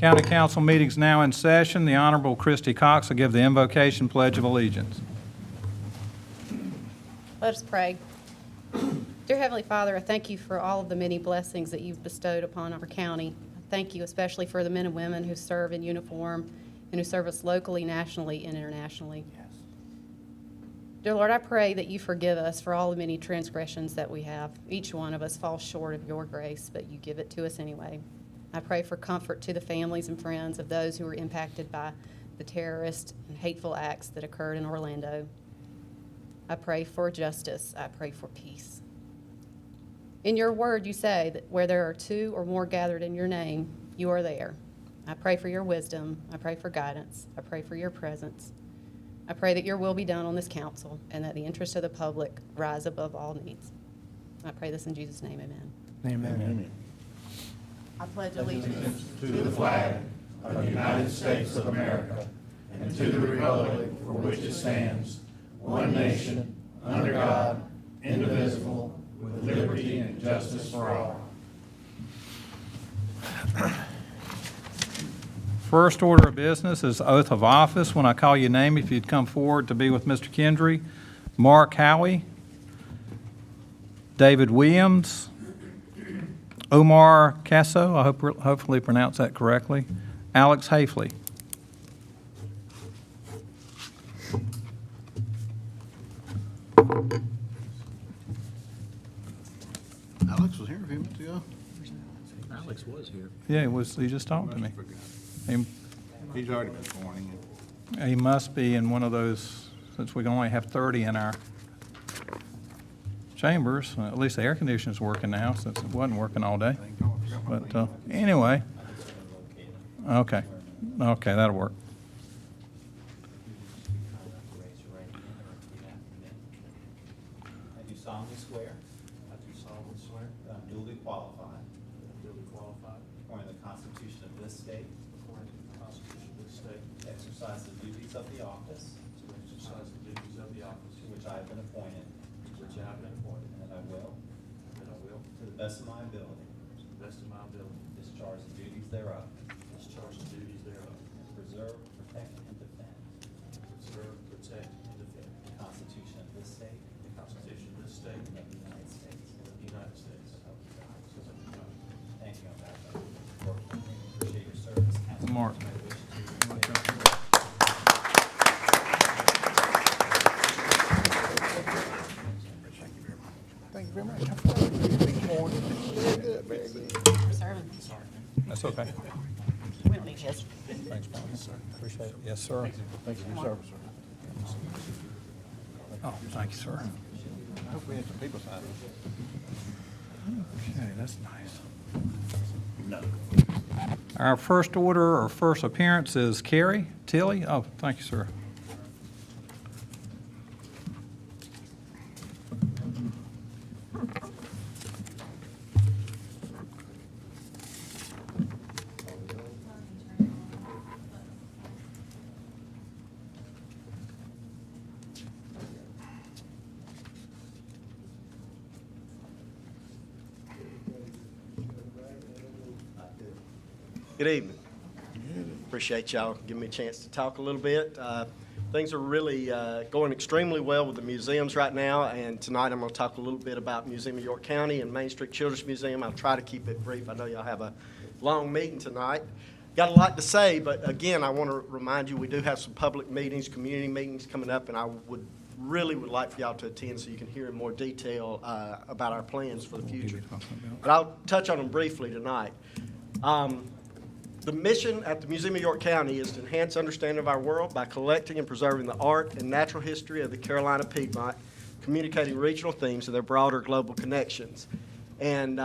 County Council meetings now in session. The Honorable Christy Cox will give the invocation Pledge of Allegiance. Let us pray. Dear Heavenly Father, I thank you for all of the many blessings that you've bestowed upon our county. I thank you especially for the men and women who serve in uniform and who serve us locally, nationally, and internationally. Dear Lord, I pray that you forgive us for all the many transgressions that we have. Each one of us falls short of your grace, but you give it to us anyway. I pray for comfort to the families and friends of those who were impacted by the terrorist and hateful acts that occurred in Orlando. I pray for justice. I pray for peace. In your word, you say that where there are two or more gathered in your name, you are there. I pray for your wisdom. I pray for guidance. I pray for your presence. I pray that your will be done on this council and that the interests of the public rise above all needs. I pray this in Jesus' name, amen. Amen. I pledge allegiance To the flag of the United States of America and to the republic for which it stands, one nation, under God, indivisible, with liberty and justice for all. First order of business is oath of office. When I call your name, if you'd come forward to be with Mr. Kendry, Mark Howie, David Williams, Omar Casso, I hopefully pronounced that correctly, Alex Hafley. Alex was here a few minutes ago. Alex was here. Yeah, he just talked to me. He's already been sworn in. He must be in one of those, since we can only have 30 in our chambers, at least the air conditioning's working now, since it wasn't working all day. But anyway, okay, that'll work. I do solemnly swear that I'm duly qualified according to the Constitution of this state to exercise the duties of the office to which I have been appointed, and that I will, to the best of my ability, discharge the duties thereof, and preserve, protect, and defend the Constitution of this state and of the United States. Thank you, Ambassador. Appreciate your service, Councilman. Mark. Thank you very much. Serving. That's okay. We don't need his. Thanks, Mark. Appreciate it. Yes, sir. Thank you for your service, sir. Oh, thank you, sir. I hope we had some people sign this. Okay, that's nice. Our first order or first appearance is Carrie Tilly. Oh, thank you, sir. Good evening. Appreciate y'all giving me a chance to talk a little bit. Things are really going extremely well with the museums right now, and tonight I'm going to talk a little bit about Museum of York County and Main Street Children's Museum. I'll try to keep it brief. I know y'all have a long meeting tonight. Got a lot to say, but again, I want to remind you we do have some public meetings, community meetings coming up, and I would like for y'all to attend so you can hear in more detail about our plans for the future. But I'll touch on them briefly tonight. The mission at the Museum of York County is to enhance understanding of our world by collecting and preserving the art and natural history of the Carolina Piedmont, communicating regional themes and their broader global connections. And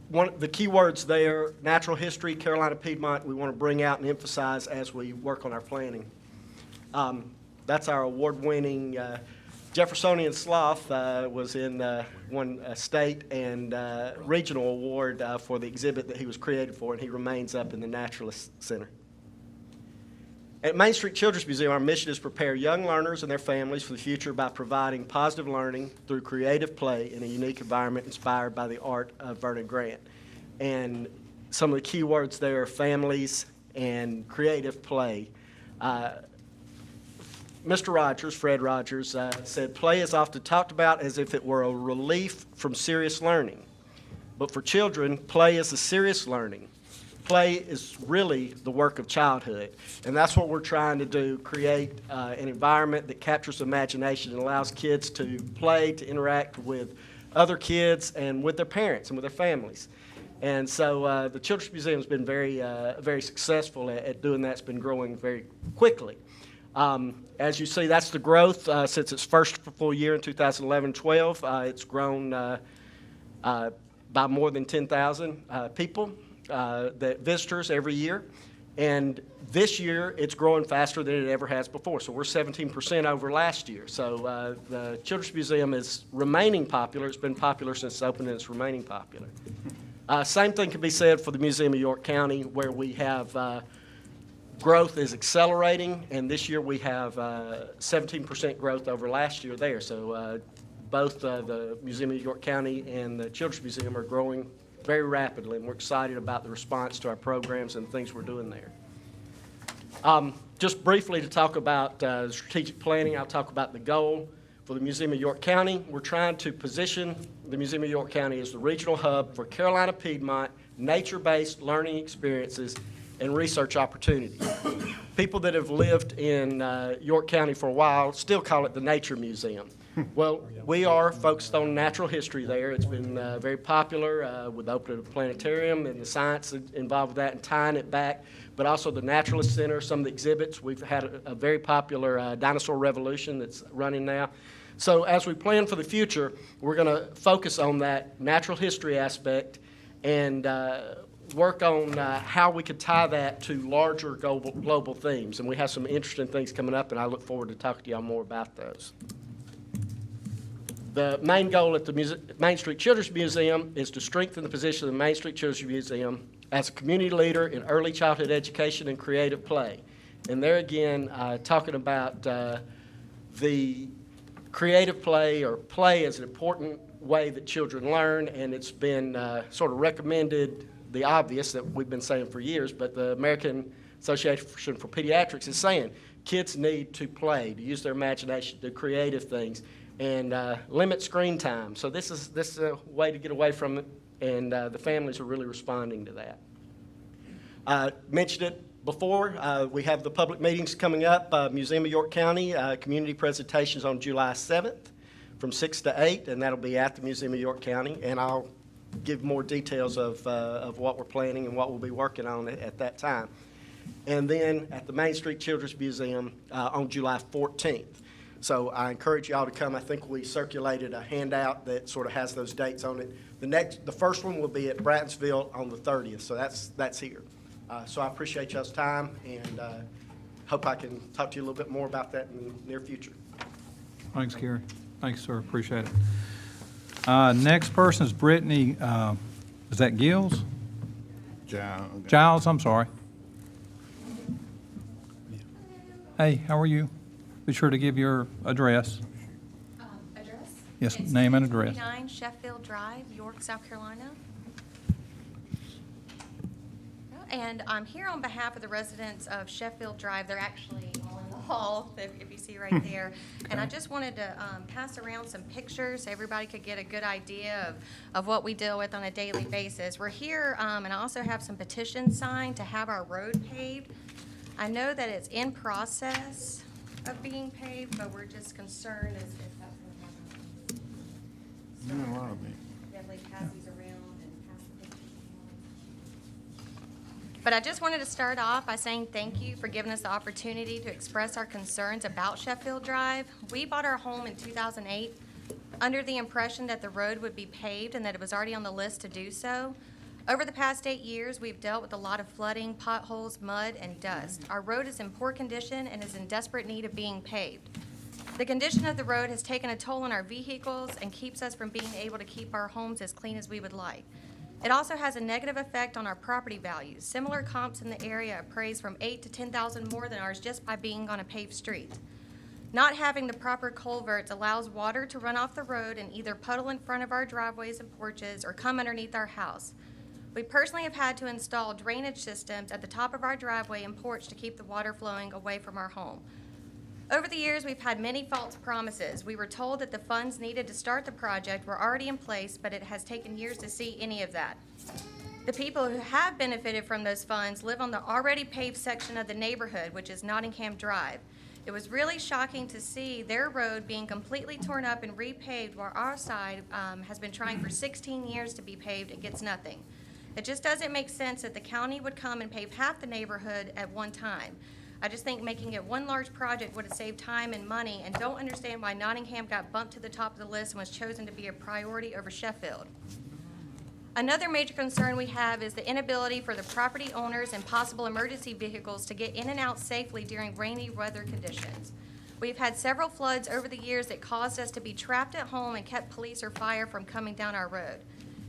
one of the key words there, natural history, Carolina Piedmont, we want to bring out and emphasize as we work on our planning. That's our award-winning Jeffersonian Sloth was in one state and regional award for the exhibit that he was created for, and he remains up in the Naturalist Center. At Main Street Children's Museum, our mission is to prepare young learners and their families for the future by providing positive learning through creative play in a unique environment inspired by the art of Vernon Grant. And some of the key words there are families and creative play. Mr. Rogers, Fred Rogers, said, "Play is often talked about as if it were a relief from serious learning. But for children, play is a serious learning. Play is really the work of childhood." And that's what we're trying to do, create an environment that captures imagination and allows kids to play, to interact with other kids and with their parents and with their families. And so the Children's Museum has been very successful at doing that. It's been growing very quickly. As you see, that's the growth since its first full year in 2011-12. It's grown by more than 10,000 people, visitors every year. And this year, it's growing faster than it ever has before. So we're 17% over last year. So the Children's Museum is remaining popular. It's been popular since its opening, and it's remaining popular. Same thing can be said for the Museum of York County, where we have growth is accelerating, and this year we have 17% growth over last year there. So both the Museum of York County and the Children's Museum are growing very rapidly, and we're excited about the response to our programs and things we're doing there. Just briefly to talk about strategic planning, I'll talk about the goal for the Museum of York County. We're trying to position the Museum of York County as the regional hub for Carolina Piedmont nature-based learning experiences and research opportunities. People that have lived in York County for a while still call it the Nature Museum. Well, we are focused on natural history there. It's been very popular with the opening of the planetarium and the science involved with that and tying it back, but also the Naturalist Center, some of the exhibits. We've had a very popular dinosaur revolution that's running now. So as we plan for the future, we're going to focus on that natural history aspect and work on how we could tie that to larger global themes. And we have some interesting things coming up, and I look forward to talking to y'all more about those. The main goal at the Main Street Children's Museum is to strengthen the position of the Main Street Children's Museum as a community leader in early childhood education and creative play. And there again, talking about the creative play or play is an important way that children learn, and it's been sort of recommended, the obvious that we've been saying for years, but the American Association for Pediatrics is saying kids need to play, to use their imagination, do creative things, and limit screen time. So this is a way to get away from it, and the families are really responding to that. Mentioned it before, we have the public meetings coming up, Museum of York County, community presentations on July 7th from 6 to 8, and that'll be at the Museum of York County, and I'll give more details of what we're planning and what we'll be working on at that time. And then at the Main Street Children's Museum on July 14th. So I encourage y'all to come. I think we circulated a handout that sort of has those dates on it. The first one will be at Brattonsville on the 30th, so that's here. So I appreciate y'all's time, and hope I can talk to you a little bit more about that in the near future. Thanks, Gary. Thanks, sir. Appreciate it. Next person is Brittany, is that Gills? Giles, I'm sorry. Hey, how are you? Be sure to give your address. Address? Yes, It's name and address. 239 Sheffield Drive, York, South Carolina. And I'm here on behalf of the residents of Sheffield Drive. They're actually all in the hall, if you see right there. And I just wanted to pass around some pictures so everybody could get a good idea of what we deal with on a daily basis. We're here, and I also have some petitions signed to have our road paved. I know that it's in process of being paved, but we're just concerned as if that's going to happen. Definitely pass these around and pass the pictures along. But I just wanted to start off by saying thank you for giving us the opportunity to express our concerns about Sheffield Drive. We bought our home in 2008 under the impression that the road would be paved and that it was already on the list to do so. Over the past 8 years, we've dealt with a lot of flooding, potholes, mud, and dust. Our road is in poor condition and is in desperate need of being paved. The condition of the road has taken a toll on our vehicles and keeps us from being able to keep our homes as clean as we would like. It also has a negative effect on our property values. Similar comps in the area appraise from $8,000 to $10,000 more than ours just by being on a paved street. Not having the proper culverts allows water to run off the road and either puddle in front of our driveways and porches or come underneath our house. We personally have had to install drainage systems at the top of our driveway and porch to keep the water flowing away from our home. Over the years, we've had many false promises. We were told that the funds needed to start the project were already in place, but it has taken years to see any of that. The people who have benefited from those funds live on the already paved section of the neighborhood, which is Nottingham Drive. It was really shocking to see their road being completely torn up and repaved, while our side has been trying for 16 years to be paved and gets nothing. It just doesn't make sense that the county would come and pave half the neighborhood at one time. I just think making it one large project would have saved time and money, and don't understand why Nottingham got bumped to the top of the list and was chosen to be a priority over Sheffield. Another major concern we have is the inability for the property owners and possible emergency vehicles to get in and out safely during rainy weather conditions. We've had several floods over the years that caused us to be trapped at home and kept police or fire from coming down our road.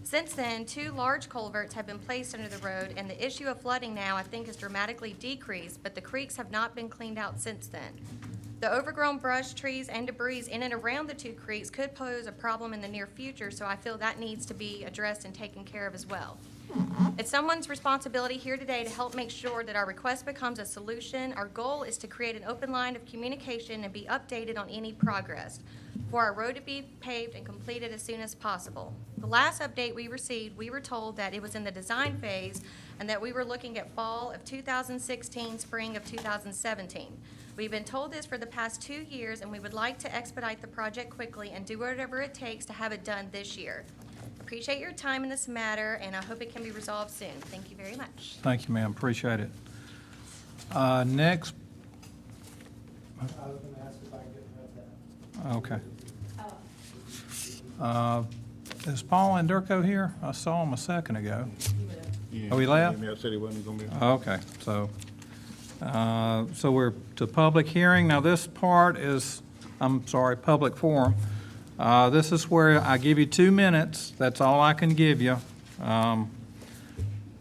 Since then, 2 large culverts have been placed under the road, and the issue of flooding now, I think, has dramatically decreased, but the creeks have not been cleaned out since then. The overgrown brush, trees, and debris in and around the 2 creeks could pose a problem in the near future, so I feel that needs to be addressed and taken care of as well. It's someone's responsibility here today to help make sure that our request becomes a solution. Our goal is to create an open line of communication and be updated on any progress for our road to be paved and completed as soon as possible. The last update we received, we were told that it was in the design phase and that we were looking at fall of 2016, spring of 2017. We've been told this for the past 2 years, and we would like to expedite the project quickly and do whatever it takes to have it done this year. Appreciate your time in this matter, and I hope it can be resolved soon. Thank you very much. Thank you, ma'am, appreciate it. Next. I was gonna ask if I could get rid of that. Okay. Is Paul Andurko here? I saw him a second ago. Oh, he left? Yeah, said he wasn't gonna be. Okay, so we're to public hearing. Now, this part is, I'm sorry, public forum. This is where I give you 2 minutes. That's all I can give you.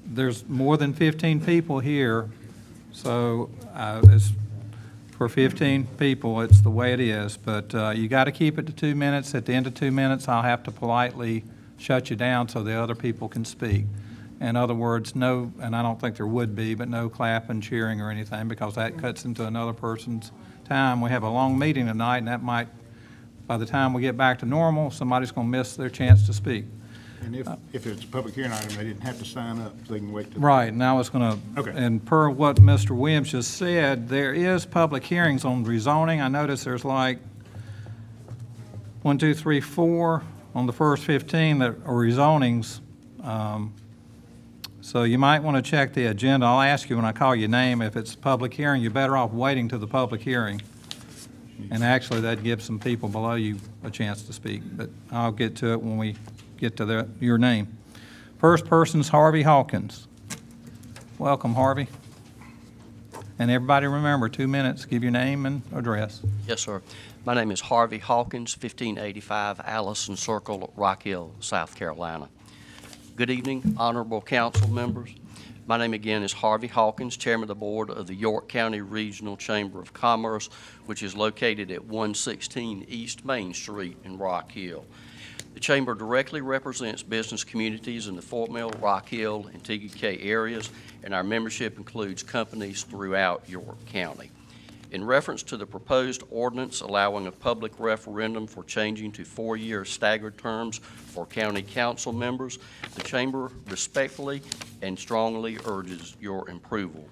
There's more than 15 people here, so it's for 15 people, it's the way it is. But you got to keep it to 2 minutes. At the end of 2 minutes, I'll have to politely shut you down so the other people can speak. In other words, no, and I don't think there would be, but no clapping, cheering, or anything, because that cuts into another person's time. We have a long meeting tonight, and that might, by the time we get back to normal, somebody's going to miss their chance to speak. And if it's a public hearing item, they didn't have to sign up, so they can wait till. Right, now it's going to, Okay. and per what Mr. Williams just said, there is public hearings on rezoning. I notice there's like 1, 2, 3, 4 on the first 15 that are rezonings. So you might want to check the agenda. I'll ask you when I call your name, if it's a public hearing, you're better off waiting to the public hearing. And actually, that'd give some people below you a chance to speak, but I'll get to it when we get to your name. First person's Harvey Hawkins. Welcome, Harvey. And everybody remember, 2 minutes, give your name and address. Yes, sir. My name is Harvey Hawkins, 1585 Allison Circle, Rock Hill, South Carolina. Good evening, honorable council members. My name again is Harvey Hawkins, Chairman of the Board of the York County Regional Chamber of Commerce, which is located at 116 East Main Street in Rock Hill. The Chamber directly represents business communities in the Fort Mill, Rock Hill, and TGK areas, and our membership includes companies throughout York County. In reference to the proposed ordinance allowing a public referendum for changing to 4-year staggered terms for county council members, the Chamber respectfully and strongly urges your approval.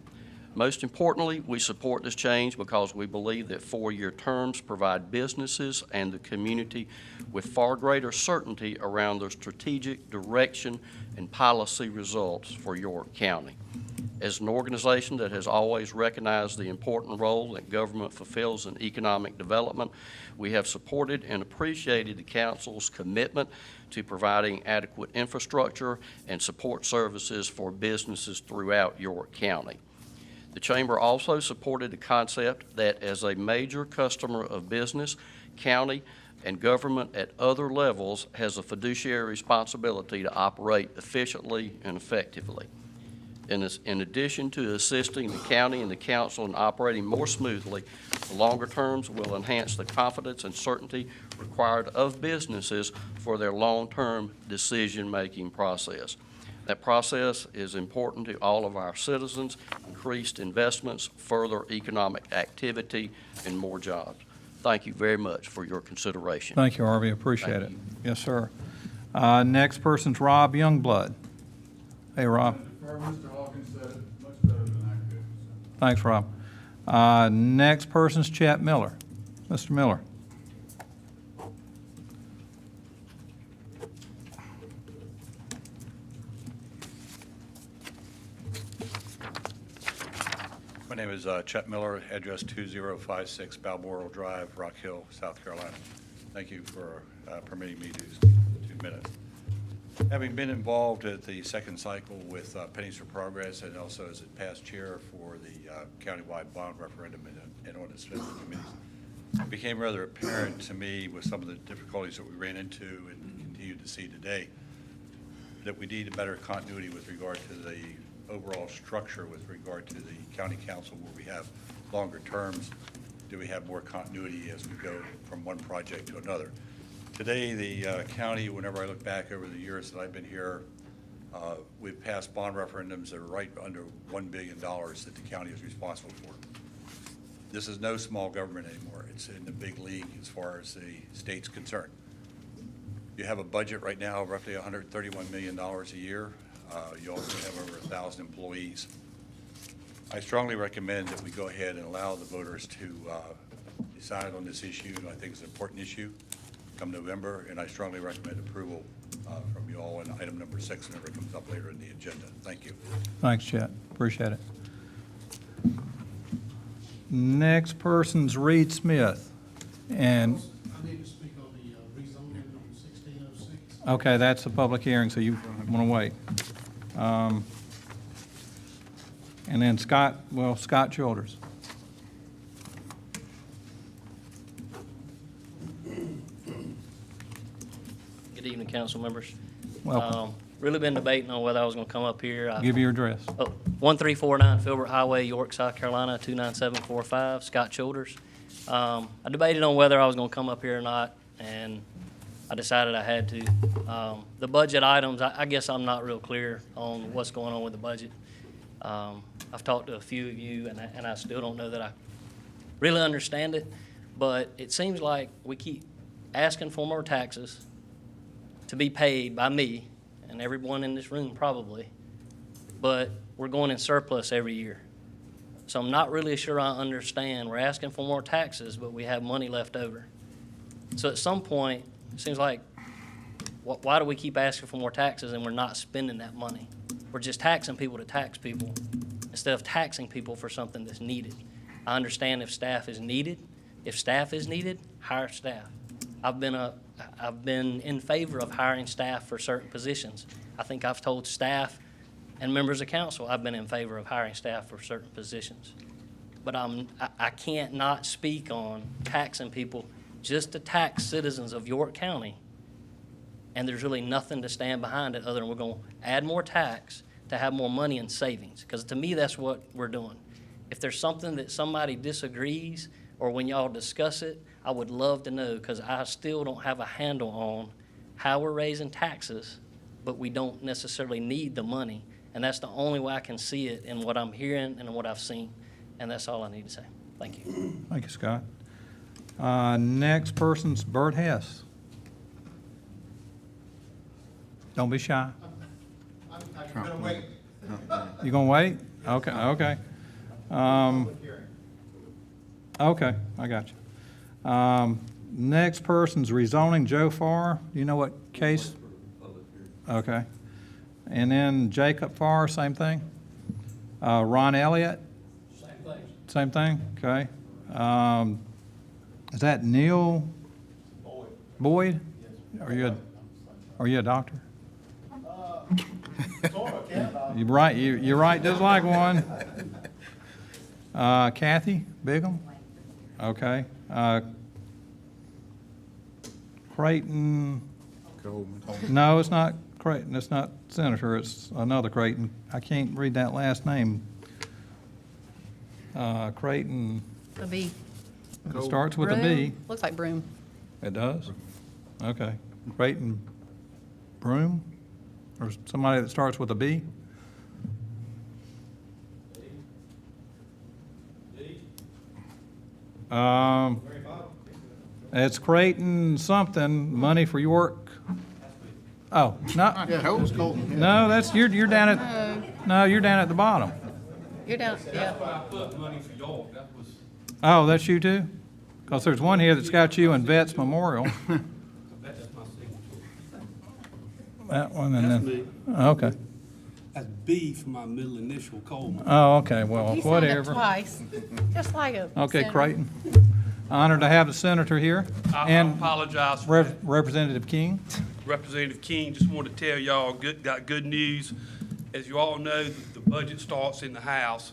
Most importantly, we support this change because we believe that 4-year terms provide businesses and the community with far greater certainty around their strategic direction and policy results for York County. As an organization that has always recognized the important role that government fulfills in economic development, we have supported and appreciated the Council's commitment to providing adequate infrastructure and support services for businesses throughout York County. The Chamber also supported the concept that as a major customer of business, county, and government at other levels has a fiduciary responsibility to operate efficiently and effectively. In addition to assisting the county and the council in operating more smoothly, the longer terms will enhance the confidence and certainty required of businesses for their long-term decision-making process. That process is important to all of our citizens, increased investments, further economic activity, and more jobs. Thank you very much for your consideration. Thank you, Harvey, appreciate it. Thank Yes, sir. Next person's Rob Youngblood. Hey, Rob. Mr. Hawkins said it much better than I could. Thanks, Rob. Next person's Chet Miller. Mr. Miller. My name is Chet Miller, address 2056 Balmoral Drive, Rock Hill, South Carolina. Thank you for permitting me to use 2 minutes. Having been involved at the second cycle with Pennies for Progress and also as a past chair for the countywide bond referendum and ordinance committees, it became rather apparent to me with some of the difficulties that we ran into and continue to see today that we need a better continuity with regard to the overall structure with regard to the county council where we have longer terms. Do we have more continuity as we go from one project to another? Today, the county, whenever I look back over the years that I've been here, we've passed bond referendums that are right under $1 billion that the county is responsible for. This is no small government anymore. It's in the big league as far as the state's concerned. You have a budget right now of roughly $131 million a year. You also have over 1,000 employees. I strongly recommend that we go ahead and allow the voters to decide on this issue. I think it's an important issue come November, and I strongly recommend approval from you all on item number 6 whenever it comes up later in the agenda. Thank you. Thanks, Chet. Appreciate it. Next person's Reed Smith. And, I need to speak on the rezoning on 1606. okay, that's a public hearing, so you want to wait. And then Scott Childers. Good evening, council members. Welcome. Really been debating on whether I was going to come up here. Give you your address. 1349 Filbert Highway, York, South Carolina, 29745, Scott Childers. I debated on whether I was going to come up here or not, and I decided I had to. The budget items, I guess I'm not real clear on what's going on with the budget. I've talked to a few of you, and I still don't know that I really understand it, but it seems like we keep asking for more taxes to be paid by me and everyone in this room probably, but we're going in surplus every year. So I'm not really sure I understand. We're asking for more taxes, but we have money left over. So at some point, it seems like, why do we keep asking for more taxes and we're not spending that money? We're just taxing people to tax people instead of taxing people for something that's needed. I understand if staff is needed. If staff is needed, hire staff. I've been in favor of hiring staff for certain positions. I think I've told staff and members of council I've been in favor of hiring staff for certain positions. But I can't not speak on taxing people just to tax citizens of York County, and there's really nothing to stand behind it other than we're going to add more tax to have more money in savings. Because to me, that's what we're doing. If there's something that somebody disagrees or when y'all discuss it, I would love to know, because I still don't have a handle on how we're raising taxes, but we don't necessarily need the money. And that's the only way I can see it in what I'm hearing and what I've seen. And that's all I need to say. Thank you. Thank you, Scott. Next person's Bert Hess. Don't be shy. I'm gonna wait. You gonna wait? Okay, okay. Okay, I got you. Next person's rezoning Joe Farr. Do you know what case? Okay. And then Jacob Farr, same thing? Ron Elliott? Same thing. Same thing? Okay. Is that Neil Boyd? Are you a doctor? You're right, you're right, just like one. Kathy Bigham? Okay. Creighton? Coleman. No, it's not Creighton, it's not Senator, it's another Creighton. I can't read that last name. Creighton, A B. it starts with a B. Broom? Looks like Broom. It does? Okay. Creighton Broom? Or somebody that starts with a B? It's Creighton something, money for York. Oh, no, Yeah, Holmes Colton. Yeah. no, that's, you're down at, no, you're down at the bottom. You're down, yeah. Oh, that's you too? Because there's one here that's got you and Vets Memorial. That one and That's then, me. okay. That's B for my middle initial, Coleman. Oh, okay, well, You signed up whatever. twice, just like a. Okay, senator. Creighton. Honored to have the senator here. I And apologize for that. Representative King. Representative King, just wanted to tell y'all, got good news. As you all know, the budget starts in the House.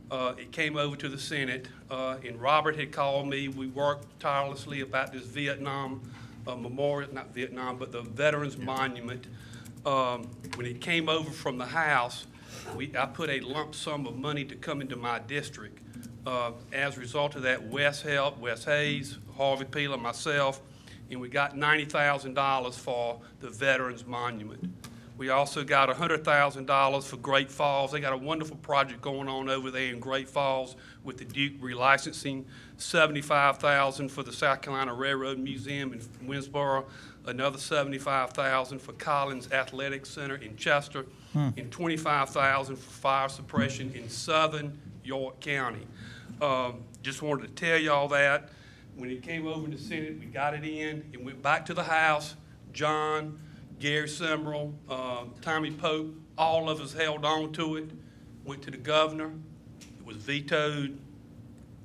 It came over to the Senate, and Robert had called me. We worked tirelessly about this Vietnam memorial, not Vietnam, but the Veterans Monument. When it came over from the House, I put a lump sum of money to come into my district. As a result of that, Wes helped, Wes Hayes, Harvey Peeler, myself, and we got $90,000 for the Veterans Monument. We also got $100,000 for Great Falls. They got a wonderful project going on over there in Great Falls with the Duke relicensing. $75,000 for the South Carolina Railroad Museum in Winsboro. Another $75,000 for Collins Athletic Center in Chester, and $25,000 for fire suppression in southern York County. Just wanted to tell y'all that. When it came over in the Senate, we got it in. It went back to the House. John, Gary Semrel, Tommy Pope, all of us held on to it. Went to the governor. It was vetoed.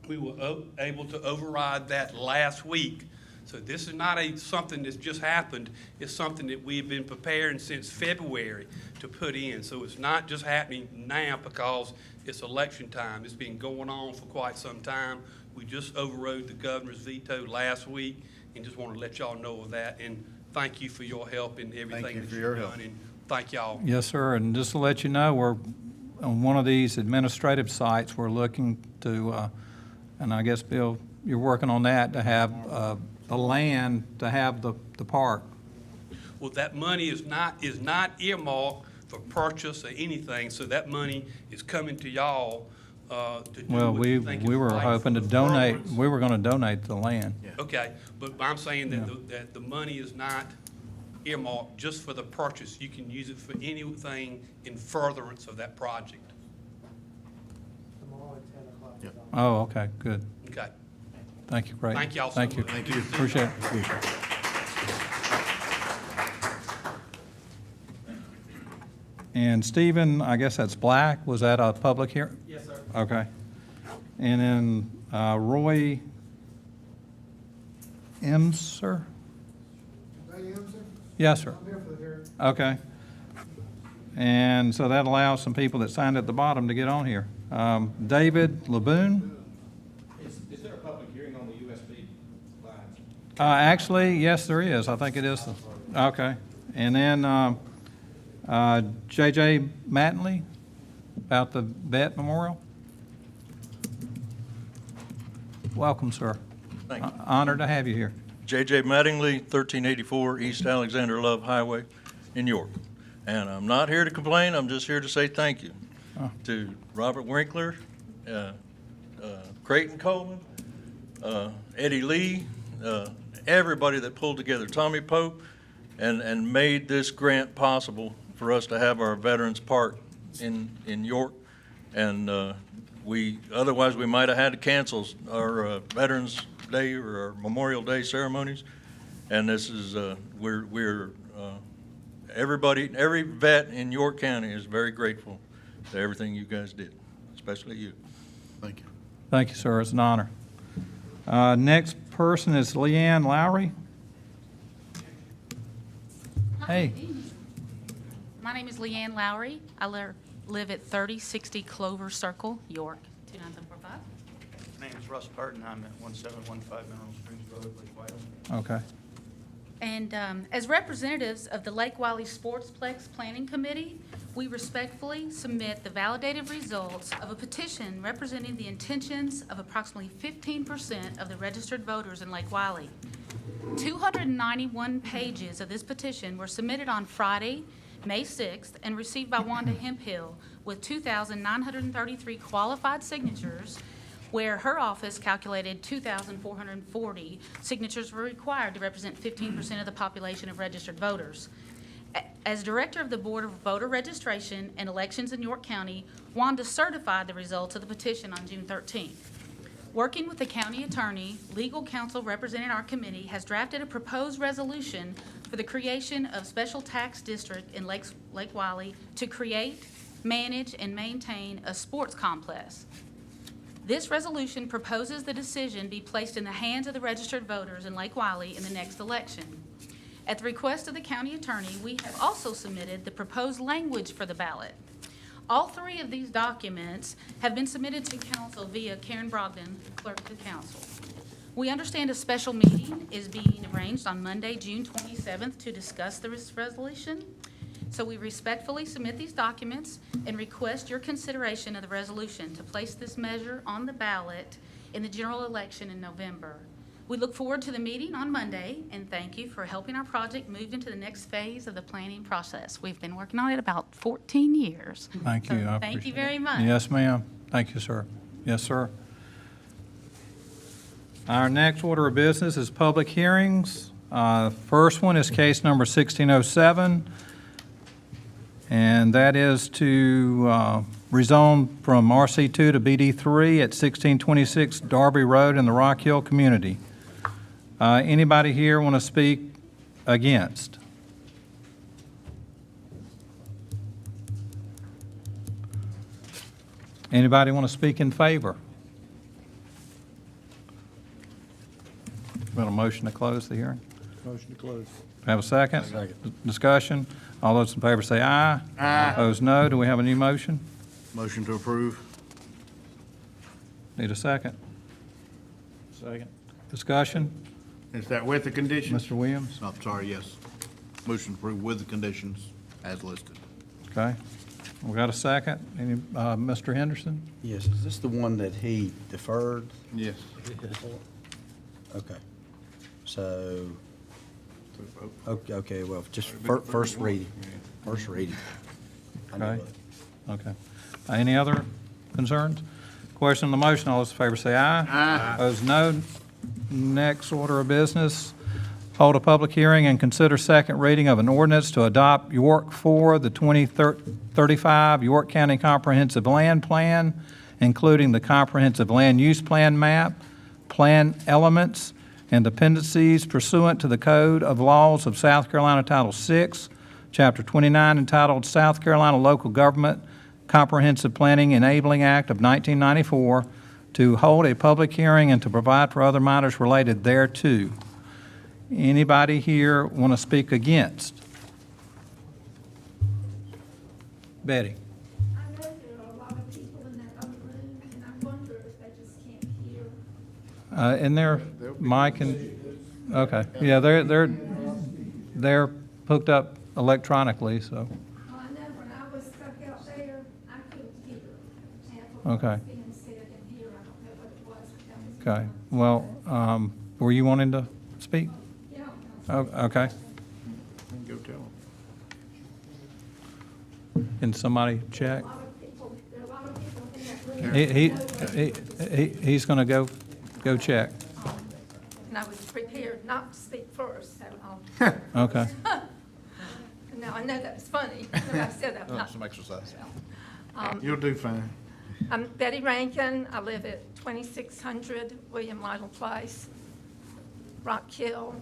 We were able to override that last week. So this is not something that's just happened. It's something that we've been preparing since February to put in. So it's not just happening now because it's election time. It's been going on for quite some time. We just overrode the governor's veto last week, and just want to let y'all know of that. And thank you for your help in everything you that for you've your done. help. And thank y'all. Yes, sir, and just to let you know, we're, on one of these administrative sites, we're looking to, and I guess, Bill, you're working on that, to have the land to have the park. Well, that money is not earmarked for purchase or anything, so that money is coming to y'all to do Well, what you think is we were right hoping to for the donate, furtherance. we were gonna donate the land. Okay, but I'm saying that the money is not earmarked just for the purchase. You can use it for anything in furtherance of that project. Tomorrow at 10 o'clock. Oh, okay, good. Okay. Thank you, Creighton. Thank y'all so Thank you. much. Thank you. Appreciate it. And Stephen, I guess that's Black, was that a public hearing? Yes, sir. Okay. And then Roy Emser? Yes, sir. I'm here for the hearing. Okay. And so that allows some people that signed at the bottom to get on here. David LeBoon? Is there a public hearing on the USB lines? Actually, yes, there is. I think it is. Okay. And then J.J. Mattingly about the Vet Memorial. Welcome, sir. Thank you. Honored to have you here. J.J. Mattingly, 1384 East Alexander Love Highway in York. And I'm not here to complain, I'm just here to say thank you to Robert Winkler, Creighton Coleman, Eddie Lee, everybody that pulled together, Tommy Pope, and made this grant possible for us to have our Veterans Park in York. And otherwise we might have had to cancel our Veterans Day or our Memorial Day ceremonies. And this is, everybody, every vet in York County is very grateful to everything you guys did, especially you. Thank you. Thank you, sir. It's an honor. Next person is Leanne Lowry. Hey. My name is Leanne Lowry. I live at 3060 Clover Circle, York, 29745. My name is Russ Burton. I'm at 1715 Mineral Springs Road, Lake Wylie. Okay. And as representatives of the Lake Wylie Sportsplex Planning Committee, we respectfully submit the validated results of a petition representing the intentions of approximately 15% of the registered voters in Lake Wylie. 291 pages of this petition were submitted on Friday, May 6th, and received by Wanda Hemphill with 2,933 qualified signatures, where her office calculated 2,440 signatures were required to represent 15% of the population of registered voters. As Director of the Board of Voter Registration and Elections in York County, Wanda certified the results of the petition on June 13th. Working with the county attorney, legal counsel representing our committee has drafted a proposed resolution for the creation of special tax district in Lake Wylie to create, manage, and maintain a sports complex. This resolution proposes the decision be placed in the hands of the registered voters in Lake Wylie in the next election. At the request of the county attorney, we have also submitted the proposed language for the ballot. All three of these documents have been submitted to council via Karen Brogdon, clerk to council. We understand a special meeting is being arranged on Monday, June 27th to discuss this resolution. So we respectfully submit these documents and request your consideration of the resolution to place this measure on the ballot in the general election in November. We look forward to the meeting on Monday, and thank you for helping our project move into the next phase of the planning process. We've been working on it about 14 years. Thank you. So I thank you appreciate very it. much. Yes, ma'am. Thank you, sir. Yes, sir. Our next order of business is public hearings. First one is case number 1607, and that is to rezone from RC2 to BD3 at 1626 Darby Road in the Rock Hill community. Anybody here want to speak against? Anybody want to speak in favor? Got a motion to close the hearing? Motion to close. Have a second? Second. Discussion? All those in favor say aye. Aye. Opposed, no. Do we have a new motion? Motion to approve. Need a second? Second. Discussion? Is that with the conditions? Mr. Williams? I'm sorry, yes. Motion to approve with the conditions as listed. Okay. We got a second? Any, Mr. Henderson? Yes, is this the one that he deferred? Yes. Okay. So, okay, well, just first reading. First reading. I know Okay. that. Okay. Any other concerns? Question on the motion, all those in favor say aye. Aye. Opposed, no. Next order of business, hold a public hearing and consider second reading of an ordinance to adopt York 4, the 2035 York County Comprehensive Land Plan, including the Comprehensive Land Use Plan map, plan elements, and dependencies pursuant to the Code of Laws of South Carolina, Title VI, Chapter 29, entitled South Carolina Local Government Comprehensive Planning Enabling Act of 1994, to hold a public hearing and to provide for other matters related thereto. Anybody here want to speak against? Betty? I know there are a lot of people in that other room, and I wonder if they just can't hear. In there, Mike and, okay, yeah, they're hooked up electronically, so, Well, I know when I was stuck out there, I couldn't hear half of what Okay. was being said in here. I don't know what it was, but that was. okay. Well, were you wanting to speak? Yeah. Oh, okay. Go tell them. Can somebody check? A lot of people, there are a lot of people in that room. He's going to go check. And I was prepared not to speak first, so Okay. now I know that's funny. So I said I'm not. Some exercise. Um, You'll do fine. I'm Betty Rankin. I live at 2600 William Lytle Place, Rock Hill.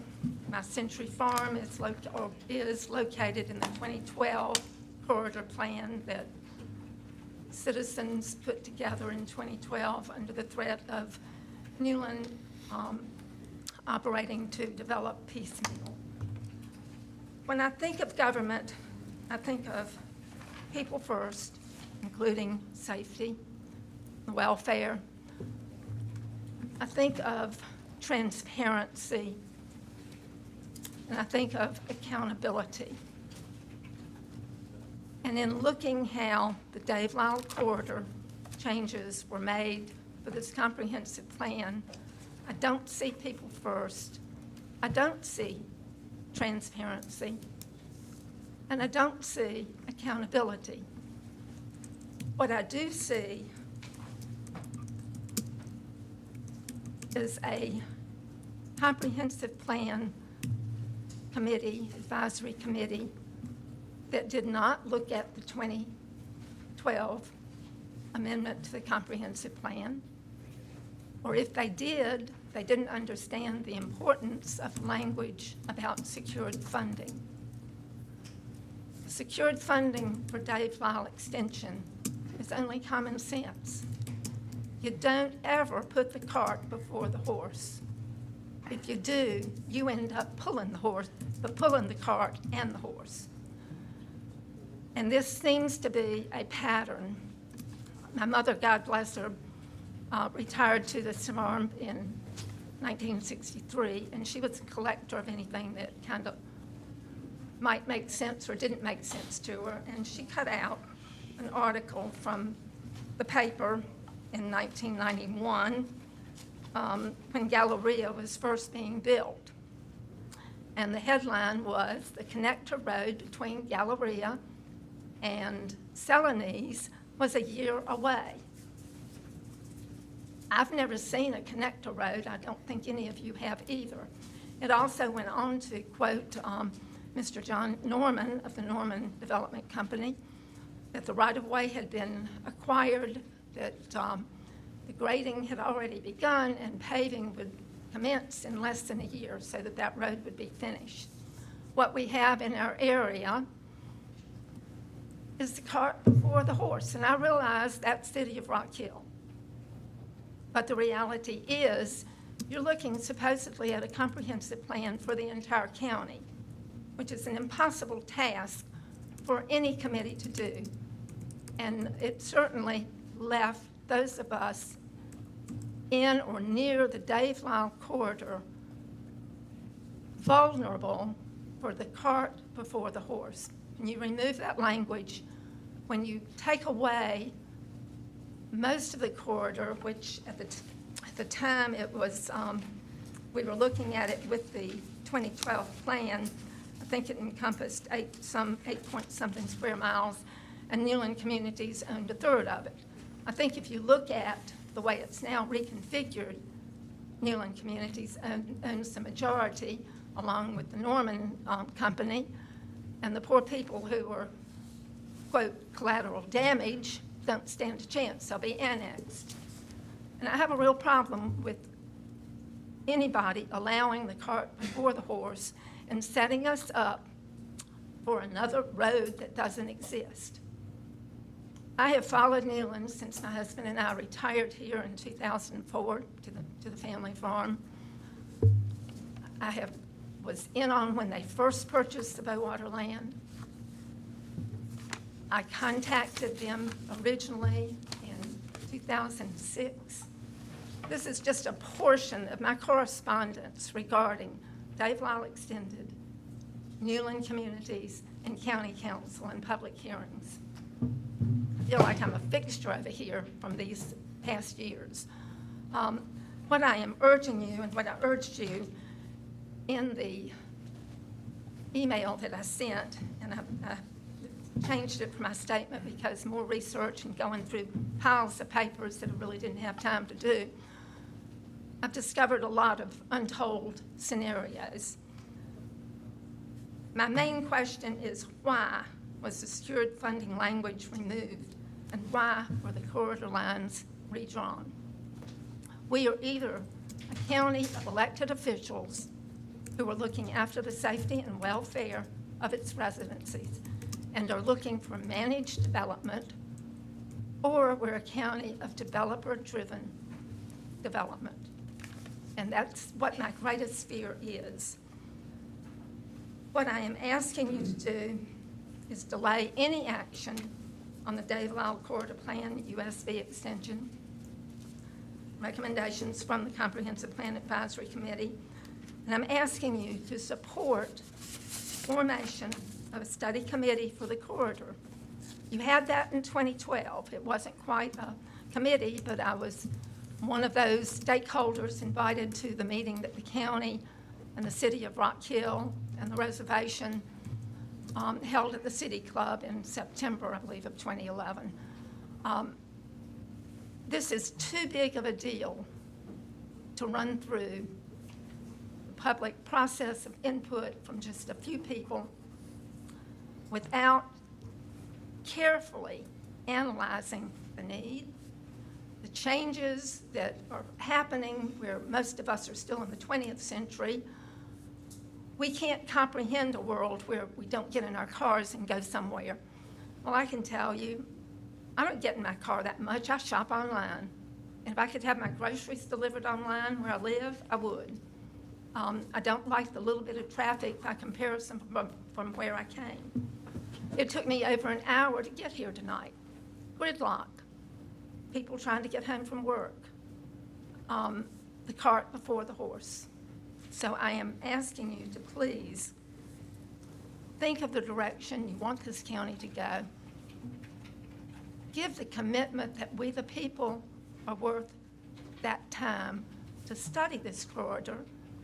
My Century Farm is located in the 2012 corridor plan that citizens put together in 2012 under the threat of Newland operating to develop piecemeal. When I think of government, I think of people first, including safety, welfare. I think of transparency, and I think of accountability. And in looking how the Dave Lytle corridor changes were made for this comprehensive plan, I don't see people first. I don't see transparency. and I don't see accountability. What I do see is a comprehensive plan committee, advisory committee, that did not look at the 2012 amendment to the comprehensive plan. Or if they did, they didn't understand the importance of language about secured funding. Secured funding for Dave Lyle Extension is only common sense. You don't ever put the cart before the horse. If you do, you end up pulling the cart and the horse. And this seems to be a pattern. My mother, God bless her, retired to this farm in 1963, and she was a collector of anything that kind of might make sense or didn't make sense to her. And she cut out an article from the paper in 1991 when Galleria was first being built. And the headline was, "The connector road between Galleria and Celanese was a year away." I've never seen a connector road. I don't think any of you have either. It also went on to quote Mr. John Norman of the Norman Development Company, that the right-of-way had been acquired, that the grading had already begun, and paving would commence in less than a year so that that road would be finished. What we have in our area is the cart before the horse, and I realize that's City of Rock Hill. But the reality is, you're looking supposedly at a comprehensive plan for the entire county, which is an impossible task for any committee to do. And it certainly left those of us in or near the Dave Lyle corridor vulnerable for the cart before the horse. When you remove that language, when you take away most of the corridor, which at the time it was, we were looking at it with the 2012 plan, I think it encompassed 8-point-something square miles, and Newland Communities owned a third of it. I think if you look at the way it's now reconfigured, Newland Communities owns the majority, along with the Norman Company, and the poor people who were, quote, collateral damage don't stand a chance. They'll be annexed. And I have a real problem with anybody allowing the cart before the horse and setting us up for another road that doesn't exist. I have followed Newland since my husband and I retired here in 2004 to the family farm. I was in on when they first purchased the Bowater land. I contacted them originally in 2006. This is just a portion of my correspondence regarding Dave Lyle Extended, Newland Communities, and County Council and public hearings. I feel like I'm a fixture over here from these past years. What I am urging you, and what I urged you in the email that I sent, and I changed it for my statement because more research and going through piles of papers that I really didn't have time to do, I've discovered a lot of untold scenarios. My main question is, why was the secured funding language removed, and why were the corridor lines redrawn? We are either a county of elected officials who are looking after the safety and welfare of its residencies and are looking for managed development, or we're a county of developer-driven development. And that's what my greatest fear is. What I am asking you to do is delay any action on the Dave Lyle Corridor Plan, USV extension, recommendations from the Comprehensive Plan Advisory Committee, and I'm asking you to support formation of a study committee for the corridor. You had that in 2012. It wasn't quite a committee, but I was one of those stakeholders invited to the meeting that the county and the city of Rock Hill and the reservation held at the City Club in September, I believe, of 2011. This is too big of a deal to run through the public process of input from just a few people without carefully analyzing the need, the changes that are happening where most of us are still in the 20th century. We can't comprehend a world where we don't get in our cars and go somewhere. Well, I can tell you, I don't get in my car that much. I shop online. And if I could have my groceries delivered online where I live, I would. I don't like the little bit of traffic by comparison from where I came. It took me over an hour to get here tonight. Gridlock, people trying to get home from work, the cart before the horse. So I am asking you to please think of the direction you want this county to go. Give the commitment that we, the people, are worth that time to study this corridor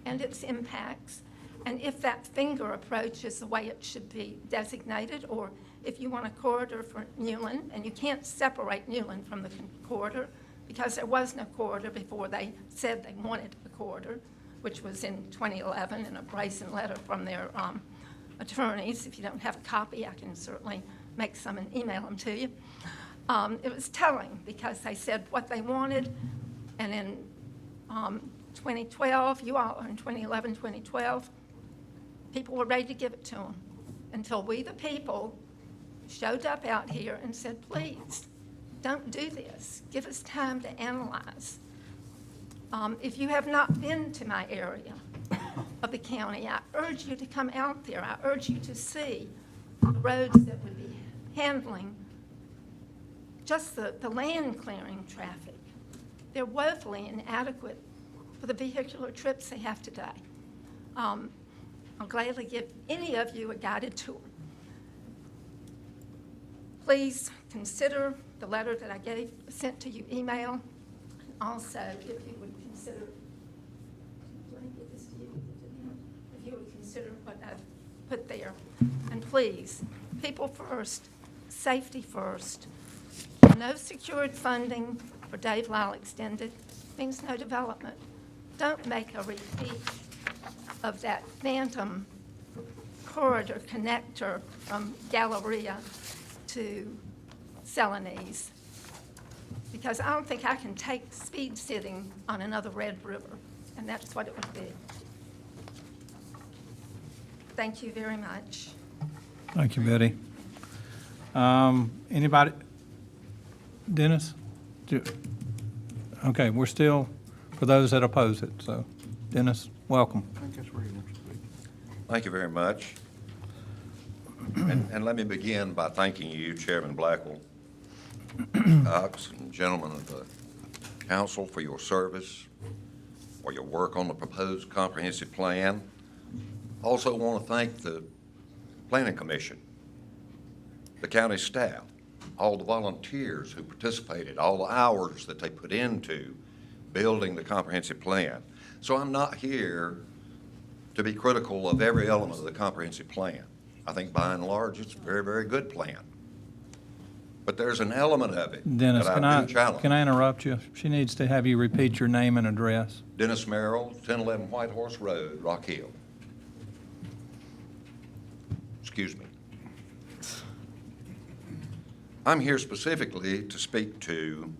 and its impacts. And if that finger approach is the way it should be designated, or if you want a corridor for Newland, and you can't separate Newland from the corridor because there was no corridor before they said they wanted a corridor, which was in 2011 in a brazen letter from their attorneys. If you don't have a copy, I can certainly make some and email them to you. It was telling because they said what they wanted, and in 2012, you all, in 2011, 2012, people were ready to give it to them until we, the people, showed up out here and said, please, don't do this. Give us time to analyze. If you have not been to my area of the county, I urge you to come out there. I urge you to see the roads that would be handling just the land clearing traffic. They're woefully inadequate for the vehicular trips they have today. I'll gladly give any of you a guided tour. Please consider the letter that I sent to you email. Also, if you would consider, do I get this to you? If you would consider what I've put there. And please, people first, safety first. No secured funding for Dave Lyle Extended means no development. Don't make a repeat of that phantom corridor connector from Galleria to Celanese, because I don't think I can take speed sitting on another Red River, and that's what it would be. Thank you very much. Thank you, Betty. Anybody? Dennis? Okay, we're still for those that oppose it, so Dennis, welcome. Thank you very much. And let me begin by thanking you, Chairman Blackwell, Cox, and gentlemen of the council for your service, for your work on the proposed comprehensive plan. Also want to thank the Planning Commission, the county staff, all the volunteers who participated, all the hours that they put into building the comprehensive plan. So I'm not here to be critical of every element of the comprehensive plan. I think by and large, it's a very, very good plan. But there's an element of it Dennis, that I do challenge. can I interrupt you? She needs to have you repeat your name and address. Dennis Merrill, 1011 White Horse Road, Rock Hill. Excuse me. I'm here specifically to speak to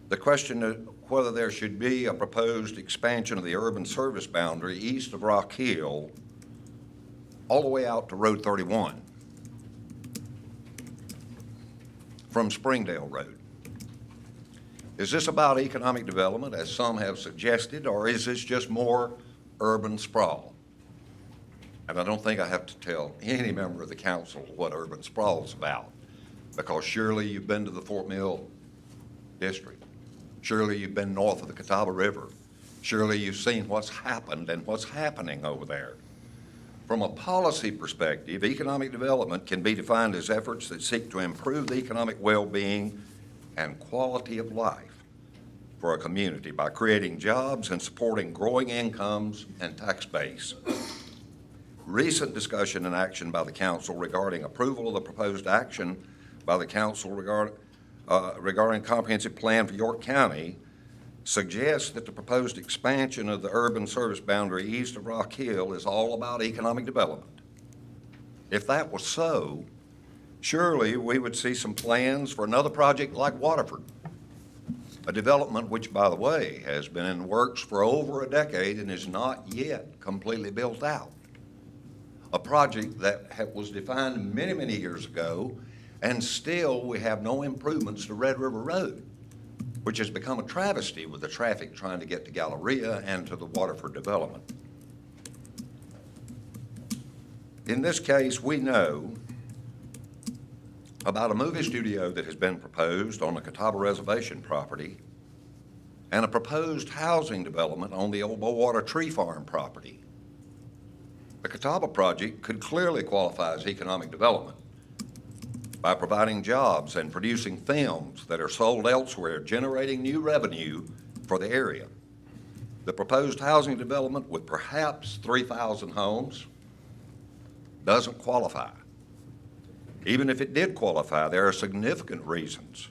the question of whether there should be a proposed expansion of the urban service boundary east of Rock Hill all the way out to Road 31 from Springdale Road. Is this about economic development, as some have suggested, or is this just more urban sprawl? And I don't think I have to tell any member of the council what urban sprawl is about, because surely you've been to the Fort Mill district. Surely you've been north of the Catawba River. Surely you've seen what's happened and what's happening over there. From a policy perspective, economic development can be defined as efforts that seek to improve the economic well-being and quality of life for a community by creating jobs and supporting growing incomes and tax base. recent discussion and action by the council regarding approval of the proposed action by the council regarding comprehensive plan for York County suggests that the proposed expansion of the urban service boundary east of Rock Hill is all about economic development. If that was so, surely we would see some plans for another project like Waterford, a development which, by the way, has been in the works for over a decade and is not yet completely built out. A project that was defined many, many years ago, and still we have no improvements to Red River Road, which has become a travesty with the traffic trying to get to Galleria and to the Waterford development. In this case, we know about a movie studio that has been proposed on the Catawba Reservation property and a proposed housing development on the Old Bowater Tree Farm property. The Catawba project could clearly qualify as economic development by providing jobs and producing films that are sold elsewhere, generating new revenue for the area. The proposed housing development with perhaps 3,000 homes doesn't qualify. Even if it did qualify, there are significant reasons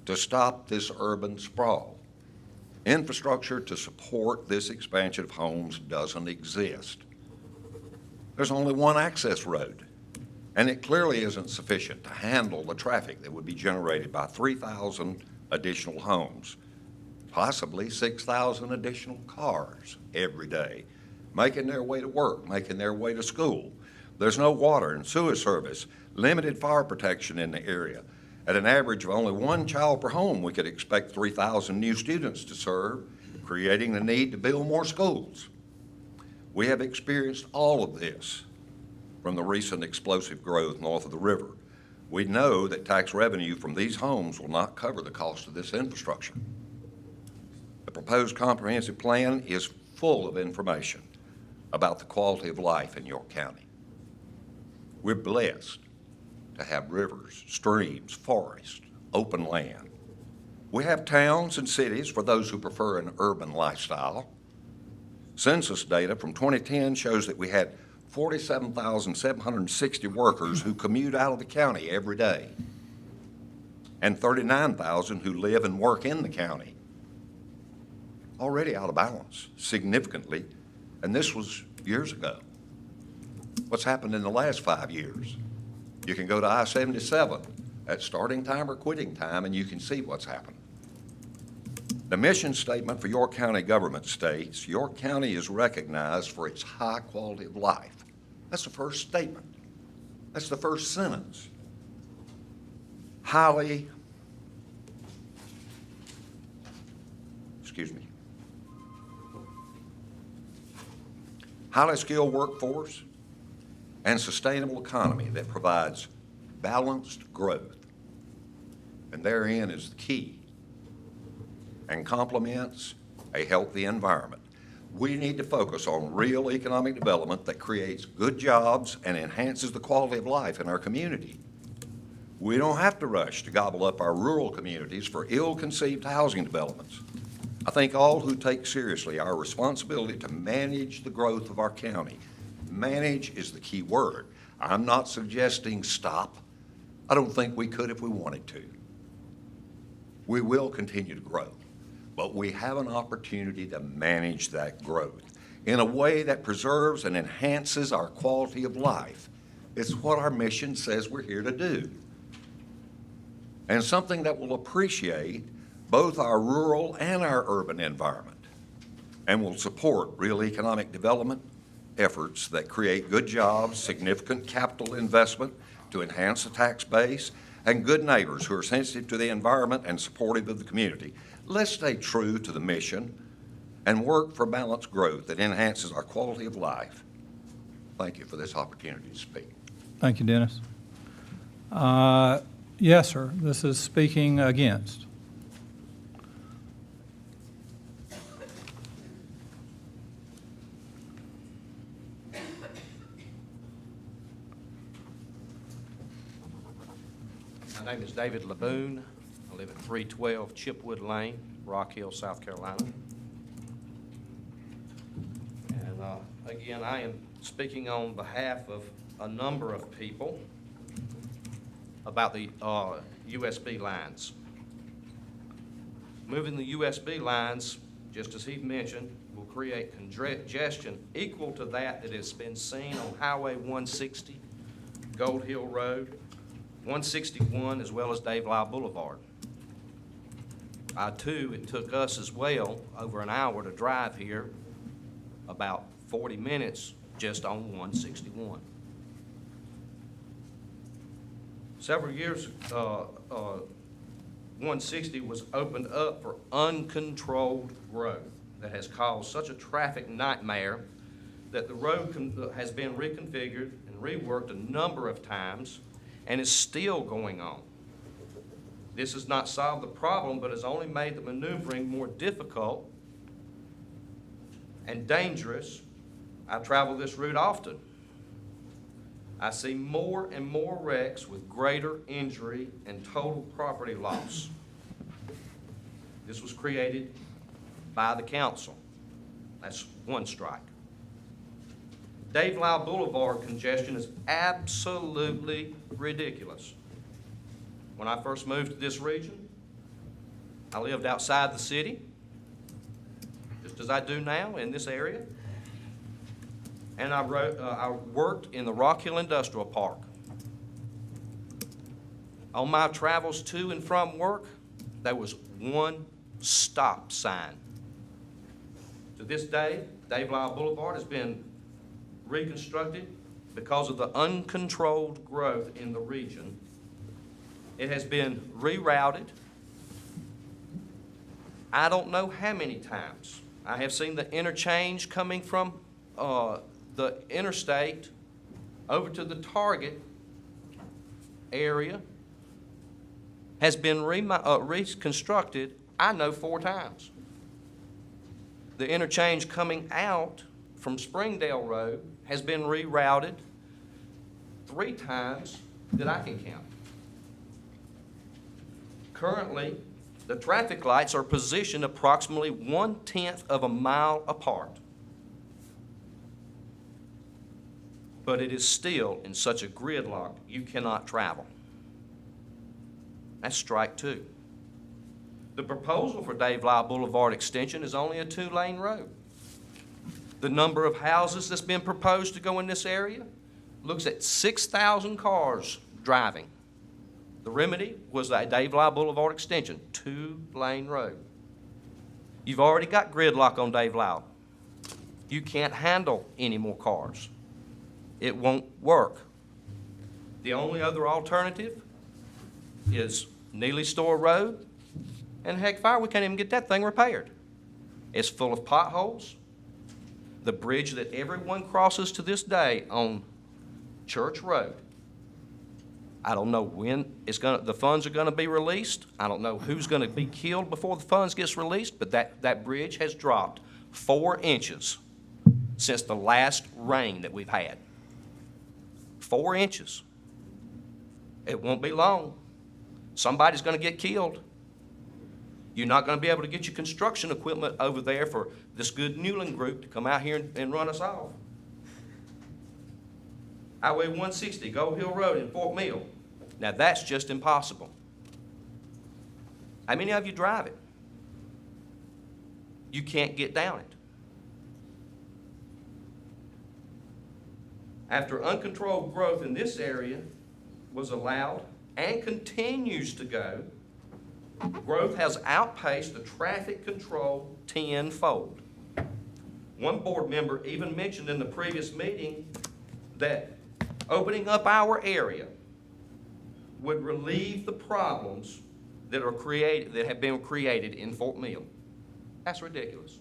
to stop this urban sprawl. Infrastructure to support this expansion of homes doesn't exist. There's only one access road, and it clearly isn't sufficient to handle the traffic that would be generated by 3,000 additional homes, possibly 6,000 additional cars every day, making their way to work, making their way to school. There's no water and sewer service, limited fire protection in the area. At an average of only one child per home, we could expect 3,000 new students to serve, creating the need to build more schools. We have experienced all of this from the recent explosive growth north of the river. We know that tax revenue from these homes will not cover the cost of this infrastructure. The proposed comprehensive plan is full of information about the quality of life in York County. We're blessed to have rivers, streams, forests, open land. We have towns and cities for those who prefer an urban lifestyle. Census data from 2010 shows that we had 47,760 workers who commute out of the county every day, and 39,000 who live and work in the county. Already out of balance, significantly, and this was years ago. What's happened in the last 5 years? You can go to I-77 at starting time or quitting time, and you can see what's happened. The mission statement for York County government states, York County is recognized for its high quality of life. That's the first statement. That's the first sentence. Highly skilled workforce and sustainable economy that provides balanced growth. And therein is the key, and complements a healthy environment. We need to focus on real economic development that creates good jobs and enhances the quality of life in our community. We don't have to rush to gobble up our rural communities for ill-conceived housing developments. I think all who take seriously our responsibility to manage the growth of our county. Manage is the key word. I'm not suggesting stop. I don't think we could if we wanted to. We will continue to grow, but we have an opportunity to manage that growth in a way that preserves and enhances our quality of life. It's what our mission says we're here to do. And something that will appreciate both our rural and our urban environment and will support real economic development efforts that create good jobs, significant capital investment to enhance the tax base, and good neighbors who are sensitive to the environment and supportive of the community. Let's stay true to the mission and work for balanced growth that enhances our quality of life. Thank you for this opportunity to speak. Thank you, Dennis. Yes, sir. This is speaking against. My name is David Laboon. I live at 312 Chipwood Lane, Rock Hill, South Carolina. And again, I am speaking on behalf of a number of people about the USB lines. Moving the USB lines, just as he mentioned, will create congestion equal to that has been seen on Highway 160, Gold Hill Road, 161, as well as Dave Lyle Boulevard. It took us as well over an hour to drive here, about 40 minutes just on 161. Several years, 160 was opened up for uncontrolled growth that has caused such a traffic nightmare that the road has been reconfigured and reworked a number of times and is still going on. This has not solved the problem, but has only made the maneuvering more difficult and dangerous. I travel this route often. I see more and more wrecks with greater injury and total property loss. This was created by the council. That's one strike. Dave Lyle Boulevard congestion is absolutely ridiculous. When I first moved to this region, I lived outside the city, just as I do now in this area. And I worked in the Rock Hill Industrial Park. On my travels to and from work, there was one stop sign. To this day, Dave Lyle Boulevard has been reconstructed because of the uncontrolled growth in the region. It has been rerouted. I don't know how many times. I have seen the interchange coming from the interstate over to the Target area has been reconstructed, I know, 4 times. The interchange coming out from Springdale Road has been rerouted 3 times that I can count. Currently, the traffic lights are positioned approximately 1/10 of a mile apart. But it is still in such a gridlock you cannot travel. That's strike 2. The proposal for Dave Lyle Boulevard extension is only a 2-lane road. The number of houses that's been proposed to go in this area looks at 6,000 cars driving. The remedy was a Dave Lyle Boulevard extension, 2-lane road. You've already got gridlock on Dave Lyle. You can't handle any more cars. It won't work. The only other alternative is Neely Store Road, and heck fire, we can't even get that thing repaired. It's full of potholes. The bridge that everyone crosses to this day on Church Road, I don't know when the funds are gonna be released. I don't know who's gonna be killed before the funds gets released, but that bridge has dropped 4 inches since the last rain that we've had. 4 inches. It won't be long. Somebody's gonna get killed. You're not gonna be able to get your construction equipment over there for this good Newland group to come out here and run us off. Highway 160, Gold Hill Road in Fort Mill. Now that's just impossible. How many of you drive it? You can't get down it. After uncontrolled growth in this area was allowed and continues to go, growth has outpaced the traffic control 10-fold. One board member even mentioned in the previous meeting that opening up our area would relieve the problems that have been created in Fort Mill. That's ridiculous.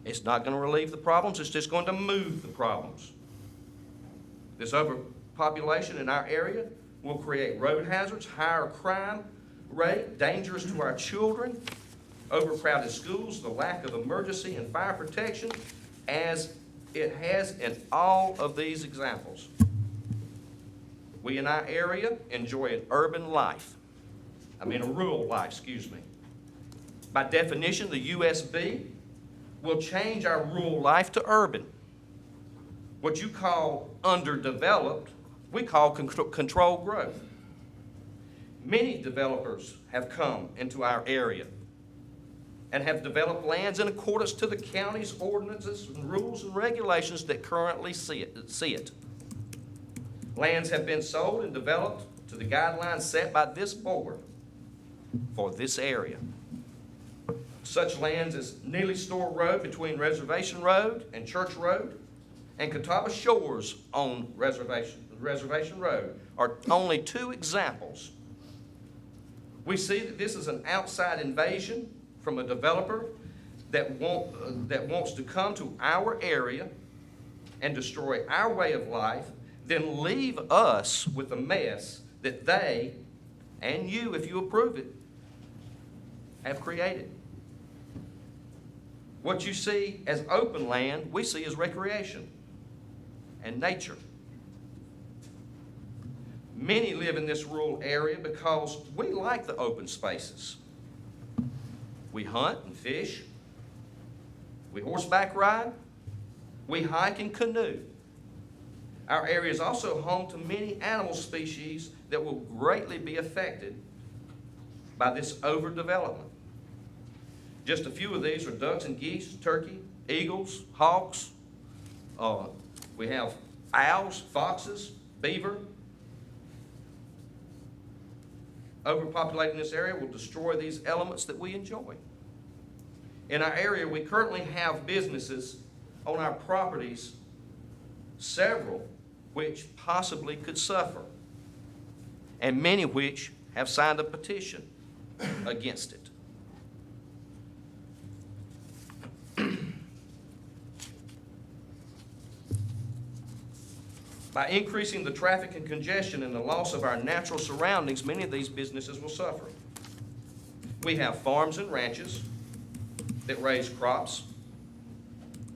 It's not going to relieve the problems, it's just going to move the problems. This overpopulation in our area will create road hazards, higher crime rate, dangers to our children, overcrowded schools, the lack of emergency and fire protection, as it has in all of these examples. We in our area enjoy an urban life. A rural life, excuse me. By definition, the USB will change our rural life to urban. What you call underdeveloped, we call controlled growth. Many developers have come into our area and have developed lands in accordance to the county's ordinances and rules and regulations that currently see it. Lands have been sold and developed to the guidelines set by this board for this area. Such lands as Neely Store Road between Reservation Road and Church Road and Catawba Shores on Reservation Road are only two examples. We see that this is an outside invasion from a developer that wants to come to our area and destroy our way of life, then leave us with a mess that they, and you, if you approve it, have created. What you see as open land, we see as recreation and nature. Many live in this rural area because we like the open spaces. We hunt and fish. We horseback ride. We hike and canoe. Our area is also home to many animal species that will greatly be affected by this overdevelopment. Just a few of these are ducks and geese, turkey, eagles, hawks. We have owls, foxes, beaver. Overpopulating this area will destroy these elements that we enjoy. In our area, we currently have businesses on our properties, several which possibly could suffer, and many which have signed a petition against it. By increasing the traffic and congestion and the loss of our natural surroundings, many of these businesses will suffer. We have farms and ranches that raise crops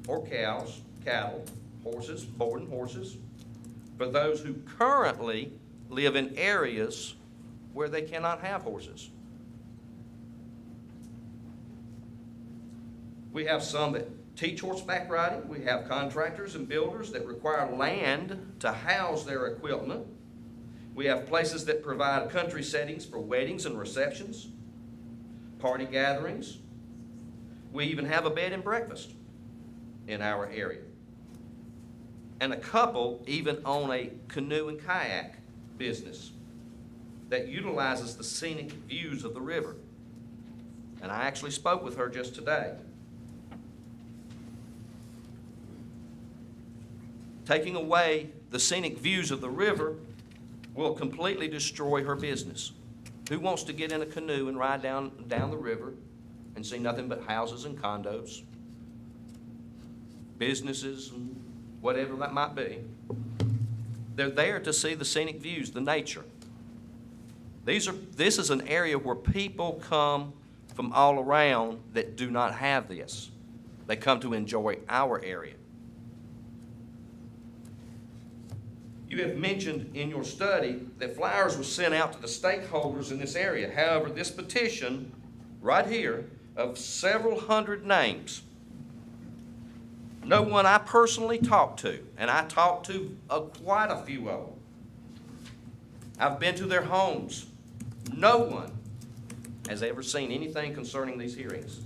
or cows, cattle, horses, boarding horses, for those who currently live in areas where they cannot have horses. We have some that teach horseback riding. We have contractors and builders that require land to house their equipment. We have places that provide country settings for weddings and receptions, party gatherings. We even have a bed and breakfast in our area. And a couple even own a canoe and kayak business that utilizes the scenic views of the river. And I actually spoke with her just today. Taking away the scenic views of the river will completely destroy her business. Who wants to get in a canoe and ride down the river and see nothing but houses and condos, businesses, and whatever that might be? They're there to see the scenic views, the nature. This is an area where people come from all around that do not have this. They come to enjoy our area. You have mentioned in your study that flyers were sent out to the stakeholders in this area. However, this petition right here of several hundred names, no one I personally talked to, and I talked to quite a few of them. I've been to their homes. No one has ever seen anything concerning these hearings.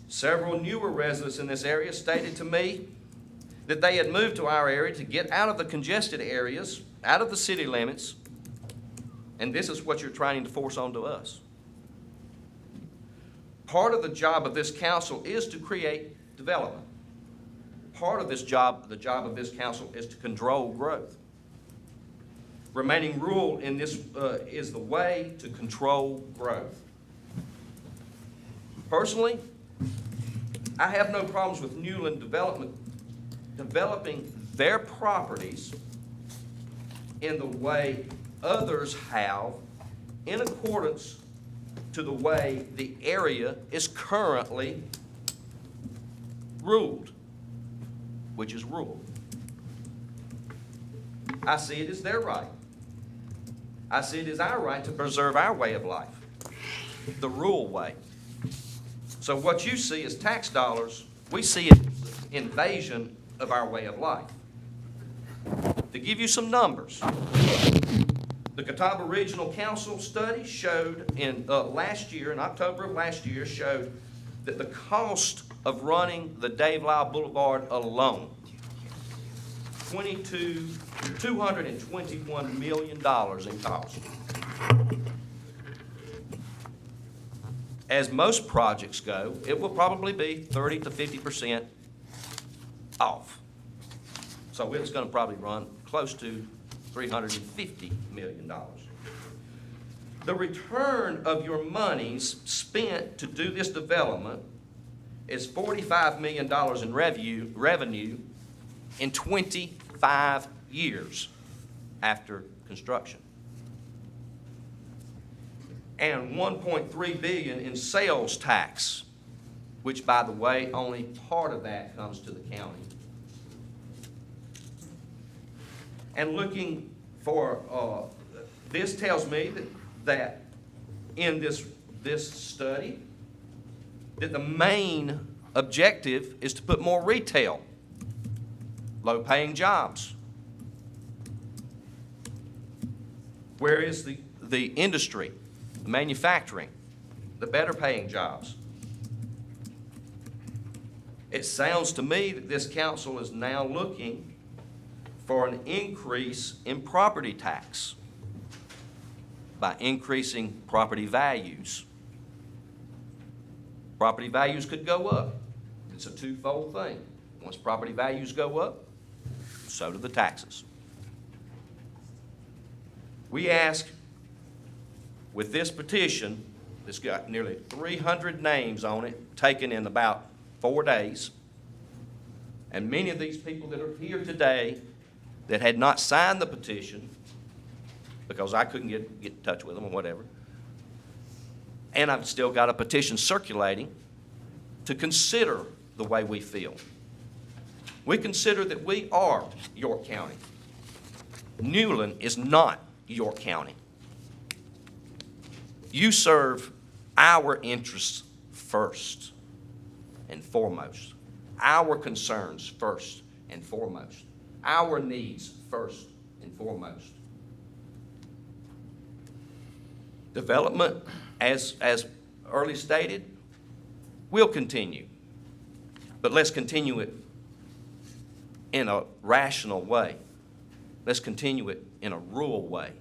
Several newer residents in this area stated to me that they had moved to our area to get out of the congested areas, out of the city limits, and this is what you're trying to force onto us. Part of the job of this council is to create development. Part of this job, the job of this council, is to control growth. Remaining rural in this is the way to control growth. Personally, I have no problems with Newland developing their properties in the way others have, in accordance to the way the area is currently ruled, which is rural. I see it as their right. I see it as our right to preserve our way of life, the rural way. So what you see as tax dollars, we see it as invasion of our way of life. To give you some numbers, the Catawba Regional Council study showed in last year, in October of last year, showed that the cost of running the Dave Lyle Boulevard alone, $221 million in cost. As most projects go, it will probably be 30 to 50% off. So it's going to probably run close to $350 million. The return of your monies spent to do this development is $45 million in revenue in 25 years after construction. And $1.3 billion in sales tax, which, by the way, only part of that comes to the county. And looking for, this tells me that in this study, that the main objective is to put more retail, low-paying jobs. Where is the industry, the manufacturing, the better-paying jobs? It sounds to me that this council is now looking for an increase in property tax by increasing property values. Property values could go up. It's a twofold thing. Once property values go up, so do the taxes. We ask, with this petition, it's got nearly 300 names on it, taken in about 4 days, and many of these people that are here today that had not signed the petition, because I couldn't get in touch with them or whatever, and I've still got a petition circulating to consider the way we feel. We consider that we are York County. Newland is not York County. You serve our interests first and foremost, our concerns first and foremost, our needs first and foremost. Development, as early stated, will continue, but let's continue it in a rational way. Let's continue it in a rural way.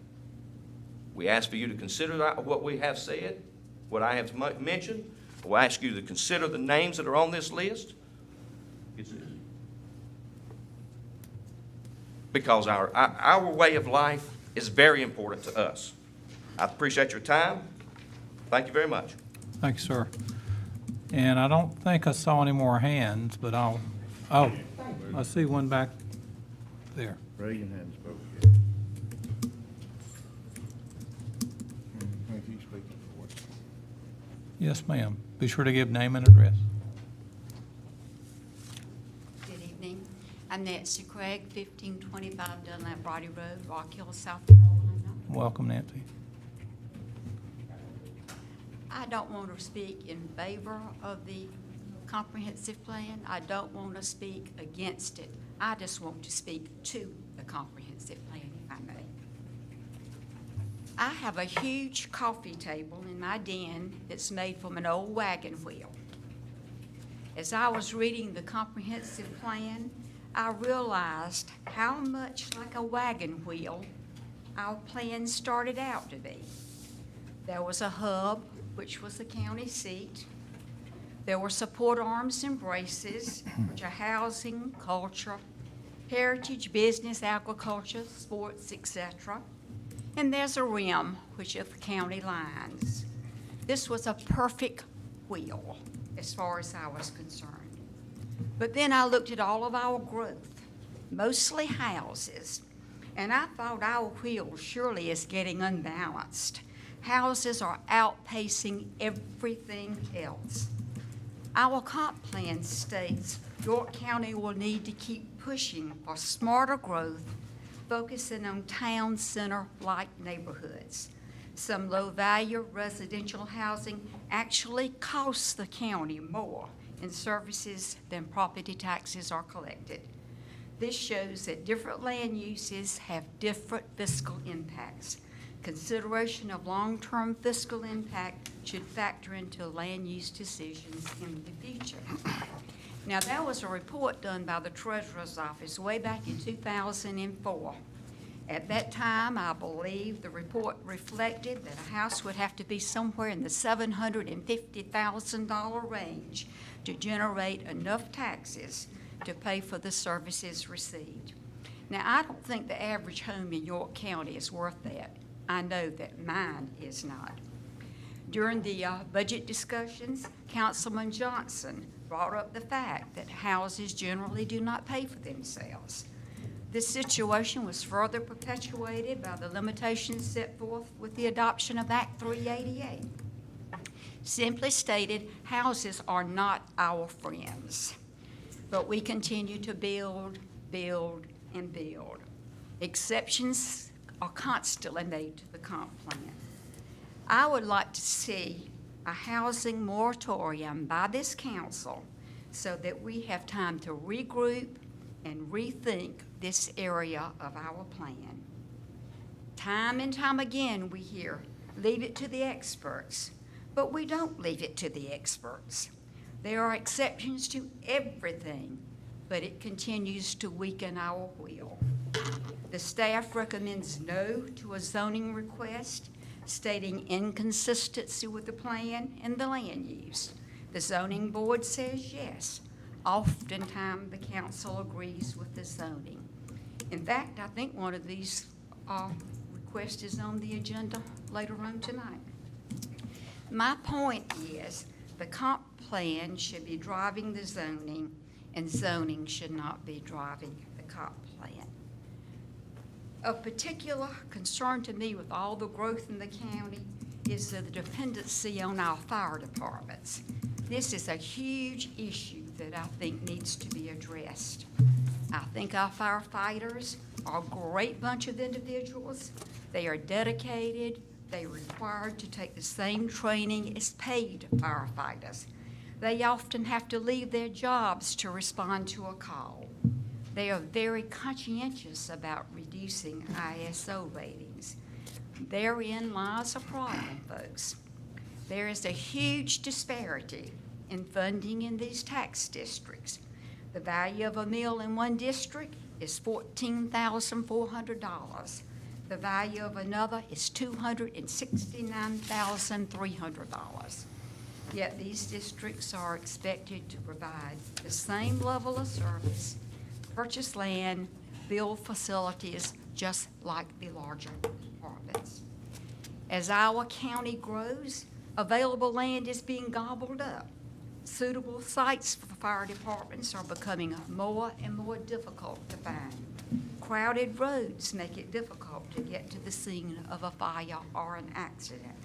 We ask for you to consider what we have said, what I have mentioned. We'll ask you to consider the names that are on this list. Because our way of life is very important to us. I appreciate your time. Thank you very much. Thank you, sir. And I don't think I saw any more hands, but I see one back there. Reagan hadn't spoken yet. Thank you, speaking for us. Yes, ma'am. Be sure to give name and address. Good evening. I'm Nancy Craig, 1525 Dunlap Roddy Road, Rock Hill, South Carolina. Welcome, Nancy. I don't want to speak in favor of the comprehensive plan. I don't want to speak against it. I just want to speak to the comprehensive plan, if I may. I have a huge coffee table in my den that's made from an old wagon wheel. As I was reading the comprehensive plan, I realized how much like a wagon wheel our plan started out to be. There was a hub, which was the county seat. There were support arms and braces, which are housing, culture, heritage, business, agriculture, sports, etc. And there's a rim, which are the county lines. This was a perfect wheel, as far as I was concerned. But then I looked at all of our growth, mostly houses, and I thought our wheel surely is getting unbalanced. Houses are outpacing everything else. Our comp plan states York County will need to keep pushing for smarter growth, focusing on town center-like neighborhoods. Some low-value residential housing actually costs the county more in services than property taxes are collected. This shows that different land uses have different fiscal impacts. Consideration of long-term fiscal impact should factor into land use decisions in the future. Now, that was a report done by the Treasurer's Office way back in 2004. At that time, I believe the report reflected that a house would have to be somewhere in the $750,000 range to generate enough taxes to pay for the services received. Now, I don't think the average home in York County is worth that. I know that mine is not. During the budget discussions, Councilman Johnson brought up the fact that houses generally do not pay for themselves. This situation was further perpetuated by the limitations set forth with the adoption of Act 388. Simply stated, houses are not our friends, but we continue to build, and build. Exceptions are constantly made to the comp plan. I would like to see a housing moratorium by this council so that we have time to regroup and rethink this area of our plan. Time and time again we hear, leave it to the experts, but we don't leave it to the experts. There are exceptions to everything, but it continues to weaken our will. The staff recommends no to a zoning request, stating inconsistency with the plan and the land use. The zoning board says yes. Oftentimes, the council agrees with the zoning. In fact, I think one of these requests is on the agenda later on tonight. My point is, the comp plan should be driving the zoning, and zoning should not be driving the comp plan. Of particular concern to me with all the growth in the county is the dependency on our fire departments. This is a huge issue that I think needs to be addressed. I think our firefighters are a great bunch of individuals. They are dedicated. They are required to take the same training as paid firefighters. They often have to leave their jobs to respond to a call. They are very conscientious about reducing ISO ratings. Therein lies a problem, folks. There is a huge disparity in funding in these tax districts. The value of a meal in one district is $14,400. The value of another is $269,300. Yet these districts are expected to provide the same level of service, purchase land, build facilities, just like the larger departments. As our county grows, available land is being gobbled up. Suitable sites for the fire departments are becoming more and more difficult to find. Crowded roads make it difficult to get to the scene of a fire or an accident.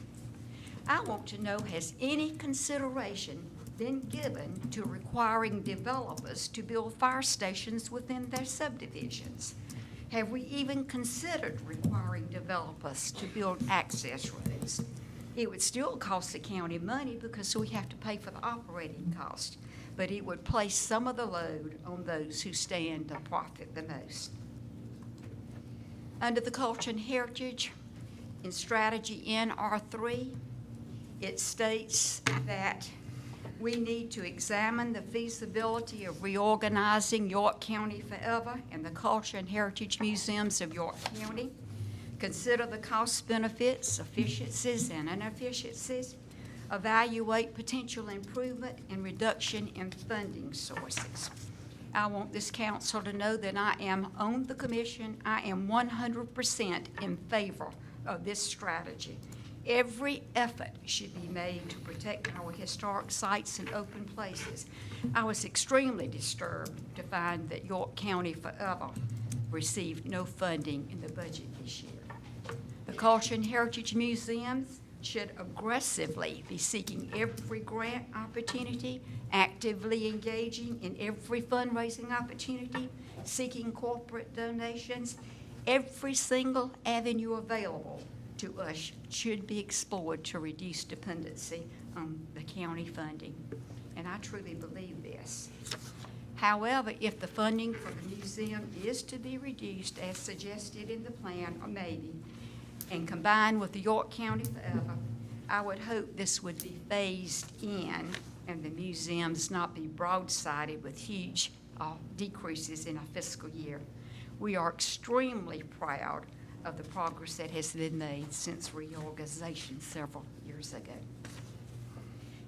I want to know, has any consideration been given to requiring developers to build fire stations within their subdivisions? Have we even considered requiring developers to build access roads? It would still cost the county money because we have to pay for the operating cost, but it would place some of the load on those who stand to profit the most. Under the Culture and Heritage, in Strategy NR3, it states that we need to examine the feasibility of reorganizing York County forever and the Culture and Heritage Museums of York County. Consider the cost benefits, efficiencies, and inefficiencies. Evaluate potential improvement and reduction in funding sources. I want this council to know that I am on the commission. I am 100% in favor of this strategy. Every effort should be made to protect our historic sites and open places. I was extremely disturbed to find that York County Forever received no funding in the budget this year. The Culture and Heritage Museums should aggressively be seeking every grant opportunity, actively engaging in every fundraising opportunity, seeking corporate donations, every single avenue available to us should be explored to reduce dependency on the county funding. And I truly believe this. However, if the funding for the museum is to be reduced as suggested in the plan, or maybe, and combined with the York County Forever, I would hope this would be phased in and the museums not be broadsided with huge decreases in a fiscal year. We are extremely proud of the progress that has been made since reorganization several years ago.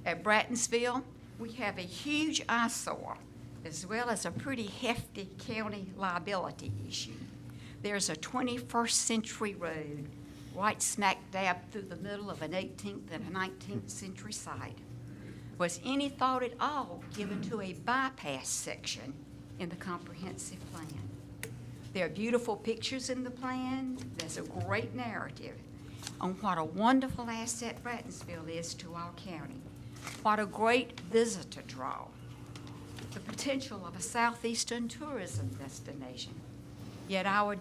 At Brattonsville, we have a huge eyesore as well as a pretty hefty county liability issue. There's a 21st century road right smack dab through the middle of an 18th and a 19th century site. Was any thought at all given to a bypass section in the comprehensive plan? There are beautiful pictures in the plan. There's a great narrative on what a wonderful asset Brattonsville is to our county. What a great visitor draw. The potential of a southeastern tourism destination. Yet our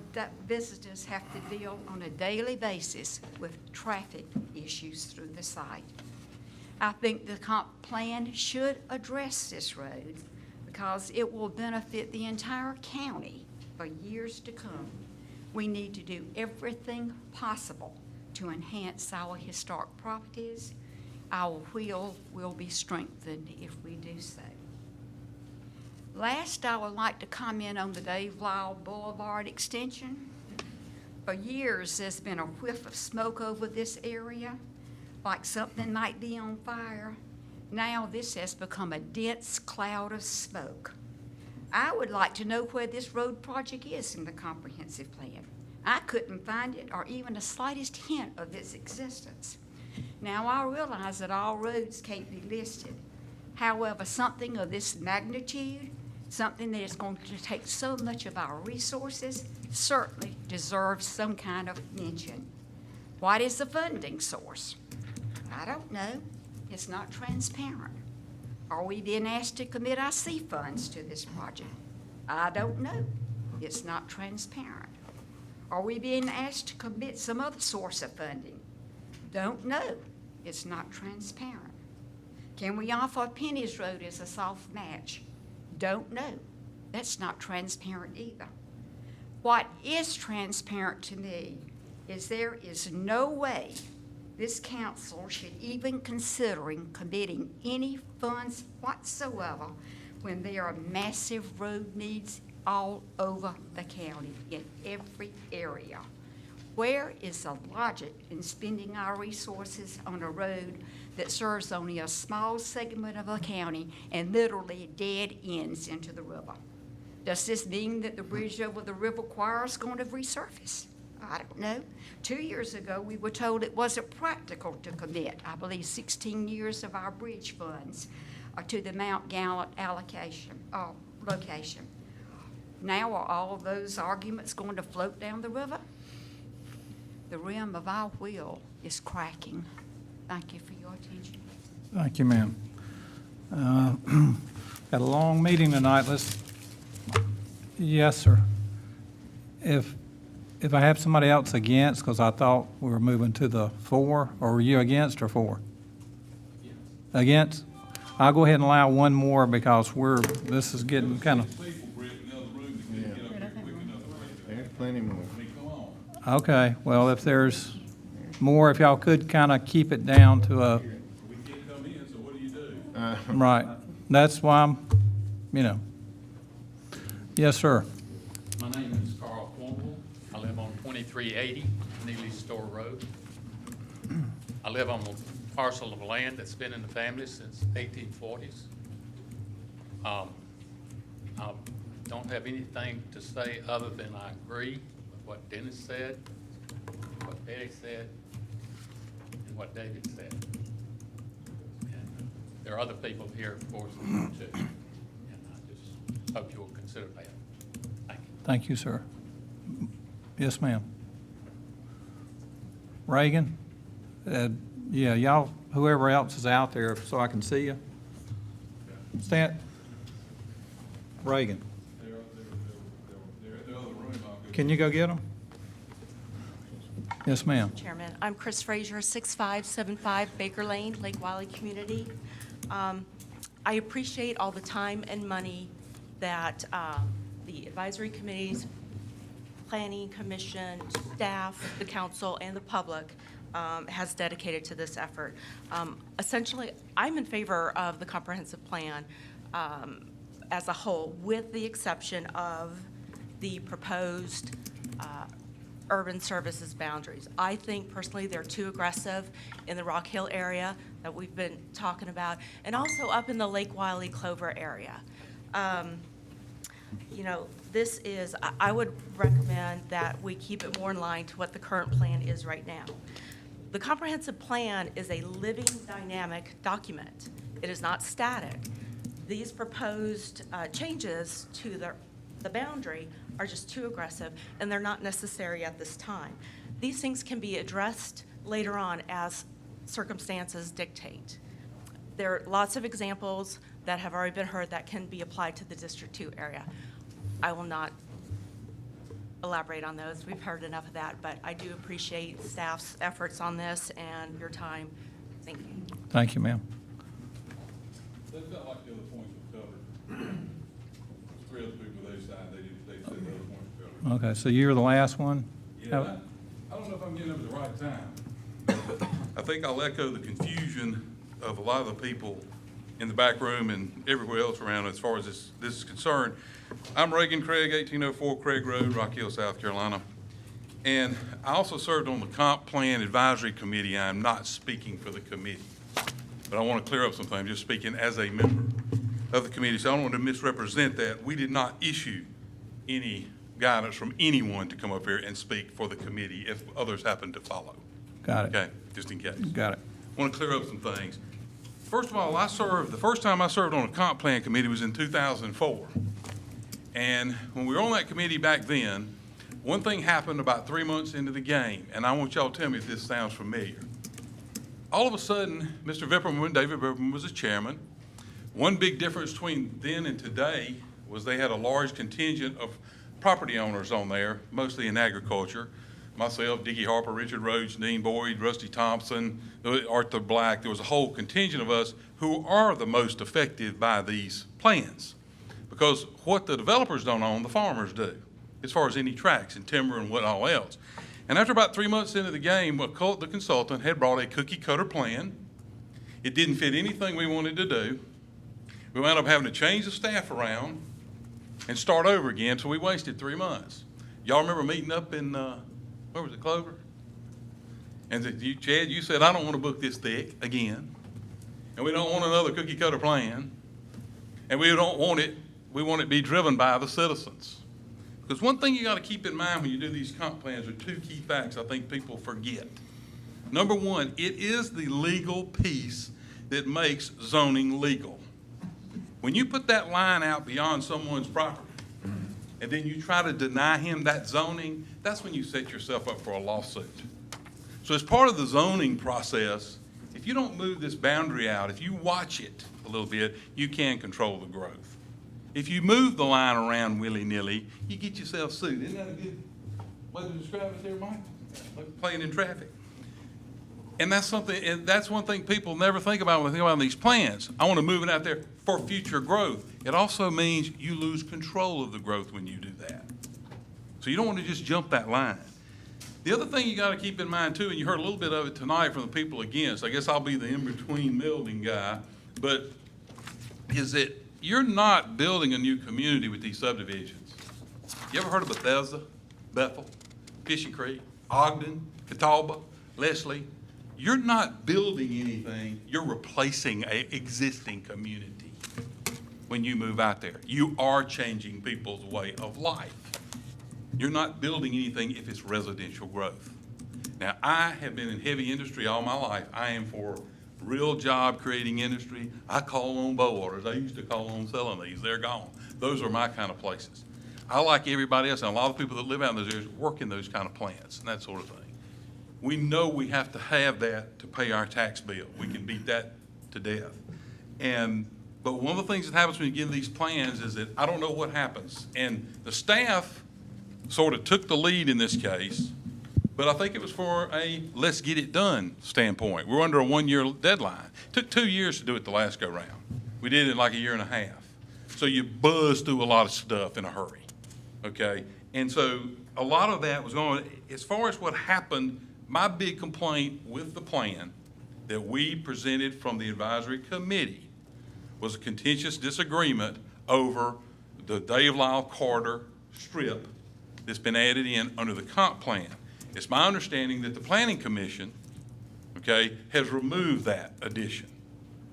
visitors have to deal on a daily basis with traffic issues through the site. I think the comp plan should address this road because it will benefit the entire county for years to come. We need to do everything possible to enhance our historic properties. Our wheel will be strengthened if we do so. Last, I would like to comment on the Dave Lyle Boulevard extension. For years, there's been a whiff of smoke over this area, like something might be on fire. Now this has become a dense cloud of smoke. I would like to know where this road project is in the comprehensive plan. I couldn't find it or even the slightest hint of its existence. Now I realize that all roads can't be listed. However, something of this magnitude, something that is going to take so much of our resources, certainly deserves some kind of mention. What is the funding source? I don't know. It's not transparent. Are we being asked to commit IC funds to this project? I don't know. It's not transparent. Are we being asked to commit some other source of funding? Don't know. It's not transparent. Can we offer Penny's Road as a soft match? Don't know. That's not transparent either. What is transparent to me is there is no way this council should even considering committing any funds whatsoever when there are massive road needs all over the county in every area. Where is the logic in spending our resources on a road that serves only a small segment of the county and literally dead ends into the river? Does this mean that the bridge over the River Choir is going to resurface? I don't know. 2 years ago, we were told it wasn't practical to commit, I believe, 16 years of our bridge funds to the Mount Gallant location. Now are all of those arguments going to float down the river? The rim of our wheel is cracking. Thank you for your attention. Thank you, ma'am. Got a long meeting tonight. Yes, sir. If I have somebody else against, because I thought we were moving to the 4, or were you against or for? Against? I'll go ahead and allow one more because this is getting kind of. There's plenty more. Okay, well, if there's more, if y'all could kind of keep it down to a. We can't come in, so what do you do? Right. That's why I'm. Yes, sir. My name is Carl Quamble. I live on 2380 Neely Store Road. I live on a parcel of land that's been in the family since 1840s. I don't have anything to say other than I agree with what Dennis said, what Betty said, and what David said. And there are other people here, of course, too. And I just hope you'll consider that. Thank you. Thank you, sir. Yes, ma'am. Reagan? Yeah, y'all, whoever else is out there, so I can see you. Stand. Reagan. They're in the other room. Can you go get them? Yes, ma'am. Chairman, I'm Chris Frazier, 6575 Baker Lane, Lake Wiley Community. I appreciate all the time and money that the advisory committees, planning commission, staff, the council, and the public has dedicated to this effort. Essentially, I'm in favor of the comprehensive plan as a whole, with the exception of the proposed urban services boundaries. I think personally they're too aggressive in the Rock Hill area that we've been talking about, and also up in the Lake Wiley Clover area. You know, this is, I would recommend that we keep it more in line to what the current plan is right now. The comprehensive plan is a living, dynamic document. It is not static. These proposed changes to the boundary are just too aggressive, and they're not necessary at this time. These things can be addressed later on as circumstances dictate. There are lots of examples that have already been heard that can be applied to the District 2 area. I will not elaborate on those. We've heard enough of that, but I do appreciate staff's efforts on this and your time. Thank you. Thank you, ma'am. That felt like the other points were covered. Three other people they signed, they said the other points were covered. Okay, so you're the last one? Yeah, I don't know if I'm getting up at the right time. I think I'll echo the confusion of a lot of the people in the back room and everywhere else around as far as this is concerned. I'm Reagan Craig, 1804 Craig Road, Rock Hill, South Carolina. And I also served on the Comp Plan Advisory Committee. I'm not speaking for the committee, but I want to clear up something. I'm just speaking as a member of the committee, so I don't want to misrepresent that. We did not issue any guidance from anyone to come up here and speak for the committee if others happen to follow. Got it. Okay, just in case. Got it. I want to clear up some things. First of all, the first time I served on a comp plan committee was in 2004. And when we were on that committee back then, one thing happened about 3 months into the game, and I want y'all to tell me if this sounds familiar. All of a sudden, Mr. Vipperman, David Vipperman, was the chairman. One big difference between then and today was they had a large contingent of property owners on there, mostly in agriculture. Myself, Dickie Harper, Richard Rhodes, Dean Boyd, Rusty Thompson, Arthur Black. There was a whole contingent of us who are the most affected by these plans. Because what the developers don't own, the farmers do, as far as any tracks and timber and what all else. And after about 3 months into the game, the consultant had brought a cookie cutter plan. It didn't fit anything we wanted to do. We wound up having to change the staff around and start over again, so we wasted 3 months. Y'all remember meeting up in, where was it, Clover? And Chad, you said, I don't want to book this thick again. And we don't want another cookie cutter plan. And we don't want it, we want it to be driven by the citizens. Because one thing you got to keep in mind when you do these comp plans are two key facts I think people forget. Number one, it is the legal piece that makes zoning legal. When you put that line out beyond someone's property, and then you try to deny him that zoning, that's when you set yourself up for a lawsuit. So as part of the zoning process, if you don't move this boundary out, if you watch it a little bit, you can control the growth. If you move the line around willy-nilly, you get yourself sued. Isn't that a good way to describe it there, Mike? Like playing in traffic. And that's something, and that's one thing people never think about when they think about these plans. I want to move it out there for future growth. It also means you lose control of the growth when you do that. So you don't want to just jump that line. The other thing you got to keep in mind too, and you heard a little bit of it tonight from the people against, I guess I'll be the in-between melding guy, but is that you're not building a new community with these subdivisions. You ever heard of Bethesda, Bethel, Fishing Creek, Ogden, Catawba, Leslie? You're not building anything, you're replacing an existing community when you move out there. You are changing people's way of life. You're not building anything if it's residential growth. Now, I have been in heavy industry all my life. I am for real job creating industry. I call on Bowaters. I used to call on Celanese. They're gone. Those are my kind of places. I, like everybody else, and a lot of people that live out in those areas, work in those kind of plants and that sort of thing. We know we have to have that to pay our tax bill. We can beat that to death. But one of the things that happens when you give these plans is that I don't know what happens. And the staff sort of took the lead in this case but I think it was for a let's get it done standpoint. We're under a 1-year deadline. Took 2 years to do it the last go round. We did it in like a year and a half. So you buzz through a lot of stuff in a hurry, okay? And so a lot of that was going, as far as what happened, my big complaint with the plan that we presented from the advisory committee was a contentious disagreement over the Dave Lyle Carter strip that's been added in under the comp plan. It's my understanding that the Planning Commission, okay, has removed that addition.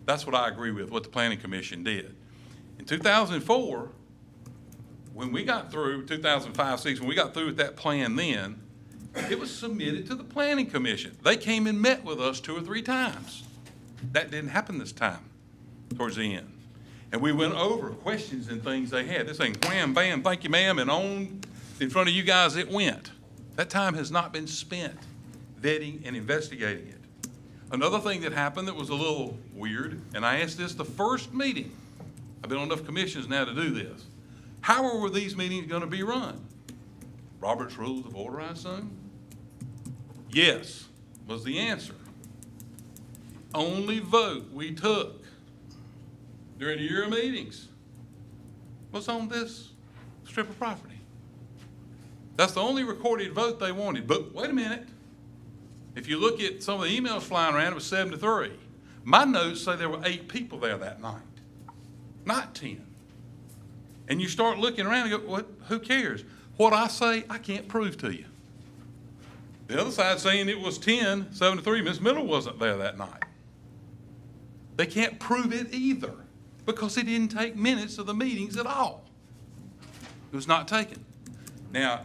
That's what I agree with, what the Planning Commission did. In 2004, when we got through, 2005, 6, when we got through with that plan then, it was submitted to the Planning Commission. They came and met with us 2 or 3 times. That didn't happen this time, towards the end. And we went over questions and things they had. This thing, wham, bam, thank you, ma'am, and on in front of you guys it went. That time has not been spent vetting and investigating it. Another thing that happened that was a little weird, and I asked this the first meeting. I've been on enough commissions now to do this. How were these meetings going to be run? Robert's Rules of Order, I assume? Yes, was the answer. Only vote we took during a year of meetings was on this strip of property. That's the only recorded vote they wanted. But wait a minute. If you look at some of the emails flying around, it was 7-3. My notes say there were 8 people there that night, not 10. And you start looking around and go, what, who cares? What I say, I can't prove to you. The other side saying it was 10, 7-3. Ms. Miller wasn't there that night. They can't prove it either because it didn't take minutes of the meetings at all. It was not taken. Now,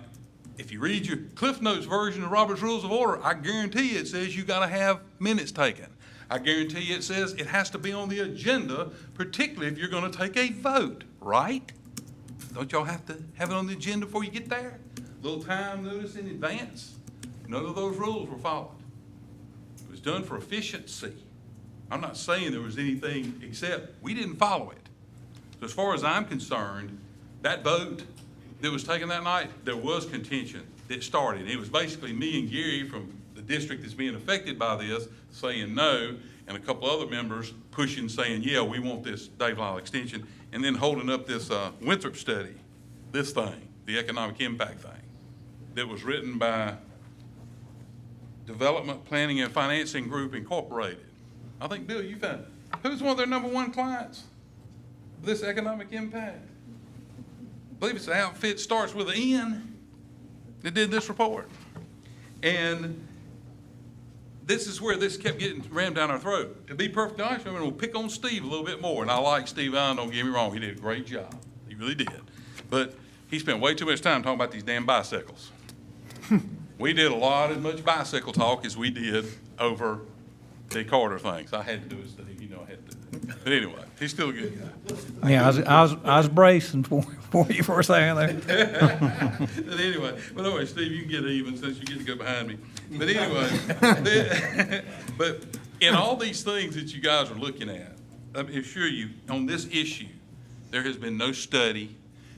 if you read your Cliff Notes version of Robert's Rules of Order, I guarantee you it says you got to have minutes taken. I guarantee you it says it has to be on the agenda, particularly if you're going to take a vote, right? Don't y'all have to have it on the agenda before you get there? A little time notice in advance? None of those rules were followed. It was done for efficiency. I'm not saying there was anything except we didn't follow it. So as far as I'm concerned, that vote that was taken that night, there was contention that started. It was basically me and Gary from the district that's being affected by this saying no, and a couple other members pushing, saying, yeah, we want this Dave Lyle extension, and then holding up this Winthrop study, this thing, the economic impact thing, that was written by Development Planning and Financing Group Incorporated. I think, Bill, you found it. Who's one of their #1 clients? This economic impact. I believe it's the outfit starts with an N that did this report. And this is where this kept getting rammed down our throat. To be perfectly honest, I mean, we'll pick on Steve a little bit more. And I like Steve Allen, don't get me wrong. He did a great job. He really did. But he spent way too much time talking about these damn bicycles. We did a lot as much bicycle talk as we did over the Carter things. I had to do it, Steve. You know I had to do it. But anyway, he's still a good guy. Yeah, I was bracing for you for a second there. But anyway, Steve, you can get even since you get to go behind me. But anyway, but in all these things that you guys are looking at, I assure you, on this issue, there has been no study,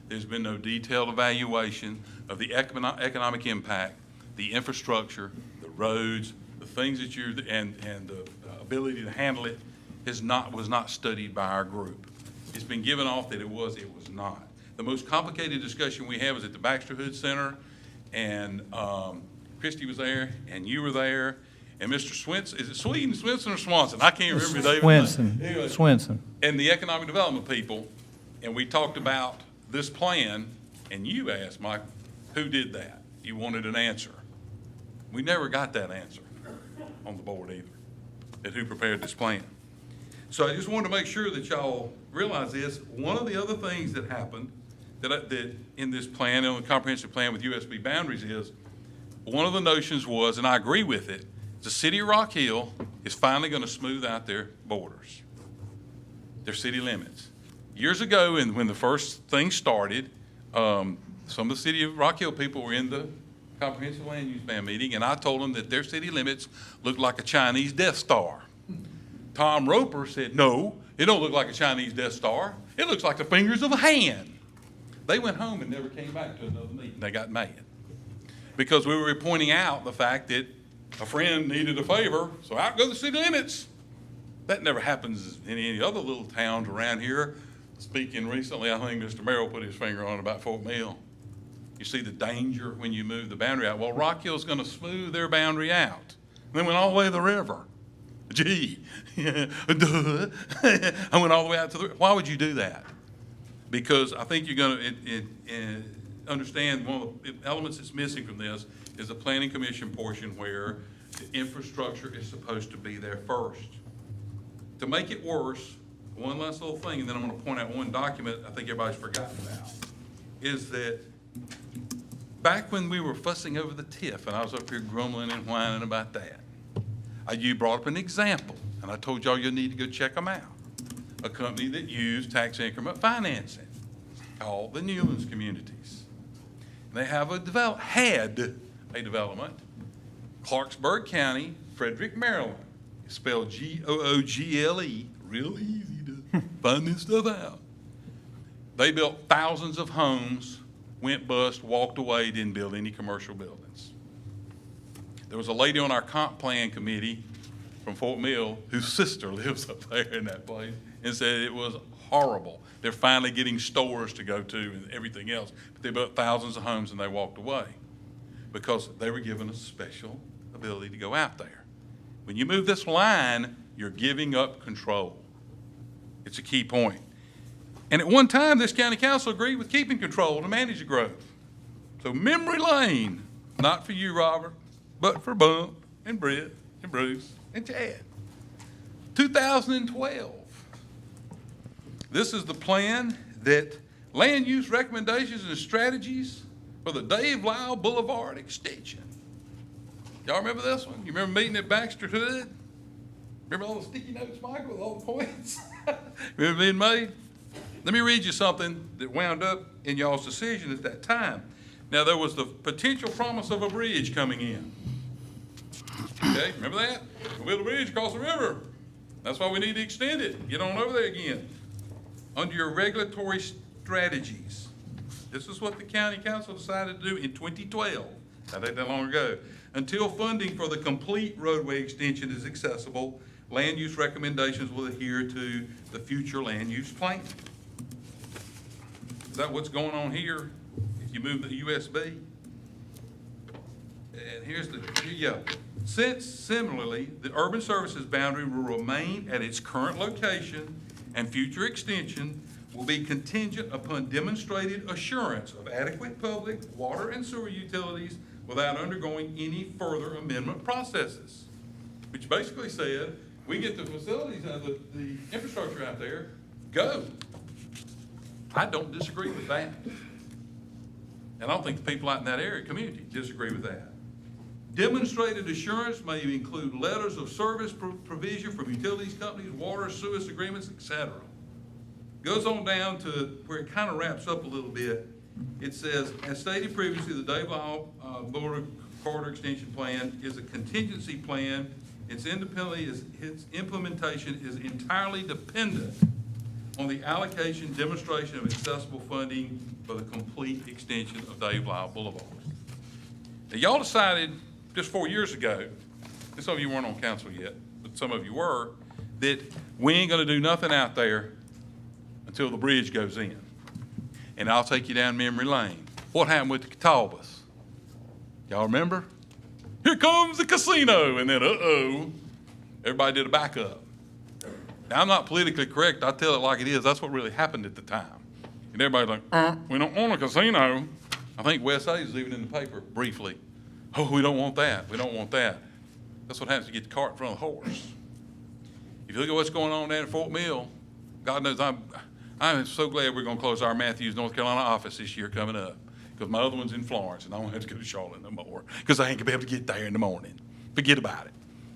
there's been no detailed evaluation of the economic impact, the infrastructure, the roads, the things that and the ability to handle it was not studied by our group. It's been given off that it was not. The most complicated discussion we had was at the Baxter Hood Center, and Christie was there, and you were there, and Mr. Swenson, is it Swenson or Swanson? I can't remember. David. Swenson. Anyway, Swenson. And the economic development people, and we talked about this plan, and you asked, Mike, who did that? You wanted an answer. We never got that answer on the board either, that who prepared this plan. So I just wanted to make sure that y'all realize this. One of the other things that happened that in this plan, in the comprehensive plan with USB boundaries, is one of the notions was, and I agree with it, the city of Rock Hill is finally going to smooth out their borders, their city limits. Years ago, when the first thing started, some of the city of Rock Hill people were in the comprehensive land use plan meeting, and I told them that their city limits looked like a Chinese Death Star. Tom Roper said, no, it don't look like a Chinese Death Star. It looks like the fingers of a hand. They went home and never came back to another meeting. They got mad because we were pointing out the fact that a friend needed a favor, so out go the city limits. That never happens in any other little towns around here. Speaking recently, I think Mr. Merrill put his finger on about Fort Mill. You see the danger when you move the boundary out. Well, Rock Hill's going to smooth their boundary out. And then went all the way to the river. Gee, duh. I went all the way out to the river. Why would you do that? Because I think you're going to understand one of the elements that's missing from this is the planning commission portion where the infrastructure is supposed to be there first. To make it worse, one last little thing, and then I'm going to point out one document I think everybody's forgotten about, is that back when we were fussing over the TIF, and I was up here grumbling and whining about that, you brought up an example, and I told y'all you need to go check them out. A company that used tax increment financing called the Newlands Communities. And they have had a development, Clarksburg County, Frederick, Maryland. It's spelled Google, real easy to find this stuff out. They built thousands of homes, went bust, walked away, didn't build any commercial buildings. There was a lady on our comp plan committee from Fort Mill whose sister lives up there in that place and said it was horrible. They're finally getting stores to go to and everything else. But they built thousands of homes and they walked away because they were given a special ability to go out there. When you move this line, you're giving up control. It's a key point. And at one time, this county council agreed with keeping control to manage the growth. So memory lane, not for you, Robert, but for Bump and Britt and Bruce and Chad. 2012. This is the plan that land use recommendations and strategies for the Dave Lyle Boulevard extension. Y'all remember this one? You remember meeting at Baxter Hood? Remember all the sticky notes, Michael, with all the points? Remember being made? Let me read you something that wound up in y'all's decision at that time. Now, there was the potential promise of a bridge coming in. Okay, remember that? We'll build a bridge across the river. That's why we need to extend it. Get on over there again. Under your regulatory strategies, this is what the county council decided to do in 2012. Not that long ago. Until funding for the complete roadway extension is accessible, land use recommendations will adhere to the future land use plan. Is that what's going on here? If you move the USB? And here's the, yeah. Since similarly, the urban services boundary will remain at its current location and future extension will be contingent upon demonstrated assurance of adequate public water and sewer utilities without undergoing any further amendment processes. Which basically said, we get the facilities, the infrastructure out there, go. I don't disagree with that. And I don't think the people out in that area, community, disagree with that. Demonstrated assurance may include letters of service provision from utilities companies, water, sewage agreements, etc. Goes on down to where it kind of wraps up a little bit. It says, as stated previously, the Dave Lyle Boulevard Corridor Extension Plan is a contingency plan. Its implementation is entirely dependent on the allocation, demonstration of accessible funding for the complete extension of Dave Lyle Boulevard. Now, y'all decided just 4 years ago, and some of you weren't on council yet, but some of you were, that we ain't gonna do nothing out there until the bridge goes in. And I'll take you down memory lane. What happened with the Catawbas? Y'all remember? Here comes the casino, and then everybody did a backup. Now, I'm not politically correct. I tell it like it is. That's what really happened at the time. And everybody's like, we don't want a casino. I think West A is even in the paper briefly. Oh, we don't want that. We don't want that. That's what happens to get the cart in front of the horse. If you look at what's going on down in Fort Mill, God knows I'm so glad we're going to close our Matthews, North Carolina office this year coming up, because my other one's in Florence, and I won't have to go to Charlotte no more, because I ain't going to be able to get there in the morning. Forget about it.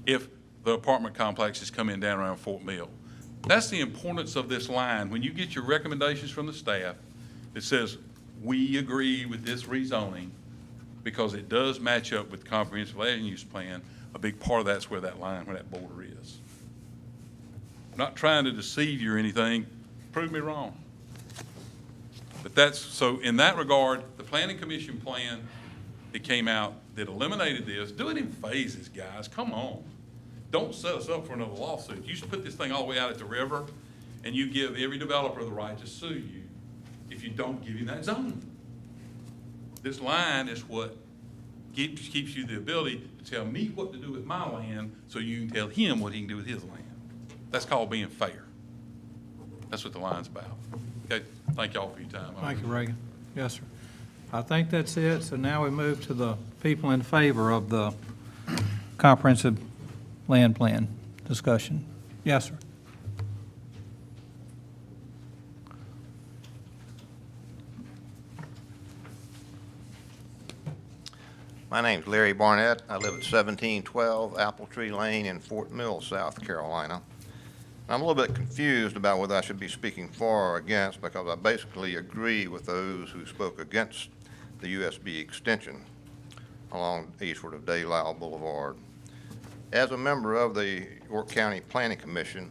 If the apartment complexes come in down around Fort Mill. That's the importance of this line. When you get your recommendations from the staff, it says, we agree with this rezoning, because it does match up with the comprehensive land use plan. A big part of that's where that line, where that border is. I'm not trying to deceive you or anything. Prove me wrong. But that's, so in that regard, the Planning Commission plan that came out that eliminated this. Do it in phases, guys, come on. Don't set us up for another lawsuit. You should put this thing all the way out at the river, and you give every developer the right to sue you if you don't give him that zone. This line is what keeps you the ability to tell me what to do with my land so you can tell him what he can do with his land. That's called being fair. That's what the line's about. Okay, thank y'all for your time. Thank you, Reagan. Yes, sir. I think that's it. So now we move to the people in favor of the comprehensive land plan discussion. Yes, sir. My name's Larry Barnett. I live at 1712 Apple Tree Lane in Fort Mill, South Carolina. I'm a little bit confused about whether I should be speaking for or against, because I basically agree with those who spoke against the USB extension along eastward of Dave Lyle Boulevard. As a member of the York County Planning Commission,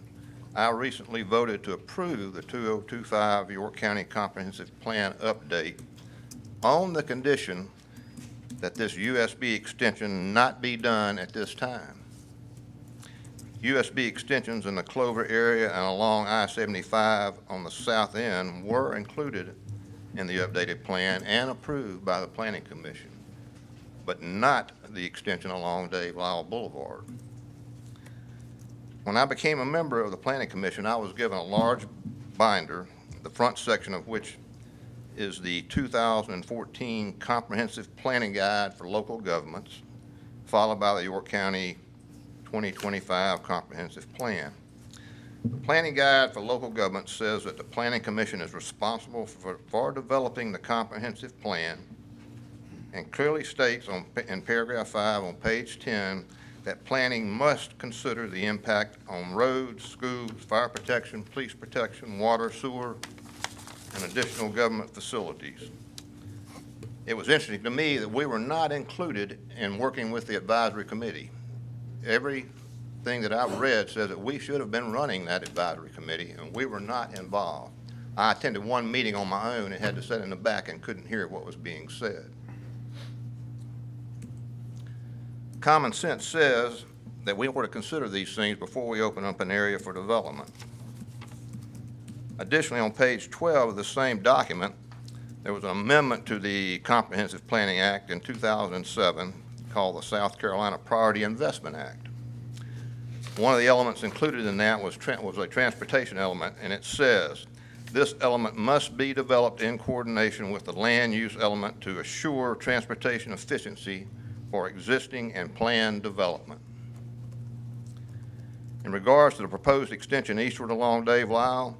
I recently voted to approve the 2025 York County Comprehensive Plan update on the condition that this USB extension not be done at this time. USB extensions in the Clover area and along I-75 on the south end were included in the updated plan and approved by the Planning Commission, but not the extension along Dave Lyle Boulevard. When I became a member of the Planning Commission, I was given a large binder, the front section of which is the 2014 Comprehensive Planning Guide for Local Governments, followed by the York County 2025 Comprehensive Plan. The Planning Guide for Local Governments says that the Planning Commission is responsible for developing the comprehensive plan, and clearly states in paragraph 5 on page 10 that planning must consider the impact on roads, schools, fire protection, police protection, water, sewer, and additional government facilities. It was interesting to me that we were not included in working with the advisory committee. Everything that I've read says that we should have been running that advisory committee, and we were not involved. I attended one meeting on my own and had to sit in the back and couldn't hear what was being said. Common sense says that we ought to consider these things before we open up an area for development. Additionally, on page 12 of the same document, there was an amendment to the Comprehensive Planning Act in 2007 called the South Carolina Priority Investment Act. One of the elements included in that was a transportation element, and it says, this element must be developed in coordination with the land use element to assure transportation efficiency for existing and planned development. In regards to the proposed extension eastward along Dave Lyle,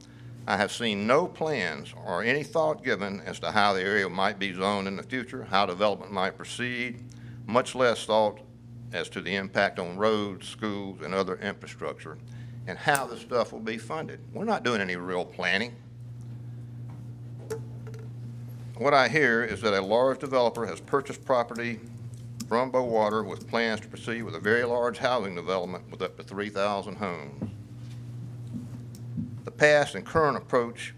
I have seen no plans or any thought given as to how the area might be zoned in the future, how development might proceed, much less thought as to the impact on roads, schools, and other infrastructure, and how this stuff will be funded. We're not doing any real planning. What I hear is that a large developer has purchased property from Bowater with plans to proceed with a very large housing development with up to 3,000 homes. The past and current approach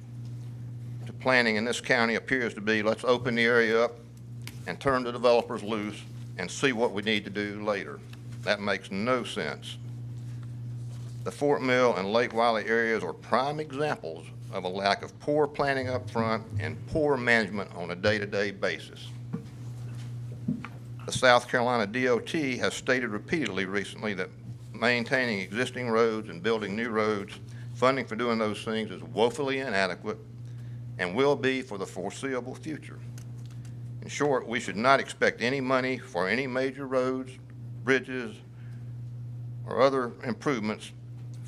to planning in this county appears to be, let's open the area up and turn the developers loose and see what we need to do later. That makes no sense. The Fort Mill and Lake Wiley areas are prime examples of a lack of poor planning up front and poor management on a day-to-day basis. The South Carolina DOT has stated repeatedly recently that maintaining existing roads and building new roads, funding for doing those things is woefully inadequate and will be for the foreseeable future. In short, we should not expect any money for any major roads, bridges, or other improvements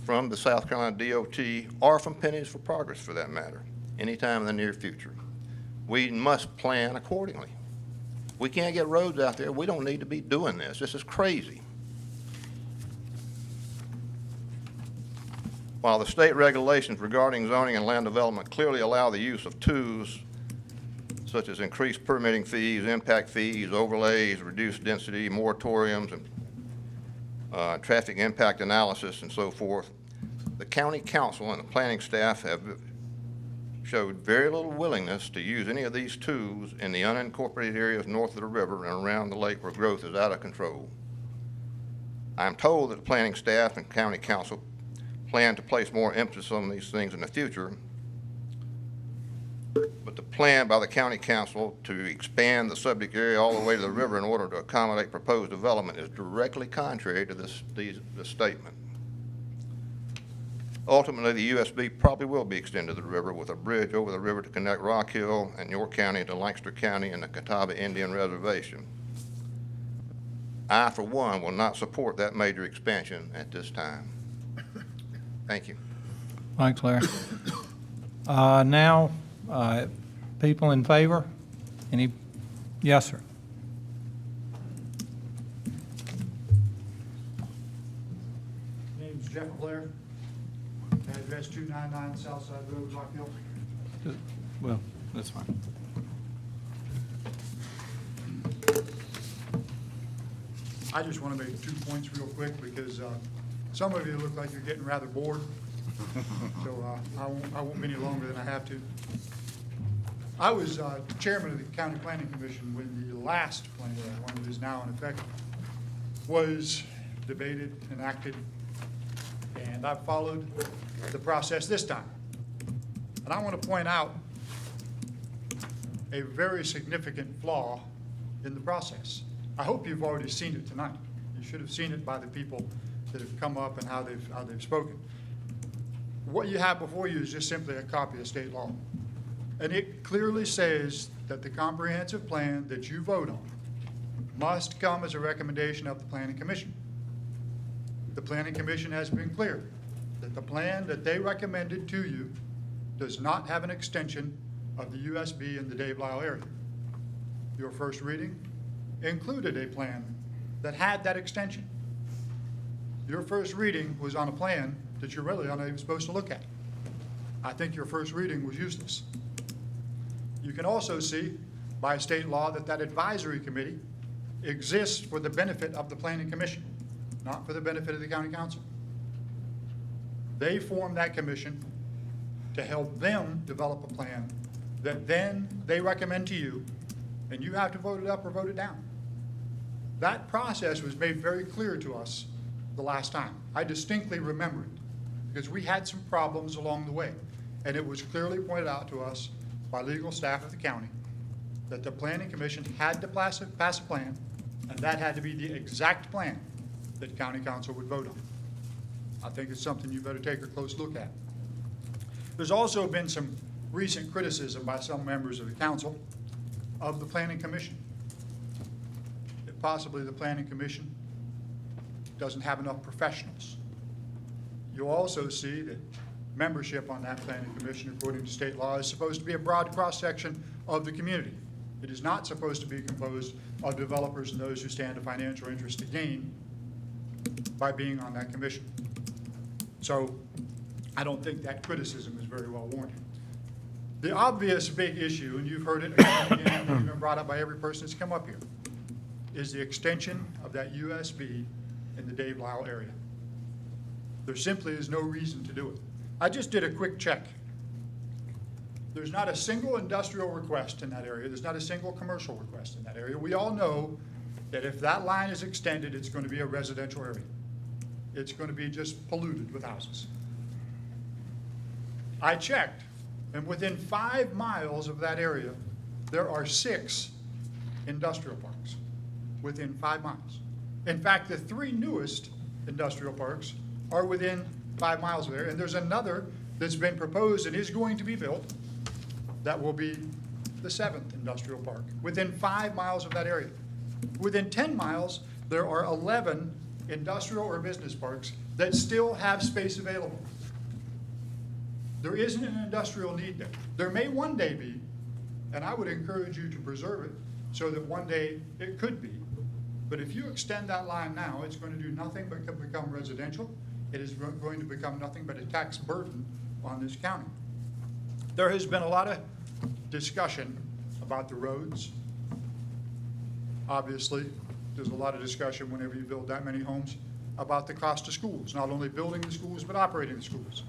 from the South Carolina DOT or from Pennies for Progress for that matter, anytime in the near future. We must plan accordingly. We can't get roads out there. We don't need to be doing this. This is crazy. While the state regulations regarding zoning and land development clearly allow the use of tools such as increased permitting fees, impact fees, overlays, reduced density, moratoriums, and traffic impact analysis and so forth, the county council and the planning staff have showed very little willingness to use any of these tools in the unincorporated areas north of the river and around the lake where growth is out of control. I am told that the planning staff and county council plan to place more emphasis on these things in the future, but the plan by the county council to expand the subject area all the way to the river in order to accommodate proposed development is directly contrary to this statement. Ultimately, the USB probably will be extended to the river with a bridge over the river to connect Rock Hill and York County to Lancaster County and the Catawba Indian Reservation. I, for one, will not support that major expansion at this time. Thank you. Thanks, Larry. Now, people in favor? Any? Yes, sir. Name's Jeff Blair, address 299 Southside Road, Rock Hill. Well, that's fine. I just want to make 2 points real quick because some of you look like you're getting rather bored. So I won't be any longer than I have to. I was chairman of the County Planning Commission when the last plan, the one that is now in effect, was debated, enacted, and I've followed the process this time. And I want to point out a very significant flaw in the process. I hope you've already seen it tonight. You should have seen it by the people that have come up and how they've spoken. What you have before you is just simply a copy of state law. And it clearly says that the comprehensive plan that you vote on must come as a recommendation of the Planning Commission. The Planning Commission has been clear that the plan that they recommended to you does not have an extension of the USB in the Dave Lyle area. Your first reading included a plan that had that extension. Your first reading was on a plan that you're really not even supposed to look at. I think your first reading was useless. You can also see by state law that that advisory committee exists for the benefit of the Planning Commission, not for the benefit of the County Council. They formed that commission to help them develop a plan that then they recommend to you, and you have to vote it up or vote it down. That process was made very clear to us the last time. I distinctly remember it because we had some problems along the way, and it was clearly pointed out to us by legal staff of the county that the Planning Commission had to pass a plan, and that had to be the exact plan that County Council would vote on. I think it's something you better take a close look at. There's also been some recent criticism by some members of the council of the Planning Commission. That possibly the Planning Commission doesn't have enough professionals. You'll also see that membership on that Planning Commission, according to state law, is supposed to be a broad cross-section of the community. It is not supposed to be composed of developers and those who stand a financial interest to gain by being on that commission. So I don't think that criticism is very well warranted. The obvious big issue, and you've heard it again and again, and been brought up by every person that's come up here, is the extension of that USB in the Dave Lyle area. There simply is no reason to do it. I just did a quick check. There's not a single industrial request in that area. There's not a single commercial request in that area. We all know that if that line is extended, it's going to be a residential area. It's going to be just polluted with houses. I checked, and within 5 miles of that area, there are 6 industrial parks within 5 miles. In fact, the 3 newest industrial parks are within 5 miles of there, and there's another that's been proposed and is going to be built that will be the 7th industrial park within 5 miles of that area. Within 10 miles, there are 11 industrial or business parks that still have space available. There isn't an industrial need there. There may one day be, and I would encourage you to preserve it so that one day it could be. But if you extend that line now, it's going to do nothing but become residential. It is going to become nothing but a tax burden on this county. There has been a lot of discussion about the roads. Obviously, there's a lot of discussion whenever you build that many homes about the cost of schools, not only building the schools, but operating the schools.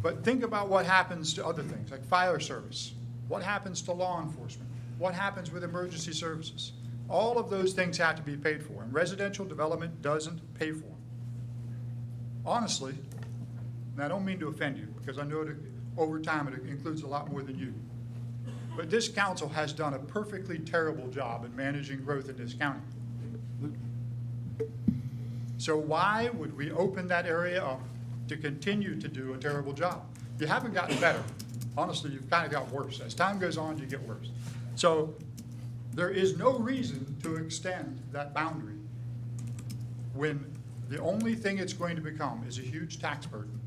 But think about what happens to other things, like fire service. What happens to law enforcement? What happens with emergency services? All of those things have to be paid for, and residential development doesn't pay for them. Honestly, and I don't mean to offend you, because I know that over time it includes a lot more than you, but this council has done a perfectly terrible job in managing growth in this county. So why would we open that area up to continue to do a terrible job? You haven't gotten better. Honestly, you've kind of got worse. As time goes on, you get worse. So there is no reason to extend that boundary when the only thing it's going to become is a huge tax burden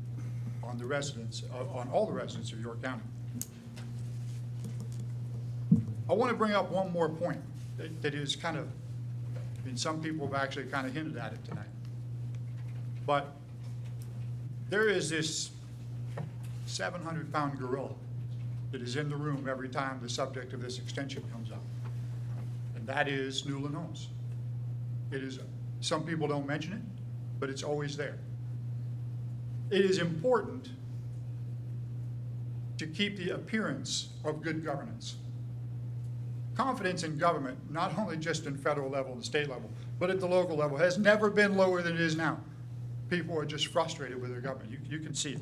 on the residents, on all the residents of York County. I want to bring up one more point that is kind of, I mean, some people have actually kind of hinted at it tonight. But there is this 700-pound gorilla that is in the room every time the subject of this extension comes up, and that is Newland Homes. It is, some people don't mention it, but it's always there. It is important to keep the appearance of good governance. Confidence in government, not only just in federal level and state level, but at the local level, has never been lower than it is now. People are just frustrated with their government. You can see it.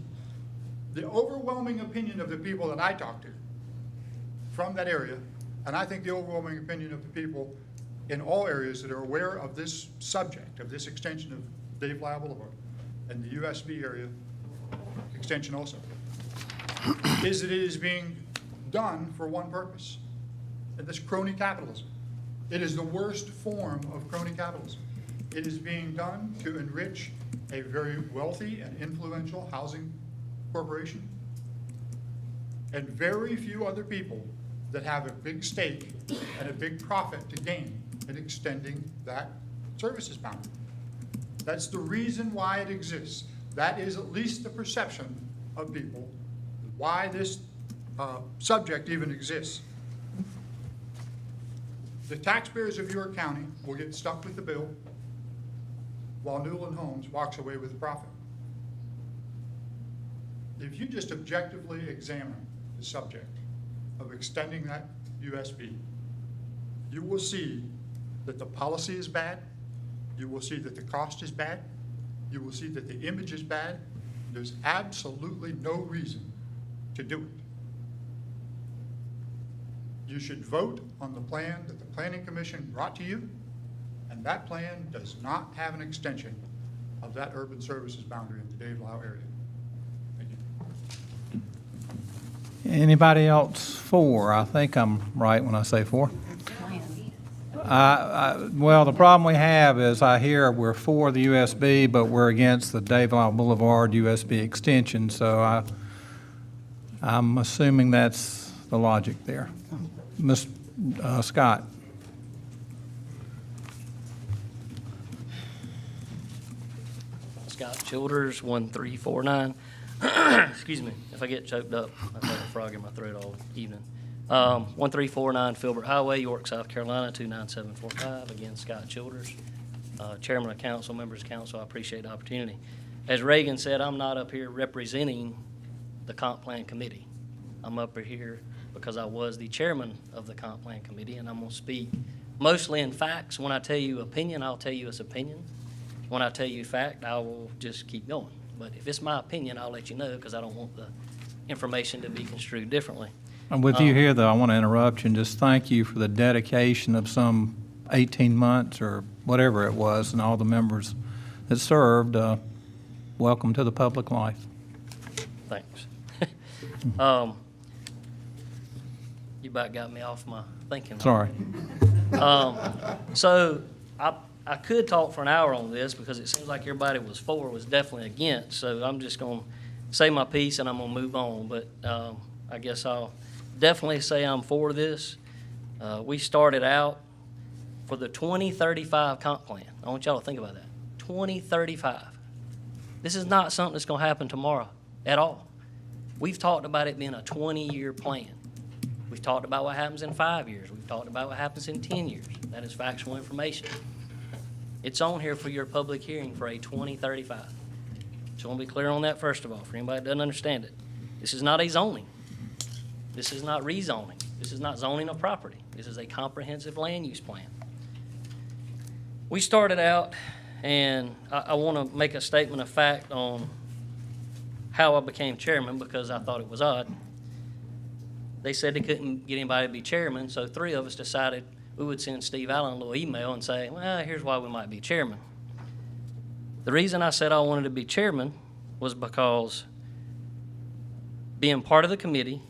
The overwhelming opinion of the people that I talk to from that area, and I think the overwhelming opinion of the people in all areas that are aware of this subject, of this extension of Dave Lyle Boulevard and the USB area extension also, is that it is being done for one purpose, and this crony capitalism. It is the worst form of crony capitalism. It is being done to enrich a very wealthy and influential housing corporation and very few other people that have a big stake and a big profit to gain in extending that services boundary. That's the reason why it exists. That is at least the perception of people, why this subject even exists. The taxpayers of York County will get stuck with the bill while Newland Homes walks away with a profit. If you just objectively examine the subject of extending that USB, you will see that the policy is bad, you will see that the cost is bad, you will see that the image is bad. There's absolutely no reason to do it. You should vote on the plan that the Planning Commission brought to you, and that plan does not have an extension of that urban services boundary in the Dave Lyle area. Thank you. Anybody else for? I think I'm right when I say for. Well, the problem we have is I hear we're for the USB, but we're against the Dave Lyle Boulevard USB extension, so I'm assuming that's the logic there. Ms. Scott. Scott Childers, 1349. Excuse me, if I get choked up, I've had a frog in my throat all evening. 1349 Filbert Highway, York, South Carolina, 29745. Again, Scott Childers, Chairman of Council, members of Council. I appreciate the opportunity. As Reagan said, I'm not up here representing the Comp Plan Committee. I'm up here because I was the chairman of the Comp Plan Committee, and I'm going to speak mostly in facts. When I tell you opinion, I'll tell you it's opinion. When I tell you fact, I will just keep going. But if it's my opinion, I'll let you know because I don't want the information to be construed differently. And with you here, though, I want to interrupt you and just thank you for the dedication of some 18 months or whatever it was, and all the members that served. Welcome to the public life. Thanks. You about got me off my thinking. Sorry. So I could talk for an hour on this because it seems like everybody was for, was definitely against. So I'm just going to say my piece and I'm going to move on. But I guess I'll definitely say I'm for this. We started out for the 2035 comp plan. I want y'all to think about that. 2035. This is not something that's going to happen tomorrow at all. We've talked about it being a 20-year plan. We've talked about what happens in 5 years. We've talked about what happens in 10 years. That is factual information. It's on here for your public hearing for a 2035. So I want to be clear on that first of all, for anybody that doesn't understand it. This is not a zoning. This is not rezoning. This is not zoning of property. This is a comprehensive land use plan. We started out, and I want to make a statement of fact on how I became chairman because I thought it was odd. They said they couldn't get anybody to be chairman, so 3 of us decided we would send Steve Allen a little email and say, well, here's why we might be chairman. The reason I said I wanted to be chairman was because being part of the committee,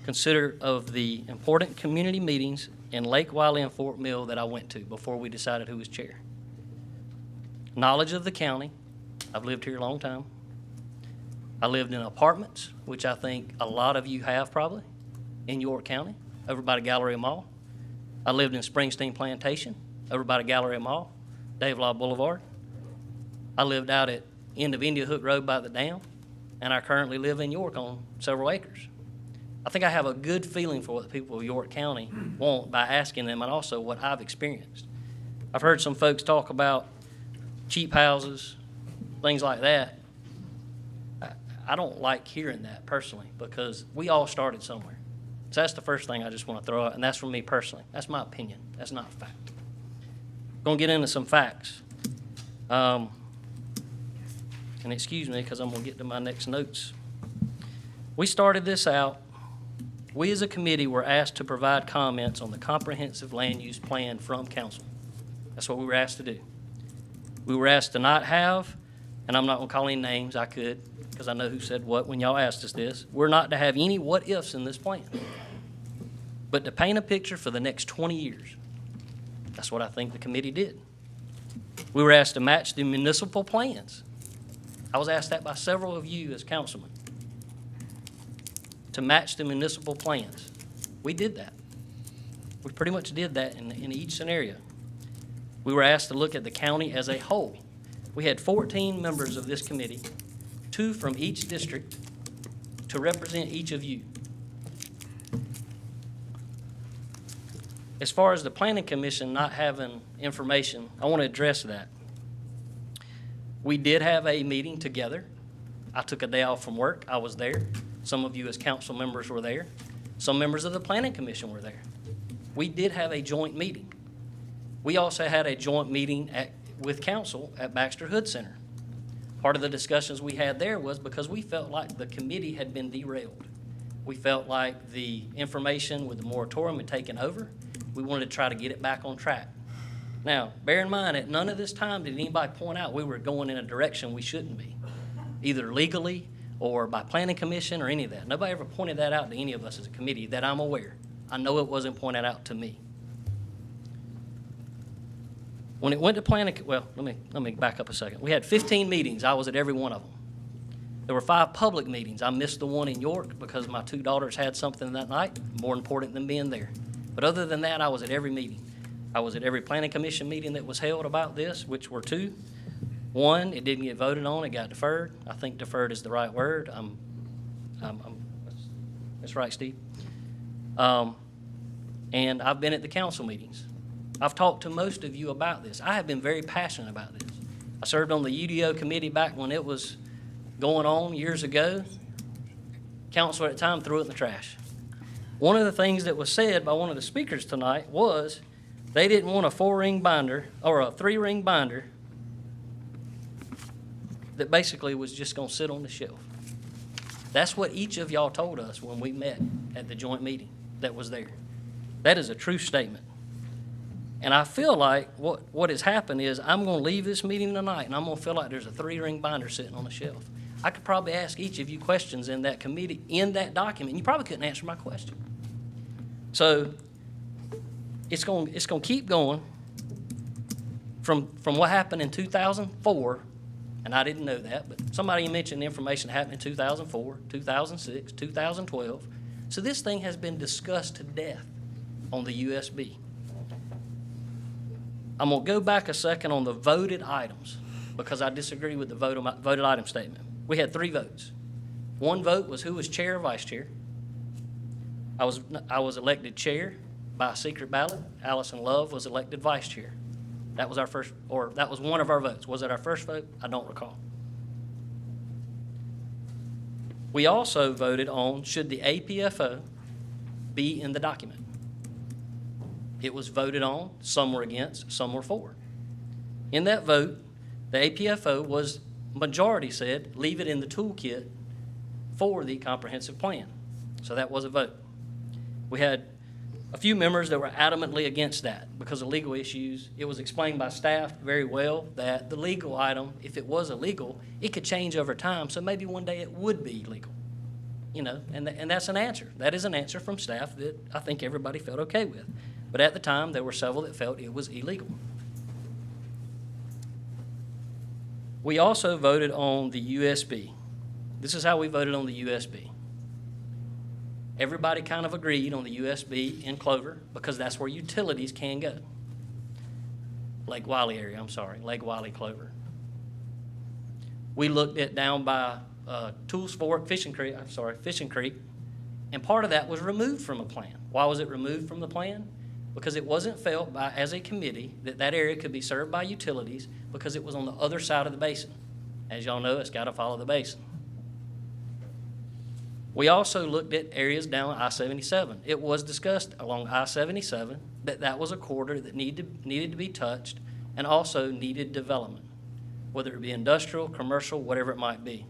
consider of the important community meetings in Lake Wiley and Fort Mill that I went to before we decided who was chair. Knowledge of the county. I've lived here a long time. I lived in apartments, which I think a lot of you have probably, in York County, over by the Galleria Mall. I lived in Springsteen Plantation, over by the Galleria Mall, Dave Law Boulevard. I lived out at end of India Hook Road by the dam, and I currently live in York on several acres. I think I have a good feeling for what the people of York County want by asking them, and also what I've experienced. I've heard some folks talk about cheap houses, things like that. I don't like hearing that personally because we all started somewhere. So that's the first thing I just want to throw out, and that's from me personally. That's my opinion. That's not fact. Going to get into some facts. And excuse me because I'm going to get to my next notes. We started this out. We as a committee were asked to provide comments on the comprehensive land use plan from council. That's what we were asked to do. We were asked to not have, and I'm not going to call any names, I could, because I know who said what when y'all asked us this. We're not to have any what-ifs in this plan, but to paint a picture for the next 20 years. That's what I think the committee did. We were asked to match the municipal plans. I was asked that by several of you as councilmen, to match the municipal plans. We did that. We pretty much did that in each scenario. We were asked to look at the county as a whole. We had 14 members of this committee, 2 from each district, to represent each of you. As far as the Planning Commission not having information, I want to address that. We did have a meeting together. I took a day off from work. I was there. Some of you as council members were there. Some members of the Planning Commission were there. We did have a joint meeting. We also had a joint meeting with council at Baxter Hood Center. Part of the discussions we had there was because we felt like the committee had been derailed. We felt like the information with the moratorium had taken over. We wanted to try to get it back on track. Now, bear in mind, at none of this time did anybody point out we were going in a direction we shouldn't be, either legally or by planning commission or any of that. Nobody ever pointed that out to any of us as a committee that I'm aware. I know it wasn't pointed out to me. When it went to planning, well, let me back up a second. We had 15 meetings. I was at every one of them. There were 5 public meetings. I missed the one in York because my 2 daughters had something that night, more important than being there. But other than that, I was at every meeting. I was at every planning commission meeting that was held about this, which were 2. 1, it didn't get voted on, it got deferred. I think deferred is the right word. That's right, Steve. And I've been at the council meetings. I've talked to most of you about this. I have been very passionate about this. I served on the UDO committee back when it was going on years ago. Council at the time threw it in the trash. One of the things that was said by one of the speakers tonight was they didn't want a 4-ring binder or a 3-ring binder that basically was just going to sit on the shelf. That's what each of y'all told us when we met at the joint meeting that was there. That is a true statement. And I feel like what has happened is I'm going to leave this meeting tonight and I'm going to feel like there's a 3-ring binder sitting on the shelf. I could probably ask each of you questions in that committee, in that document. You probably couldn't answer my question. So it's going to keep going from what happened in 2004, and I didn't know that, but somebody mentioned the information that happened in 2004, 2006, 2012. So this thing has been discussed to death on the USB. I'm going to go back a second on the voted items because I disagree with the voted item statement. We had 3 votes. 1 vote was who was chair or vice chair. I was elected chair by a secret ballot. Allison Love was elected vice chair. That was our first, or that was one of our votes. Was it our first vote? I don't recall. We also voted on, should the APFO be in the document? It was voted on, some were against, some were for. In that vote, the APFO was, majority said, leave it in the toolkit for the comprehensive plan. So that was a vote. We had a few members that were adamantly against that because of legal issues. It was explained by staff very well that the legal item, if it was illegal, it could change over time, so maybe one day it would be legal. You know, and that's an answer. That is an answer from staff that I think everybody felt okay with. But at the time, there were several that felt it was illegal. We also voted on the USB. This is how we voted on the USB. Everybody kind of agreed on the USB in Clover because that's where utilities can go. Lake Wiley area, I'm sorry, Lake Wiley, Clover. We looked at down by Tools Fork, Fishing Creek, and part of that was removed from a plan. Why was it removed from the plan? Because it wasn't felt by, as a committee, that that area could be served by utilities because it was on the other side of the basin. As y'all know, it's got to follow the basin. We also looked at areas down I-77. It was discussed along I-77 that that was a corridor that needed to be touched and also needed development, whether it be industrial, commercial, whatever it might be.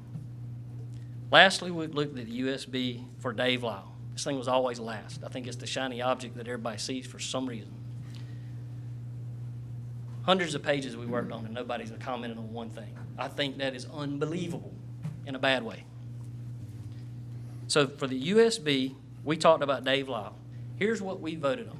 Lastly, we looked at the USB for Dave Lyle. This thing was always last. I think it's the shiny object that everybody sees for some reason. Hundreds of pages we worked on and nobody's commented on one thing. I think that is unbelievable in a bad way. So for the USB, we talked about Dave Lyle. Here's what we voted on.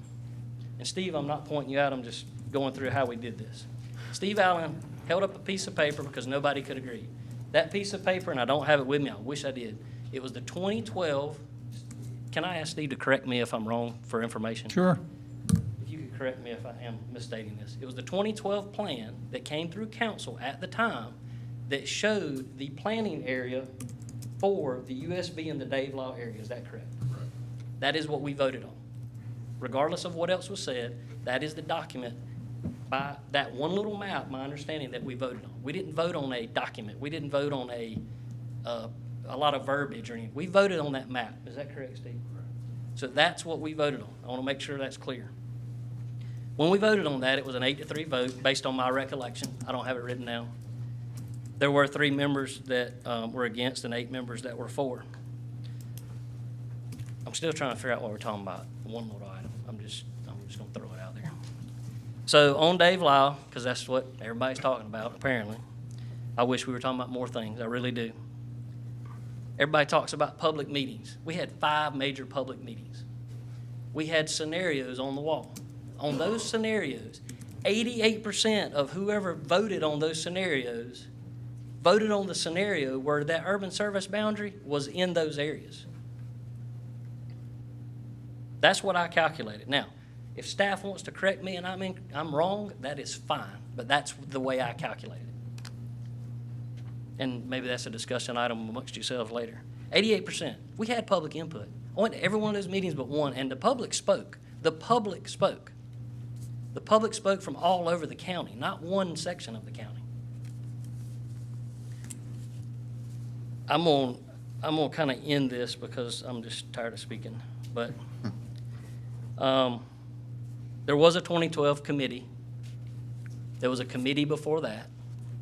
And Steve, I'm not pointing you out, I'm just going through how we did this. Steve Allen held up a piece of paper because nobody could agree. That piece of paper, and I don't have it with me, I wish I did, it was the 2012, can I ask Steve to correct me if I'm wrong for information? Sure. If you could correct me if I am misstating this. It was the 2012 plan that came through council at the time that showed the planning area for the USB and the Dave Law area. Is that correct? Right. That is what we voted on. Regardless of what else was said, that is the document by that one little map, my understanding, that we voted on. We didn't vote on a document. We didn't vote on a lot of verbiage or anything. We voted on that map. Is that correct, Steve? Right. So that's what we voted on. I want to make sure that's clear. When we voted on that, it was an 8-3 vote based on my recollection. I don't have it written down. There were 3 members that were against and 8 members that were for. I'm still trying to figure out what we're talking about. One little item. I'm just going to throw it out there. So on Dave Lyle, because that's what everybody's talking about apparently, I wish we were talking about more things. I really do. Everybody talks about public meetings. We had 5 major public meetings. We had scenarios on the wall. On those scenarios, 88% of whoever voted on those scenarios voted on the scenario where that urban service boundary was in those areas. That's what I calculated. Now, if staff wants to correct me and I'm wrong, that is fine, but that's the way I calculated it. And maybe that's a discussion item amongst yourselves later. 88%. We had public input. I went to every one of those meetings but one, and the public spoke. The public spoke. The public spoke from all over the county, not one section of the county. I'm gonna kind of end this because I'm just tired of speaking. But there was a 2012 committee. There was a committee before that.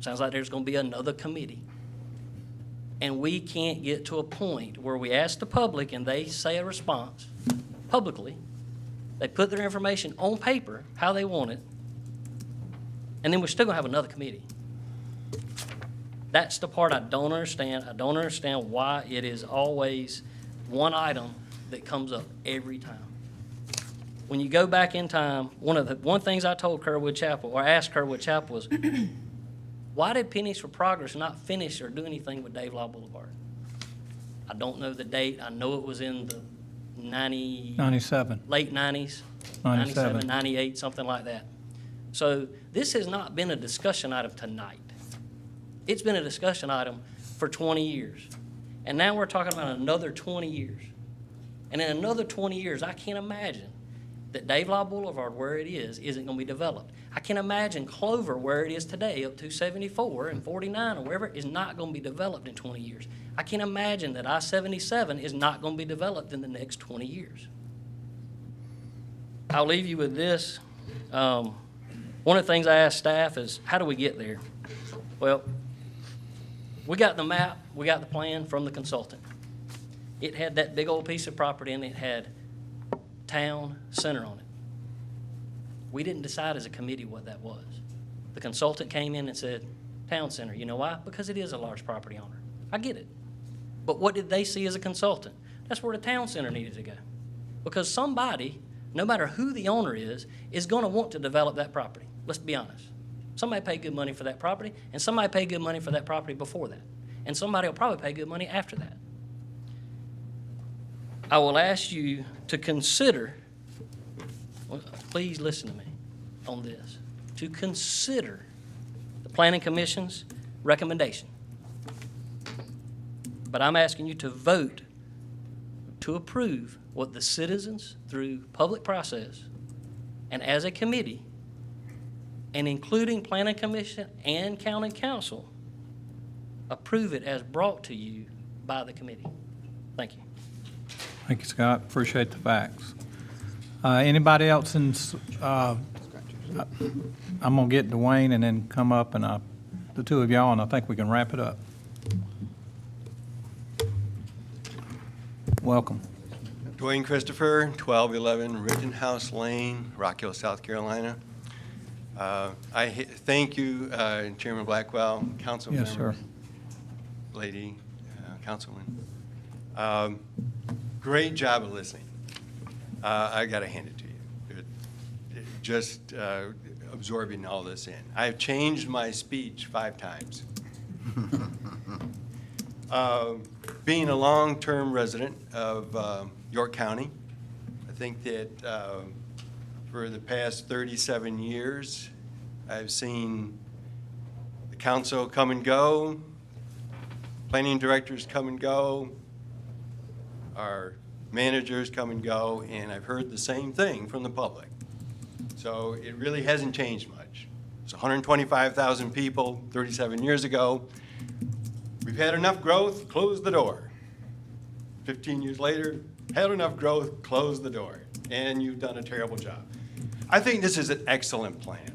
Sounds like there's going to be another committee. And we can't get to a point where we ask the public and they say a response publicly. They put their information on paper, how they want it, and then we're still going to have another committee. That's the part I don't understand. I don't understand why it is always one item that comes up every time. When you go back in time, one things I told Kerwood Chapel, or asked Kerwood Chapel, was, why did Pennies for Progress not finish or do anything with Dave Law Boulevard? I don't know the date. I know it was in the 97. Late 90s, 97, 98, something like that. So this has not been a discussion item tonight. It's been a discussion item for 20 years. And now we're talking about another 20 years. And in another 20 years, I can't imagine that Dave Law Boulevard, where it is, isn't going to be developed. I can imagine Clover, where it is today, up to 74 and 49 or wherever, is not going to be developed in 20 years. I can imagine that I-77 is not going to be developed in the next 20 years. I'll leave you with this. One of the things I asked staff is, how do we get there? Well, we got the map, we got the plan from the consultant. It had that big old piece of property and it had town center on it. We didn't decide as a committee what that was. The consultant came in and said, town center. You know why? Because it is a large property owner. I get it. But what did they see as a consultant? That's where the town center needed to go. Because somebody, no matter who the owner is going to want to develop that property. Let's be honest. Somebody paid good money for that property, and somebody paid good money for that property before that. And somebody will probably pay good money after that. I will ask you to consider, well, please listen to me on this, to consider the Planning Commission's recommendation. But I'm asking you to vote to approve what the citizens, through public process and as a committee, and including Planning Commission and County Council, approve it as brought to you by the committee. Thank you. Thank you, Scott. Appreciate the facts. Anybody else in, I'm going to get Dwayne and then come up and the two of y'all, and I think we can wrap it up. Welcome. Dwayne Christopher, 1211 Rittenhouse Lane, Rock Hill, South Carolina. Thank you, Chairman Blackwell, council members. Yes, sir. Lady, councilman. Great job of listening. I got to hand it to you. Just absorbing all this in. I've changed my speech 5 times. Being a long-term resident of York County, I think that for the past 37 years, I've seen the council come and go, planning directors come and go, our managers come and go, and I've heard the same thing from the public. So it really hasn't changed much. It's 125,000 people 37 years ago. We've had enough growth, close the door. 15 years later, had enough growth, close the door. And you've done a terrible job. I think this is an excellent plan.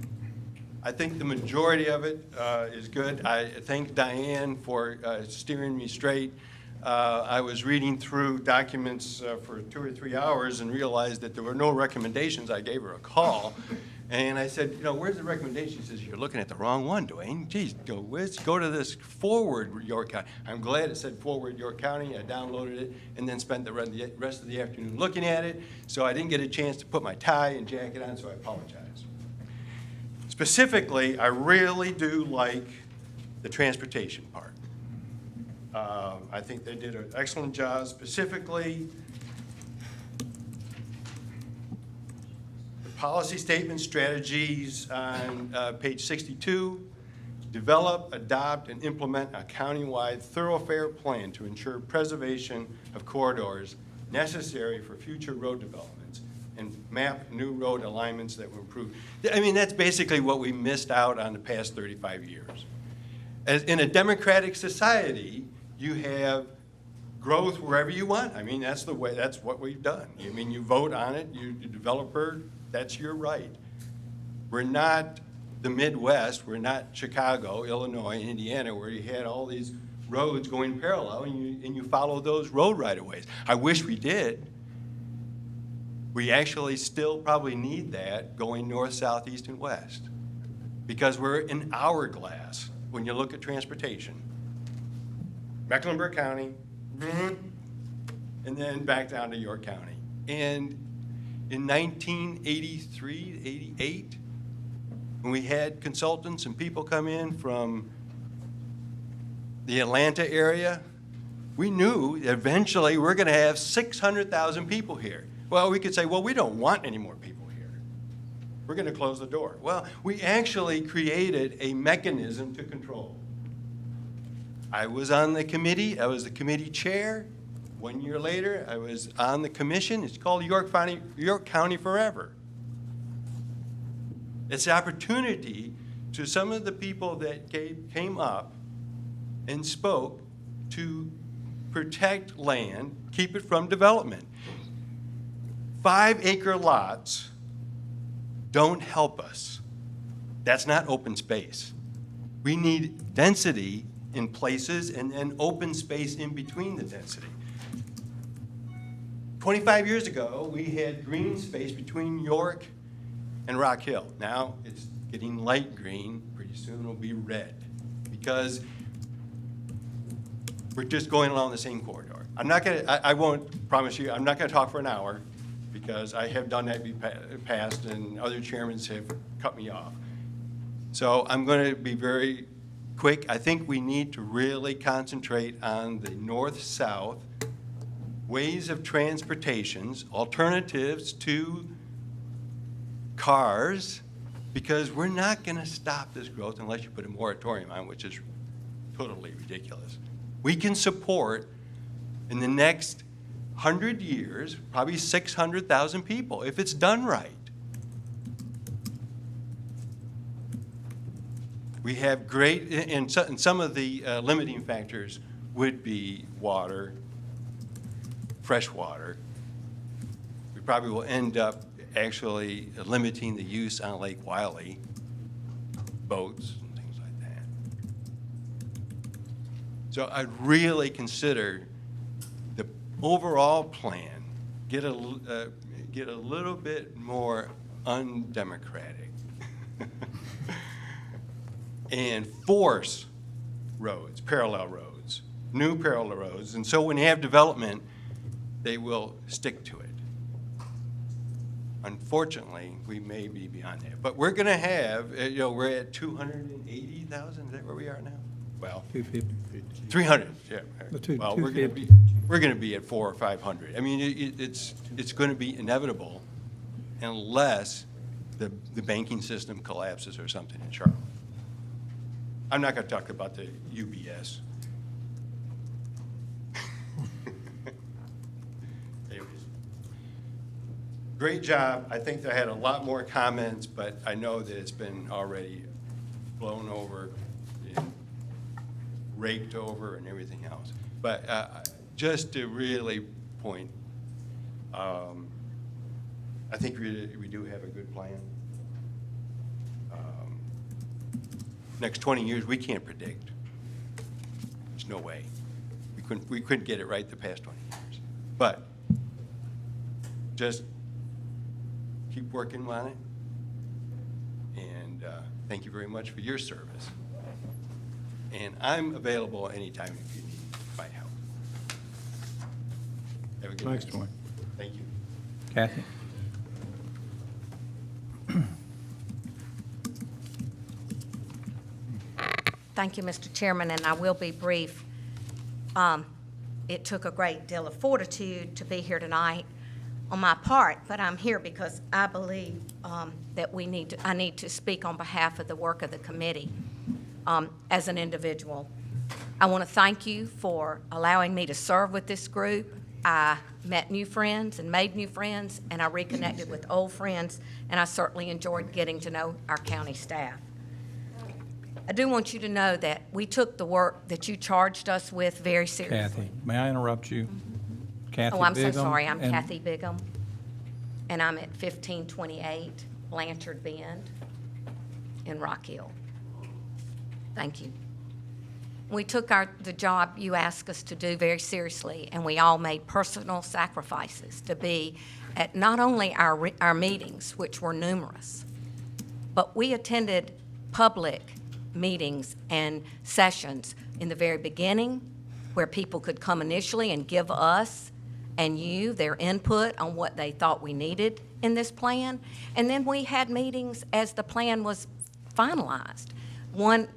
I think the majority of it is good. I thank Diane for steering me straight. I was reading through documents for 2 or 3 hours and realized that there were no recommendations. I gave her a call. And I said, you know, where's the recommendation? She says, you're looking at the wrong one, Dwayne. Geez, go to this Forward York County. I'm glad it said Forward York County. I downloaded it and then spent the rest of the afternoon looking at it. So I didn't get a chance to put my tie and jacket on, so I apologize. Specifically, I really do like the transportation part. I think they did an excellent job. Specifically, policy statement strategies on page 62, develop, adopt, and implement a countywide thoroughfare plan to ensure preservation of corridors necessary for future road developments and map new road alignments that will improve. I mean, that's basically what we missed out on the past 35 years. As in a democratic society, you have growth wherever you want. I mean, that's the way, that's what we've done. I mean, you vote on it, you developer, that's your right. We're not the Midwest, we're not Chicago, Illinois, Indiana, where you had all these roads going parallel and you follow those road right-of-ways. I wish we did. We actually still probably need that going north, south, east, and west because we're an hourglass when you look at transportation. Mecklenburg County, and then back down to York County. And in 1983, 88, when we had consultants and people come in from the Atlanta area, we knew that eventually we're going to have 600,000 people here. Well, we could say, well, we don't want any more people here. We're going to close the door. Well, we actually created a mechanism to control. I was on the committee. I was the committee chair. 1 year later, I was on the commission. It's called York County Forever. It's the opportunity to some of the people that came up and spoke to protect land, keep it from development. 5-acre lots don't help us. That's not open space. We need density in places and open space in between the density. 25 years ago, we had green space between York and Rock Hill. Now it's getting light green, pretty soon it'll be red, because we're just going along the same corridor. I won't promise you, I'm not gonna talk for an hour, because I have done that in the past, and other chairmen have cut me off. So I'm gonna be very quick. I think we need to really concentrate on the north-south ways of transportations, alternatives to cars, because we're not going to stop this growth unless you put a moratorium on, which is totally ridiculous. We can support, in the next 100 years, probably 600,000 people if it's done right. We have great, and some of the limiting factors would be water, fresh water. We probably will end up actually limiting the use on Lake Wylie, boats and things like that. So I'd really consider the overall plan, get a little bit more undemocratic and force roads, parallel roads, new parallel roads. And so when you have development, they will stick to it. Unfortunately, we may be beyond that. But we're going to have, we're at 280,000. Is that where we are now? Well, 250. 300. Yeah. The Well, we're going to be at 400 or 500. I mean, it's going to be inevitable unless the banking system collapses or something in Charlotte. I'm not going to talk about the UBS. Great job. I think I had a lot more comments, but I know that it's been already blown over, and raked over, and everything else. But just to really point, I think we do have a good plan. Next 20 years, we can't predict. There's no way. We couldn't get it right the past 20 years. But just keep working on it, and thank you very much for your service. And I'm available anytime if you need my help. Have a good Thanks, night. Dwayne. Thank you. Kathy? Thank you, Mr. Chairman, and I will be brief. It took a great deal of fortitude to be here tonight on my part, but I'm here because I believe that I need to speak on behalf of the work of the committee as an individual. I want to thank you for allowing me to serve with this group. I met new friends and made new friends, and I reconnected with old friends, and I certainly enjoyed getting to know our county staff. I do want you to know that we took the work that you charged us with very seriously. Kathy, may I interrupt you? Kathy Oh, I'm so Bigham, sorry. I'm and- Kathy Bigham, and I'm at 1528 Blanchard Bend in Rock Hill. Thank you. We took the job you asked us to do very seriously, and we all made personal sacrifices to be at not only our meetings, which were numerous, but we attended public meetings and sessions in the very beginning where people could come initially and give us and you their input on what they thought we needed in this plan. And then we had meetings as the plan was finalized. One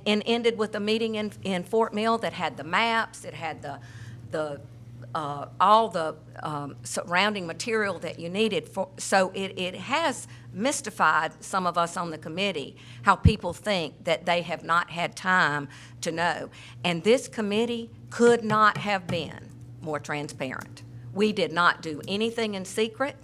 and ended with a meeting in Fort Mill that had the maps, it had all the surrounding material that you needed. So it has mystified some of us on the committee how people think that they have not had time to know. And this committee could not have been more transparent. We did not do anything in secret.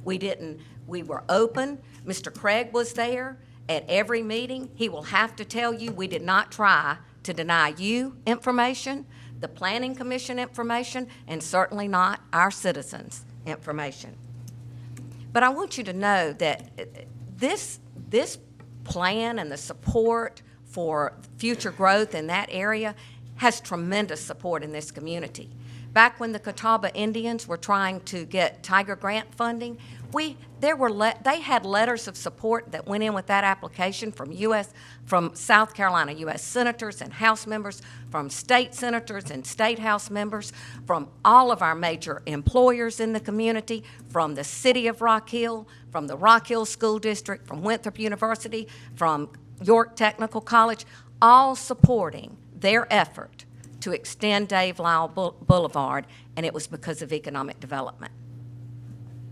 We were open. Mr. Craig was there at every meeting. He will have to tell you, we did not try to deny you information, the Planning Commission information, and certainly not our citizens' information. But I want you to know that this plan and the support for future growth in that area has tremendous support in this community. Back when the Catawba Indians were trying to get Tiger Grant funding, they had letters of support that went in with that application from South Carolina U.S. senators and House members, from state senators and state House members, from all of our major employers in the community, from the city of Rock Hill, from the Rock Hill School District, from Winthrop University, from York Technical College, all supporting their effort to extend Dave Lyle Boulevard, and it was because of economic development.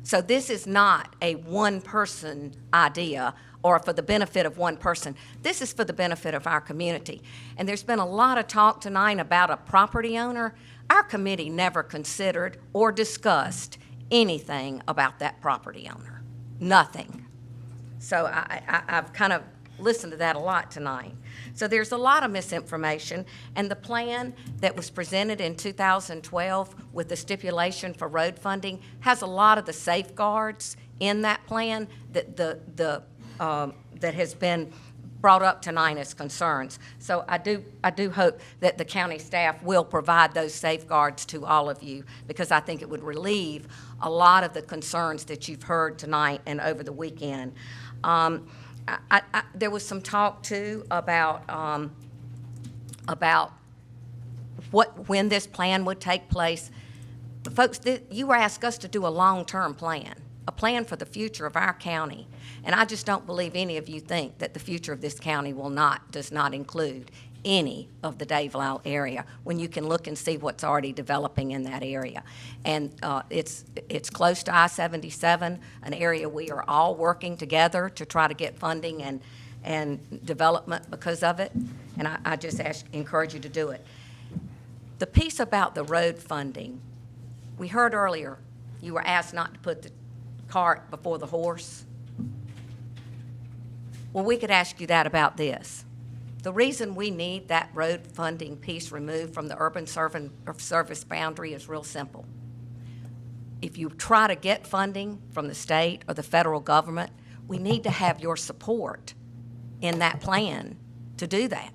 So this is not a one-person idea or for the benefit of one person. This is for the benefit of our community. And there's been a lot of talk tonight about a property owner. Our committee never considered or discussed anything about that property owner. Nothing. So I've kind of listened to that a lot tonight. So there's a lot of misinformation, and the plan that was presented in 2012 with the stipulation for road funding has a lot of the safeguards in that plan that has been brought up tonight as concerns. So I do hope that the county staff will provide those safeguards to all of you, because I think it would relieve a lot of the concerns that you've heard tonight and over the weekend. There was some talk too about when this plan would take place. Folks, you asked us to do a long-term plan, a plan for the future of our county. And I just don't believe any of you think that the future of this county does not include any of the Dave Lyle area, when you can look and see what's already developing in that area. And it's close to I-77, an area we are all working together to try to get funding and development because of it. And I just encourage you to do it. The piece about the road funding, we heard earlier, you were asked not to put the cart before the horse. Well, we could ask you that about this. The reason we need that road funding piece removed from the urban service boundary is real simple. If you try to get funding from the state or the federal government, we need to have your support in that plan to do that.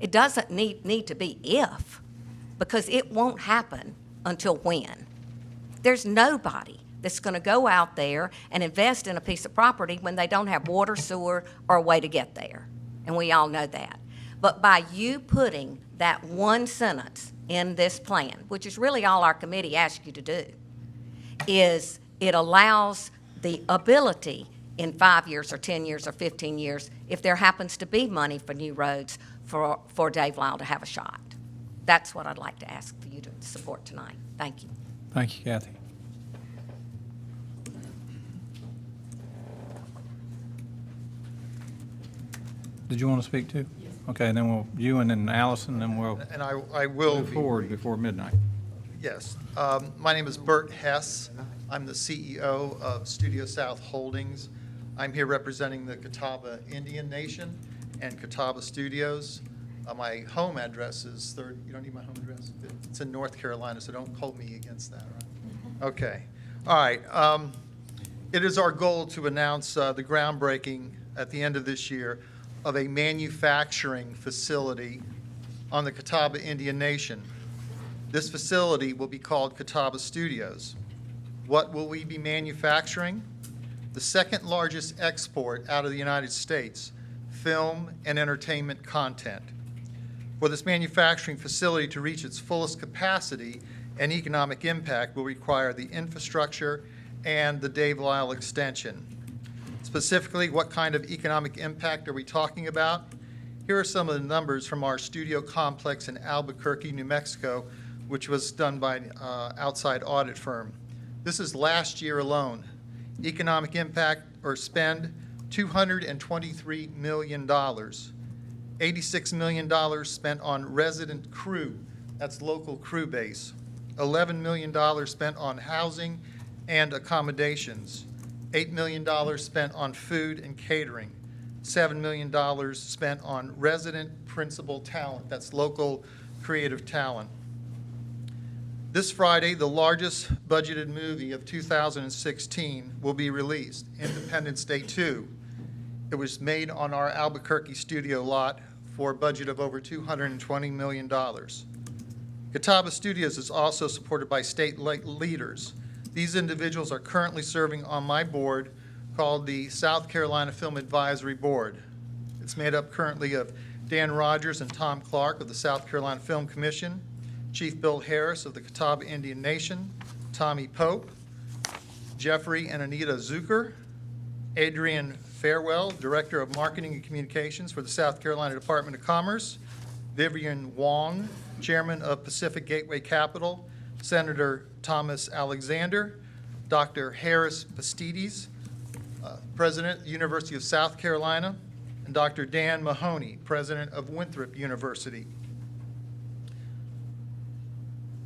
It doesn't need to be if, because it won't happen until when. There's nobody that's going to go out there and invest in a piece of property when they don't have water, sewer, or a way to get there. And we all know that. But by you putting that one sentence in this plan, which is really all our committee asked you to do, is it allows the ability in 5 years or 10 years or 15 years, if there happens to be money for new roads, for Dave Lyle to have a shot. That's what I'd like to ask for you to support tonight. Thank you. Thank you, Kathy. Did you want to speak too? Yes. Okay, then you and then Allison, then we'll And I will move forward before midnight. Yes. My name is Bert Hess. I'm the CEO of Studio South Holdings. I'm here representing the Catawba Indian Nation and Catawba Studios. My home address is you don't need my home address? It's in North Carolina, so don't hold me against that, right? Okay. All right. It is our goal to announce the groundbreaking at the end of this year of a manufacturing facility on the Catawba Indian Nation. This facility will be called Catawba Studios. What will we be manufacturing? The second largest export out of the United States, film and entertainment content. For this manufacturing facility to reach its fullest capacity and economic impact will require the infrastructure and the Dave Lyle extension. Specifically, what kind of economic impact are we talking about? Here are some of the numbers from our studio complex in Albuquerque, New Mexico, which was done by an outside audit firm. This is last year alone. Economic impact or spend, $223 million. $86 million spent on resident crew That's local crew base. $11 million spent on housing and accommodations. $8 million spent on food and catering. $7 million spent on resident principal talent. That's local creative talent. This Friday, the largest budgeted movie of 2016 will be released, Independence Day 2. It was made on our Albuquerque studio lot for a budget of over $220 million. Catawba Studios is also supported by state leaders. These individuals are currently serving on my board called the South Carolina Film Advisory Board. It's made up currently of Dan Rogers and Tom Clark of the South Carolina Film Commission, Chief Bill Harris of the Catawba Indian Nation, Tommy Pope, Jeffrey and Anita Zucker, Adrian Farewell, Director of Marketing and Communications for the South Carolina Department of Commerce, Vivian Wong, Chairman of Pacific Gateway Capital, Senator Thomas Alexander, Dr. Harris Bastides, President, University of South Carolina, and Dr. Dan Mahoney, President of Winthrop University.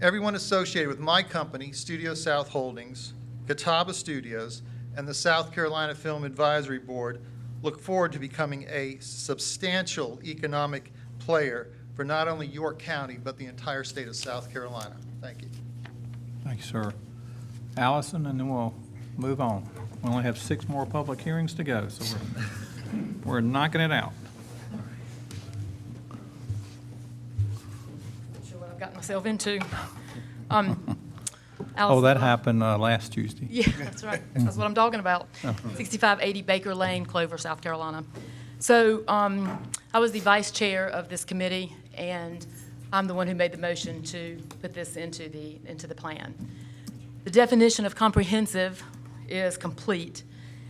Everyone associated with my company, Studio South Holdings, Catawba Studios, and the South Carolina Film Advisory Board look forward to becoming a substantial economic player for not only York County, but the entire state of South Carolina. Thank you. Thank you, sir. Allison, and then we'll move on. We only have 6 more public hearings to go, so we're knocking it out. Not sure what I've gotten myself into. Oh, that happened last Tuesday. Yeah, that's right. That's what I'm talking about. 6580 Baker Lane, Clover, South Carolina. So I was the vice chair of this committee, and I'm the one who made the motion to put this into the plan. The definition of comprehensive is complete,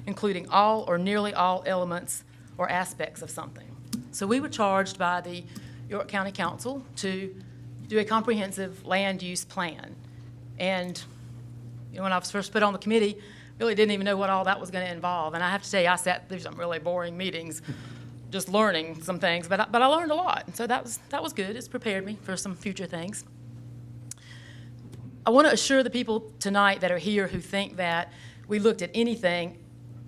including all or nearly all elements or aspects of something. So we were charged by the York County Council to do a comprehensive land use plan. And when I was first put on the committee, really didn't even know what all that was going to involve. And I have to say, I sat through some really boring meetings, just learning some things, but I learned a lot. And so that was good. It's prepared me for some future things. I want to assure the people tonight that are here who think that we looked at anything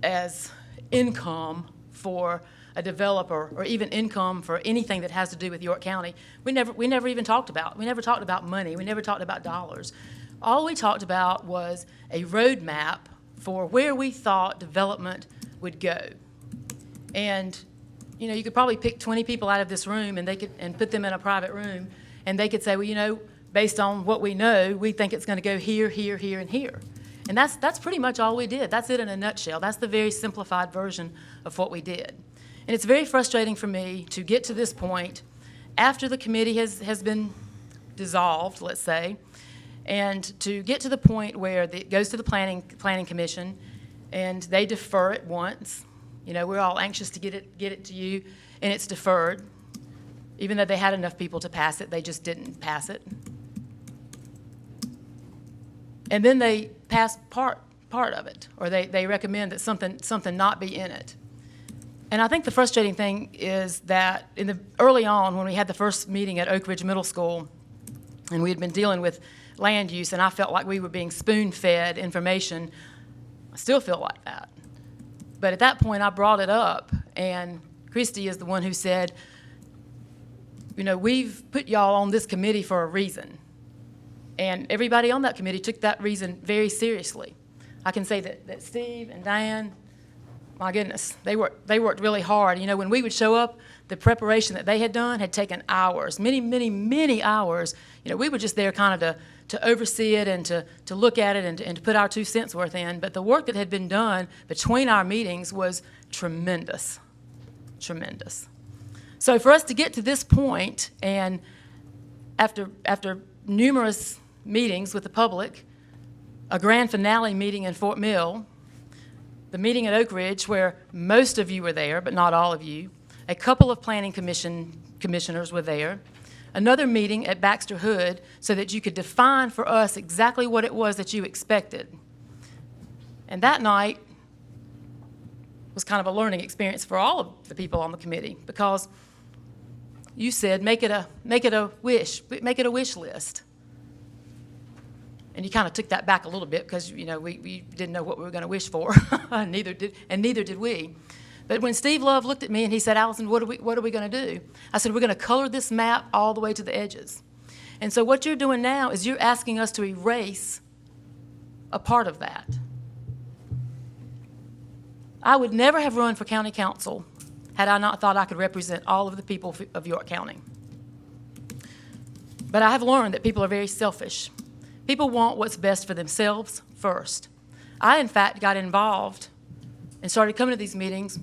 as income for a developer or even income for anything that has to do with York County. We never even talked about. We never talked about money. We never talked about dollars. All we talked about was a roadmap for where we thought development would go. And you could probably pick 20 people out of this room and put them in a private room, and they could say, well, based on what we know, we think it's going to go here, here, here, and here. And that's pretty much all we did. That's it in a nutshell. That's the very simplified version of what we did. And it's very frustrating for me to get to this point after the committee has been dissolved, let's say, and to get to the point where it goes to the planning commission and they defer it once. We're all anxious to get it to you, and it's deferred. Even though they had enough people to pass it, they just didn't pass it. And then they pass part of it, or they recommend that something not be in it. And I think the frustrating thing is that early on, when we had the first meeting at Oak Ridge Middle School, and we had been dealing with land use, and I felt like we were being spoon-fed information. I still feel like that. But at that point, I brought it up, and Christy is the one who said, we've put y'all on this committee for a reason. And everybody on that committee took that reason very seriously. I can say that Steve and Diane, my goodness, they worked really hard. When we would show up, the preparation that they had done had taken hours, many, many, many hours. We were just there kind of to oversee it and to look at it and to put our 2 cents worth in. But the work that had been done between our meetings was tremendous, tremendous. So for us to get to this point, and after numerous meetings with the public, a grand finale meeting in Fort Mill, the meeting at Oak Ridge where most of you were there, but not all of you, a couple of planning commissioners were there, another meeting at Baxter Hood so that you could define for us exactly what it was that you expected. And that night was kind of a learning experience for all of the people on the committee, because you said, make it a wish list. And you kind of took that back a little bit because, we didn't know what we were going to wish for. neither did we. But when Steve Love looked at me and he said, Allison, what are we going to do? I said, we're going to color this map all the way to the edges. And so what you're doing now is you're asking us to erase a part of that. I would never have run for county council had I not thought I could represent all of the people of York County. But I have learned that people are very selfish. People want what's best for themselves first. I, in fact, got involved and started coming to these meetings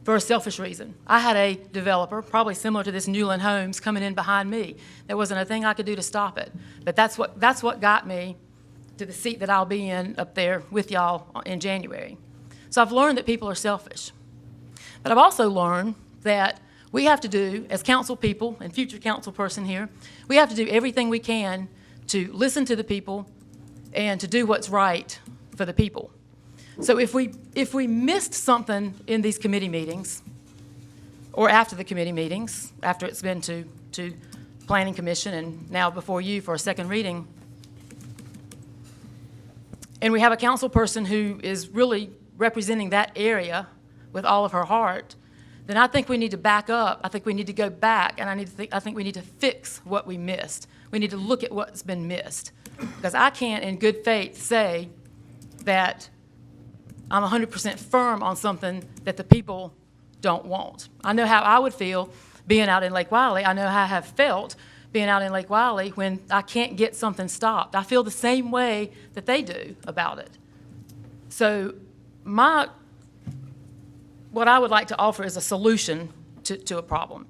for a selfish reason. I had a developer, probably similar to this Newland Homes, coming in behind me. There wasn't a thing I could do to stop it. But that's what got me to the seat that I'll be in up there with y'all in January. So I've learned that people are selfish. But I've also learned that we have to do, as council people and future council person here, we have to do everything we can to listen to the people and to do what's right for the people. So if we missed something in these committee meetings, or after the committee meetings, after it's been to Planning Commission and now before you for a second reading, and we have a council person who is really representing that area with all of her heart, then I think we need to back up. I think we need to go back, and I think we need to fix what we missed. We need to look at what's been missed. Because I can't, in good faith, say that I'm 100% firm on something that the people don't want. I know how I would feel being out in Lake Wylie. I know how I have felt being out in Lake Wylie when I can't get something stopped. I feel the same way that they do about it. So what I would like to offer is a solution to a problem.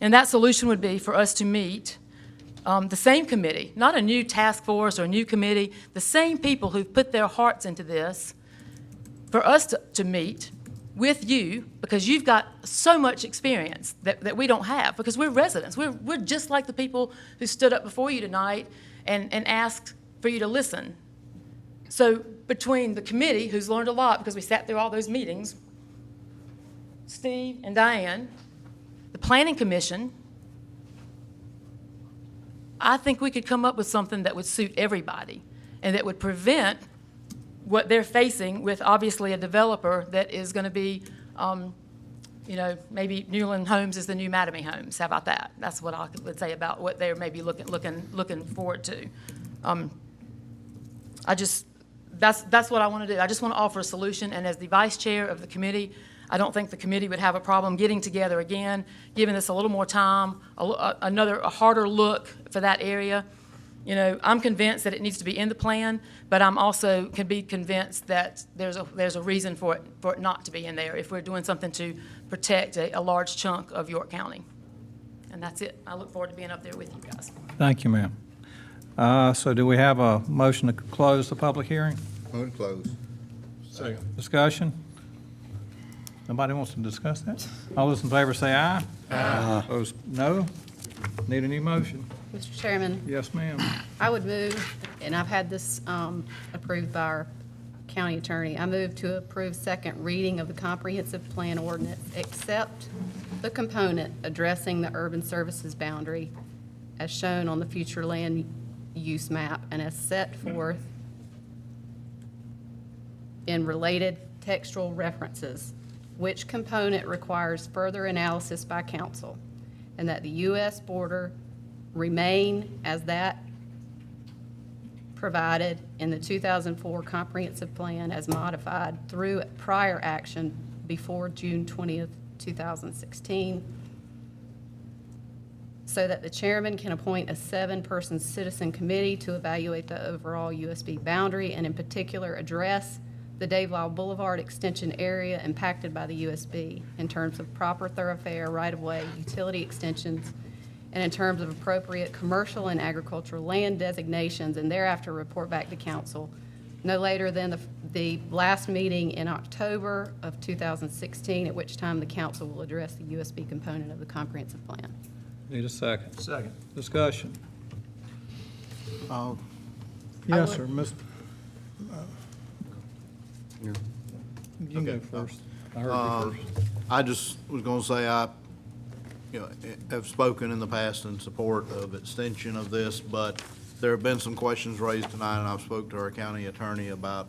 And that solution would be for us to meet the same committee, not a new task force or a new committee, the same people who've put their hearts into this, for us to meet with you, because you've got so much experience that we don't have, because we're residents. We're just like the people who stood up before you tonight and asked for you to listen. So between the committee, who's learned a lot because we sat through all those meetings, Steve and Diane, the Planning Commission, I think we could come up with something that would suit everybody and that would prevent what they're facing with obviously a developer that is going to be, maybe Newland Homes is the new Mattamy Homes. How about that? That's what I would say about what they're maybe looking forward to. That's what I want to do. I just want to offer a solution, and as the vice chair of the committee, I don't think the committee would have a problem getting together again, giving us a little more time, a harder look for that area. I'm convinced that it needs to be in the plan, but I'm also can be convinced that there's a reason for it not to be in there if we're doing something to protect a large chunk of York County. And that's it. I look forward to being up there with you guys. Thank you, ma'am. So do we have a motion to close the public hearing? Motion closed. Second. Discussion? Nobody wants to discuss that? All those in favor say aye. Aye. Opposed, no. Need a new motion? Mr. Chairman, Yes, ma'am. I would move, and I've had this approved by our county attorney, I move to approve second reading of the comprehensive plan ordinance, except the component addressing the urban services boundary as shown on the future land use map and as set forth in related textual references, which component requires further analysis by council, and that the U.S. border remain as that provided in the 2004 comprehensive plan as modified through prior action before June 20th, 2016, so that the chairman can appoint a 7-person citizen committee to evaluate the overall USB boundary and in particular address the Dave Lyle Boulevard extension area impacted by the USB in terms of proper thoroughfare, right-of-way, utility extensions, and in terms of appropriate commercial and agricultural land designations, and thereafter report back to council no later than the last meeting in October of 2016, at which time the council will address the USB component of the comprehensive plan. Need a second. Second. Discussion. Yes, sir, Ms. You can go first. I heard you first. I just was gonna say, I have spoken in the past in support of extension of this, but there have been some questions raised tonight, and I've spoke to our county attorney about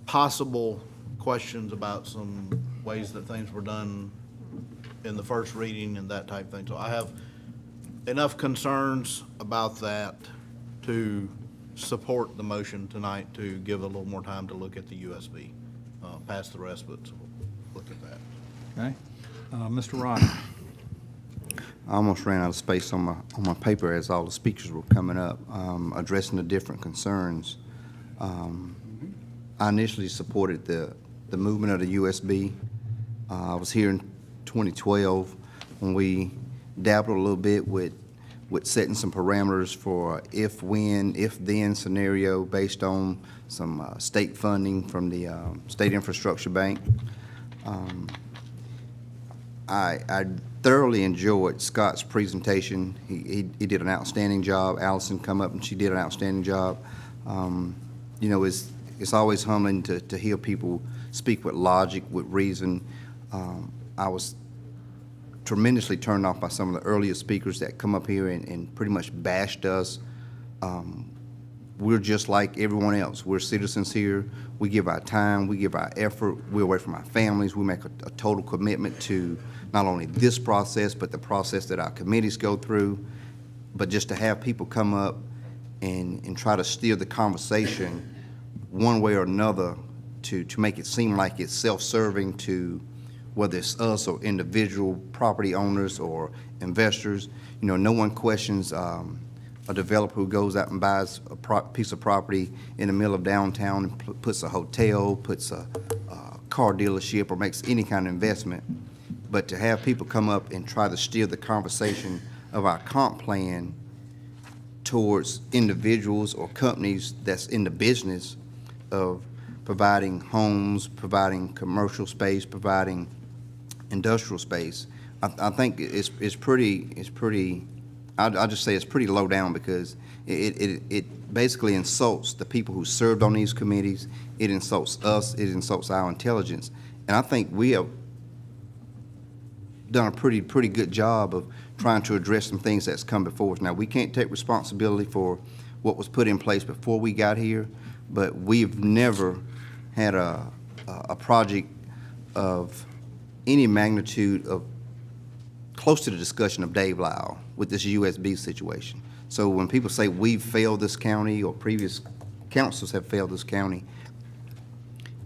possible questions about some ways that things were done in the first reading and that type of thing. So I have enough concerns about that to support the motion tonight to give a little more time to look at the USB. Pass the rest, but we'll look at that. Okay. Mr. Rodder. I almost ran out of space on my paper as all the speakers were coming up, addressing the different concerns. I initially supported the movement of the USB. I was here in 2012 when we dabbled a little bit with setting some parameters for if, when, if, then scenario based on some state funding from the State Infrastructure Bank. I thoroughly enjoyed Scott's presentation. He did an outstanding job. Allison come up and she did an outstanding job. You know, it's always humbling to hear people speak with logic, with reason. I was tremendously turned off by some of the earlier speakers that come up here and pretty much bashed us. We're just like everyone else. We're citizens here. We give our time, we give our effort, we're away from our families. We make a total commitment to not only this process, but the process that our committees go through. But just to have people come up and try to steer the conversation one way or another to make it seem like it's self-serving to whether it's us or individual property owners or investors. You know, no one questions a developer who goes out and buys a piece of property in the middle of downtown and puts a hotel, puts a car dealership, or makes any kind of investment. But to have people come up and try to steer the conversation of our comp plan towards individuals or companies that's in the business of providing homes, providing commercial space, industrial space, I think it's pretty. I'll just say it's pretty low down because it basically insults the people who served on these committees. It insults us. It insults our intelligence. And I think we have done a pretty good job of trying to address some things that's come before us. Now, we can't take responsibility for what was put in place before we got here, but we've never had a project of any magnitude of close to the discussion of Dave Lyle with this USB situation. So when people say we've failed this county or previous councils have failed this county,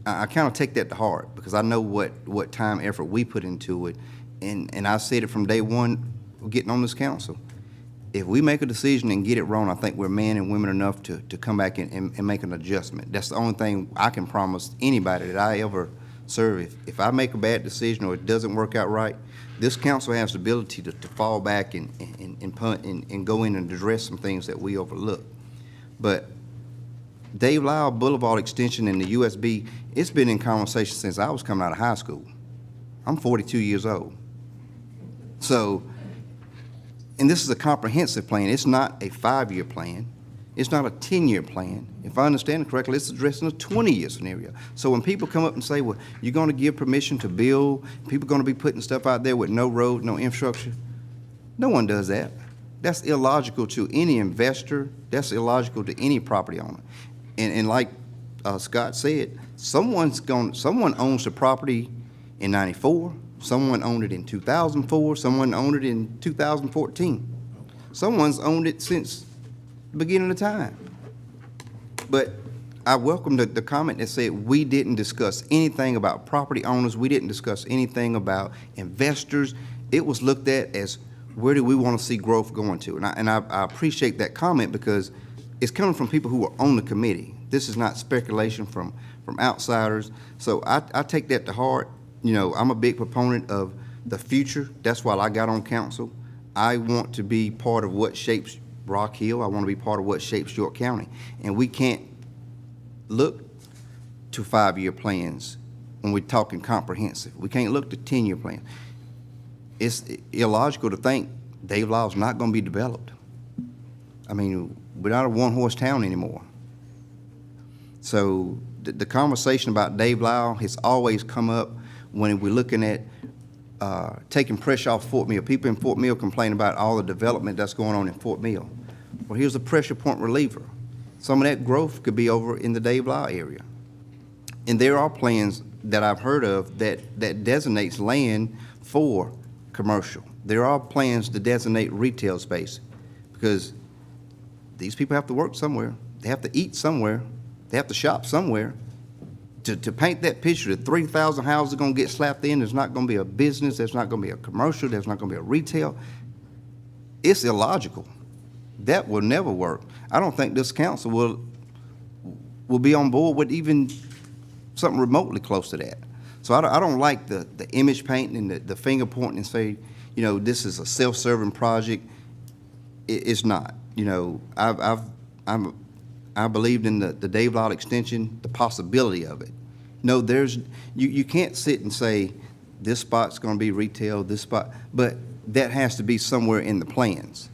I kind of take that to heart because I know what time, effort we put into it. And I said it from day one getting on this council. If we make a decision and get it wrong, I think we're men and women enough to come back and make an adjustment. That's the only thing I can promise anybody that I ever serve. If I make a bad decision or it doesn't work out right, this council has the ability to fall back and punt and go in and address some things that we overlook. But Dave Lyle Boulevard Extension and the USB, it's been in conversation since I was coming out of high school. I'm 42 years old. So, and this is a comprehensive plan. It's not a 5-year plan. It's not a 10-year plan. If I understand it correctly, it's addressing a 20-year scenario. So when people come up and say, well, you're going to give permission to build, people are going to be putting stuff out there with no road, no infrastructure, no one does that. That's illogical to any investor. That's illogical to any property owner. And like Scott said, someone owns the property in '94, someone owned it in 2004, someone owned it in 2014. Someone's owned it since the beginning of time. But I welcome the comment that said we didn't discuss anything about property owners. We didn't discuss anything about investors. It was looked at as where do we want to see growth going to? And I appreciate that comment because it's coming from people who are on the committee. This is not speculation from outsiders. So I take that to heart. You know, I'm a big proponent of the future. That's why I got on council. I want to be part of what shapes Rock Hill. I want to be part of what shapes York County. And we can't look to 5-year plans when we're talking comprehensive. We can't look to 10-year plans. It's illogical to think Dave Lyle's not going to be developed. I mean, we're not a one-horse town anymore. So the conversation about Dave Lyle has always come up when we're looking at taking pressure off Fort Mill. People in Fort Mill complain about all the development that's going on in Fort Mill. Well, here's a pressure point reliever. Some of that growth could be over in the Dave Lyle area. And there are plans that I've heard of that designates land for commercial. There are plans to designate retail space because these people have to work somewhere. They have to eat somewhere. They have to shop somewhere. To paint that picture that 3,000 houses are going to get slapped in, there's not going to be a business, there's not going to be a commercial, there's not going to be a retail, it's illogical. That will never work. I don't think this council will be on board with even something remotely close to that. So I don't like the image painting and the finger pointing and say, you know, this is a self-serving project. It's not. You know, I believed in the Dave Lyle extension, the possibility of it. No, you can't sit and say, this spot's gonna be retail, this spot, but that has to be somewhere in the plans.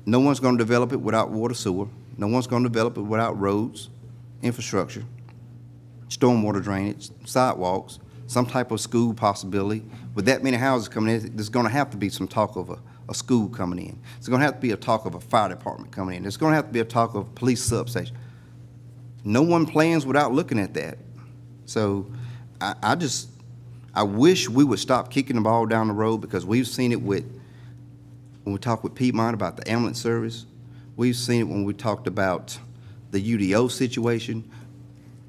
No one's gonna develop it without water sewer. No one's gonna develop it without roads, infrastructure, stormwater drainage, sidewalks, some type of school possibility. With that many houses coming in, there's gonna have to be some talk of a school coming in. There's gonna have to be a talk of a fire department coming in. There's gonna have to be a talk of police substation. No one plans without looking at that. So I wish we would stop kicking the ball down the road because we've seen it when we talk with Piedmont about the ambulance service. We've seen it when we talked about the UDO situation.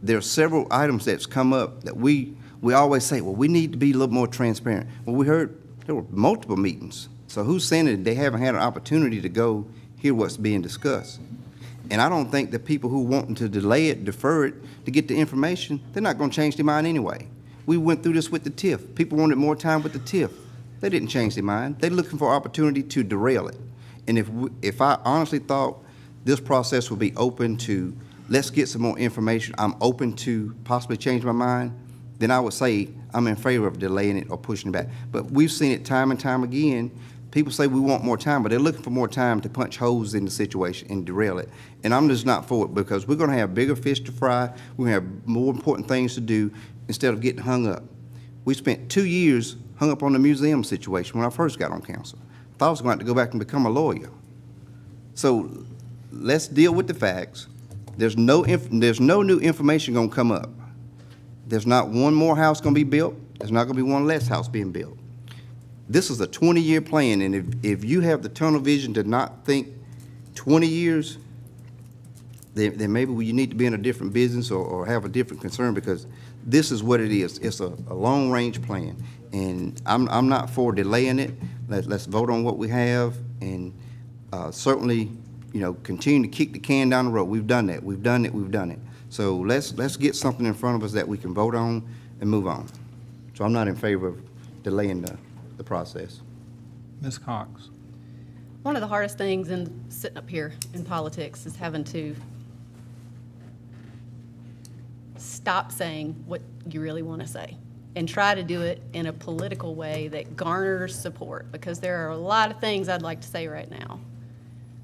There are several items that's come up that we always say, well, we need to be a little more transparent. Well, we heard there were multiple meetings. So who's saying that they haven't had an opportunity to go hear what's being discussed? And I don't think the people who wanting to delay it, defer it, to get the information, they're not gonna change their mind anyway. We went through this with the TIF. People wanted more time with the TIF. They didn't change their mind. They're looking for opportunity to derail it. And if I honestly thought this process would be open to, let's get some more information, I'm open to possibly change my mind, then I would say I'm in favor of delaying it or pushing it back. But we've seen it time and time again. People say we want more time, but they're looking for more time to punch holes in the situation and derail it. And I'm just not for it because we're gonna have bigger fish to fry. We're gonna have more important things to do instead of getting hung up. We spent 2 years hung up on the museum situation when I first got on council. Thought I was going to have to go back and become a lawyer. So let's deal with the facts. There's no new information gonna come up. There's not one more house gonna be built. There's not gonna be one less house being built. This is a 20-year plan, and if you have the tunnel vision to not think 20 years, then maybe you need to be in a different business or have a different concern because this is what it is. It's a long-range plan, and I'm not for delaying it. Let's vote on what we have, and certainly, you know, continue to kick the can down the road. We've done that. We've done it. We've done it. So let's get something in front of us that we can vote on and move on. So I'm not in favor of delaying the process. Ms. Cox. One of the hardest things in sitting up here in politics is having to stop saying what you really want to say and try to do it in a political way that garners support, because there are a lot of things I'd like to say right now.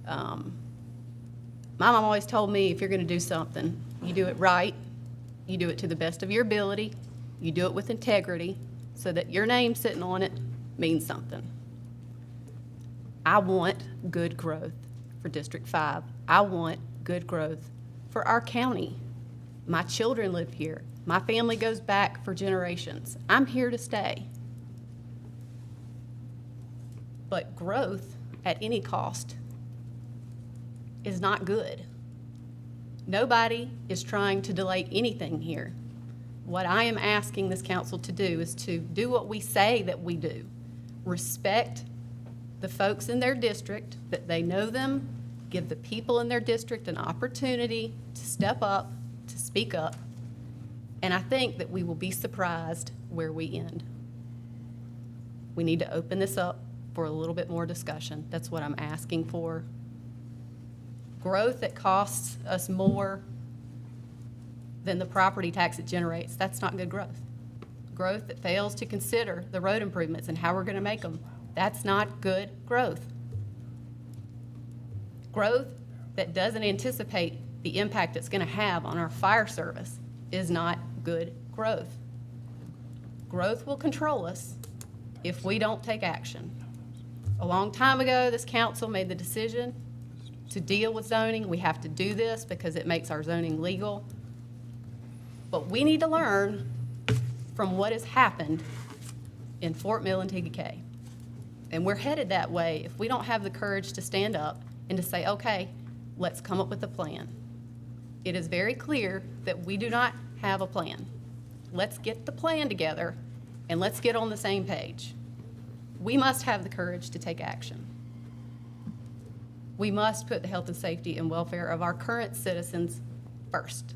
My mom always told me, if you're going to do something, you do it right, you do it to the best of your ability, you do it with integrity so that your name sitting on it means something. I want good growth for District 5. I want good growth for our county. My children live here. My family goes back for generations. I'm here to stay. But growth at any cost is not good. Nobody is trying to delay anything here. What I am asking this council to do is to do what we say that we do. Respect the folks in their district, that they know them, give the people in their district an opportunity to step up, to speak up, and I think that we will be surprised where we end. We need to open this up for a little bit more discussion. That's what I'm asking for. Growth that costs us more than the property tax it generates, that's not good growth. Growth that fails to consider the road improvements and how we're gonna make them, that's not good growth. Growth that doesn't anticipate the impact it's gonna have on our fire service is not good growth. Growth will control us, if we don't take action. A long time ago, this council made the decision to deal with zoning. We have to do this because it makes our zoning legal. But we need to learn from what has happened in Fort Mill and TDK. And we're headed that way if we don't have the courage to stand up and to say, okay, let's come up with a plan. It is very clear that we do not have a plan. Let's get the plan together and let's get on the same page. We must have the courage to take action. We must put the health and safety and welfare of our current citizens first.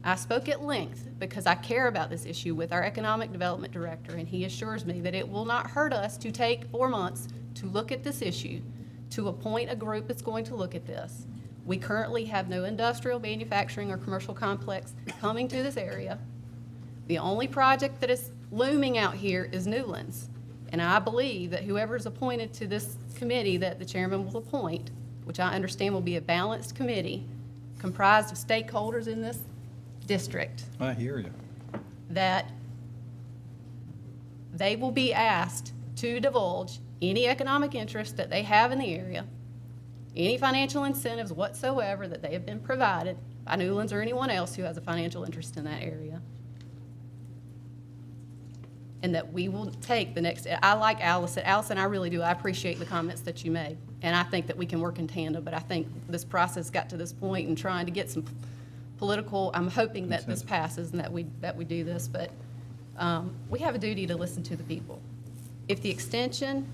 I spoke at length because I care about this issue with our economic development director, and he assures me that it will not hurt us to take 4 months to look at this issue, to appoint a group that's going to look at this. We currently have no industrial, manufacturing, or commercial complex coming to this area. The only project that is looming out here is Newlands. And I believe that whoever is appointed to this committee that the chairman will appoint, which I understand will be a balanced committee comprised of stakeholders in this district, I hear you. that they will be asked to divulge any economic interest that they have in the area, any financial incentives whatsoever that they have been provided by Newlands or anyone else who has a financial interest in that area. And that we will take the next, I like Allison. Allison, I really do. I appreciate the comments that you made. And I think that we can work in tandem, but I think this process got to this point and trying to get some political, I'm hoping that this passes and that we do this, but we have a duty to listen to the people. If the extension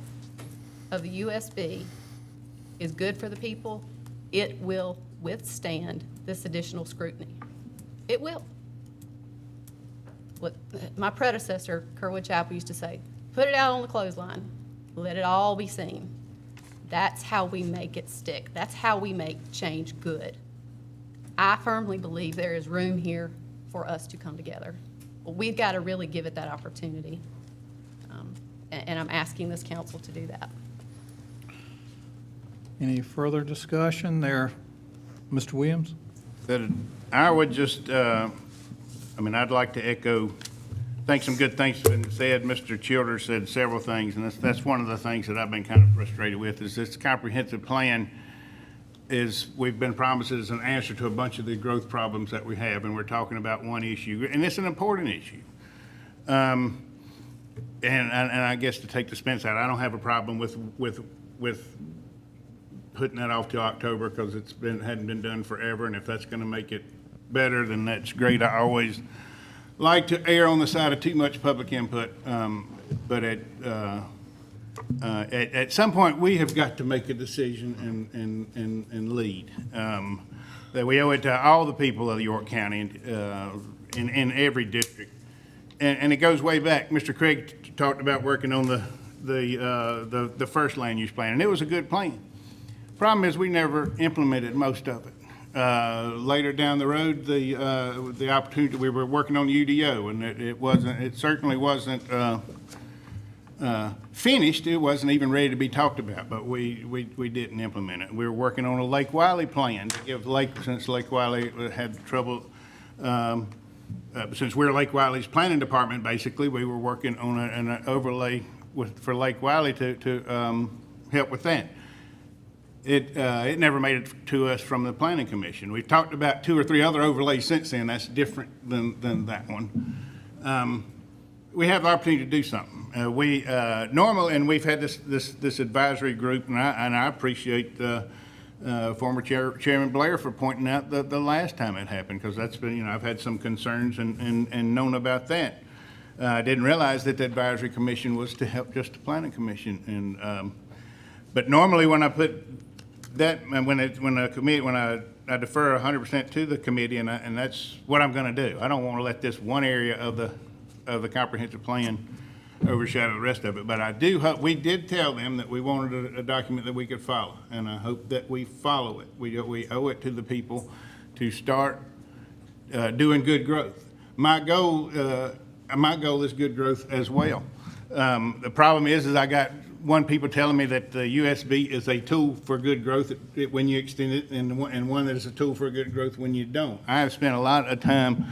of the USB is good for the people, it will withstand this additional scrutiny. It will. What my predecessor, Kerwood Chapel, used to say, put it out on the clothesline, let it all be seen. That's how we make it stick. That's how we make change good. I firmly believe there is room here for us to come together. But we've got to really give it that opportunity. And I'm asking this council to do that. Any further discussion there, Mr. Williams? That I would just, I'd like to echo, think some good things have been said. Mr. Childers said several things, and that's one of the things that I've been kind of frustrated with, is this comprehensive plan is, we've been promised as an answer to a bunch of the growth problems that we have, and we're talking about one issue, and it's an important issue. And I guess to take the Spence out, I don't have a problem with putting that off to October, because hadn't been done forever, and if that's going to make it better, then that's great. I always like to err on the side of too much public input, but at some point, we have got to make a decision and lead. That we owe it to all the people of York County in every district. And it goes way back. Mr. Craig talked about working on the first land use plan, and it was a good plan. Problem is, we never implemented most of it. Later down the road, the opportunity, we were working on UDO, and it certainly wasn't finished. It wasn't even ready to be talked about, but we didn't implement it. We were working on a Lake Wiley plan to give since Lake Wiley had trouble, since we're Lake Wiley's planning department, basically, we were working on an overlay for Lake Wiley to help with that. It never made it to us from the Planning Commission. We've talked about 2 or 3 other overlays since then. That's different than that one. We have the opportunity to do something. Normally, and we've had this advisory group, and I appreciate former Chairman Blair for pointing out the last time it happened, because that's been, I've had some concerns and known about that. I didn't realize that the advisory commission was to help just the Planning Commission. But normally, when I put that, when I defer 100% to the committee, and that's what I'm going to do. I don't want to let this one area of the comprehensive plan overshadow the rest of it. But I do hope, we did tell them that we wanted a document that we could follow, and I hope that we follow it. We owe it to the people to start doing good growth. My goal is good growth as well. The problem is I got people telling me that the USB is a tool for good growth when you extend it, and one that is a tool for good growth when you don't. I have spent a lot of time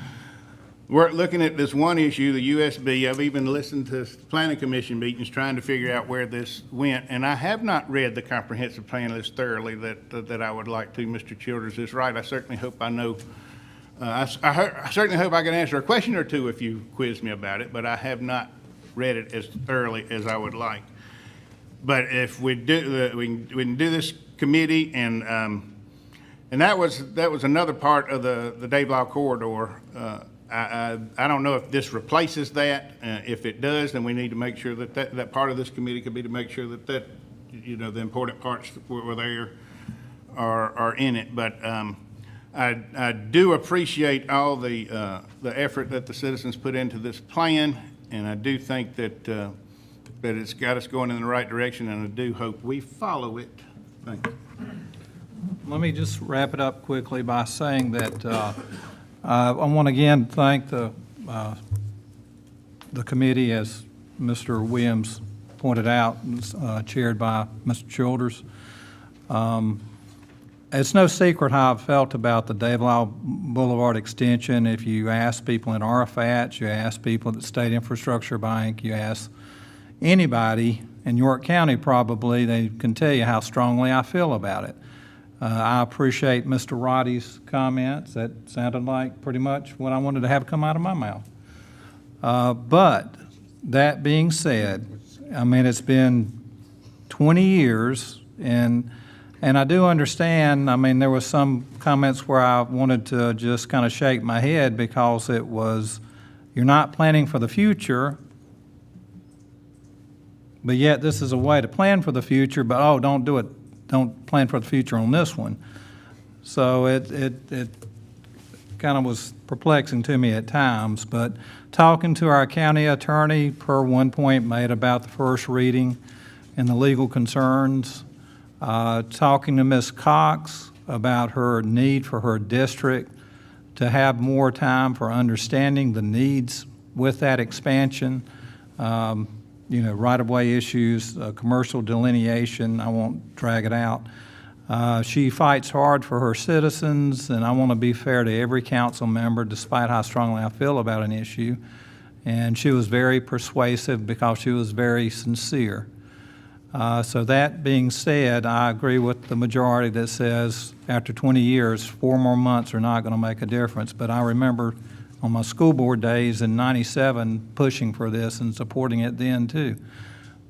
we're looking at this one issue, the USB. I've even listened to planning commission meetings trying to figure out where this went, and I have not read the comprehensive plan as thoroughly that I would like to. Mr. Childers is right. I certainly hope I know. I certainly hope I can answer a question or two if you quiz me about it, but I have not read it as thoroughly as I would like. But if we do, we can do this committee, and that was another part of the Dave Lyle corridor. I don't know if this replaces that. If it does, then we need to make sure that part of this committee could be to make sure that the important parts that were there are in it. But I do appreciate all the effort that the citizens put into this plan, and I do think that it's got us going in the right direction, and I do hope we follow it. Thank you. Let me just wrap it up quickly by saying that I want to again thank the committee, as Mr. Williams pointed out, chaired by Mr. Childers. It's no secret how I've felt about the Dave Lyle Boulevard extension. If you ask people in Arafat, you ask people at the State Infrastructure Bank, you ask anybody in York County probably, they can tell you how strongly I feel about it. I appreciate Mr. Roddy's comments. That sounded like pretty much what I wanted to have come out of my mouth. But that being said, I mean, it's been 20 years, and I do understand, I mean, there was some comments where I wanted to just kind of shake my head because it was, you're not planning for the future, but yet this is a way to plan for the future, but oh, don't do it. Don't plan for the future on this one. So it kind of was perplexing to me at times, but talking to our county attorney per one point made about the first reading and the legal concerns, talking to Ms. Cox about her need for her district to have more time for understanding the needs with that expansion, right-of-way issues, commercial delineation. I won't drag it out. She fights hard for her citizens, and I want to be fair to every council member, despite how strongly I feel about an issue. And she was very persuasive because she was very sincere. So that being said, I agree with the majority that says after 20 years, 4 more months are not going to make a difference. But I remember on my school board days in '97 pushing for this and supporting it then too.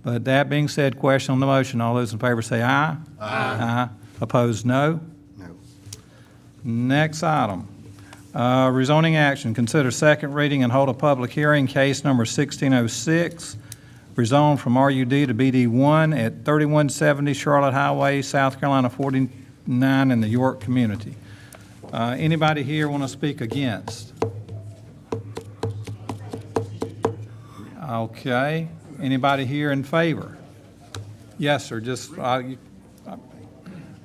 But that being said, question on the motion. All those in favor say aye. Aye. Opposed, no. No. Next item. Rezoning action. Consider second reading and hold a public hearing, case number 1606, rezone from RUD to BD1 at 3170 Charlotte Highway, South Carolina 49 in the York community. Anybody here want to speak against? Okay. Anybody here in favor? Yes, sir. Just, I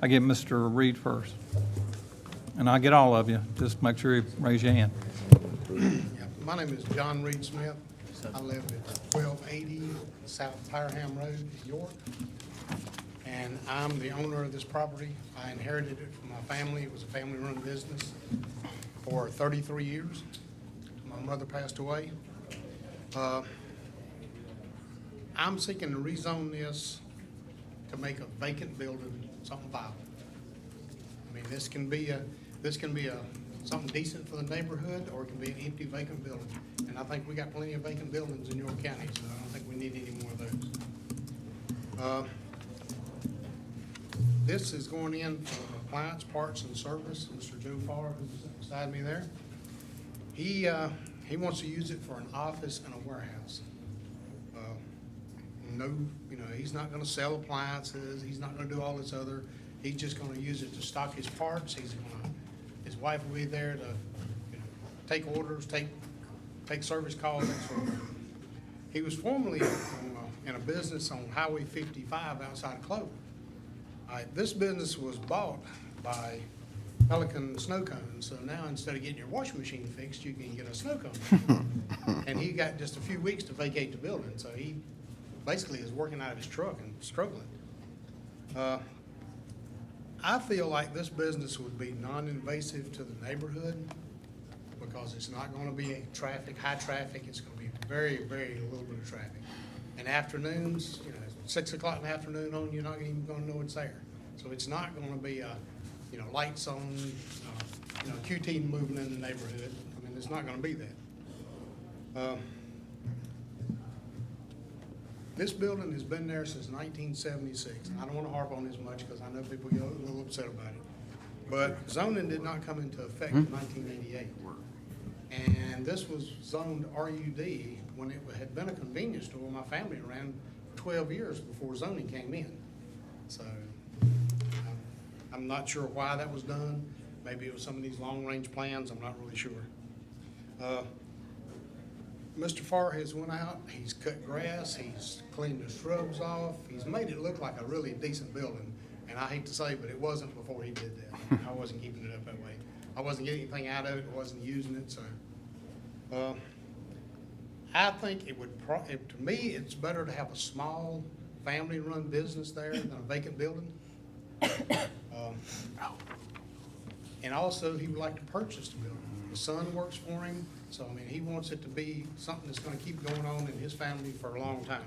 get Mr. Reed first. And I'll get all of you. Just make sure you raise your hand. My name is John Reed Smith. I live at 1280 South Pireham Road, York. And I'm the owner of this property. I inherited it from my family. It was a family-run business for 33 years. My mother passed away. I'm seeking to rezone this to make a vacant building something viable. I mean, this can be something decent for the neighborhood, or it can be an empty vacant building. And I think we got plenty of vacant buildings in York County, so I don't think we need any more of those. This is going in for appliance, parts, and service. Mr. Joe Farr, who's beside me there, he wants to use it for an office and a warehouse. He's not going to sell appliances. He's not going to do all this other. He's just going to use it to stock his parts. His wife will be there to take orders, take service calls, that sort of thing. He was formerly in a business on Highway 55 outside of Clover. This business was bought by Pelican Snow Cones, so now instead of getting your washing machine fixed, you can get a snow cone. And he got just a few weeks to vacate the building, so he basically is working out of his truck and struggling. I feel like this business would be non-invasive to the neighborhood. because it's not gonna be high traffic, it's gonna be very, very little bit of traffic. And afternoons, 6 o'clock in the afternoon on, you're not even gonna know it's there. So it's not gonna be lights on, QT moving in the neighborhood. I mean, it's not gonna be that. This building has been there since 1976, and I don't want to harp on this much because I know people get a little upset about it. But zoning did not come into effect in 1988. And this was zoned RUD when it had been a convenience store my family ran 12 years before zoning came in. So I'm not sure why that was done. Maybe it was some of these long-range plans, I'm not really sure. Mr. Farr has went out, he's cut grass, he's cleaned the shrubs off, he's made it look like a really decent building. And I hate to say, but it wasn't before he did that. I wasn't keeping it up that way. I wasn't getting anything out of it, I wasn't using it, so. I think it would, to me, it's better to have a small, family-run business there than a vacant building. And also, he would like to purchase the building. His son works for him, so, I mean, he wants it to be something that's gonna keep going on in his family for a long time.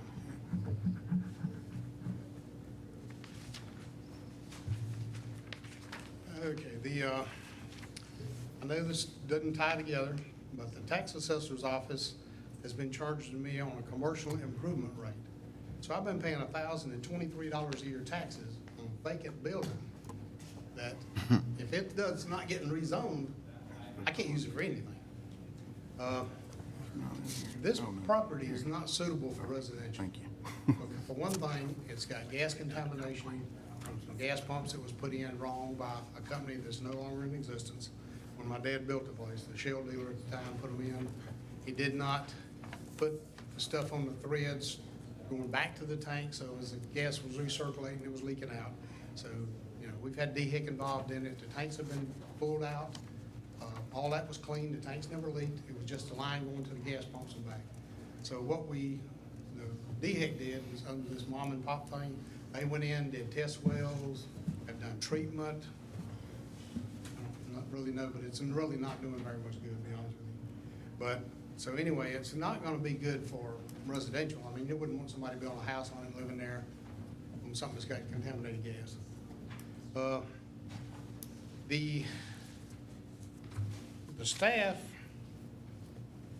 Okay, I know this doesn't tie together, but the tax assessor's office has been charging me on a commercial improvement rate. So I've been paying $1,023 a year taxes on a vacant building that if it does not getting rezoned, I can't use it for anything. This property is not suitable for residential. Thank you. Okay, for one thing, it's got gas contamination from some gas pumps that was put in wrong by a company that's no longer in existence. When my dad built the place, the Shell dealer at the time put them in. He did not put the stuff on the threads going back to the tank, so as the gas was recirculating, it was leaking out. So, we've had DHEC involved in it. The tanks have been pulled out. All that was clean. The tanks never leaked. It was just a line going to the gas pumps and back. So what the DHEC did was under this mom and pop thing, they went in, did test wells, have done treatment. I don't really know, but it's really not doing very much good, to be honest with you. But, so anyway, it's not gonna be good for residential. I mean, you wouldn't want somebody building a house on it, living there on something that's got contaminated gas. The staff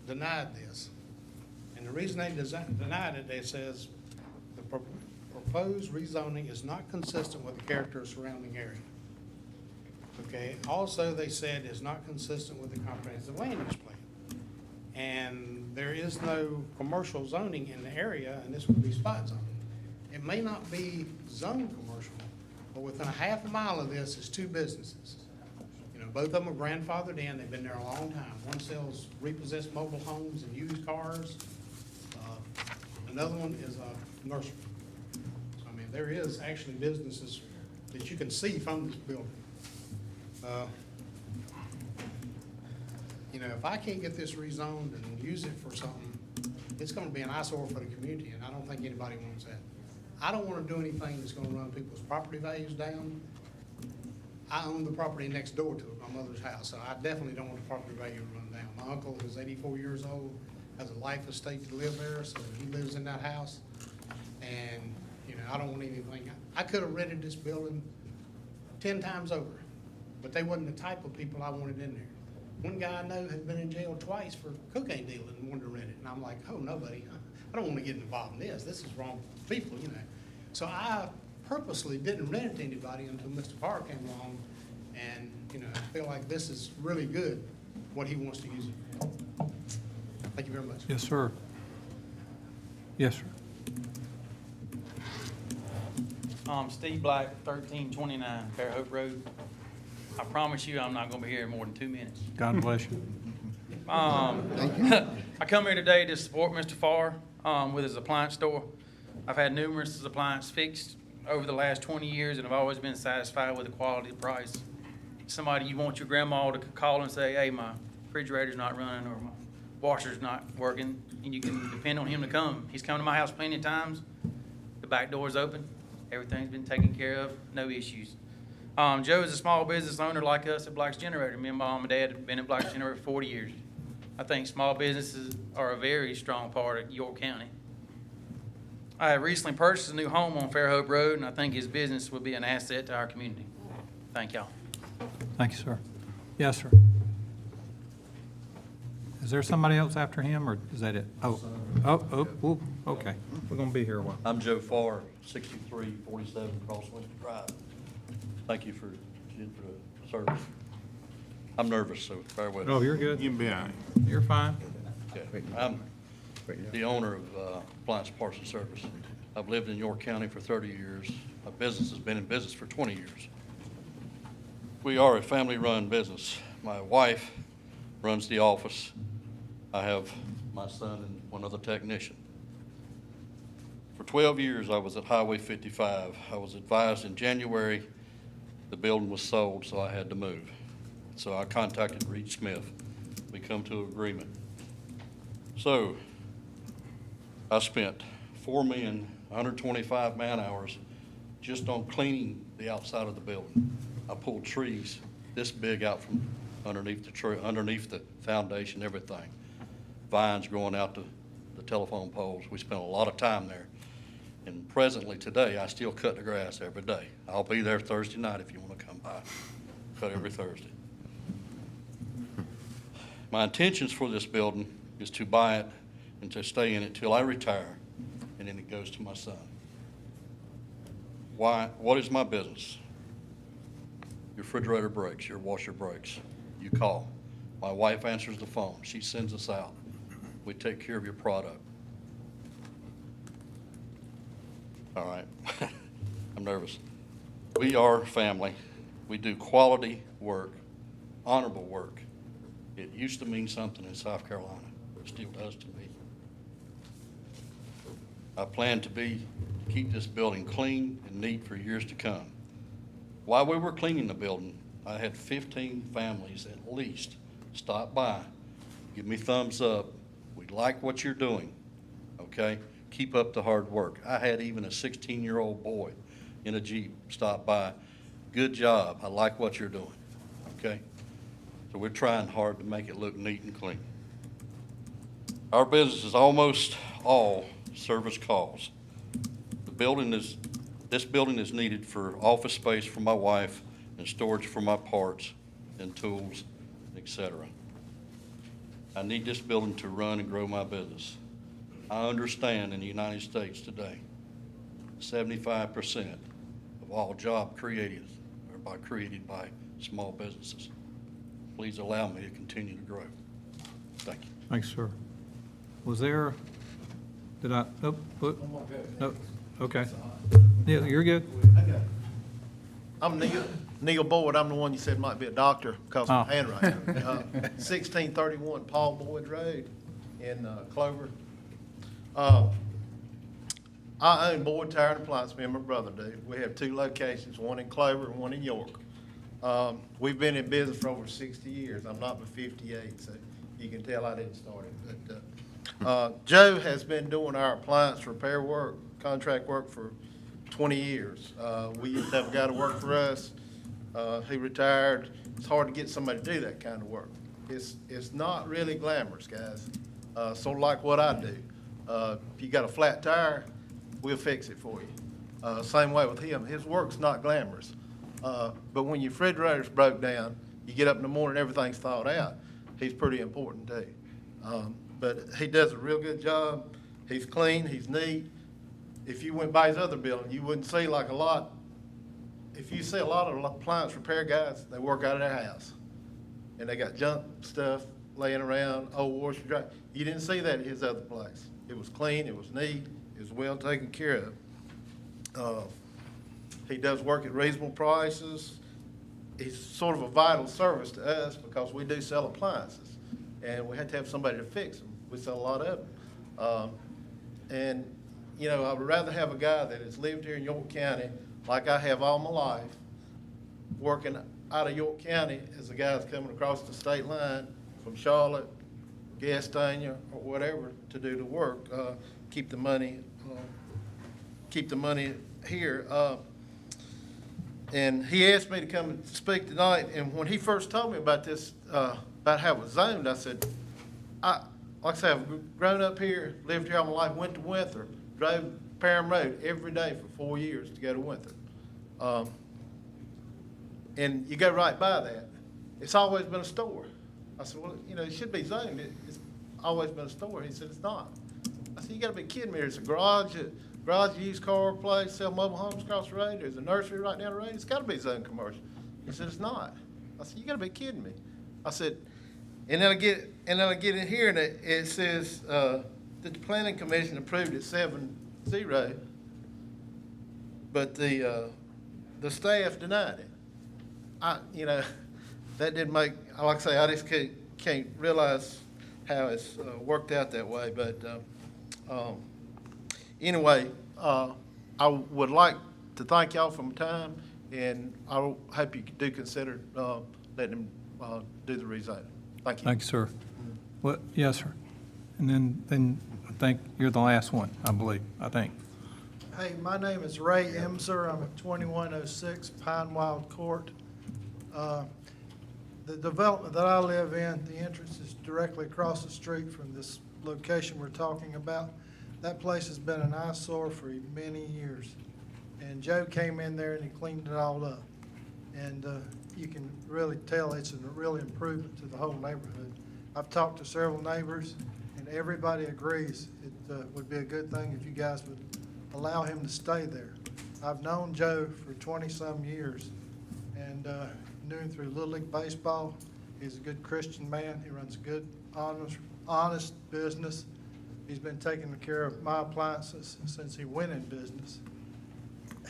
denied this. And the reason they denied it, they says, the proposed rezoning is not consistent with the character of surrounding area. Okay, also they said it's not consistent with the comprehensive land use plan. And there is no commercial zoning in the area, and this would be spot zoning. It may not be zoned commercial, but within a half a mile of this is two businesses. Both of them are grandfathered in, they've been there a long time. One sells repossessed mobile homes and used cars. Another one is a nursery. So, I mean, there is actually businesses that you can see from this building. If I can't get this rezoned and use it for something, it's gonna be an eyesore for the community, and I don't think anybody wants that. I don't wanna do anything that's gonna run people's property values down. I own the property next door to it, my mother's house, so I definitely don't want the property value to run down. My uncle is 84 years old, has a life estate to live there, so he lives in that house. And, I don't want anything, I could have rented this building 10 times over, but they wasn't the type of people I wanted in there. One guy I know had been in jail twice for cocaine dealing and wanted to rent it, and I'm like, oh, nobody, I don't want to get involved in this. This is wrong for people, So I purposely didn't rent it to anybody until Mr. Farr came along, and, I feel like this is really good, what he wants to use it for. Thank you very much. Yes, sir. Yes, sir. Steve Black, 1329 Fairhope Road. I promise you, I'm not gonna be here more than 2 minutes. God bless you. I come here today to support Mr. Farr, with his appliance store. I've had numerous appliances fixed over the last 20 years, and I've always been satisfied with the quality of price. Somebody, you want your grandma to call and say, hey, my refrigerator's not running, or my washer's not working, and you can depend on him to come. He's come to my house plenty of times. The back door's open. Everything's been taken care of, no issues. Joe is a small business owner like us at Black's Generator. Me and my mom and dad have been at Black's Generator for 40 years. I think small businesses are a very strong part of York County. I have recently purchased a new home on Fairhope Road, and I think his business will be an asset to our community. Thank y'all. Thank you, sir. Yes, sir. Is there somebody else after him, or is that it? Oh, okay. We're going to be here a while. I'm Joe Farr, 6347 Crosswinds Drive. Thank you for the service. I'm nervous, so bear with me. Oh, you're good. You'll be all right. You're fine. Okay. I'm the owner of Appliance Parts and Service. I've lived in York County for 30 years. My business has been in business for 20 years. We are a family-run business. My wife runs the office. I have my son and one other technician. For 12 years, I was at Highway 55. I was advised in January the building was sold, so I had to move. So I contacted Reed Smith. We come to an agreement. So I spent 4,125 man-hours just on cleaning the outside of the building. I pulled trees this big out from underneath the tree, underneath the foundation, everything. Vines growing out to the telephone poles. We spent a lot of time there. And presently today, I still cut the grass every day. I'll be there Thursday night if you want to come by. Cut every Thursday. My intentions for this building is to buy it and to stay in it till I retire, and then it goes to my son. Why? What is my business? Your refrigerator breaks, your washer breaks. You call. My wife answers the phone. She sends us out. We take care of your product. All right. I'm nervous. We are family. We do quality work, honorable work. It used to mean something in South Carolina. It still does to me. I plan to keep this building clean and neat for years to come. While we were cleaning the building, I had 15 families at least stop by, give me thumbs up. We like what you're doing, okay? Keep up the hard work. I had even a 16-year-old boy in a Jeep stop by. Good job. I like what you're doing, okay? So we're trying hard to make it look neat and clean. Our business is almost all service calls. This building is needed for office space for my wife and storage for my parts and tools, etc. I need this building to run and grow my business. I understand in the United States today, 75% of all jobs created are created by small businesses. Please allow me to continue to grow. Thank you. Thanks, sir. Was there, did I, oh, look, no, okay. Yeah, you're good. I'm Neil Boyd. I'm the one you said might be a doctor because of my handwriting. 1631 Paul Boyd Road in Clover. I own Boyd Tire and Appliance. Me and my brother do. We have two locations, one in Clover and one in York. We've been in business for over 60 years. I'm not but 58, so you can tell I didn't start it. But Joe has been doing our appliance repair work, contract work for 20 years. We used to have a guy to work for us. He retired. It's hard to get somebody to do that kind of work. It's not really glamorous, guys. Sort of like what I do. If you got a flat tire, we'll fix it for you. Same way with him. His work's not glamorous. But when your refrigerator's broke down, you get up in the morning, everything's thawed out. He's pretty important too. But he does a real good job. He's clean, he's neat. If you went by his other building, you wouldn't see like a lot. If you see a lot of appliance repair guys, they work out of their house. And they got junk stuff laying around, old washer dryer. You didn't see that at his other place. It was clean, it was neat, it was well taken care of. He does work at reasonable prices. He's sort of a vital service to us because we do sell appliances. And we have to have somebody to fix them. We sell a lot of them. And, you know, I would rather have a guy that has lived here in York County like I have all my life, working out of York County as a guy that's coming across the state line from Charlotte, Gastonia, or whatever to do the work, keep the money here. And he asked me to come and speak tonight, and when he first told me about this, about how it was zoned, I said, like I said, I've grown up here, lived here all my life, went to Winthrop, drove Parham Road every day for 4 years to go to Winthrop. And you go right by that. It's always been a store. I said, well, you know, it should be zoned. It's always been a store. He said, it's not. I said, you gotta be kidding me. There's a garage, used car place, sell mobile homes across the road. There's a nursery right down the road. It's gotta be zoned commercial. He said, it's not. I said, you gotta be kidding me. I said, and then I get in here and it says, that the planning commission approved it 7-0, but the staff denied it. You know, that didn't make, like I say, I just can't realize how it's worked out that way, but anyway, I would like to thank y'all for my time, and I hope you do consider letting them do the rezoning. Thank you. Thank you, sir. Well, yes, sir. And then I think you're the last one, I believe, Hey, my name is Ray Emser. I'm at 2106 Pine Wild Court. The development that I live in, the entrance is directly across the street from this location we're talking about. That place has been an eyesore for many years. And Joe came in there and he cleaned it all up. And you can really tell it's a real improvement to the whole neighborhood. I've talked to several neighbors, and everybody agrees it would be a good thing if you guys would allow him to stay there. I've known Joe for 20-some years, and knew him through Little League Baseball. He's a good Christian man. He runs a good, honest business. He's been taking care of my appliances since he went in business.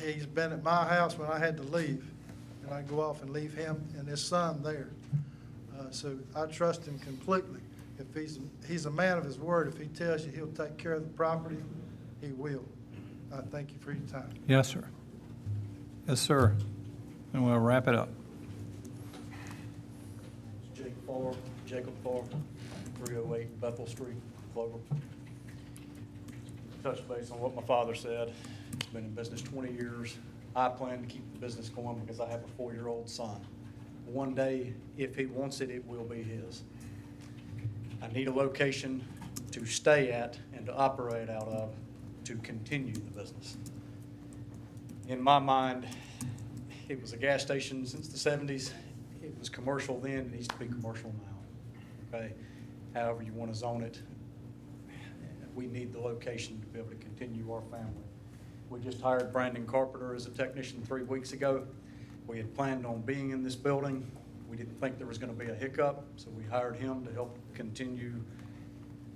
He's been at my house when I had to leave, and I go off and leave him and his son there. So I trust him completely. If he's a man of his word. If he tells you he'll take care of the property, he will. I thank you for your time. Yes, sir. Yes, sir. And we'll wrap it up. Jacob Farr, 308 Bethel Street, Clover. Touch base on what my father said. He's been in business 20 years. I plan to keep the business going because I have a 4-year-old son. One day, if he wants it, it will be his. I need a location to stay at and to operate out of to continue the business. In my mind, it was a gas station since the 70s. It was commercial then, it needs to be commercial now, okay? However you want to zone it, we need the location to be able to continue our family. We just hired Brandon Carpenter as a technician 3 weeks ago. We had planned on being in this building. We didn't think there was going to be a hiccup, so we hired him to help continue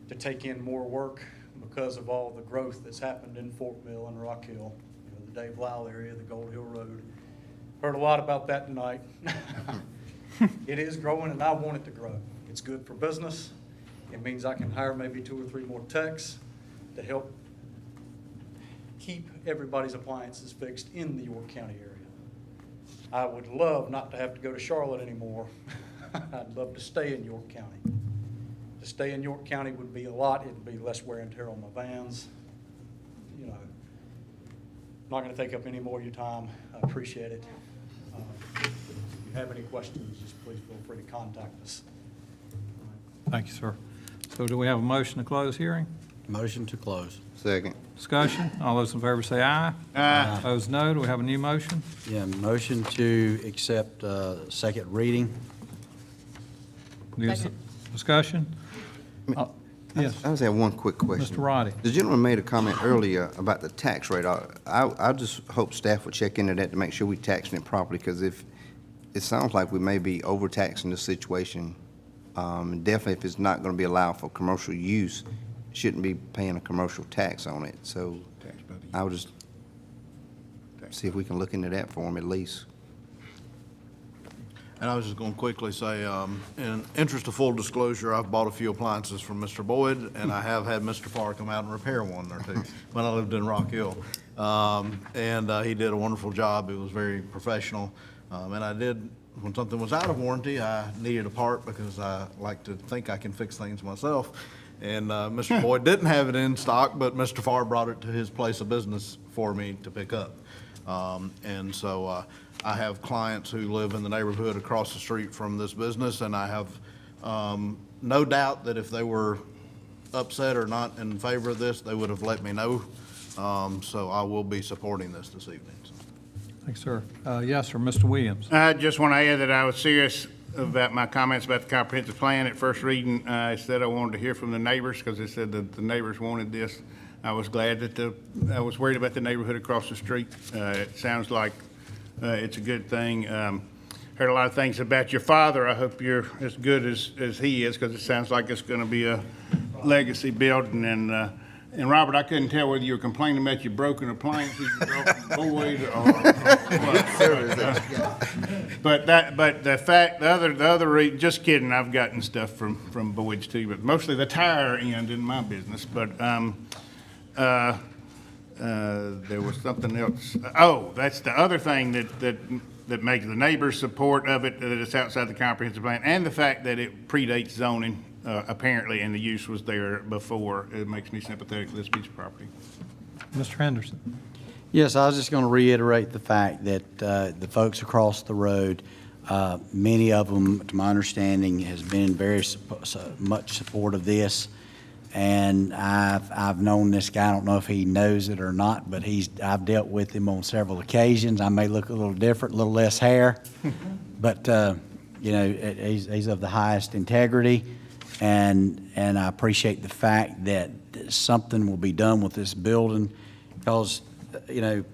to take in more work because of all the growth that's happened in Fortville and Rock Hill, you know, the Dave Lyle area, the Gold Hill Road. Heard a lot about that tonight. It is growing, and I want it to grow. It's good for business. It means I can hire maybe 2 or 3 more techs to help keep everybody's appliances fixed in the York County area. I would love not to have to go to Charlotte anymore. I'd love to stay in York County. To stay in York County would be a lot. It'd be less wear and tear on my vans. You know, not going to take up any more of your time. I appreciate it. If you have any questions, just please feel free to contact us. Thank you, sir. So do we have a motion to close hearing? Motion to close. Second. Discussion? All those in favor say aye. Aye. Opposed, no. Do we have a new motion? Yeah, motion to accept second reading. Second. Discussion? Yes. I just have one quick question. Mr. Roddy. The gentleman made a comment earlier about the tax rate. I just hope staff would check into that to make sure we taxing it properly, because if, it sounds like we may be overtaxing the situation. Definitely if it's not going to be allowed for commercial use, shouldn't be paying a commercial tax on it. So I'll just see if we can look into that for him at least. And I was just going to quickly say, in interest of full disclosure, I've bought a few appliances from Mr. Boyd, and I have had Mr. Farr come out and repair one or two when I lived in Rock Hill. And he did a wonderful job. It was very professional. And I did, when something was out of warranty, I needed a part because I like to think I can fix things myself. And Mr. Boyd didn't have it in stock, but Mr. Farr brought it to his place of business for me to pick up. And so I have clients who live in the neighborhood across the street from this business, and I have no doubt that if they were upset or not in favor of this, they would have let me know. So I will be supporting this evening. Thanks, sir. Yes, sir, Mr. Williams. I just want to add that I was serious about my comments about the comprehensive plan at first reading. I said I wanted to hear from the neighbors because they said that the neighbors wanted this. I was glad that I was worried about the neighborhood across the street. It sounds like it's a good thing. Heard a lot of things about your father. I hope you're as good as he is, because it sounds like it's going to be a legacy building. And Robert, I couldn't tell whether you were complaining about your broken appliances, your broken boys, or what. But the other, just kidding. I've gotten stuff from Boyd's too, but mostly the tire end in my business. But there was something else. Oh, that's the other thing that makes the neighbors' support of it, that it's outside the comprehensive plan, and the fact that it predates zoning, apparently, and the use was there before. It makes me sympathetic to this piece of property. Mr. Henderson. Yes, I was just going to reiterate the fact that the folks across the road, many of them, to my understanding, has been very much support of this. And I've known this guy. I don't know if he knows it or not, but I've dealt with him on several occasions. I may look a little different, a little less hair, but you know, he's of the highest integrity, and I appreciate the fact that something will be done with this building, because you know,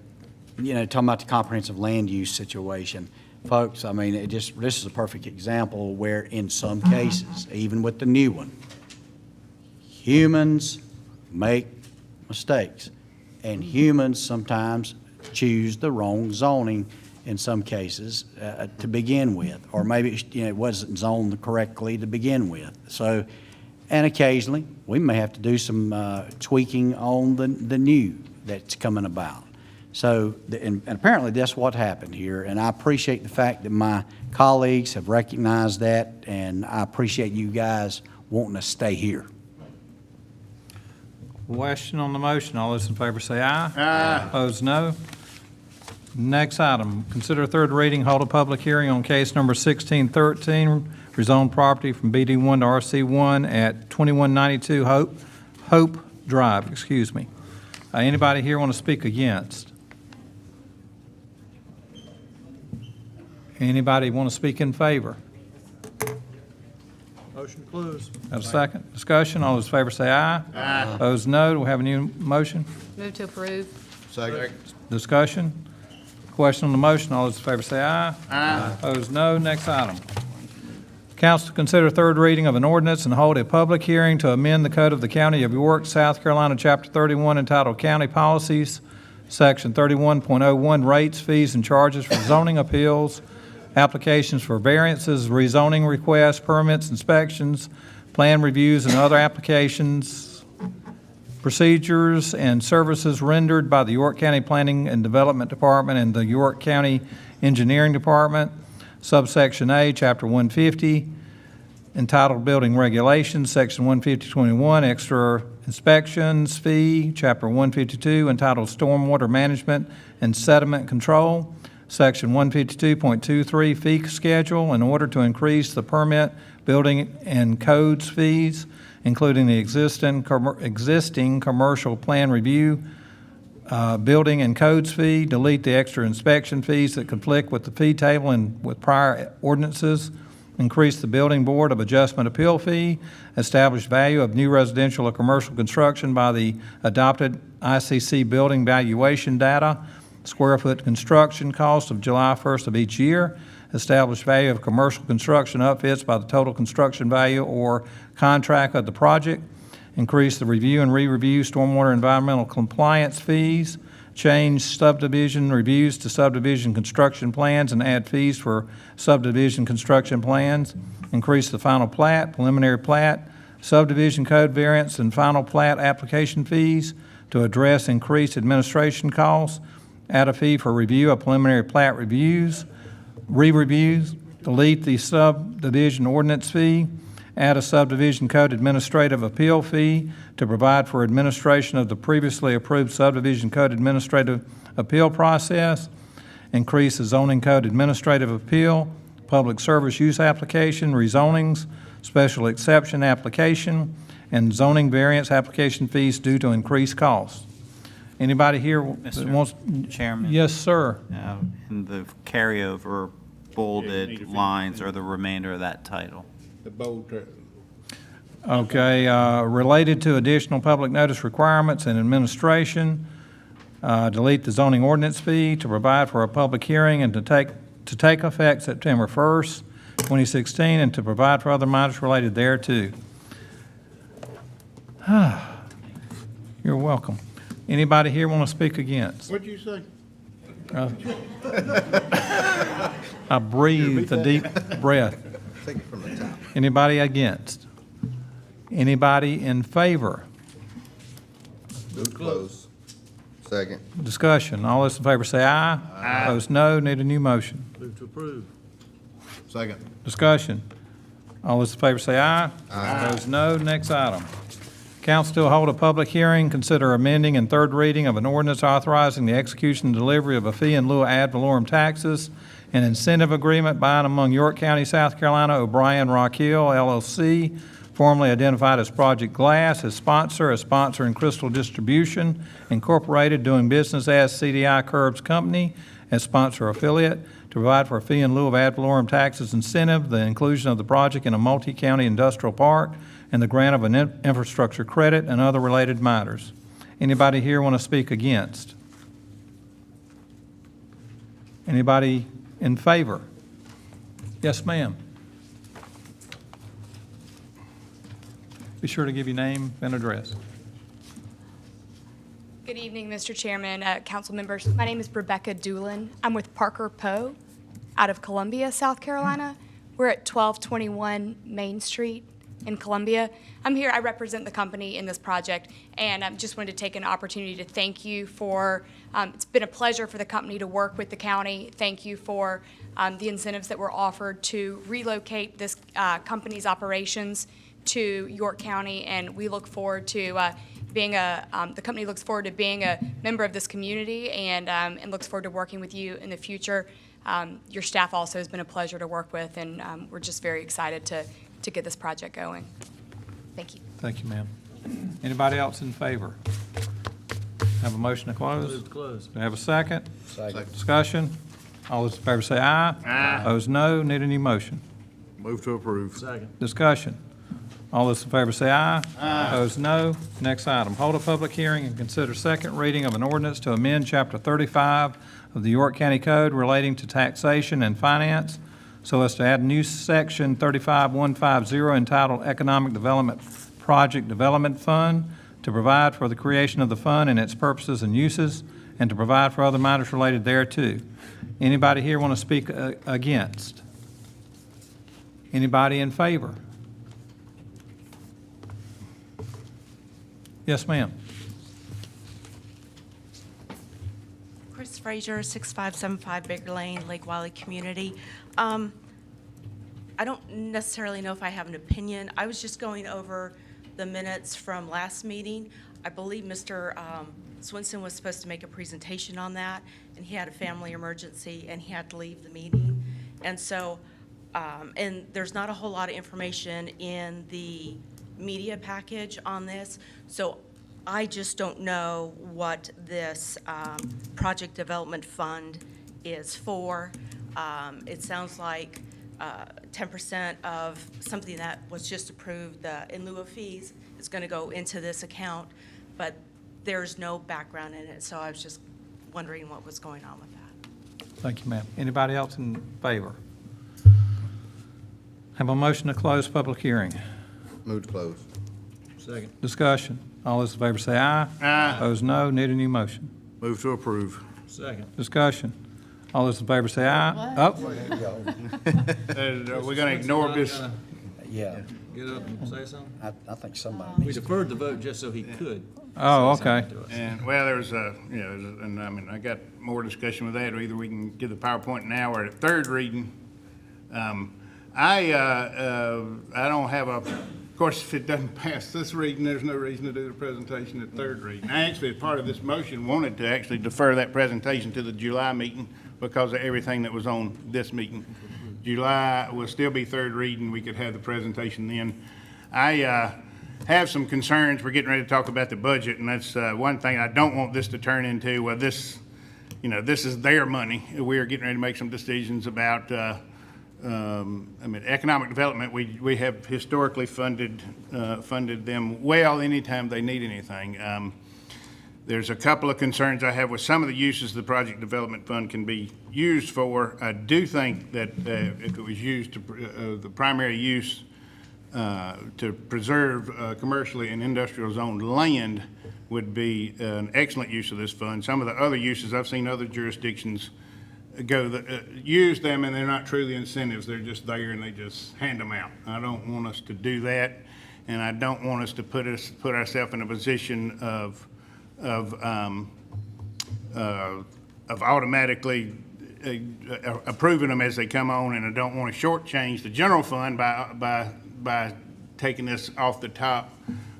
talking about the comprehensive land use situation, folks. I mean, this is a perfect example where, in some cases, even with the new one, humans make mistakes, and humans sometimes choose the wrong zoning in some cases to begin with, or maybe it wasn't zoned correctly to begin with. So, and occasionally we may have to do some tweaking on the new that's coming about. So, and apparently that's what happened here, and I appreciate the fact that my colleagues have recognized that, and I appreciate you guys wanting to stay here. Question on the motion. All those in favor say aye. Aye. Opposed, no. Next item, consider third reading, hold a public hearing on case number 1613, rezone property from BD1 to RC1 at 2192 Hope Drive, excuse me. Anybody here want to speak against? Anybody want to speak in favor? Motion closed. Have a second? Discussion? All those in favor say aye. Aye. Opposed, no. Do we have a new motion? Move to approve. Second. Discussion? Question on the motion. All those in favor say aye. Aye. Opposed, no. Next item. Council to consider third reading of an ordinance and hold a public hearing to amend the Code of the County of York, South Carolina, Chapter 31, entitled County Policies, Section 31.01, Rates, Fees, and Charges for Zoning Appeals, applications for variances, rezoning requests, permits, inspections, plan reviews, and other applications, procedures, and services rendered by the York County Planning and Development Department and the York County Engineering Department, subsection A, Chapter 150, entitled Building Regulations, Section 150.21, Extra Inspections Fee, Chapter 152, entitled Stormwater Management and Sediment Control, Section 152.23 Fee Schedule, in order to increase the permit, building, and codes fees, including the existing commercial plan review, building and codes fee, delete the extra inspection fees that conflict with the fee table and with prior ordinances, increase the building board of adjustment appeal fee, establish value of new residential or commercial construction by the adopted ICC building valuation data, square foot construction cost of July 1st of each year, establish value of commercial construction upfits by the total construction value or contract of the project, increase the review and re-review stormwater environmental compliance fees, change subdivision reviews to subdivision construction plans and add fees for subdivision construction plans, increase the final plat, preliminary plat, subdivision code variance, and final plat application fees to address increased administration costs, add a fee for review of preliminary plat reviews, re-reviews, delete the subdivision ordinance fee, add a subdivision code administrative appeal fee to provide for administration of the previously approved subdivision code administrative appeal process, increase the zoning code administrative appeal, public service use application, rezonings, special exception application, and zoning variance application fees due to increased costs. Anybody here that wants? Chairman? Yes, sir. And the carryover bolded lines are the remainder of that title. The bold term. Okay, related to additional public notice requirements and administration, delete the zoning ordinance fee to provide for a public hearing and to take effect September 1st, 2016, and to provide for other matters related thereto. You're welcome. Anybody here want to speak against? What'd you say? I breathed a deep breath. Take it from the top. Anybody against? Anybody in favor? Move to close. Second. Discussion. All those in favor say aye. Aye. Opposed, no. Need a new motion. Move to approve. Second. Discussion. All those in favor say aye. Aye. Opposed, no. Next item. Council to hold a public hearing, consider amending and third reading of an ordinance authorizing the execution and delivery of a fee in lieu of ad valorem taxes and incentive agreement by and among York County, South Carolina, O'Brien Rock Hill LLC, formerly identified as Project Glass, as sponsor in Crystal Distribution Incorporated, doing business as CDI Curbs Company, as sponsor affiliate, to provide for a fee in lieu of ad valorem taxes incentive, the inclusion of the project in a multi-county industrial park, and the grant of an infrastructure credit and other related matters. Anybody here want to speak against? Anybody in favor? Yes, ma'am. Be sure to give your name and address. Good evening, Mr. Chairman, council members. My name is Rebecca Doolin. I'm with Parker Poe out of Columbia, South Carolina. We're at 1221 Main Street in Columbia. I'm here, I represent the company in this project, and I just wanted to take an opportunity to thank you for, it's been a pleasure for the company to work with the county. Thank you for the incentives that were offered to relocate this company's operations to York County, and we look forward to the company looks forward to being a member of this community and looks forward to working with you in the future. Your staff also has been a pleasure to work with, and we're just very excited to get this project going. Thank you. Thank you, ma'am. Anybody else in favor? Have a motion to close? Move to close. Do I have a second? Second. Discussion? All those in favor say aye. Aye. Opposed, no. Need a new motion. Move to approve. Second. Discussion. All those in favor say aye. Aye. Opposed, no. Next item, hold a public hearing and consider second reading of an ordinance to amend Chapter 35 of the York County Code relating to taxation and finance so as to add a new section 35150 entitled Economic Development Project Development Fund, to provide for the creation of the fund and its purposes and uses, and to provide for other matters related thereto. Anybody here want to speak against? Anybody in favor? Yes, ma'am. Chris Frazier, 6575 Baker Lane, Lake Wiley Community. I don't necessarily know if I have an opinion. I was just going over the minutes from last meeting. I believe Mr. Swinson was supposed to make a presentation on that, and he had a family emergency, and he had to leave the meeting. And so, and there's not a whole lot of information in the media package on this, so I just don't know what this project development fund is for. It sounds like 10% of something that was just approved in lieu of fees is going to go into this account, but there's no background in it, so I was just wondering what was going on with that. Thank you, ma'am. Anybody else in favor? Have a motion to close public hearing. Move to close. Second. Discussion. All those in favor say aye. Aye. Opposed, no. Need a new motion. Move to approve. Second. Discussion. All those in favor say aye. Oh, We're going to ignore this. Yeah, Get up and say something? I think somebody We needs to. deferred the vote just so he could. Oh, say something okay. to us. And, well, and I mean, I got more discussion with that, or either we can get the PowerPoint now or at third reading. I don't have of course, if it doesn't pass this reading, there's no reason to do the presentation at third reading. I actually, as part of this motion, wanted to actually defer that presentation to the July meeting, because of everything that was on this meeting. July will still be third reading. We could have the presentation then. I have some concerns. We're getting ready to talk about the budget, and that's one thing I don't want this to turn into, well, this, this is their money. We're getting ready to make some decisions about, economic development. We have historically funded them well anytime they need anything. There's a couple of concerns I have with some of the uses the Project Development Fund can be used for. I do think that if it was used to, the primary use to preserve commercially and industrial zoned land would be an excellent use of this fund. Some of the other uses, I've seen other jurisdictions use them, and they're not truly incentives. They're just there and they just hand them out. I don't want us to do that, and I don't want us to put ourselves in a position of automatically approving them as they come on, and I don't want to shortchange the general fund by taking this off the top.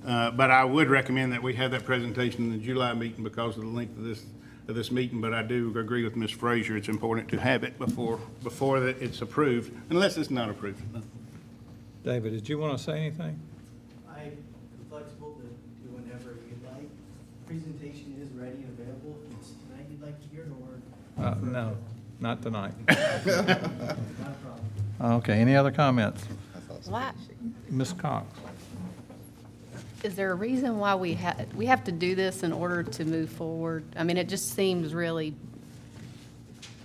But I would recommend that we have that presentation in the July meeting because of the length of this meeting. But I do agree with Ms. Frazier, it's important to have it before it's approved, unless it's not approved. David, did you want to say anything? I'm flexible to do whenever you'd like. Presentation is ready and available. If it's tonight you'd like to hear, or No, not tonight. not a problem. Okay, any other comments? Why, Ms. Cox? is there a reason why we have to do this in order to move forward? I mean, it just seems really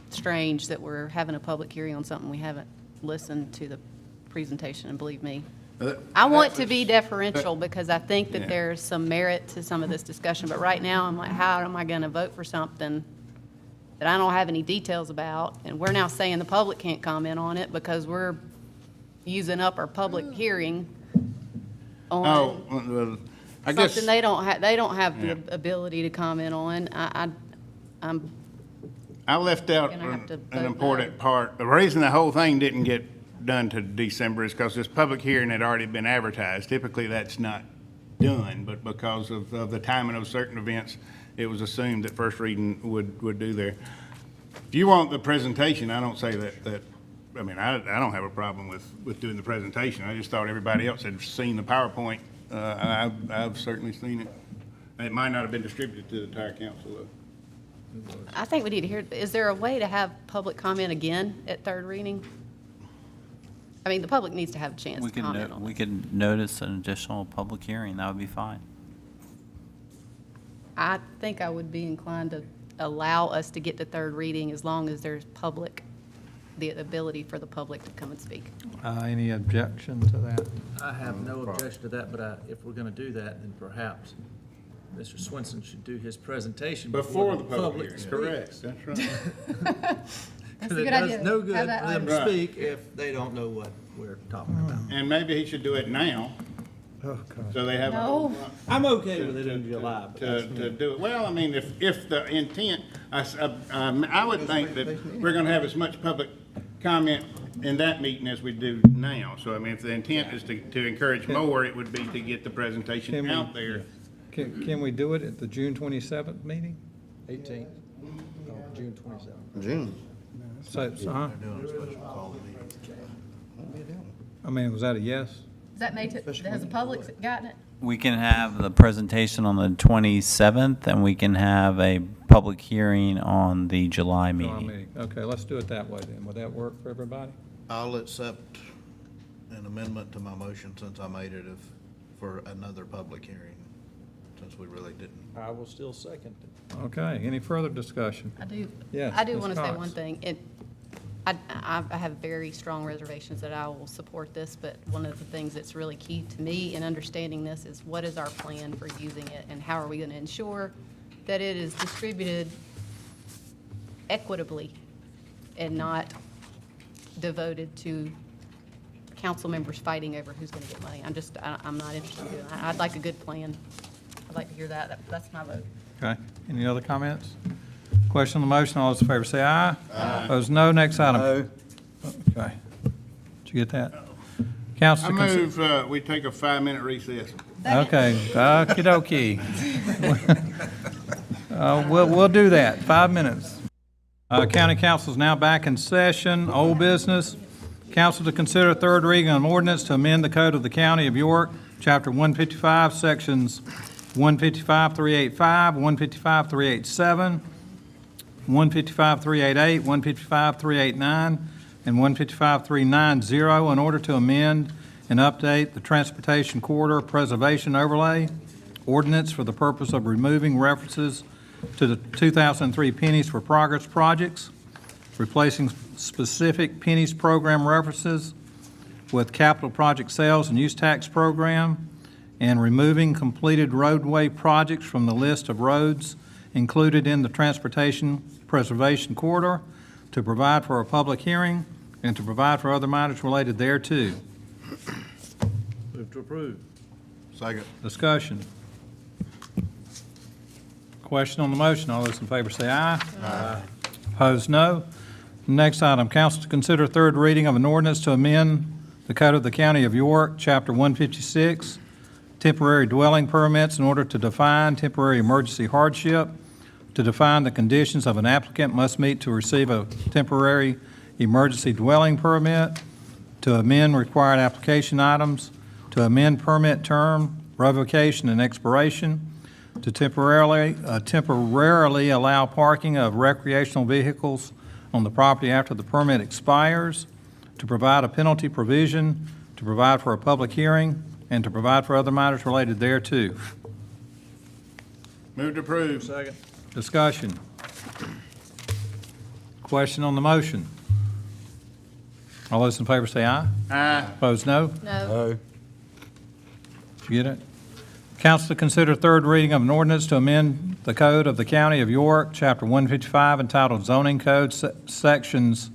strange that we're having a public hearing on something we haven't listened to the presentation, and believe me. I want to be deferential because I think that there's some merit to some of this discussion, but right now I'm like, how am I going to vote for something that I don't have any details about? And we're now saying the public can't comment on it because we're using up our public hearing on Well, I guess. something they don't have the ability to comment on. I left out Gonna have to an vote important part. The reason the whole thing didn't get done to December is because this public hearing had already been advertised. Typically, that's not done, but because of the timing of certain events, it was assumed that first reading would do there. If you want the presentation, I don't say that, I mean, I don't have a problem with doing the presentation. I just thought everybody else had seen the PowerPoint. I've certainly seen it. It might not have been distributed to the entire council, though. I think we need to hear, is there a way to have public comment again at third reading? I mean, the public needs to have a chance to comment on it. We could notice an additional public hearing, that would be fine. I think I would be inclined to allow us to get to third reading as long as there's the ability for the public to come and speak. Any objection to that? I have no objection to that, but if we're going to do that, then perhaps Mr. Swenson should do his presentation Before the public speaks. hearing, correct, that's right. That's a It good does idea. no good Have for that them on. to speak if they don't know what we're talking about. And maybe he should do it now, Oh, God. so they have. No. I'm okay with it in July, but that's To do it. Well, I mean, if the intent, I would think that we're gonna have as much public comment in that meeting as we do now. So, I mean, if the intent is to encourage more, it would be to get the presentation Can we- out there. Can we do it at the June 27th meeting? 18th, June 27th. June. Huh? I mean, was that a yes? Does that make it, has the public gotten it? We can have the presentation on the 27th, and we can have a public hearing on the July meeting. Okay, let's do it that way then. Would that work for everybody? I'll accept an amendment to my motion since I made it for another public hearing, since we really didn't. I will still second it. Okay, any further discussion? I do. Yes, I do Ms. want to say Cox. one thing. I have very strong reservations that I will support this, but one of the things that's really key to me in understanding this is what is our plan for using it, and how are we going to ensure that it is distributed equitably and not devoted to council members fighting over who's going to get money. I'm not interested in doing that. I'd like a good plan. I'd like to hear that. That's my vote. Okay, any other comments? Question on the motion, all those in favor say aye. Aye.Opposed, no. Next item. Okay. Did you get that? Council I to consider. move, we take a 5-minute recess. Okay, okey-dokey. We'll do that, 5 minutes. County Council is now back in session. Old business. Council to consider third reading of an ordinance to amend the Code of the County of York, Chapter 155, Sections 155-385, 155-387, 155-388, 155-389, and 155-390 in order to amend and update the Transportation Corridor Preservation Overlay Ordinance for the purpose of removing references to the 2003 Pennies for Progress projects, replacing specific Pennies program references with capital project sales and use tax program, and removing completed roadway projects from the list of roads included in the Transportation Preservation Corridor, to provide for a public hearing and to provide for other matters related thereto. Move to approve. Second. Discussion. Question on the motion. All those in favor say aye. Aye. Opposed, no. Next item, council to consider third reading of an ordinance to amend the Code of the County of York, Chapter 156, temporary dwelling permits in order to define temporary emergency hardship, to define the conditions of an applicant must meet to receive a temporary emergency dwelling permit, to amend required application items, to amend permit term, revocation, and expiration, to temporarily allow parking of recreational vehicles on the property after the permit expires, to provide a penalty provision, to provide for a public hearing, and to provide for other matters related thereto. Move to approve. Second. Discussion. Question on the motion. All those in favor say aye. Aye. Opposed, no? No. Did you get it? Council to consider third reading of an ordinance to amend the Code of the County of York, Chapter 155, entitled Zoning Code, Sections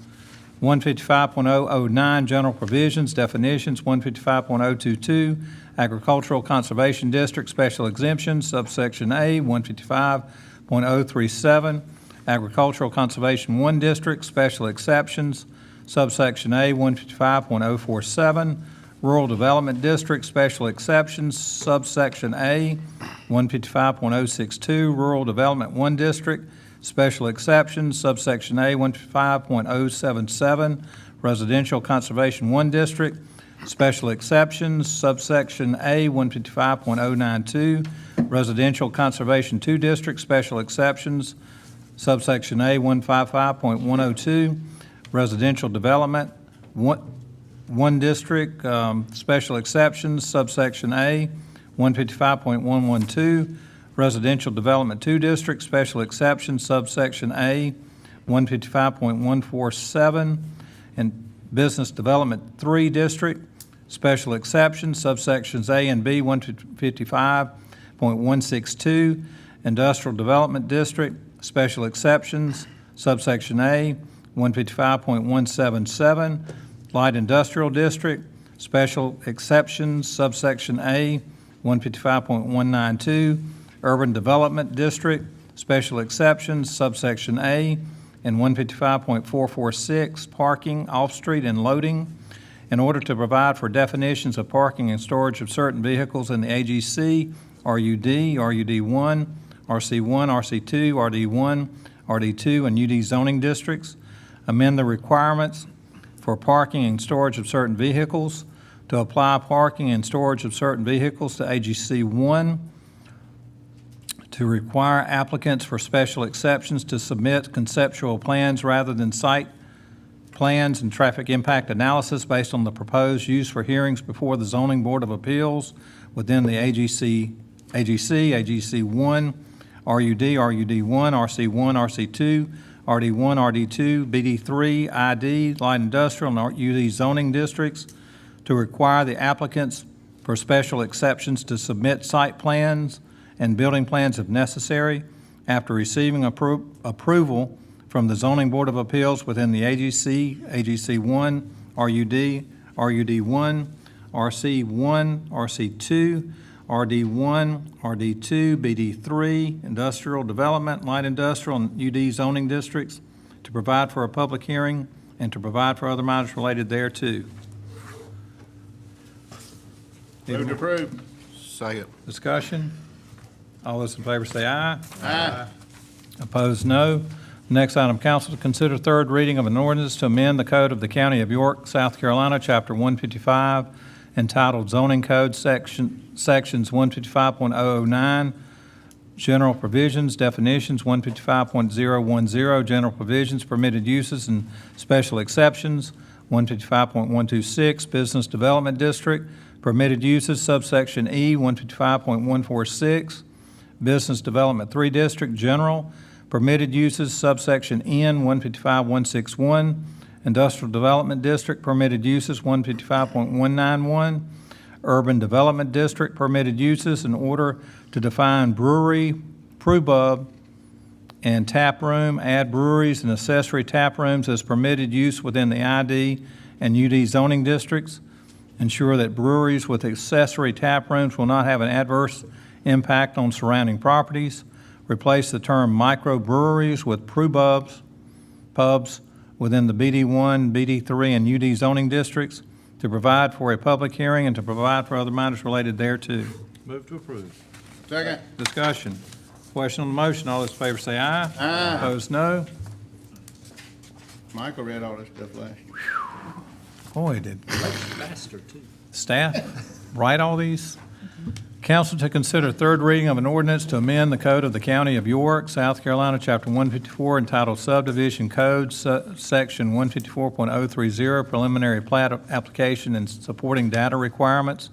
155.009, General Provisions, Definitions, 155.022, Agricultural Conservation District, Special Exemptions, Subsection A, 155.037, Agricultural Conservation 1 District, Special Exceptions, Subsection A, 155.047, Rural Development District, Special Exceptions, Subsection A, 155.062, Rural Development 1 District, Special Exceptions, Subsection A, 155.077, Residential Conservation 1 District, Special Exceptions, Subsection A, 155.092, Residential Conservation 2 District, Special Exceptions, Subsection A, 155.102, Residential Development 1 District, Special Exceptions, Subsection A, 155.112, Residential Development 2 District, Special Exceptions, Subsection A, 155.147, and Business Development 3 District, Special Exceptions, Subsections A and B, 155.162, Industrial Development District, Special Exceptions, Subsection A, 155.177, Light Industrial District, Special Exceptions, Subsection A, 155.192, Urban Development District, Special Exceptions, Subsection A, and 155.446, Parking, Off-Street, and Loading, in order to provide for definitions of parking and storage of certain vehicles in the AGC, RUD, RUD1, RC1, RC2, RD1, RD2, and UD zoning districts, amend the requirements for parking and storage of certain vehicles, to apply parking and storage of certain vehicles to AGC 1, to require applicants for special exceptions to submit conceptual plans rather than site plans and traffic impact analysis based on the proposed use for hearings before the Zoning Board of Appeals within the AGC 1, RUD, RUD1, RC1, RC2, RD1, RD2, BD3, ID, Light Industrial, and UD zoning districts, to require the applicants for special exceptions to submit site plans and building plans if necessary, after receiving approval from the Zoning Board of Appeals within the AGC, AGC1, RUD, RUD1, RC1, RC2, RD1, RD2, BD3, Industrial Development, Light Industrial, and UD zoning districts, to provide for a public hearing and to provide for other matters related thereto. Move to approve. Second. Discussion? All those in favor say aye. Aye. Opposed, no. Next item, council to consider third reading of an ordinance to amend the code of the County of York, South Carolina, Chapter 155, entitled Zoning Code, Sections 155.009, General Provisions, Definitions, 155.010, General Provisions, Permitted Uses and Special Exceptions, 155.126, Business Development District, Permitted Uses, subsection E, 155.146, Business Development 3 District, General, Permitted Uses, subsection N, 155.161, Industrial Development District, Permitted Uses, 155.191, Urban Development District, Permitted Uses, in order to define brewery, brewpub, and tap room, add breweries and accessory tap rooms as permitted use within the ID and UD zoning districts, ensure that breweries with accessory tap rooms will not have an adverse impact on surrounding properties, replace the term microbreweries with brewpubs, pubs within the BD1, BD3, and UD zoning districts, to provide for a public hearing and to provide for other matters related thereto. Move to approve. Second. Discussion. Question on the motion. All those in favor say aye. Aye. Opposed, no. Michael read all this stuff last year. Boy, did Faster, too. staff write all these? Council to consider third reading of an ordinance to amend the code of the County of York, South Carolina, Chapter 154, entitled Subdivision Code, Section 154.030, Preliminary Plat Application and Supporting Data Requirements,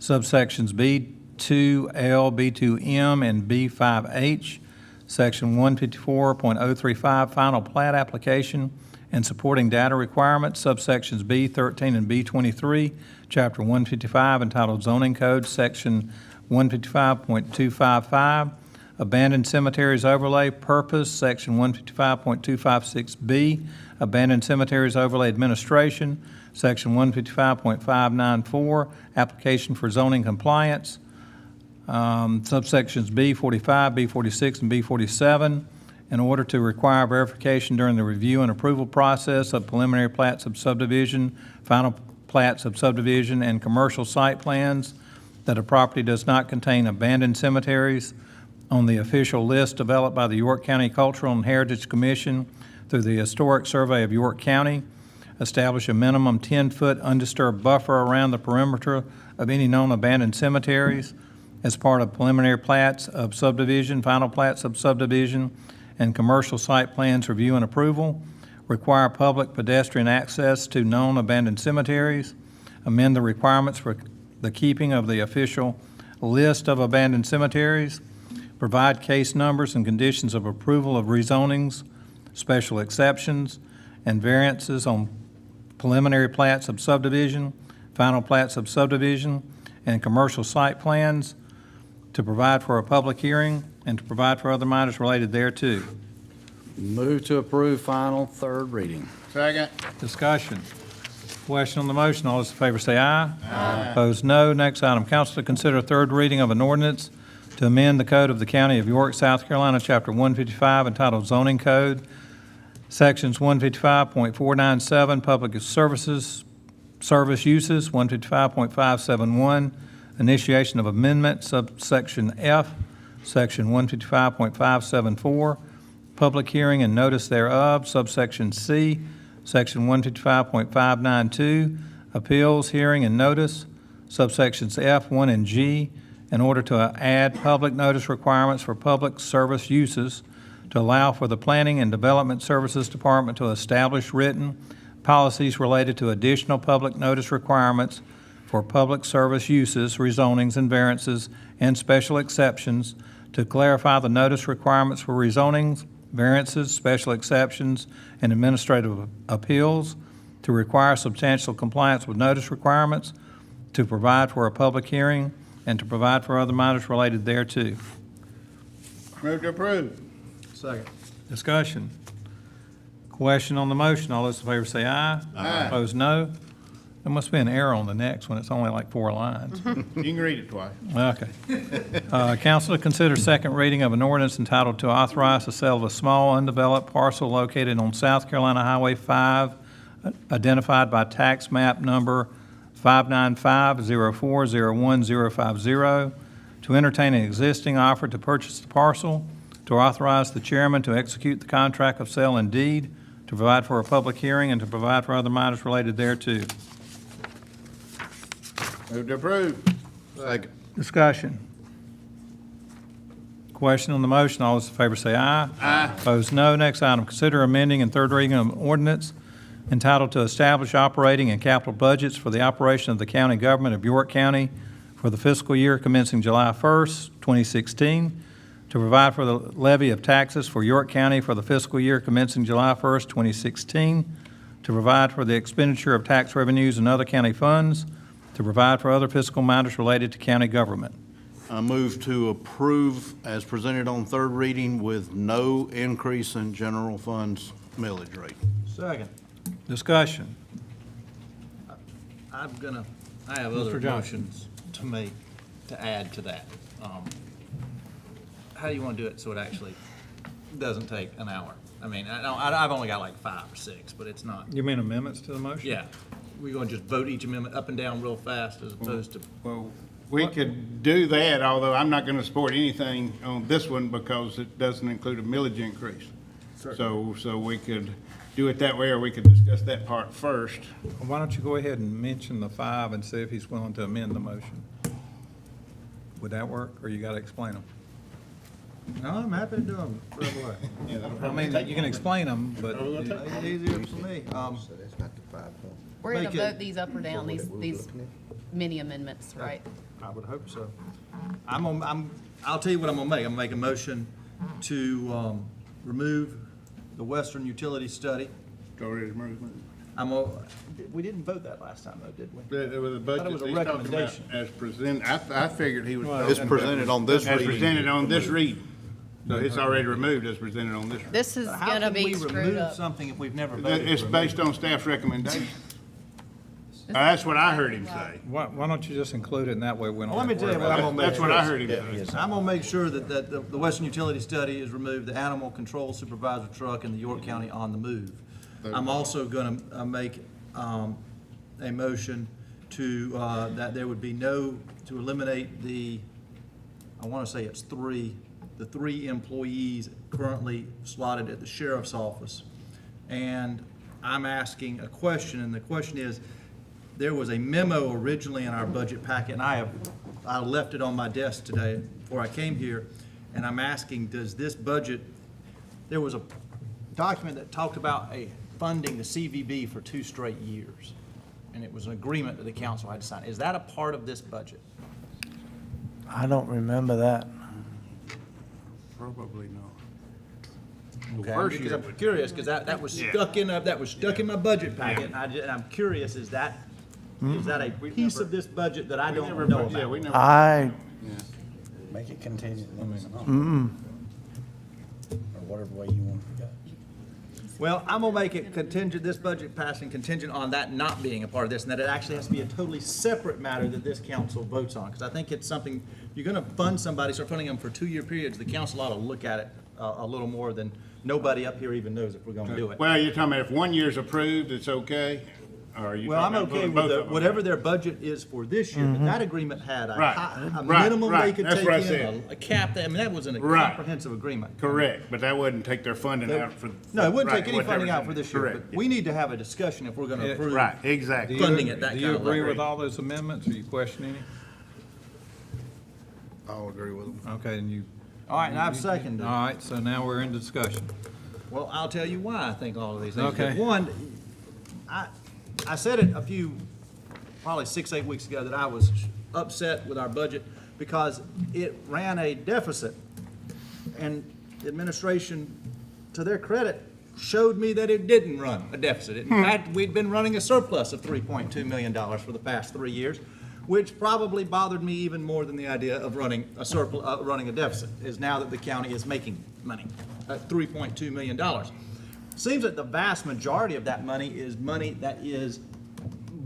subsections B2L, B2M, and B5H, Section 154.035, Final Plat Application and Supporting Data Requirements, subsections B13 and B23, Chapter 155, entitled Zoning Code, Section 155.255, Abandoned Cemeteries Overlay Purpose, Section 155.256B, Abandoned Cemeteries Overlay Administration, Section 155.594, Application for Zoning Compliance, subsections B45, B46, and B47, in order to require verification during the review and approval process of preliminary plats of subdivision, final plats of subdivision, and commercial site plans, that a property does not contain abandoned cemeteries on the official list developed by the York County Cultural and Heritage Commission through the Historic Survey of York County, establish a minimum 10-foot undisturbed buffer around the perimeter of any known abandoned cemeteries as part of preliminary plats of subdivision, final plats of subdivision, and commercial site plans review and approval, require public pedestrian access to known abandoned cemeteries, amend the requirements for the keeping of the official list of abandoned cemeteries, provide case numbers and conditions of approval of rezonings, special exceptions, and variances on preliminary plats of subdivision, final plats of subdivision, and commercial site plans, to provide for a public hearing and to provide for other matters related thereto. Move to approve final third reading. Second. Discussion. Question on the motion. All those in favor say aye. Aye. Opposed, no. Next item, council to consider third reading of an ordinance to amend the code of the County of York, South Carolina, Chapter 155, entitled Zoning Code, Sections 155.497, Public Services, Service Uses, 155.571, Initiation of Amendment, subsection F, Section 155.574, Public Hearing and Notice thereof, subsection C, Section 155.592, Appeals, Hearing, and Notice, subsections F, 1, and G, in order to add public notice requirements for public service uses, to allow for the Planning and Development Services Department to establish written policies related to additional public notice requirements for public service uses, rezonings, and variances, and special exceptions, to clarify the notice requirements for rezonings, variances, special exceptions, and administrative appeals, to require substantial compliance with notice requirements, to provide for a public hearing, and to provide for other matters related thereto. Move to approve. Second. Discussion. Question on the motion. All those in favor say aye. Aye. Opposed, no. There must be an error on the next one. It's only like 4 lines. You can read it twice. Okay. Council to consider second reading of an ordinance entitled to authorize the sale of a small undeveloped parcel located on South Carolina Highway 5, identified by tax map number 595-0401-050, to entertain an existing offer to purchase the parcel, to authorize the chairman to execute the contract of sale and deed, to provide for a public hearing, and to provide for other matters related thereto. Move to approve. Second. Discussion. Question on the motion. All those in favor say aye. Aye. Opposed, no. Next item, consider amending and third reading of ordinance entitled to establish operating and capital budgets for the operation of the county government of York County for the fiscal year commencing July 1st, 2016, to provide for the levy of taxes for York County for the fiscal year commencing July 1st, 2016, to provide for the expenditure of tax revenues and other county funds, to provide for other fiscal matters related to county government. I move to approve as presented on third reading with no increase in general funds millage rate. Second. Discussion. I have other Mr. Johnson. motions to make, to add to that. How do you want to do it so it actually doesn't take an hour? I mean, I've only got like 5 or 6, but it's not. You mean amendments to the motion? Yeah. We're going to just vote each amendment up and down real fast as opposed to. Well, we could do that, although I'm not going to support anything on this one because it doesn't include a millage increase. So we could do it that way, or we could discuss that part first. Why don't you go ahead and mention the 5 and see if he's willing to amend the motion? Would that work, or you got to explain them? No, I'm happy to do them right away. I mean, you can explain them, but It's easier for me. We're going Make to it- vote these up or down, these mini amendments, right? I would hope so. I'll tell you what I'm gonna make. I'm gonna make a motion to remove the Western Utility Study. Already removed. We didn't vote that last time, though, did we? There was a budget. it was a he's talking about recommendation. As presented, I figured he was. It's talking presented about- on this As reading. presented on this reading. So it's already removed as presented on this. reading. This is How going to can be we screwed remove up. something if we've never voted? It's to remove based it? on staff's recommendation. That's what I heard him say. why don't you just include it, and that way we don't Well, let me have to tell worry you what I'm about gonna make. That's what I heard him say. I'm gonna make sure that the Western Utility Study is removed, the Animal Control Supervisor truck, and the York County on the move. I'm also gonna make a motion to, that there would be to eliminate I wanna say it's the 3 employees currently slotted at the sheriff's office. And I'm asking a question, and the question is, there was a memo originally in our budget packet, and I left it on my desk today before I came here, and I'm asking, does this budget, there was a document that talked about funding the CVB for 2 straight years, and it was an agreement that the council had to sign. Is that a part of this budget? I don't remember that. Probably not. Okay, First because year. I'm curious, because that was stuck in my budget packet, and I'm curious, is that a piece of this budget that I don't know Yeah, we about? never. I, Make it contingent. mm-mm. Or whatever way you want to go. Well, I'm gonna make it contingent, this budget passing contingent on that not being a part of this, and that it actually has to be a totally separate matter that this council votes on, because I think it's something, you're gonna fund somebody, start funding them for 2-year periods, the council ought to look at it a little more than nobody up here even knows if we're gonna do it. Well, you're talking about if 1 year's approved, it's okay? Or are you Well, I'm talking about okay both with of them? whatever their budget is for this year, but that agreement had a Right, minimum they right, could that's take what I in, said. a cap, I mean, that was a Right. comprehensive agreement. Correct, but that wouldn't take their funding out for. No, it wouldn't right, take any whatever. funding out for this year, Correct. but we need to have a discussion if we're gonna approve. Right, exactly. Funding at that Do kind you of agree level. with all those amendments, or you questioning any? I'll agree with them. Okay, and you. All right, and I've seconded. All right, so now we're in discussion. Well, I'll tell you why I think all of these things. Okay. One, I said it probably 6-8 weeks ago, that I was upset with our budget because it ran a deficit. And the administration, to their credit, showed me that it didn't run a deficit. In fact, we'd been running a surplus of $3.2 million for the past 3 years, which probably bothered me even more than the idea of running a surplus, running a deficit, is now that the county is making money, $3.2 million. Seems that the vast majority of that money that is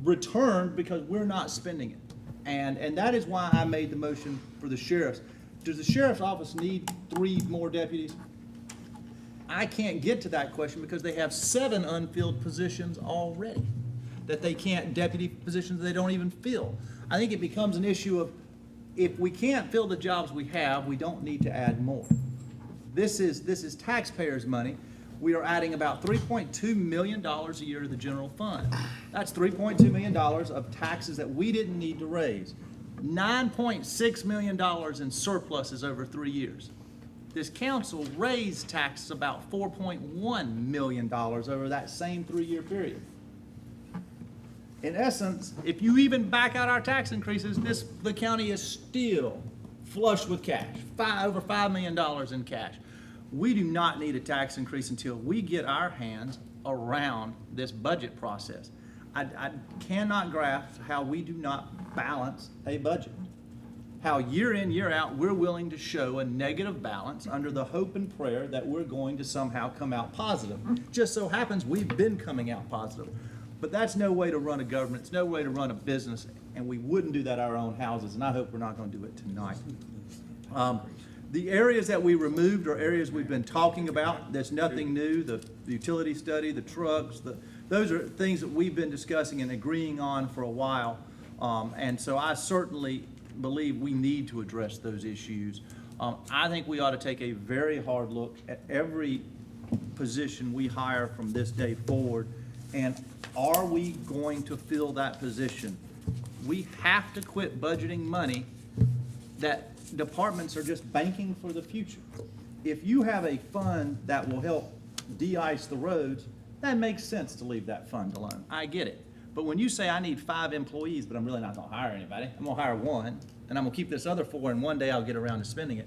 returned because we're not spending it. And that is why I made the motion for the sheriffs. Does the sheriff's office need 3 more deputies? I can't get to that question because they have 7 unfilled positions already, that they can't, deputy positions they don't even fill. I think it becomes an issue of, if we can't fill the jobs we have, we don't need to add more. This is taxpayers' money. We are adding about $3.2 million a year to the general fund. That's $3.2 million of taxes that we didn't need to raise. $9.6 million in surpluses over 3 years. This council raised taxes about $4.1 million over that same 3-year period. In essence, if you even back out our tax increases, the county is still flush with cash, over $5 million in cash. We do not need a tax increase until we get our hands around this budget process. I cannot grasp how we do not balance a budget. How year in, year out, we're willing to show a negative balance under the hope and prayer that we're going to somehow come out positive. Just so happens we've been coming out positive. But that's no way to run a government, it's no way to run a business, and we wouldn't do that at our own houses, and I hope we're not going to do it tonight. The areas that we removed are areas we've been talking about. There's nothing new. The utility study, the trucks, those are things that we've been discussing and agreeing on for a while. And so I certainly believe we need to address those issues. I think we ought to take a very hard look at every position we hire from this day forward. And are we going to fill that position? We have to quit budgeting money that departments are just banking for the future. If you have a fund that will help de-ice the roads, that makes sense to leave that fund alone. I get it. But when you say I need 5 employees, but I'm really not gonna hire anybody, I'm gonna hire 1, and I'm gonna keep this other 4, and one day I'll get around to spending it,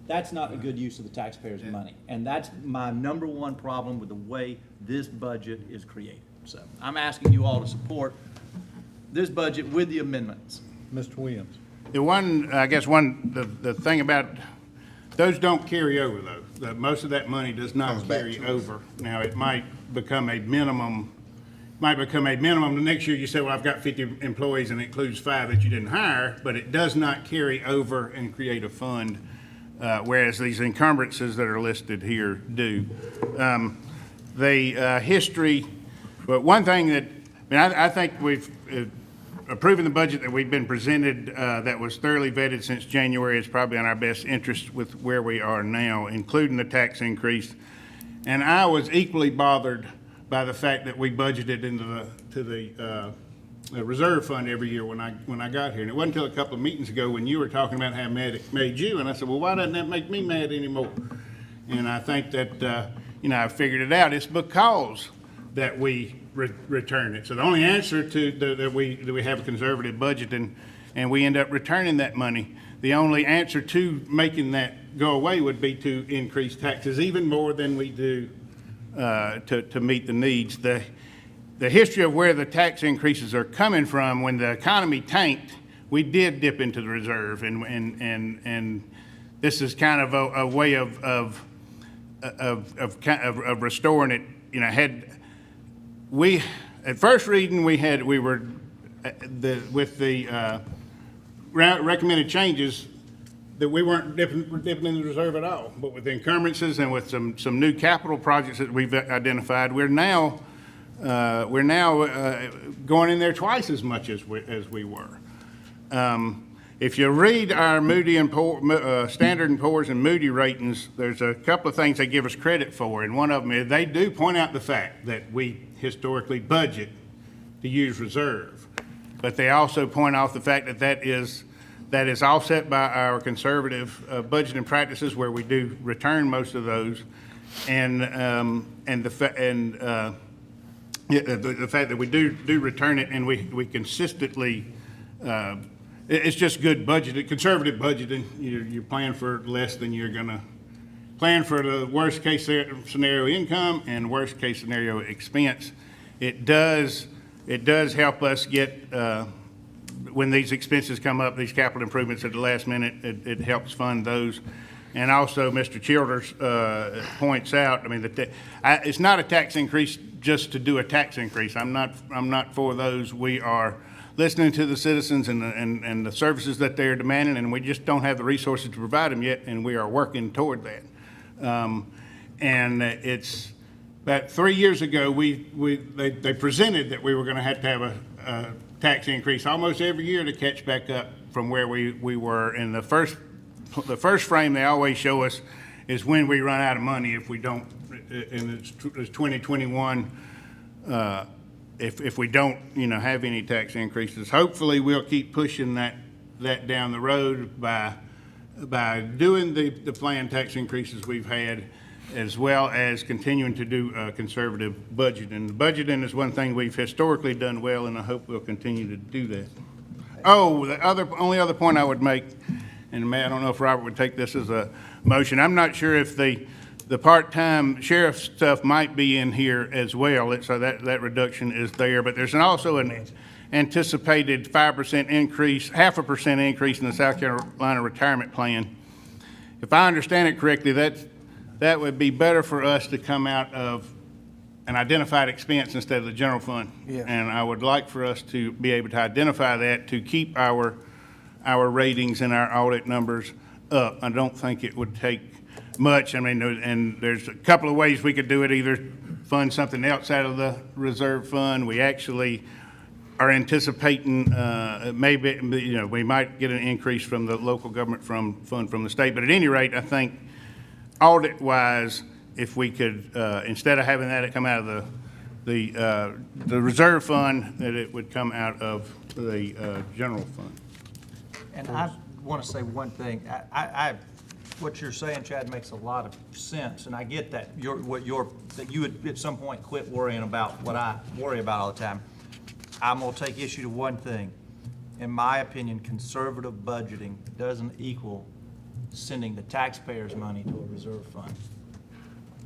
that's not a good use of the taxpayers' money. And that's my number one problem with the way this budget is created. So I'm asking you all to support this budget with the amendments. Mr. Williams. The thing about, those don't carry over though. Most of that money does not carry over. Now, it might become a minimum, the next year you say, well, I've got 50 employees and it includes 5 that you didn't hire, but it does not carry over and create a fund, whereas these encumbrances that are listed here do. History, but one thing that, I think we've, approving the budget that we've been presented that was thoroughly vetted since January is probably in our best interest with where we are now, including the tax increase. And I was equally bothered by the fact that we budgeted into the reserve fund every year when I got here. And it wasn't until a couple of meetings ago when you were talking about how mad it made you, and I said, well, why doesn't that make me mad anymore? And I think that, I figured it out. It's because that we return it. So the only answer to that we have a conservative budget and we end up returning that money. The only answer to making that go away would be to increase taxes even more than we do to meet the needs. The history of where the tax increases are coming from, when the economy tanked, we did dip into the reserve, and this is kind of a way of restoring it. At first reading, we were with the recommended changes that we weren't dipping in the reserve at all. But with the encumbrances and with some new capital projects that we've identified, we're now going in there twice as much as we were. If you read our Standard & Poor's and Moody ratings, there's a couple of things they give us credit for, and one of them is they do point out the fact that we historically budget to use reserve, but they also point out the fact that is offset by our conservative budgeting practices, where we do return most of those, and the fact that we do return it, and we consistently. It's just good budgeting, conservative budgeting. You plan for less than you're going to plan for the worst case scenario income and worst case scenario expense. It does help us get, when these expenses come up, these capital improvements at the last minute, it helps fund those. And also, Mr. Childers points out, it's not a tax increase just to do a tax increase. I'm not for those. We are listening to the citizens and the services that they're demanding, and we just don't have the resources to provide them yet, and we are working toward that. And it's about 3 years ago, they presented that we were going to have a tax increase almost every year to catch back up from where we were. In the first frame, they always show us is when we run out of money if we don't, and it's 2021, if we don't, have any tax increases. Hopefully, we'll keep pushing that down the road by doing the planned tax increases we've had, as well as continuing to do conservative budgeting. Budgeting is one thing we've historically done well, and I hope we'll continue to do that. Oh, the only other point I would make, and Matt, I don't know if Robert would take this as a motion. I'm not sure if the part-time sheriff stuff might be in here as well, so that reduction is there. But there's also an anticipated 5% increase, 0.5% increase in the South Carolina retirement plan. If I understand it correctly, that would be better for us to come out of an identified expense instead of the general fund. Yeah. And I would like for us to be able to identify that to keep our ratings and our audit numbers up. I don't think it would take much. I mean, and there's a couple of ways we could do it. Either fund something else out of the reserve fund. We actually are anticipating maybe, we might get an increase from the local government fund from the state. But at any rate, I think audit-wise, if we could, instead of having that come out of the reserve fund, that it would come out of the general fund. And I want to say one thing. What you're saying, Chad, makes a lot of sense, and I get that. That you would at some point quit worrying about what I worry about all the time. I'm going to take issue to one thing. In my opinion, conservative budgeting doesn't equal sending the taxpayers' money to a reserve fund.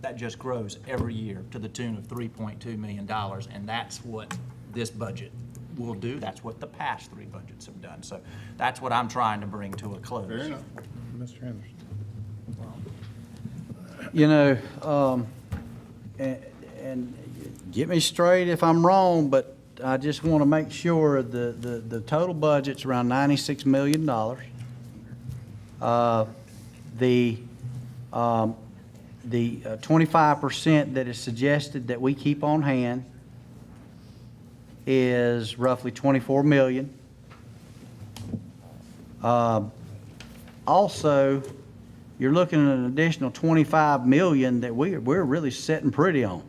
That just grows every year to the tune of $3.2 million, and that's what this budget will do. That's what the past three budgets have done. So that's what I'm trying to bring to a close. Fair enough. Mr. Anderson. And get me straight if I'm wrong, but I just want to make sure the total budget's around $96 million. The 25% that is suggested that we keep on hand is roughly $24 million. Also, you're looking at an additional $25 million that we're really sitting pretty on.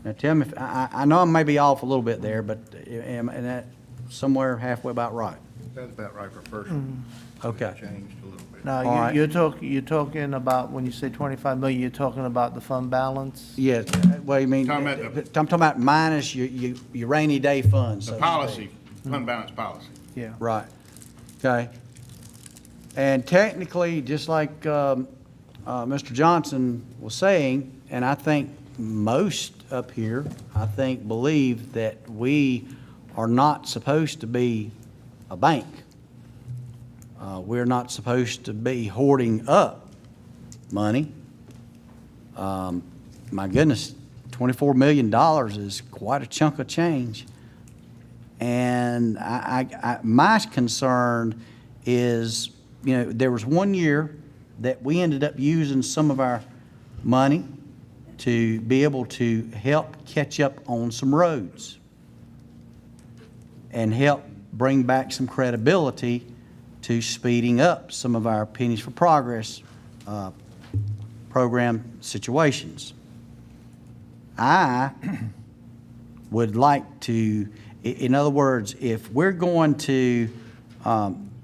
Now, tell me if I know I may be off a little bit there, but am that somewhere halfway about right? That's about right for first. Okay. Changed a little bit. No, All right. you're talking about, when you say 25 million, you're talking about the fund balance? Yes, what do you mean? Talking I'm about talking about minus your rainy day funds. so The to speak. policy, fund balance policy. Yeah. Right, okay. And technically, just like Mr. Johnson was saying, and I think most up here, believe that we are not supposed to be a bank. We're not supposed to be hoarding up money. My goodness, $24 million is quite a chunk of change. And my concern is, there was one year that we ended up using some of our money to be able to help catch up on some roads and help bring back some credibility to speeding up some of our Pennies for Progress program situations. I would like to, in other words, if we're going to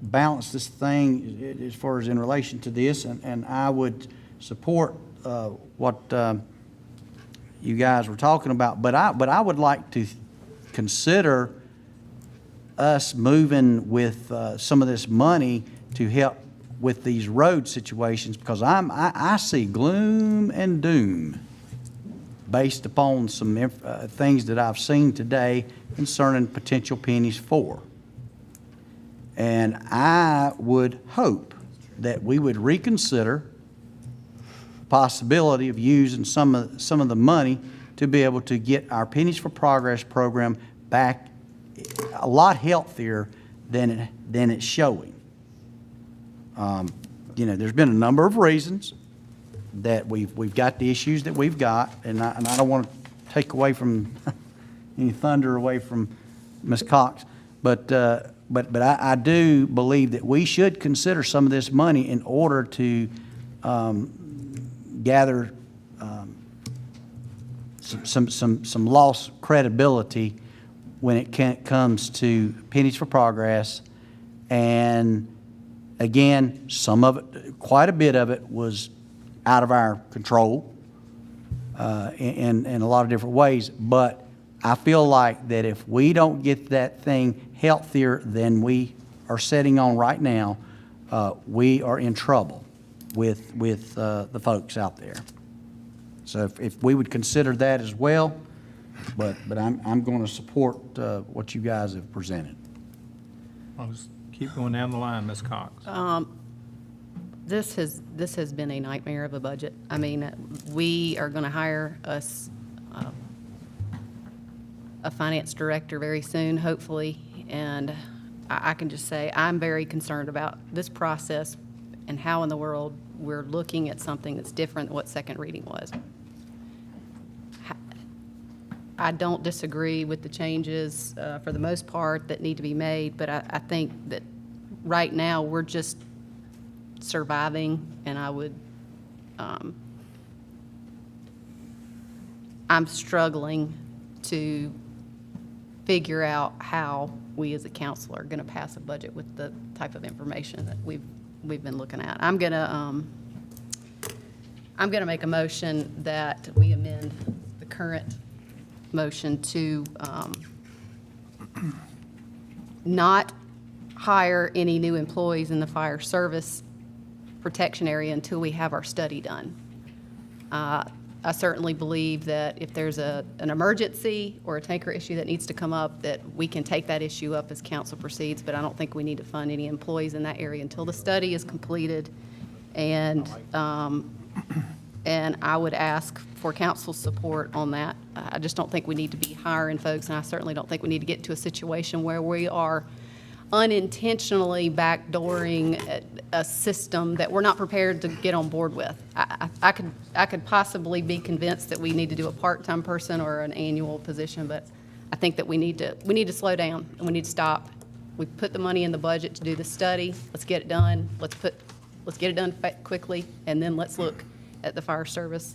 balance this thing as far as in relation to this, and I would support what you guys were talking about, but I would like to consider us moving with some of this money to help with these road situations, because I see gloom and doom based upon some things that I've seen today concerning potential pennies for. And I would hope that we would reconsider possibility of using some of the money to be able to get our Pennies for Progress program back a lot healthier than it's showing. There's been a number of reasons that we've got the issues that we've got, and I don't want to take away from any thunder away from Ms. Cox, but I do believe that we should consider some of this money in order to gather some lost credibility when it comes to Pennies for Progress. And again, some of it, quite a bit of it was out of our control in a lot of different ways. But I feel like that if we don't get that thing healthier than we are setting on right now, we are in trouble with the folks out there. So if we would consider that as well, but I'm going to support what you guys have presented. I'll just keep going down the line, Ms. Cox. This has been a nightmare of a budget. I mean, we are going to hire us a finance director very soon, hopefully, and I can just say I'm very concerned about this process and how in the world we're looking at something that's different than what second reading was. I don't disagree with the changes for the most part that need to be made, but I think that right now we're just surviving, and I'm struggling to figure out how we as a council are going to pass a budget with the type of information that we've been looking at. I'm gonna make a motion that we amend the current motion to not hire any new employees in the fire service protection area until we have our study done. I certainly believe that if there's an emergency or a tanker issue that needs to come up, that we can take that issue up as council proceeds, but I don't think we need to fund any employees in that area until the study is completed. And I would ask for council's support on that. I just don't think we need to be hiring folks, and I certainly don't think we need to get to a situation where we are unintentionally backdooring a system that we're not prepared to get on board with. I could possibly be convinced that we need to do a part-time person or an annual position, but I think that we need to slow down and we need to stop. We put the money in the budget to do the study. Let's get it done. Let's get it done quickly, and then let's look at the fire service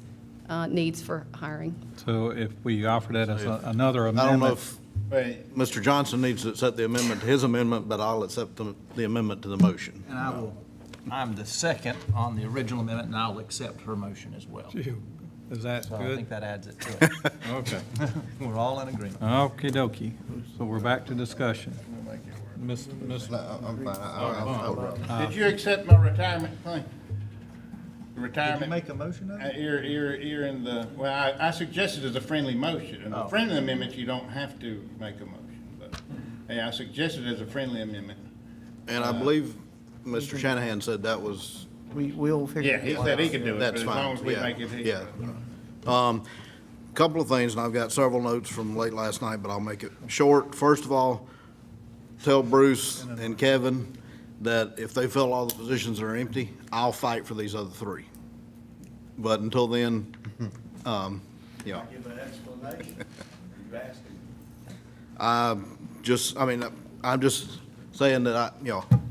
needs for hiring. So if we offer that as another I don't know amendment. if Mr. Johnson needs to accept the amendment to his amendment, but I'll accept the amendment to the motion. And I'm the second on the original amendment, and I'll accept her motion as well. Is that So I good? think that adds it to it. Okay. We're all in agreement. Okey dokey. So we're back to discussion. Miss. I'm fine. Did you accept my retirement thing? The retirement? Did you make a motion of it? You're in the, well, I suggested as a friendly motion. In a friendly amendment, you don't have to make a motion, but, yeah, I suggested as a friendly amendment. And I believe Mr. Shanahan said that was, We'll figure Yeah, it he out. said he could do it, but that's as fine. long as we Yeah, make it. yeah. Couple of things, and I've got several notes from late last night, but I'll make it short. First of all, tell Bruce and Kevin that if they fill all the positions that are empty, I'll fight for these other three. But until then, yeah. Give an explanation. You asked him. I'm just saying that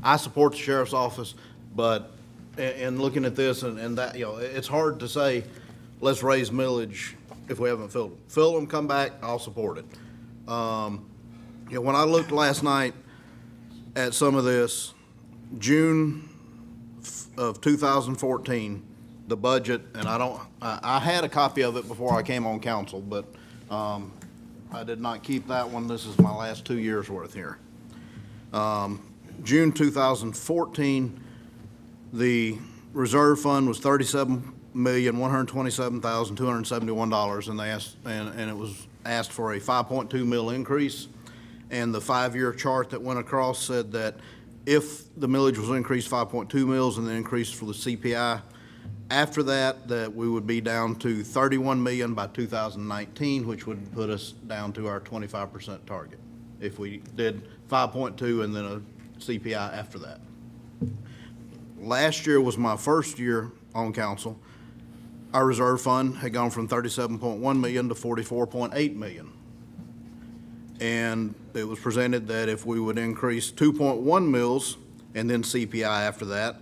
I support the sheriff's office, but in looking at this and that, it's hard to say, let's raise millage if we haven't filled them. Fill them, come back, I'll support it. When I looked last night at some of this, June of 2014, the budget, and I had a copy of it before I came on council, but I did not keep that one. This is my last 2 years' worth here. June 2014, the reserve fund was $37,127,271, and it was asked for a 5.2 mil increase. And the 5-year chart that went across said that if the millage was increased 5.2 mils and then increased for the CPI, after that we would be down to 31 million by 2019, which would put us down to our 25% target if we did 5.2 and then a CPI after that. Last year was my first year on council. Our reserve fund had gone from 37.1 million to 44.8 million. And it was presented that if we would increase 2.1 mils and then CPI after that,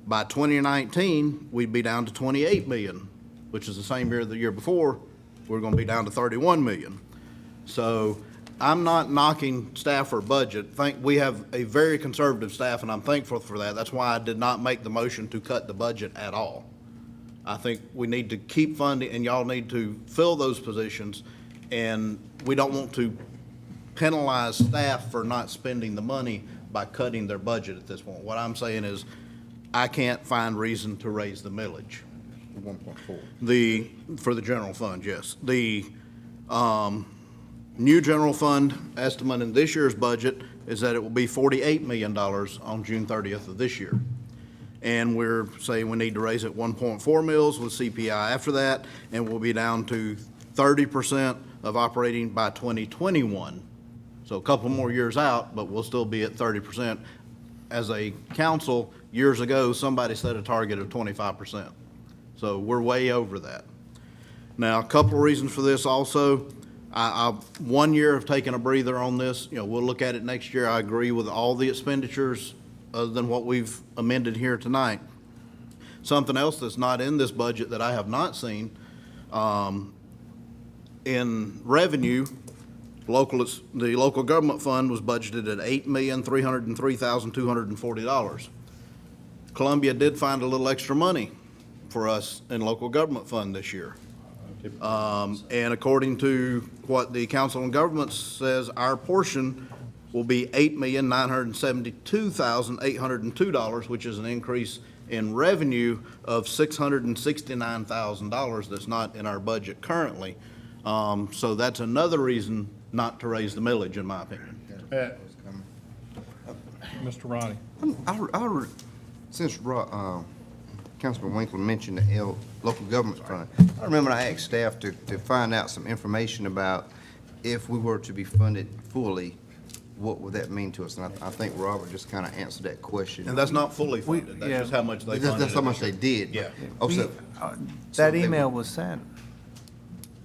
By 2019, we'd be down to 28 million, which is the same year the year before. We're going to be down to 31 million. So I'm not knocking staff or budget. We have a very conservative staff, and I'm thankful for that. That's why I did not make the motion to cut the budget at all. I think we need to keep funding, and y'all need to fill those positions, and we don't want to penalize staff for not spending the money by cutting their budget at this point. What I'm saying is, I can't find reason to raise the millage. 1.4. For the general fund, yes. The new general fund estimate in this year's budget is that it will be $48 million on June 30th of this year. And we're saying we need to raise it 1.4 mils with CPI after that, and we'll be down to 30% of operating by 2021. So a couple more years out, but we'll still be at 30%. As a council, years ago, somebody set a target of 25%. So we're way over that. Now, a couple of reasons for this also. 1 year of taking a breather on this. We'll look at it next year. I agree with all the expenditures other than what we've amended here tonight. Something else that's not in this budget that I have not seen, in revenue, the local government fund was budgeted at $8,303,240. Columbia did find a little extra money for us in local government fund this year. And according to what the Council on Governments says, our portion will be $8,972,802, which is an increase in revenue of $669,000 that's not in our budget currently. So that's another reason not to raise the millage, in my opinion. Mr. Roddy. Since Councilman Winkler mentioned the local government fund, I remember I asked staff to find out some information about if we were to be funded fully, what would that mean to us? And I think Robert just kind of answered that question. And that's not fully funded. That's just how much they funded. That's how much they did. Yeah. Oh, so That email was sent.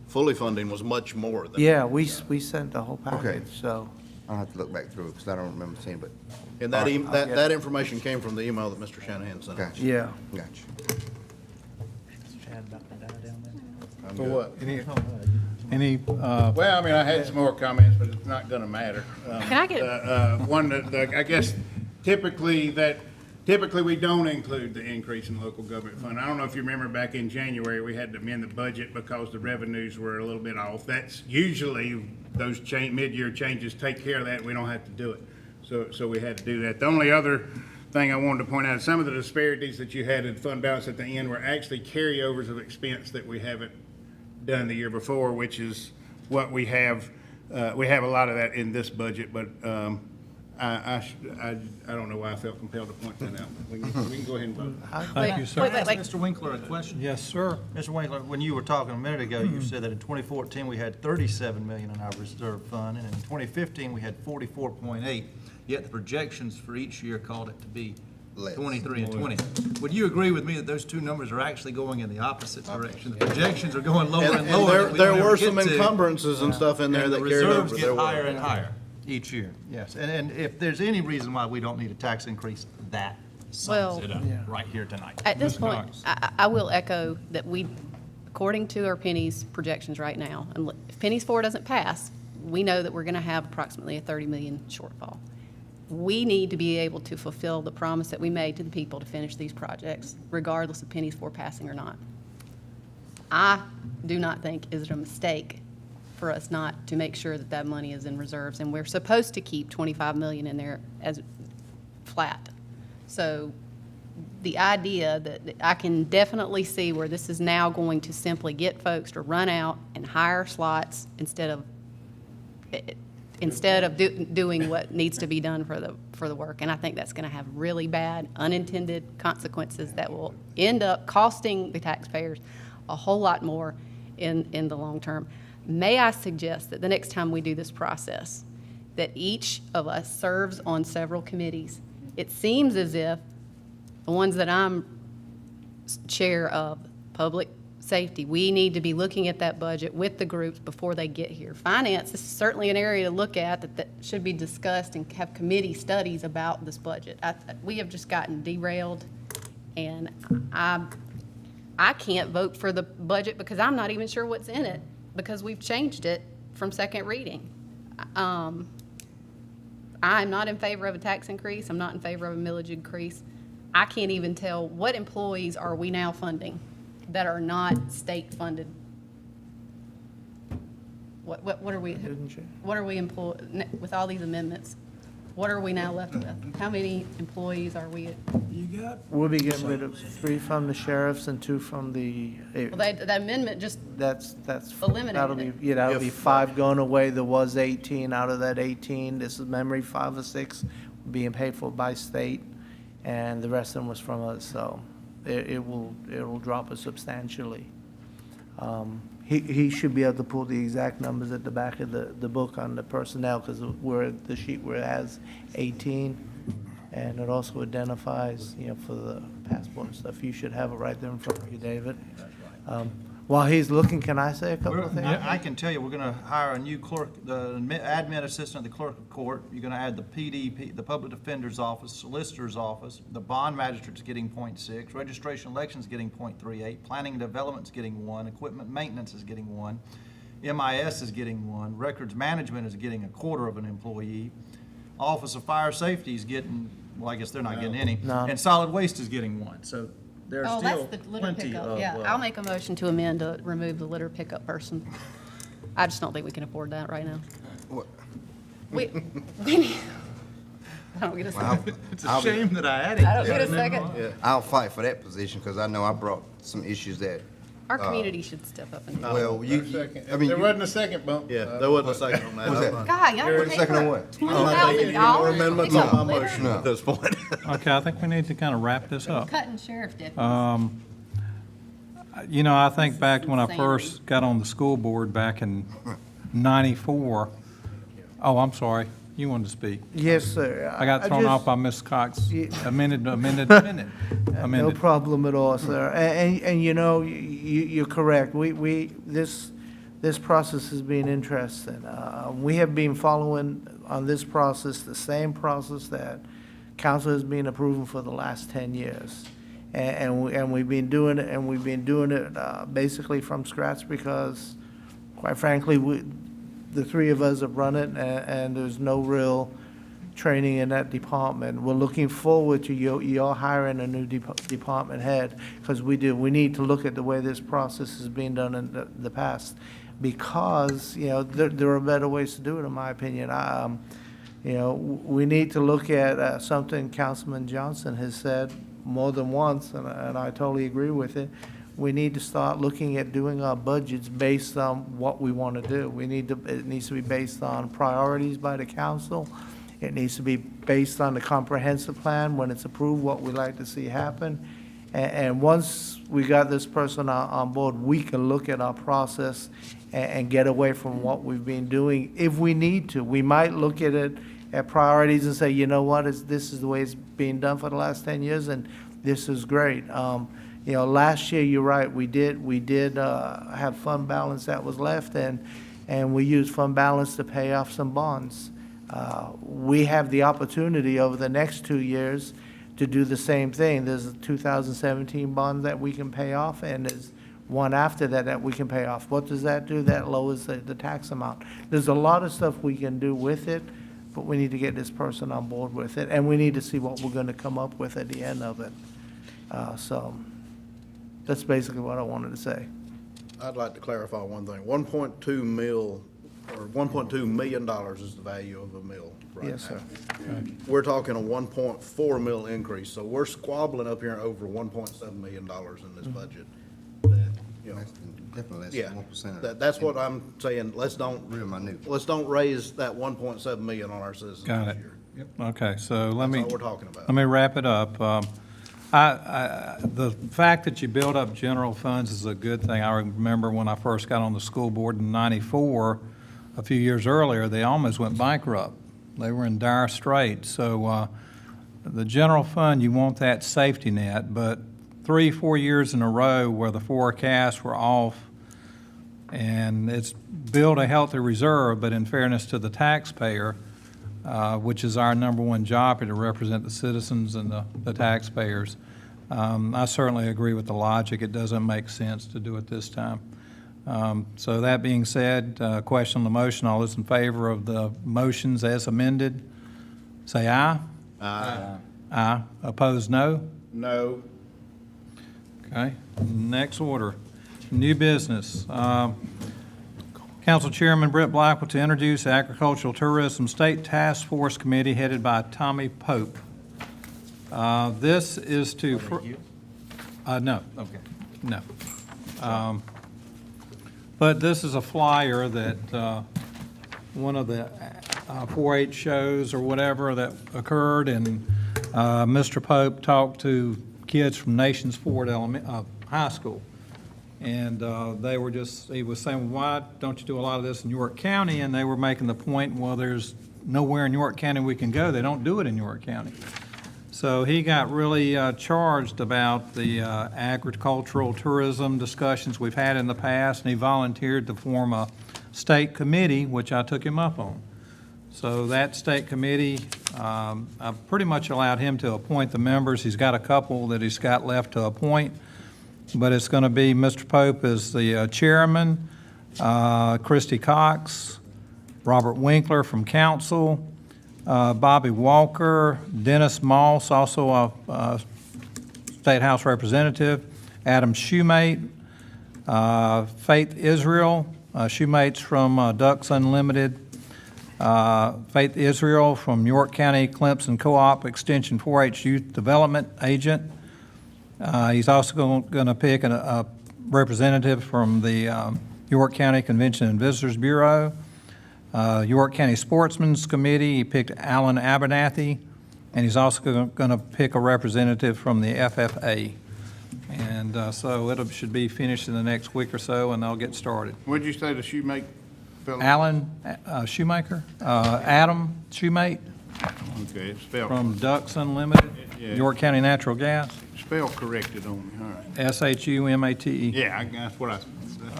Fully funding was much more than. Yeah, we sent the whole package, so. I'll have to look back through it because I don't remember seeing it, but. And that, All right. that information came from the email that Mr. Shanahan sent. Gotcha. Yeah. Gotcha. For what? Any, Well, I mean, I had some more comments, but it's not gonna matter. Can I get- One, I guess typically we don't include the increase in local government fund. I don't know if you remember back in January, we had to amend the budget because the revenues were a little bit off. That's usually, those mid-year changes take care of that, and we don't have to do it. So we had to do that. The only other thing I wanted to point out, some of the disparities that you had in fund balance at the end were actually carryovers of expense that we haven't done the year before, which is what we have. We have a lot of that in this budget, but I don't know why I felt compelled to point that out. We can go ahead and vote. thank you, sir. Can I ask Mr. Winkler a question? Yes, sir. Mr. Winkler, when you were talking a minute ago, you said that in 2014, we had 37 million in our reserve fund, and in 2015, we had 44.8, yet the projections for each year called it to be 23 and 20. Would you agree with me that those two numbers are actually going in the opposite direction? The projections are going lower and lower. And there were some encumbrances and stuff in there and that the carried over. reserves There get were. higher and higher each year, yes. And if there's any reason why we don't need a tax increase, that Well, sums it up right here tonight. At this Ms. point, Cox. I will echo that according to our Penny's projections right now, and if Penny's 4 doesn't pass, we know that we're going to have approximately a 30 million shortfall. We need to be able to fulfill the promise that we made to the people to finish these projects, regardless of Penny's 4 passing or not. I do not think is it a mistake for us not to make sure that that money is in reserves, and we're supposed to keep 25 million in there as flat. So the idea that I can definitely see where this is now going to simply get folks to run out and hire slots instead of doing what needs to be done for the work. And I think that's going to have really bad unintended consequences that will end up costing the taxpayers a whole lot more in the long term. May I suggest that the next time we do this process, that each of us serves on several committees? It seems as if the ones that I'm chair of, public safety, we need to be looking at that budget with the groups before they get here. Finance is certainly an area to look at that should be discussed and have committee studies about this budget. We have just gotten derailed And I can't vote for the budget because I'm not even sure what's in it, because we've changed it from second reading. I'm not in favor of a tax increase. I'm not in favor of a millage increase. I can't even tell what employees are we now funding that are not state funded. What are we, with all these amendments, what are we now left with? How many employees are we? We'll be getting rid of 3 from the sheriffs and 2 from the. Well, that amendment just That's eliminated that'll be, it. yeah, that'll be 5 going away. There was 18. Out of that 18, this is memory, 5 or 6 being paid for by state, and the rest of them was from us. So it'll drop us substantially. He should be able to pull the exact numbers at the back of the book on the personnel, because we're the sheet where it has 18, and it also identifies, for the passport and stuff. You should have it right there in front of you, David. While he's looking, can I say a couple of things? I can tell you, we're going to hire a new clerk, the admin assistant at the clerk of court. You're going to add the PD, the public defender's office, solicitor's office. The bond magistrate's getting 0.6. Registration election's getting 0.38. Planning and development's getting 1. Equipment maintenance is getting 1. MIS is getting 1. Records management is getting 1/4 of an employee. Office of Fire Safety is getting, well, I guess they're not getting any. No. And solid waste is getting 1. So there's Oh, still that's the litter plenty pickup, of. yeah. I'll make a motion to amend to remove the litter pickup person. I just don't think we can afford that right now. We need, I don't get a second. It's a shame that I added. I don't get a second. I'll fight for that position, because I know I brought some issues that. Our community should step up and do it. Well, you, I mean. There you- wasn't a second bump. Yeah, there wasn't a second on that. What's that? God, y'all What's pay the second for on what? $20,000. Amendments No. on my motion No. at this point. Okay, I think we need to kind of wrap this up. Cutting sheriff deputies. I think back to when I Insanity. first got on the school board back in '94. Oh, I'm sorry. You wanted to speak. Yes, sir. I got thrown just- off by Ms. Cox. Yeah. Amended. No Amended. problem at all, sir. And you're correct. This process has been interesting. We have been following on this process, the same process that council has been approving for the last 10 years. And we've been doing it, basically from scratch, because quite frankly, the 3 of us have run it, and there's no real training in that department. We're looking forward to y'all hiring a new department head, because we need to look at the way this process has been done in the past, because, there are better ways to do it, in my opinion. We need to look at something Councilman Johnson has said more than once, and I totally agree with it. We need to start looking at doing our budgets based on what we want to do. It needs to be based on priorities by the council. It needs to be based on the comprehensive plan, when it's approved, what we'd like to see happen. And once we got this person on board, we can look at our process and get away from what we've been doing if we need to. We might look at it at priorities and say, you know what, this is the way it's being done for the last 10 years, and this is great. Last year, you're right, we did have fund balance that was left, and we used fund balance to pay off some bonds. We have the opportunity over the next 2 years to do the same thing. There's a 2017 bond that we can pay off, and there's one after that we can pay off. What does that do? That lowers the tax amount. There's a lot of stuff we can do with it, but we need to get this person on board with it, and we need to see what we're going to come up with at the end of it. So that's basically what I wanted to say. I'd like to clarify one thing. 1.2 mil, or $1.2 million is the value of a mill right now. Yes, sir. We're talking a 1.4 mil increase, so we're squabbling up here over $1.7 million in this budget. Definitely less Yeah, than 1%. that's what I'm saying. Let's don't Real minute. raise that 1.7 million on our citizens Got this it. year. Okay, so let me. That's all we're talking about. Let me wrap it up. The fact that you build up general funds is a good thing. I remember when I first got on the school board in '94, a few years earlier, they almost went bankrupt. They were in dire straits. So the general fund, you want that safety net, but 3-4 years in a row where the forecasts were off, and it's build a healthy reserve, but in fairness to the taxpayer, which is our #1 job, to represent the citizens and the taxpayers, I certainly agree with the logic. It doesn't make sense to do it this time. So that being said, question on the motion, all those in favor of the motions as amended, say aye. Aye. Aye. Opposed, no? No. Okay, next order, new business. Council Chairman Brett Blackwell to introduce the Agricultural Tourism State Task Force Committee headed by Tommy Pope. This is to... No, okay, no. But this is a flyer that one of the 4-H shows or whatever that occurred, and Mr. Pope talked to kids from Nations Ford High School. And he was saying, why don't you do a lot of this in York County? And they were making the point, well, there's nowhere in York County we can go. They don't do it in York County. So he got really charged about the agricultural tourism discussions we've had in the past, and he volunteered to form a state committee, which I took him up on. So that state committee, I pretty much allowed him to appoint the members. He's got a couple that he's got left to appoint, but it's going to be Mr. Pope as the chairman, Christy Cox, Robert Winkler from council, Bobby Walker, Dennis Moss, also a State House representative, Adam Shoemate, Faith Israel, Shoemate's from Ducks Unlimited, Faith Israel from York County Clemson Co-op Extension 4-H Youth Development Agent. He's also going to pick a representative from the York County Convention and Visitors Bureau. York County Sportsman's Committee, he picked Alan Abernathy, and he's also going to pick a representative from the FFA. And so it should be finished in the next week or so, and they'll get started. What'd you say the shoemaker fellow? Alan Shoemaker, Adam Shoemate Okay, it's spelled. from Ducks Unlimited, Yeah. York County Natural Gas, Spell corrected on me, all right. Shumate. Yeah, that's what that's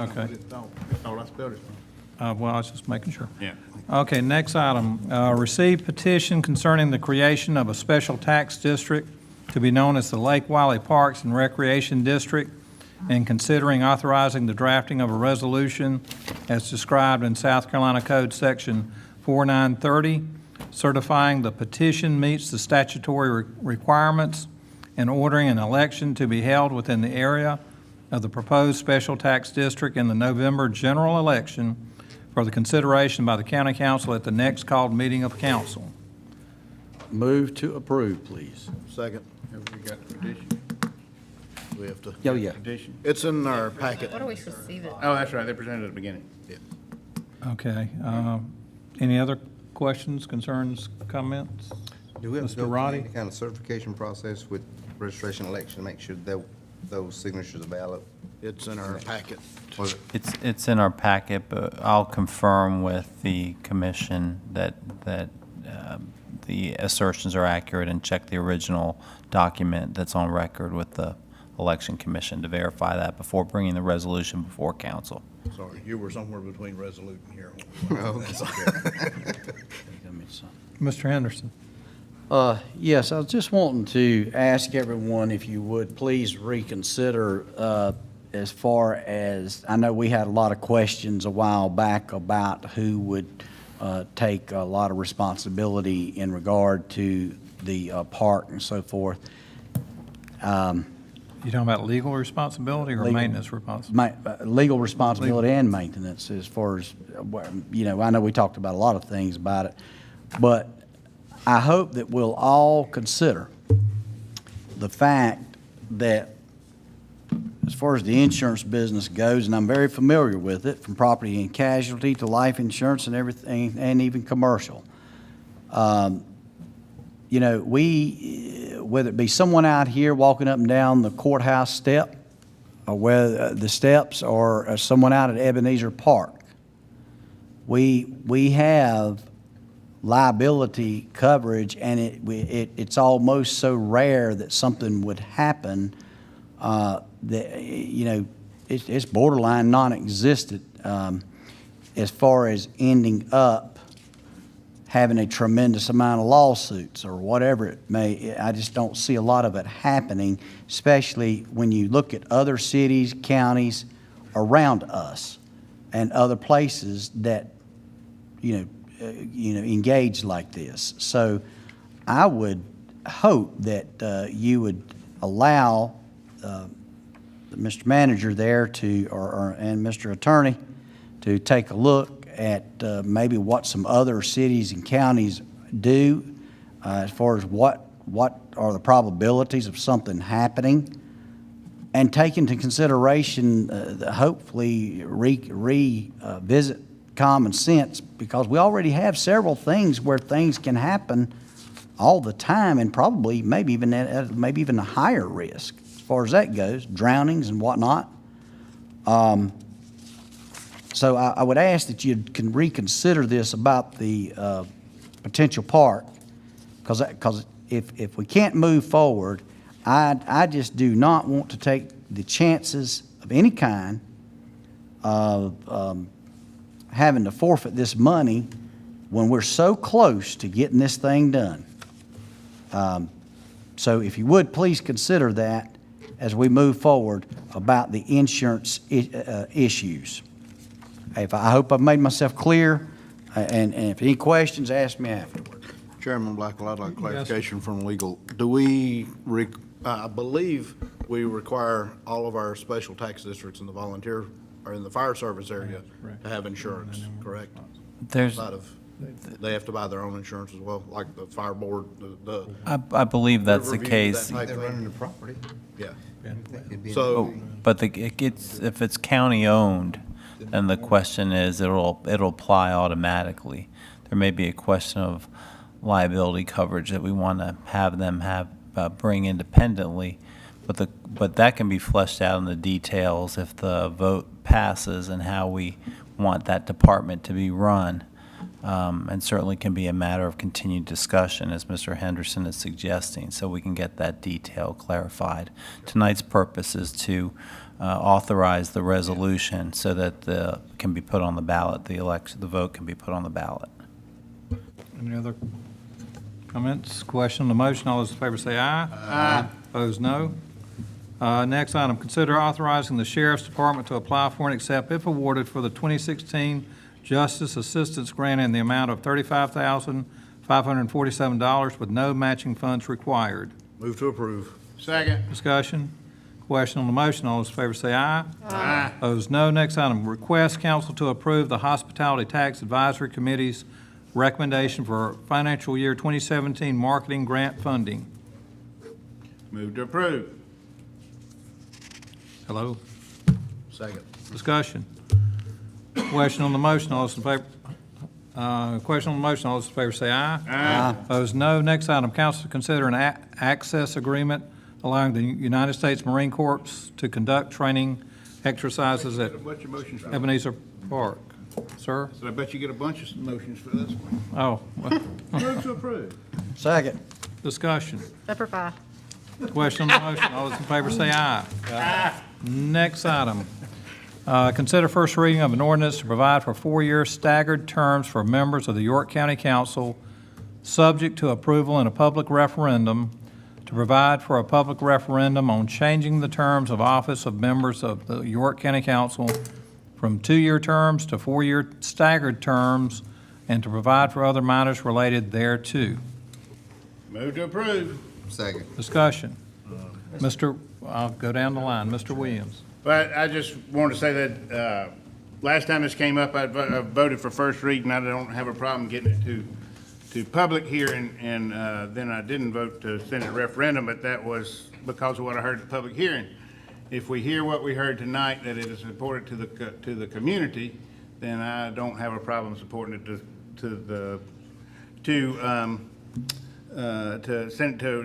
Okay. what it thought. That's all I spelled it from. Well, I was just making sure. Yeah. Okay, next item, receive petition concerning the creation of a special tax district to be known as the Lake Wiley Parks and Recreation District, and considering authorizing the drafting of a resolution as described in South Carolina Code Section 4930, certifying the petition meets the statutory requirements, and ordering an election to be held within the area of the proposed special tax district in the November general election for the consideration by the county council at the next called meeting of council. Move to approve, please. Second. Have we got the petition? We have to. Oh, yeah. Petition? It's in our packet. What do we receive it? Oh, that's right, they presented at the beginning. Okay. Any other questions, concerns, comments? Do we have to Mr. go through Roddy? any kind of certification process with registration election to make sure that those signatures are valid? It's in our packet. Was it- It's in our packet, but I'll confirm with the commission that the assertions are accurate and check the original document that's on record with the election commission to verify that before bringing the resolution before council. Sorry, you were somewhere between resolute and here. Mr. Henderson? Yes, I was just wanting to ask everyone if you would please reconsider as far as, I know we had a lot of questions a while back about who would take a lot of responsibility in regard to the park and so forth. You talking about legal responsibility or Legal. maintenance responsibility? Legal responsibility and maintenance as far as, I know we talked about a lot of things about it, but I hope that we'll all consider the fact that as far as the insurance business goes, and I'm very familiar with it, from property and casualty to life insurance and everything, and even commercial. Whether it be someone out here walking up and down the courthouse step, or whether the steps, or someone out at Ebenezer Park, we have liability coverage, and it's almost so rare that something would happen that it's borderline non-existent as far as ending up having a tremendous amount of lawsuits or whatever it may. I just don't see a lot of it happening, especially when you look at other cities, counties around us and other places that, engage like this. So I would hope that you would allow Mr. Manager there and Mr. Attorney to take a look at maybe what some other cities and counties do as far as what are the probabilities of something happening, and take into consideration, hopefully revisit common sense, because we already have several things where things can happen all the time, and probably maybe even at a higher risk as far as that goes, drownings and whatnot. So I would ask that you can reconsider this about the potential park, because if we can't move forward, I just do not want to take the chances of any kind of having to forfeit this money when we're so close to getting this thing done. So if you would, please consider that as we move forward about the insurance issues. I hope I've made myself clear, and if any questions, ask me afterward. Chairman Blackwell, I'd like clarification from legal. Do we, I believe we require all of our special tax districts in the volunteer, or in the fire service area to have insurance, correct? They have to buy their own insurance as well, like the fire board, I believe that's the Riverview, case. that type They're thing? running the property. Yeah. So, But if it's county-owned, then the question is, it'll apply automatically. There may be a question of liability coverage that we want to have them bring independently, but that can be fleshed out in the details if the vote passes and how we want that department to be run. And certainly can be a matter of continued discussion, as Mr. Henderson is suggesting, so we can get that detail clarified. Tonight's purpose is to authorize the resolution so that can be put on the ballot, the vote can be put on the ballot. Any other comments, question on the motion? All those in favor say aye. Aye. Opposed, no. Next item, consider authorizing the Sheriff's Department to apply for and accept, if awarded, for the 2016 Justice Assistance Grant in the amount of $35,547 with no matching funds required. Move to approve. Second. Discussion? Question on the motion. All those in favor say aye. Aye. Opposed, no. Next item, request council to approve the Hospitality Tax Advisory Committee's recommendation for financial year 2017 marketing grant funding. Move to approve. Hello? Second. Discussion? Question on the motion. All those in favor? Question on the motion. All those in favor say aye. Aye. Opposed, no. Next item, council to consider an access agreement allowing the United States Marine Corps to conduct training exercises at What's your motions for? Ebenezer Park. Sir? So I bet you get a bunch of motions for this one. Oh, well, Move to approve. Second. discussion. Pepper pie. Question on the motion. All those in favor say aye. Aye. Next item. Consider first reading of an ordinance to provide for 4-year staggered terms for members of the York County Council, subject to approval in a public referendum, to provide for a public referendum on changing the terms of office of members of the York County Council from 2-year terms to 4-year staggered terms, and to provide for other matters related thereto. Move to approve. second. Discussion. I'll go down the line. Mr. Williams. But I just wanted to say that last time this came up, I voted for first reading. I don't have a problem getting it to public hearing, and then I didn't vote to send it to referendum, but that was because of what I heard at the public hearing. If we hear what we heard tonight, that it is important to the community, then I don't have a problem supporting it to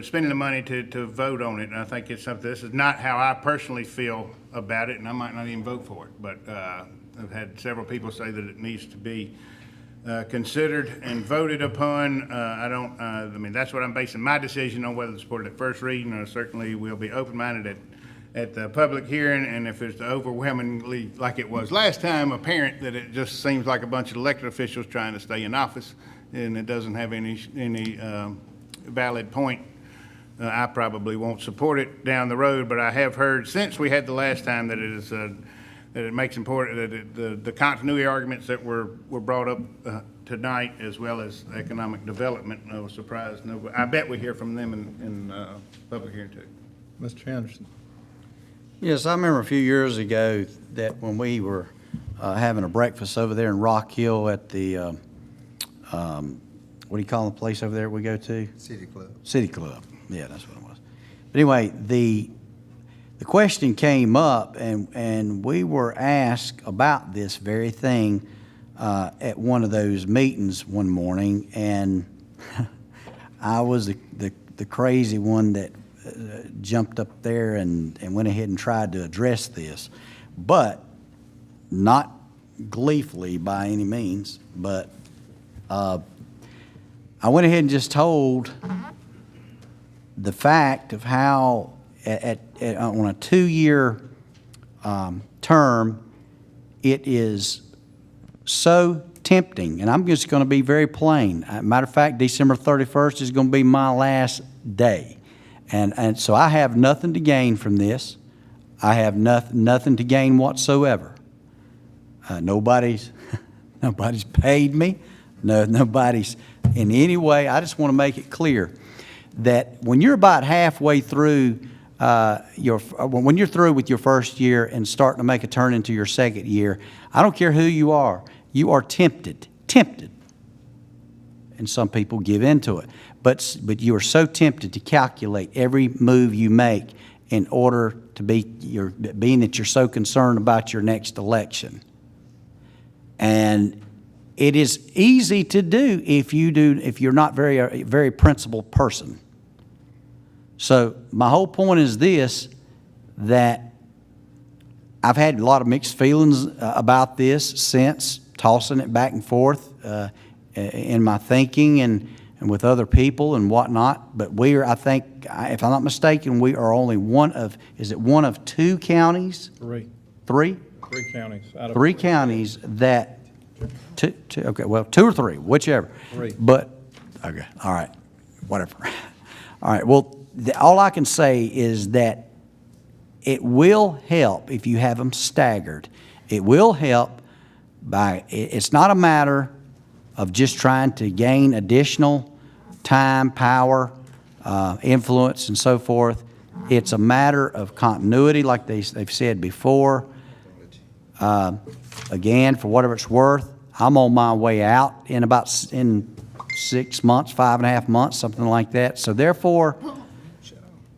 spending the money to vote on it. And I think it's something, this is not how I personally feel about it, and I might not even vote for it, but I've had several people say that it needs to be considered and voted upon. I mean, that's what I'm basing my decision on, whether to support it at first reading, or certainly we'll be open-minded at the public hearing, and if it's overwhelmingly, like it was last time, apparent that it just seems like a bunch of elected officials trying to stay in office, and it doesn't have any valid point, I probably won't support it down the road, but I have heard since we had the last time that it is, that it makes important, that the continuity arguments that were brought up tonight, as well as economic development, I was surprised. No, I bet we hear from them in public hearing too. Mr. Anderson. Yes, I remember a few years ago that when we were having a breakfast over there in Rock Hill at the, what do you call the place over there we go to? City Club. City Club. Yeah, that's what it was. But anyway, the question came up, and we were asked about this very thing at one of those meetings one morning, and I was the crazy one that jumped up there and went ahead and tried to address this, but not gleefully by any means, but I went ahead and just told the fact of how on a 2-year term, it is so tempting, and I'm just going to be very plain. Matter of fact, December 31st is going to be my last day, and so I have nothing to gain from this. I have nothing to gain whatsoever. Nobody's paid me. Nobody's in any way. I just want to make it clear that when you're about halfway through when you're through with your first year and starting to make a turn into your second year, I don't care who you are tempted, and some people give into it. But you are so tempted to calculate every move you make in order to being that you're so concerned about your next election. And it is easy to do if you're not a very principled person. So my whole point is this, that I've had a lot of mixed feelings about this since, tossing it back and forth in my thinking and with other people and whatnot. But I think, if I'm not mistaken, we are only one of 2 counties? Three. Three? 3 counties. Out of 3 counties that, okay, well, 2 or 3, whichever. 3. But, okay, all right, whatever. All right, well, all I can say is that it will help if you have them staggered. It will help it's not a matter of just trying to gain additional time, power, influence, and so forth. It's a matter of continuity, like they've said before. Again, for whatever it's worth, I'm on my way out in 6 months, 5.5 months, something like that. So therefore,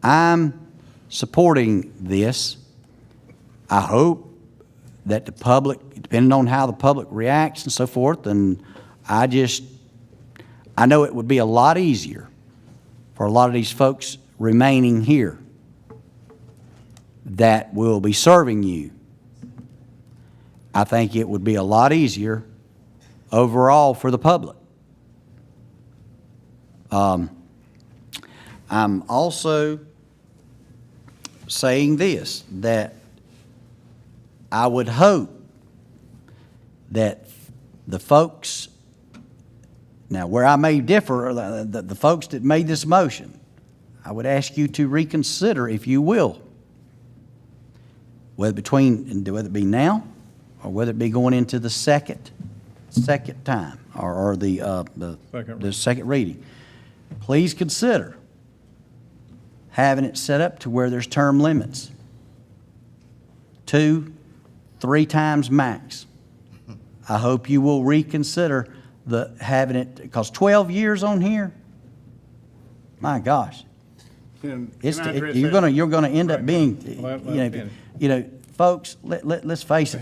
I'm supporting this. I hope that the public, depending on how the public reacts and so forth, and I know it would be a lot easier for a lot of these folks remaining here that will be serving you. I think it would be a lot easier overall for the public. I'm also saying this, that I would hope that the folks, now where I may differ, the folks that made this motion, I would ask you to reconsider, if you will, whether it be now or whether it be going into the second time or the second reading. Please consider having it set up to where there's term limits. 2, 3 times max. I hope you will reconsider having it, because 12 years on here, my gosh. You're going to end up being, folks, let's face it.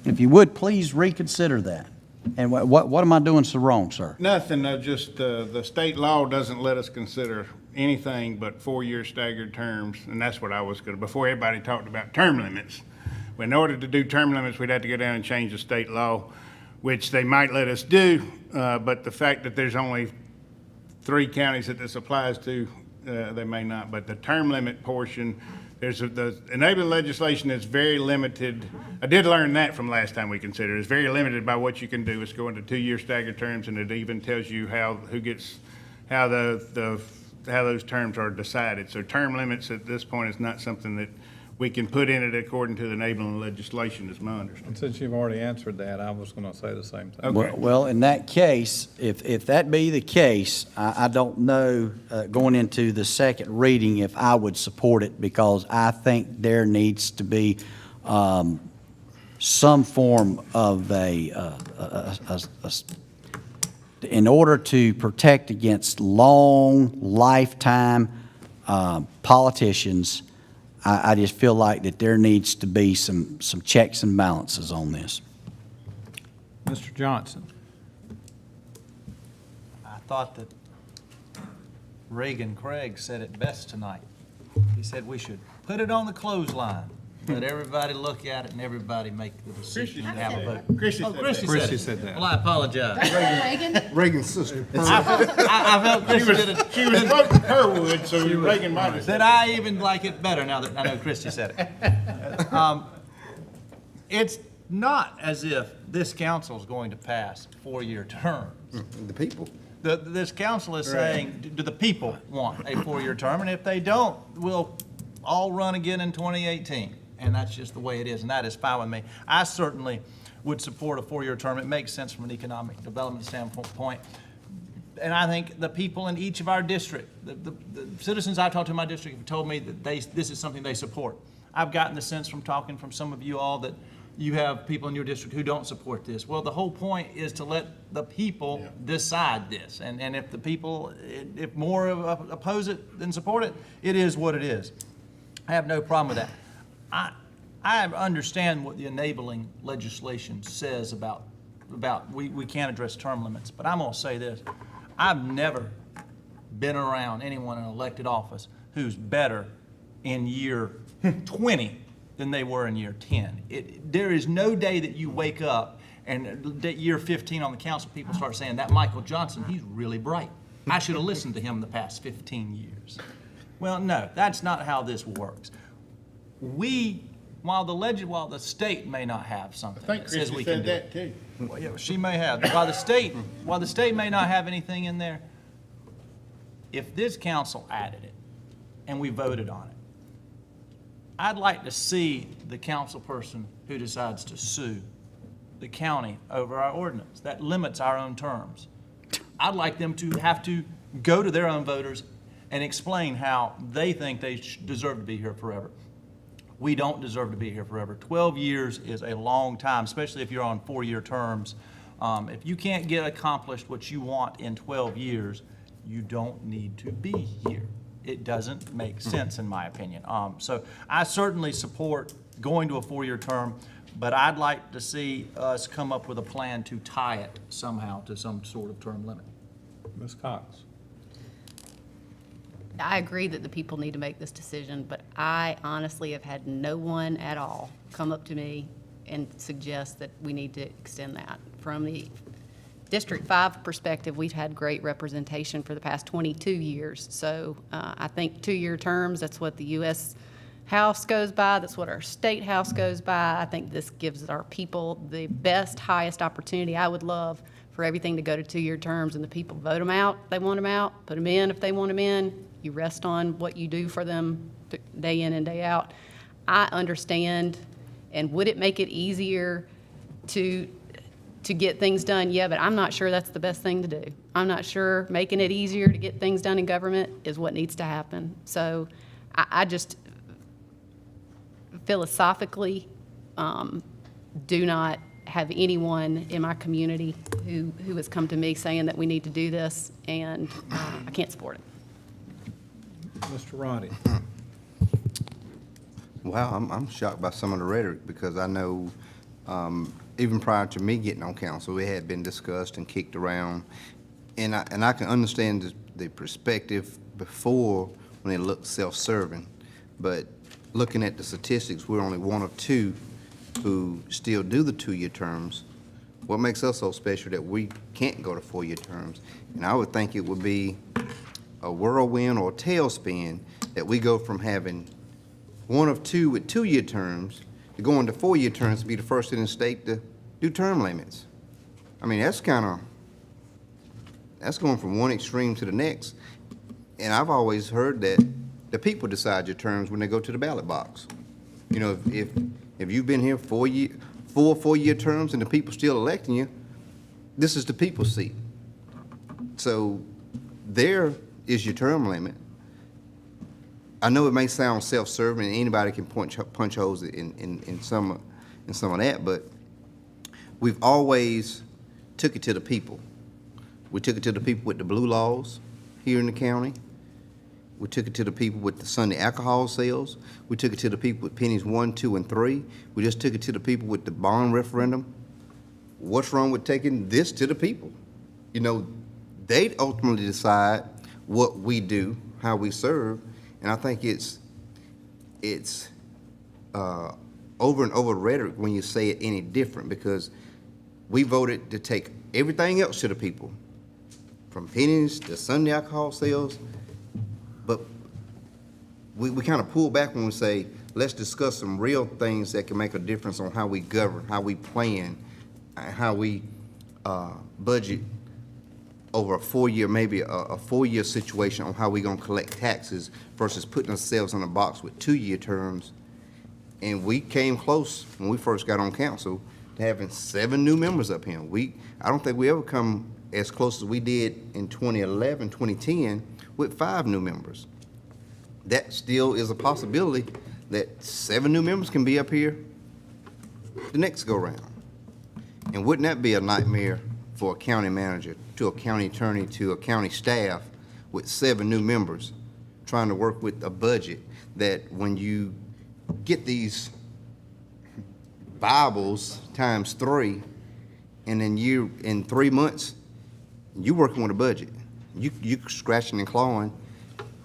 If you would, please reconsider that. And what am I doing so wrong, sir? Nothing, just the state law doesn't let us consider anything but 4-year staggered terms, and that's what I was going to, before everybody talked about term limits. In order to do term limits, we'd have to go down and change the state law, which they might let us do, but the fact that there's only 3 counties that this applies to, they may not. But the term limit portion, the enabling legislation is very limited. I did learn that from last time we considered. It's very limited by what you can do. It's going to 2-year staggered terms, and it even tells you how those terms are decided. So term limits at this point is not something that we can put in it according to the enabling legislation, is my understanding. And since you've already answered that, I was going to say the same thing. Okay. Well, in that case, if that be the case, I don't know, going into the second reading, if I would support it, because I think there needs to be some form of in order to protect against long, lifetime politicians, I just feel like that there needs to be some checks and balances on this. Mr. Johnson. I thought that Reagan Craig said it best tonight. He said we should put it on the clothesline, let everybody look at it and everybody make the decision and have a vote. Chrissy said that. Well, I apologize. Reagan's sister. I felt Chrissy did it. She was voting Kerwood, so Reagan might have said That I even like it better now that I know Christie said it. It's not as if this council is going to pass 4-year terms. The people. This council is saying, do the people want a 4-year term? And if they don't, we'll all run again in 2018. And that's just the way it is, and that is fine with me. I certainly would support a 4-year term. It makes sense from an economic development standpoint. And I think the people in each of our district, the citizens I've talked to in my district have told me that this is something they support. I've gotten the sense from talking from some of you all that you have people in your district who don't support this. Well, the whole point is to let the people decide this. And if the people, if more oppose it than support it, it is what it is. I have no problem with that. I understand what the enabling legislation says about we can't address term limits, but I'm going to say this. I've never been around anyone in elected office who's better in year 20 than they were in year 10. There is no day that you wake up and at year 15 on the council, people start saying, that Michael Johnson, he's really bright. I should have listened to him the past 15 years. Well, no, that's not how this works. While the state may not have something that says we can do it. Too. Well, yeah, she may have. While the state may not have anything in there, if this council added it and we voted on it, I'd like to see the council person who decides to sue the county over our ordinance. That limits our own terms. I'd like them to have to go to their own voters and explain how they think they deserve to be here forever. We don't deserve to be here forever. 12 years is a long time, especially if you're on 4-year terms. If you can't get accomplished what you want in 12 years, you don't need to be here. It doesn't make sense, in my opinion. So I certainly support going to a 4-year term, but I'd like to see us come up with a plan to tie it somehow to some sort of term limit. Ms. Cox. I agree that the people need to make this decision, but I honestly have had no one at all come up to me and suggest that we need to extend that. From the District 5 perspective, we've had great representation for the past 22 years. So I think 2-year terms, that's what the U.S. House goes by, that's what our state House goes by. I think this gives our people the best, highest opportunity. I would love for everything to go to 2-year terms and the people vote them out if they want them out, put them in if they want them in. You rest on what you do for them day in and day out. I understand, and would it make it easier to get things done? Yeah, but I'm not sure that's the best thing to do. I'm not sure making it easier to get things done in government is what needs to happen. So I just philosophically do not have anyone in my community who has come to me saying that we need to do this, and I can't support it. Mr. Roddy. Wow, I'm shocked by some of the rhetoric, because I know even prior to me getting on council, it had been discussed and kicked around. And I can understand the perspective before when it looked self-serving. But looking at the statistics, we're only 1 or 2 who still do the 2-year terms. What makes us so special that we can't go to 4-year terms? And I would think it would be a whirlwind or a tailspin that we go from having one of two with 2-year terms to go into 4-year terms to be the first in the state to do term limits. I mean, that's going from one extreme to the next. And I've always heard that the people decide your terms when they go to the ballot box. You know, if you've been here 4 4-year terms and the people still electing you, this is the people's seat. So there is your term limit. I know it may sound self-serving and anybody can punch holes in some of that, but we've always took it to the people. We took it to the people with the blue laws here in the county. We took it to the people with the Sunday alcohol sales. We took it to the people with pennies 1, 2, and 3. We just took it to the people with the bond referendum. What's wrong with taking this to the people? You know, they ultimately decide what we do, how we serve, and I think it's over and over rhetoric when you say it any different, because we voted to take everything else to the people, from pennies to Sunday alcohol sales, but we kind of pull back when we say, let's discuss some real things that can make a difference on how we govern, how we plan, how we budget over a 4-year, maybe a 4-year situation on how we're gonna collect taxes versus putting ourselves in a box with 2-year terms. And we came close when we first got on council to having 7 new members up here. I don't think we ever come as close as we did in 2011, 2010 with 5 new members. That still is a possibility that 7 new members can be up here the next go round. And wouldn't that be a nightmare for a county manager, to a county attorney, to a county staff with 7 new members trying to work with a budget that when you get these Bibles times 3 and then you, in 3 months, you working with a budget. You scratching and clawing.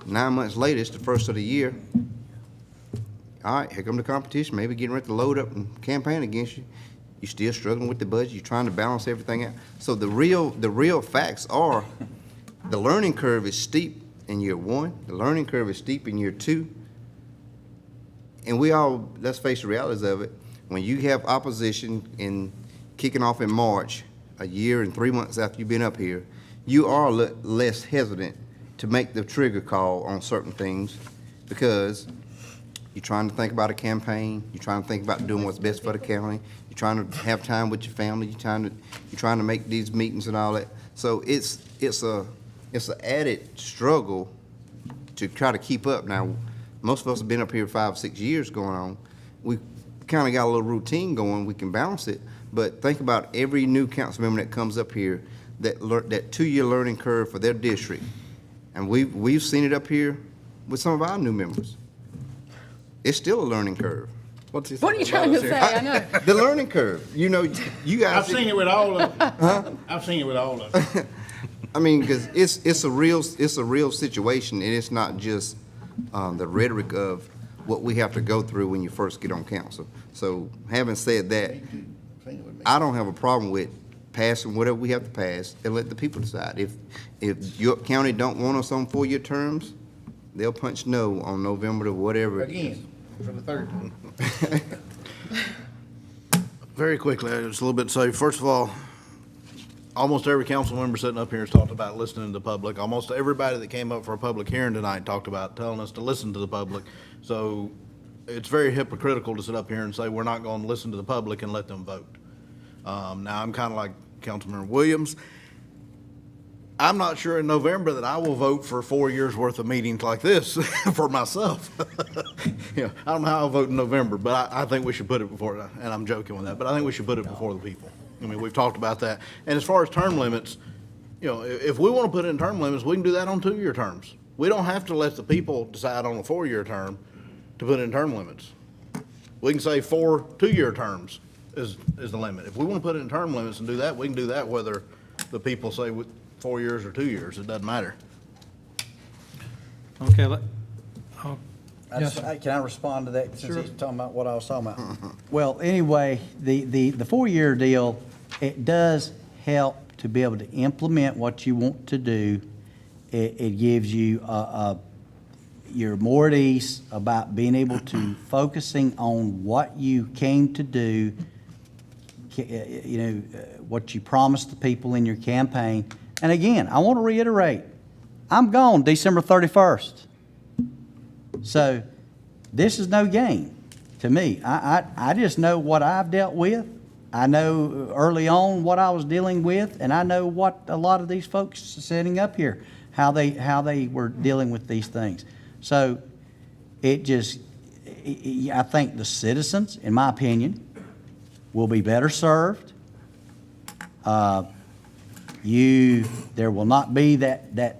9 months later, it's the first of the year. All right, here come the competition, maybe getting ready to load up and campaign against you. You're still struggling with the budget. You're trying to balance everything out. So the real facts are the learning curve is steep in year 1. The learning curve is steep in year 2. And we all, let's face the realities of it. When you have opposition in kicking off in March, a year and 3 months after you've been up here, you are less hesitant to make the trigger call on certain things because you're trying to think about a campaign. You're trying to think about doing what's best for the county. You're trying to have time with your family. You're trying to make these meetings and all that. So it's an added struggle to try to keep up. Now, most of us have been up here 5 or 6 years going on. We kind of got a little routine going. We can balance it. But think about every new council member that comes up here, that 2-year learning curve for their district. And we've seen it up here with some of our new members. It's still a learning curve. What are you trying to say? I know. The learning curve. You know, you guys. I've seen it with all of them. Huh? I've seen it with all of them. I mean, because it's a real situation, and it's not just the rhetoric of what we have to go through when you first get on council. So, having said that, I don't have a problem with passing whatever we have to pass and let the people decide. If your county don't want us on 4-year terms, they'll punch no on November to whatever. Again, for the third time. Very quickly, just a little bit to say. First of all, almost every council member sitting up here has talked about listening to the public. Almost everybody that came up for a public hearing tonight talked about telling us to listen to the public. So it's very hypocritical to sit up here and say we're not going to listen to the public and let them vote. Now, I'm kind of like Councilmember Williams. I'm not sure in November that I will vote for 4 years worth of meetings like this for myself. You know, I don't know how I'll vote in November, but I think we should put it before, and I'm joking with that, but I think we should put it before the people. I mean, we've talked about that. And as far as term limits, you know, if we want to put in term limits, we can do that on 2-year terms. We don't have to let the people decide on a 4-year term to put in term limits. We can say 4 2-year terms is the limit. If we want to put it in term limits and do that, we can do that whether the people say 4 years or 2 years. It doesn't matter. Okay, Can I respond to that since Sure. he's talking about what I was talking about? Well, anyway, the 4-year deal, it does help to be able to implement what you want to do. It gives you you're more at ease about being able to focusing on what you came to do, what you promised the people in your campaign. And again, I want to reiterate, I'm gone December 31st. So this is no game to me. I just know what I've dealt with. I know early on what I was dealing with, and I know what a lot of these folks sitting up here, how they were dealing with these things. So I think the citizens, in my opinion, will be better served. There will not be that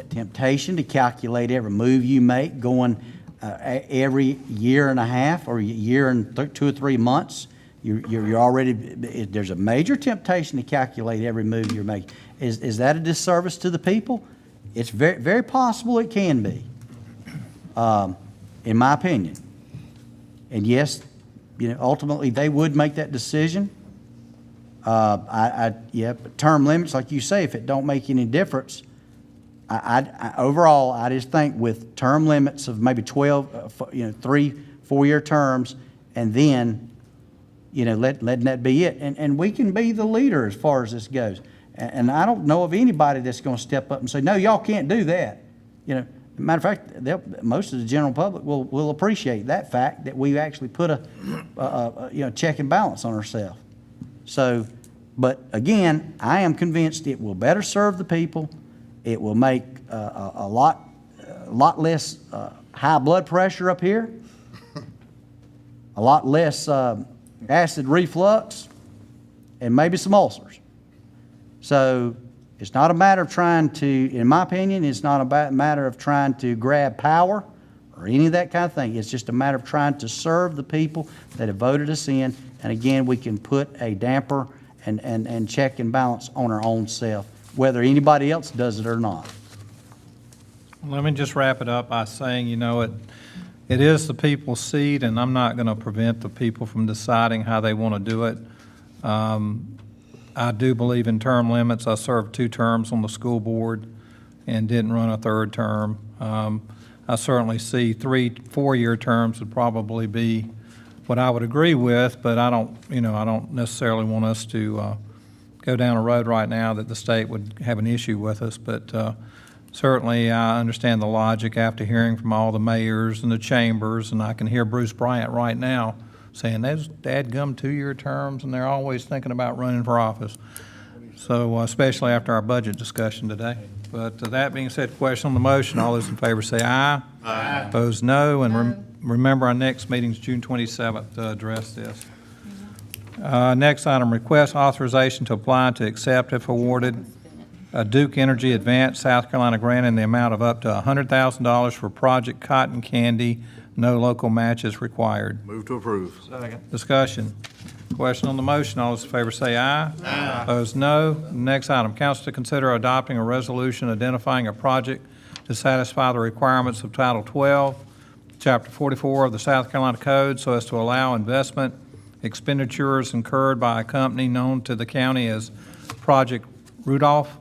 temptation to calculate every move you make going every year and a half or year and 2 or 3 months. You're already, there's a major temptation to calculate every move you're making. Is that a disservice to the people? It's very, very possible it can be, in my opinion. And yes, ultimately they would make that decision. But term limits, like you say, if it don't make any difference, overall, I just think with term limits of maybe 12, 3-4-year terms, and then, letting that be it. And we can be the leader as far as this goes. And I don't know of anybody that's going to step up and say, no, y'all can't do that. Matter of fact, most of the general public will appreciate that fact that we actually put a check and balance on ourselves. So, but again, I am convinced it will better serve the people. It will make a lot less high blood pressure up here, a lot less acid reflux, and maybe some ulcers. So it's not a matter of trying to, in my opinion, it's not a matter of trying to grab power or any of that kind of thing. It's just a matter of trying to serve the people that have voted us in. And again, we can put a damper and check and balance on our own self, whether anybody else does it or not. Let me just wrap it up by saying, it is the people's seat, and I'm not going to prevent the people from deciding how they want to do it. I do believe in term limits. I served 2 terms on the school board and didn't run a 3rd term. I certainly see 3-4-year terms would probably be what I would agree with, but I don't necessarily want us to go down a road right now that the state would have an issue with us. But certainly I understand the logic after hearing from all the mayors and the chambers, and I can hear Bruce Bryant right now saying those dadgum 2-year terms, and they're always thinking about running for office. So especially after our budget discussion today. But that being said, question on the motion, all those in favor say aye. Aye. Opposed, no. And remember, our next meeting is June 27th to address this. Next item, request authorization to apply to accept, if awarded, a Duke Energy Advanced South Carolina grant in the amount of up to $100,000 for Project Cotton Candy. No local matches required. Move to approve. Second. Discussion. Question on the motion. All those in favor say aye. Aye. Opposed, no. Next item, council to consider adopting a resolution identifying a project to satisfy the requirements of Title 12, Chapter 44 of the South Carolina Code, so as to allow investment expenditures incurred by a company known to the county as Project Rudolph,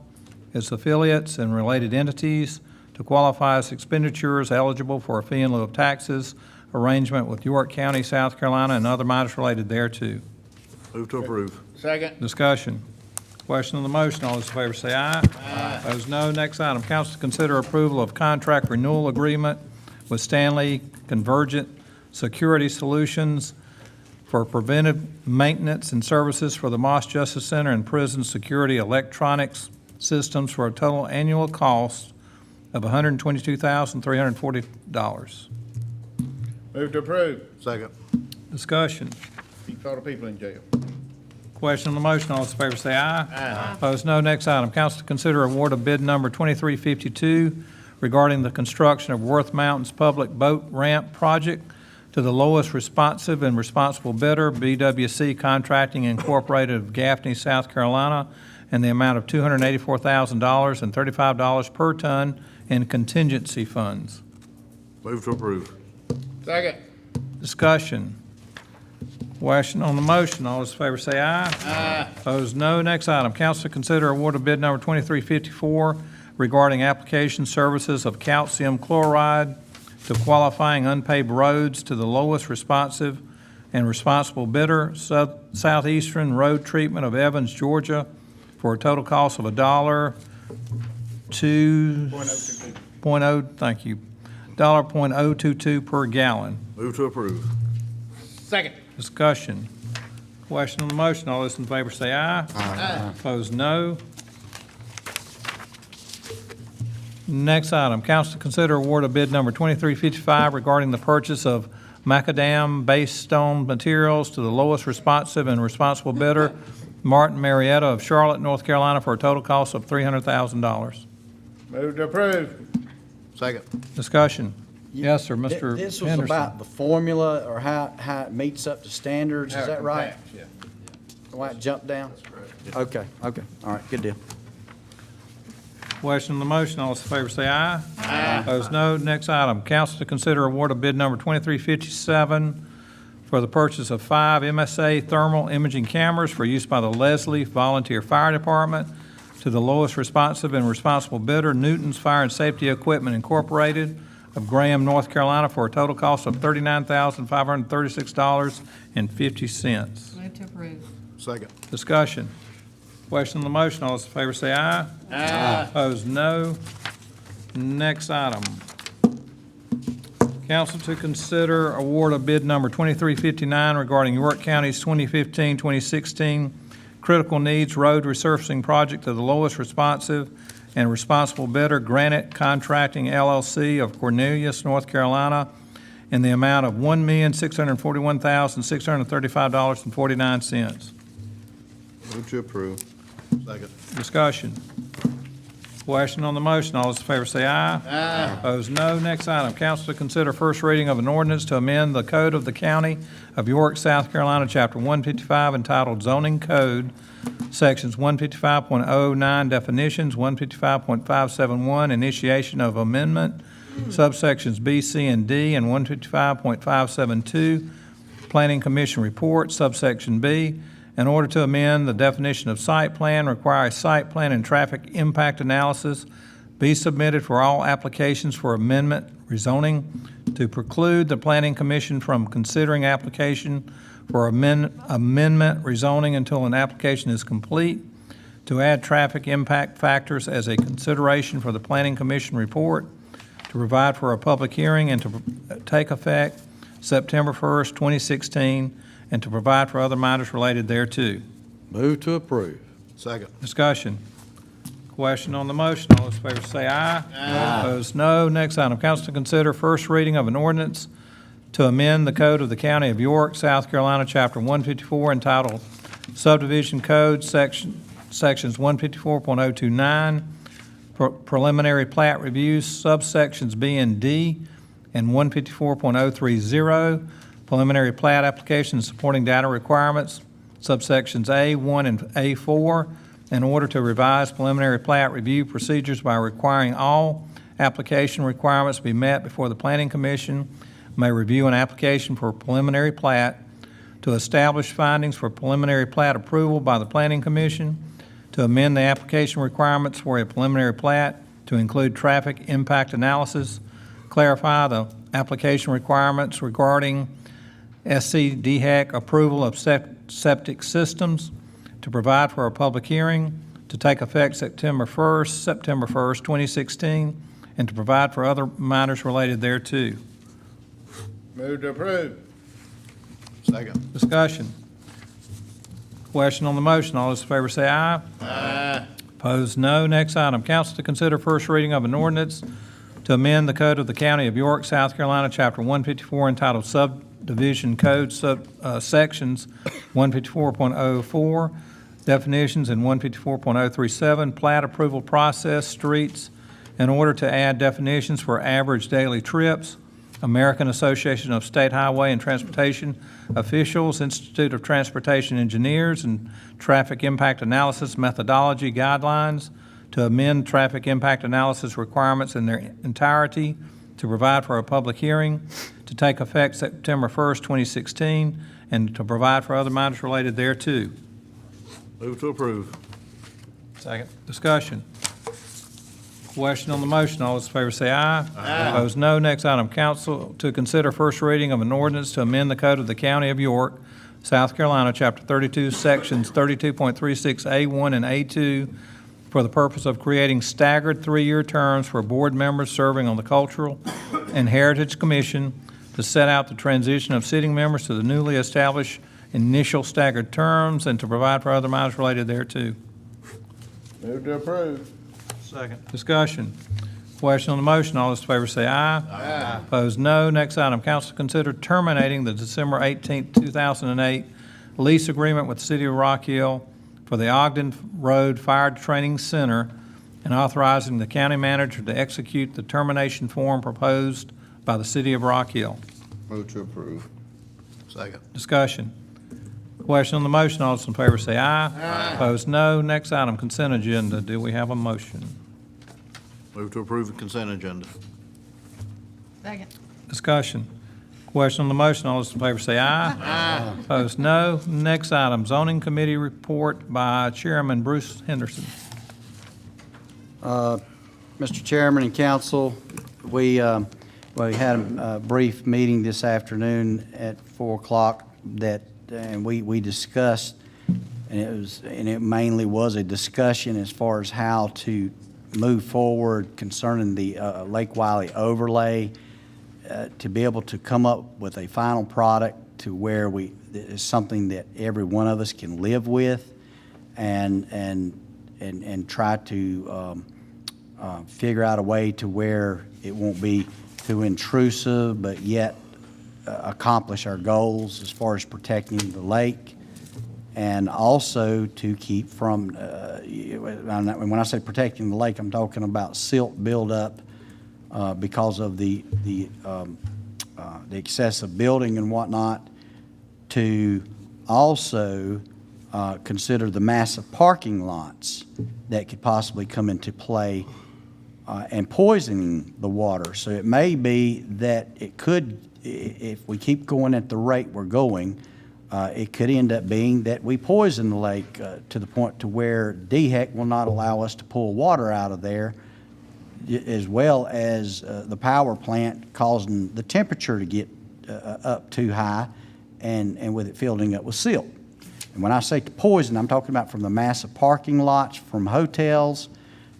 its affiliates and related entities, to qualify as expenditures eligible for a fee in lieu of taxes, arrangement with York County, South Carolina, and other matters related thereto. Move to approve. Second. Discussion. Question on the motion. All those in favor say aye. Aye. Opposed, no. Next item, council to consider approval of contract renewal agreement with Stanley Convergent Security Solutions for preventive maintenance and services for the Moss Justice Center and prison security electronics systems for a total annual cost of $122,340. Move to approve. Second. Discussion. Keep all the people in jail. Question on the motion. All those in favor say aye. Aye. Opposed, no. Next item, council to consider award of bid number 2352 regarding the construction of Worth Mountains Public Boat Ramp Project to the lowest responsive and responsible bidder, BWC Contracting Incorporated of Gaffney, South Carolina, and the amount of $284,000 and $35 per ton in contingency funds. Move to approve. Second. Discussion. Question on the motion. All those in favor say aye. Aye. Opposed, no. Next item, council to consider award of bid number 2354 regarding application services of calcium chloride to qualifying unpaved roads to the lowest responsive and responsible bidder, southeastern road treatment of Evans, Georgia, for a total cost of $1.022 per gallon. Move to approve. Second. Discussion. Question on the motion. All those in favor say aye. Aye. Opposed, no. Next item, council to consider award of bid number 2355 regarding the purchase of macadam-based stone materials to the lowest responsive and responsible bidder, Martin Marietta of Charlotte, North Carolina, for a total cost of $300,000. Move to approve. Second. Discussion. Yes, sir, Mr. This was Henderson. about the formula or how it meets up to standards, is that right? Yeah. Why it jumped down? Okay, all right, good deal. Question on the motion, all those in favor say aye. Aye. Opposed, no. Next item, council to consider award of bid number 2357 for the purchase of 5 MSA thermal imaging cameras for use by the Leslie Volunteer Fire Department to the lowest responsive and responsible bidder, Newton's Fire and Safety Equipment Incorporated of Graham, North Carolina, for a total cost of $39,536.50. Move to approve. Second. Discussion. Question on the motion, all those in favor say aye. Aye. Opposed, no. Next item. Council to consider award of bid number 2359 regarding York County's 2015-2016 Critical Needs Road Resurfacing Project to the lowest responsive and responsible bidder, Granite Contracting LLC of Cornelius, North Carolina, in the amount of $1,641,635.49. Move to approve. Second. Discussion. Question on the motion. All those in favor say aye. Aye. Opposed, no. Next item, council to consider first reading of an ordinance to amend the code of the county of York, South Carolina, chapter 155, entitled Zoning Code, sections 155.09 definitions, 155.571 initiation of amendment, subsections B, C, and D, and 155.572 Planning Commission report, subsection B, in order to amend the definition of site plan, require a site plan and traffic impact analysis be submitted for all applications for amendment rezoning, to preclude the Planning Commission from considering application for amendment rezoning until an application is complete, to add traffic impact factors as a consideration for the Planning Commission report, to provide for a public hearing and to take effect September 1st, 2016, and to provide for other matters related thereto. Move to approve. Second. Discussion. Question on the motion. All those in favor say aye. Aye. Opposed, no. Next item, council to consider first reading of an ordinance to amend the code of the county of York, South Carolina, chapter 154, entitled Subdivision Code, sections 154.029, preliminary plat reviews, subsections B and D, and 154.030, preliminary plat application and supporting data requirements, subsections A1 and A4, in order to revise preliminary plat review procedures by requiring all application requirements be met before the Planning Commission may review an application for preliminary plat, to establish findings for preliminary plat approval by the Planning Commission, to amend the application requirements for a preliminary plat to include traffic impact analysis, clarify the application requirements regarding SCDHEC approval of septic systems, to provide for a public hearing, to take effect September 1st, 2016, and to provide for other matters related thereto. Move to approve. Second. Discussion. Question on the motion. All those in favor say aye. Aye. Opposed, no. Next item, council to consider first reading of an ordinance to amend the code of the county of York, South Carolina, chapter 154, entitled Subdivision Code, sections 154.04, definitions, and 154.037, plat approval process, streets, in order to add definitions for average daily trips, American Association of State Highway and Transportation Officials, Institute of Transportation Engineers, and traffic impact analysis methodology guidelines, to amend traffic impact analysis requirements in their entirety, to provide for a public hearing, to take effect September 1st, 2016, and to provide for other matters related thereto. Move to approve. Second. Discussion. Question on the motion, all those in favor say aye. Aye. Opposed, no. Next item, council to consider first reading of an ordinance to amend the code of the County of York, South Carolina, Chapter 32, Sections 32.36A1 and A2 for the purpose of creating staggered three-year terms for board members serving on the Cultural and Heritage Commission, to set out the transition of sitting members to the newly established initial staggered terms, and to provide for other matters related thereto. Move to approve. Second. Discussion. Question on the motion. All those in favor say aye. Aye. Opposed, no. Next item, council consider terminating the December 18, 2008 lease agreement with the City of Rock Hill for the Ogden Road Fire Training Center, and authorizing the county manager to execute the termination form proposed by the City of Rock Hill. Move to approve. Second. Discussion. Question on the motion. All those in favor say aye. Aye. Opposed, no. Next item, consent agenda. Do we have a motion? Move to approve the consent agenda. Second. Discussion. Question on the motion. All those in favor say aye. Aye. Opposed, no. Next item, zoning committee report by Chairman Bruce Henderson. Mr. Chairman and council, we had a brief meeting this afternoon at 4 o'clock and we discussed, and it mainly was a discussion as far as how to move forward concerning the Lake Wiley overlay, to be able to come up with a final product to where it's something that every one of us can live with, and try to figure out a way to where it won't be too intrusive, but yet accomplish our goals as far as protecting the lake, and also to keep from, when I say protecting the lake, I'm talking about silt buildup because of the excessive building and whatnot, to also consider the massive parking lots that could possibly come into play and poisoning the water. So it may be that it could, if we keep going at the rate we're going, it could end up being that we poison the lake to the point to where DHEC will not allow us to pull water out of there, as well as the power plant causing the temperature to get up too high, and with it filling up with silt. And when I say to poison, I'm talking about from the massive parking lots, from hotels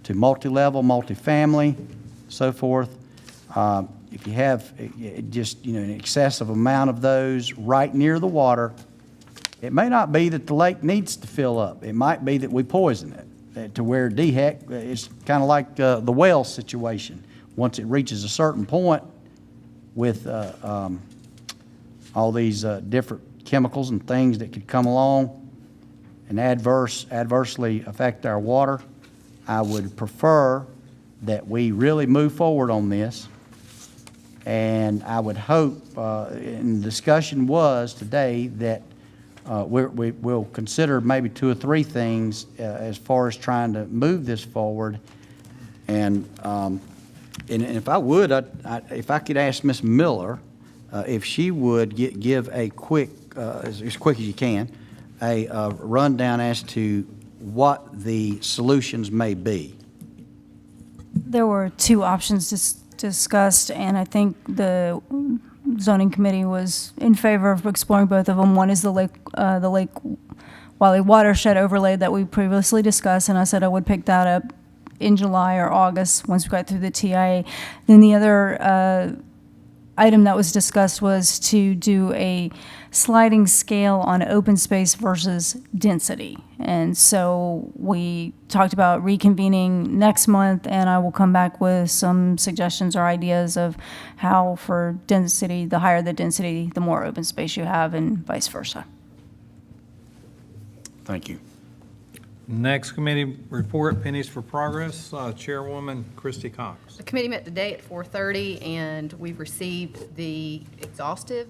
to multi-level, multifamily, so forth. If you have just an excessive amount of those right near the water, it may not be that the lake needs to fill up. It might be that we poison it to where DHEC is kind of like the well situation. Once it reaches a certain point with all these different chemicals and things that could come along and adversely affect our water, I would prefer that we really move forward on this. And I would hope, and the discussion was today, that we'll consider maybe 2 or 3 things as far as trying to move this forward. And if I would, if I could ask Ms. Miller if she would give a quick, as quick as you can, a rundown as to what the solutions may be. There were 2 options discussed, and I think the zoning committee was in favor of exploring both of them. One is the Lake Wiley watershed overlay that we previously discussed, and I said I would pick that up in July or August once we got through the TIA. Then the other item that was discussed was to do a sliding scale on open space versus density. And so we talked about reconvening next month, and I will come back with some suggestions or ideas of how for density, the higher the density, the more open space you have, and vice versa. Thank you. Next committee report, Pennies for Progress, Chairwoman Christy Cox. The committee met today at 4:30, and we've received the exhaustive,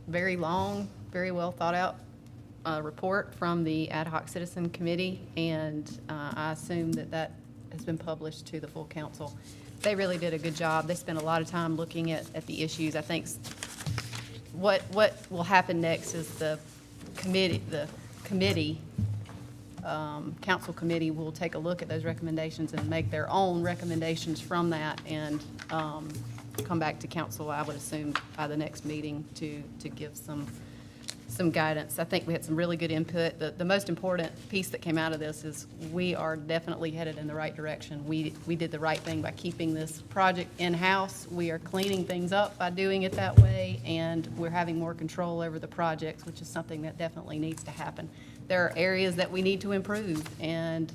very long, very well thought out report from the Ad Hoc Citizen Committee, and I assume that has been published to the full council. They really did a good job. They spent a lot of time looking at the issues. I think what will happen next is the committee council committee will take a look at those recommendations and make their own recommendations from that and come back to council, I would assume, by the next meeting to give some guidance. I think we had some really good input. The most important piece that came out of this is we are definitely headed in the right direction. We did the right thing by keeping this project in-house. We are cleaning things up by doing it that way, and we're having more control over the projects, which is something that definitely needs to happen. There are areas that we need to improve, and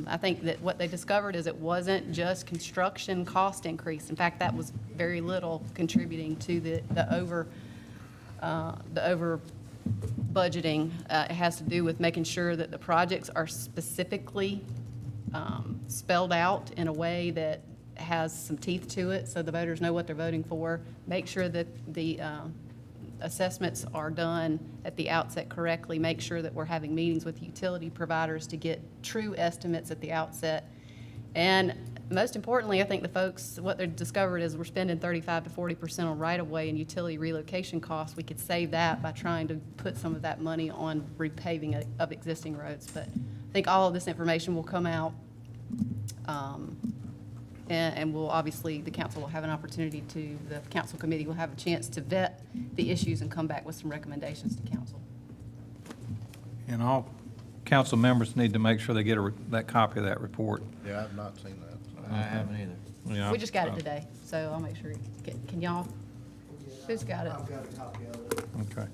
I think that what they discovered is it wasn't just construction cost increase. In fact, that was very little contributing to the over budgeting. It has to do with making sure that the projects are specifically spelled out in a way that has some teeth to it, so the voters know what they're voting for. Make sure that the assessments are done at the outset correctly. Make sure that we're having meetings with utility providers to get true estimates at the outset. And most importantly, I think the folks, what they discovered is we're spending 35 to 40% on right-of-way and utility relocation costs. We could save that by trying to put some of that money on repaving of existing roads. But I think all of this information will come out, and we'll obviously, the council will have an opportunity the council committee will have a chance to vet the issues and come back with some recommendations to council. And all council members need to make sure they get that copy of that report. Yeah, I've not seen that. I haven't either. Yeah, We just got it today, so I'll make sure, can y'all, who's got it? I've got a copy of it. Okay.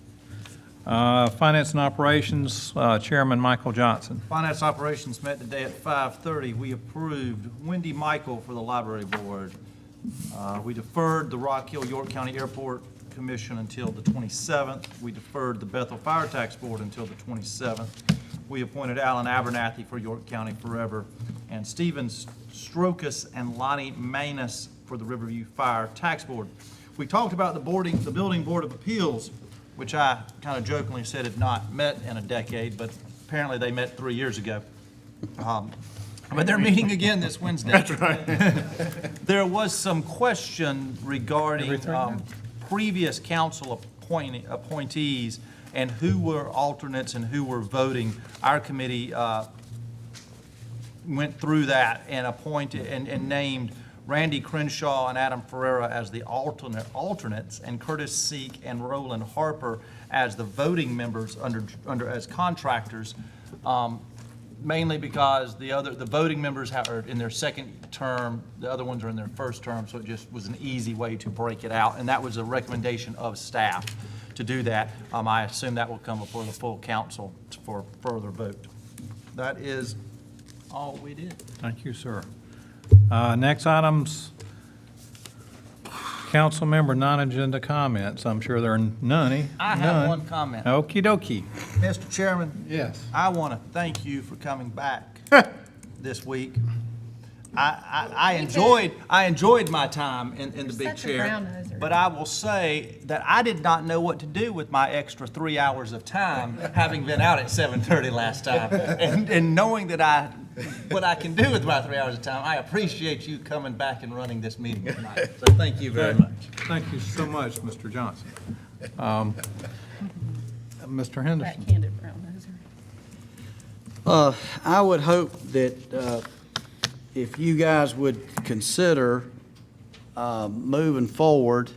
Finance and Operations, Chairman Michael Johnson. Finance Operations met today at 5:30. We approved Wendy Michael for the Library Board. We deferred the Rock Hill York County Airport Commission until the 27th. We deferred the Bethel Fire Tax Board until the 27th. We appointed Alan Abernathy for York County Forever, and Stephen Strokus and Lonnie Manus for the Riverview Fire Tax Board. We talked about the Building Board of Appeals, which I kind of jokingly said had not met in a decade, but apparently they met 3 years ago. But they're meeting again this Wednesday. That's right. There was some question regarding previous council appointees and who were alternates and who were voting. Our committee went through that and appointed and named Randy Crenshaw and Adam Ferreira as the alternates, and Curtis Seek and Roland Harper as the voting members as contractors, mainly because the voting members are in their second term, the other ones are in their first term, so it just was an easy way to break it out, and that was a recommendation of staff to do that. I assume that will come before the full council for further vote. That is all we did. Thank you, sir. Next items, council member non-agenda comments. I'm sure there are none. I have one comment. Okey dokey. Mr. Chairman? Yes. I want to thank you for coming back this week. I enjoyed my time in the big chair, but I will say that I did not know what to do with my extra 3 hours of time, having been out at 7:30 last time, and knowing that what I can do with my 3 hours of time. I appreciate you coming back and running this meeting tonight. So thank you very much. Thank you so much, Mr. Johnson. Mr. Henderson. Backhanded brown noser. I would hope that if you guys would consider moving forward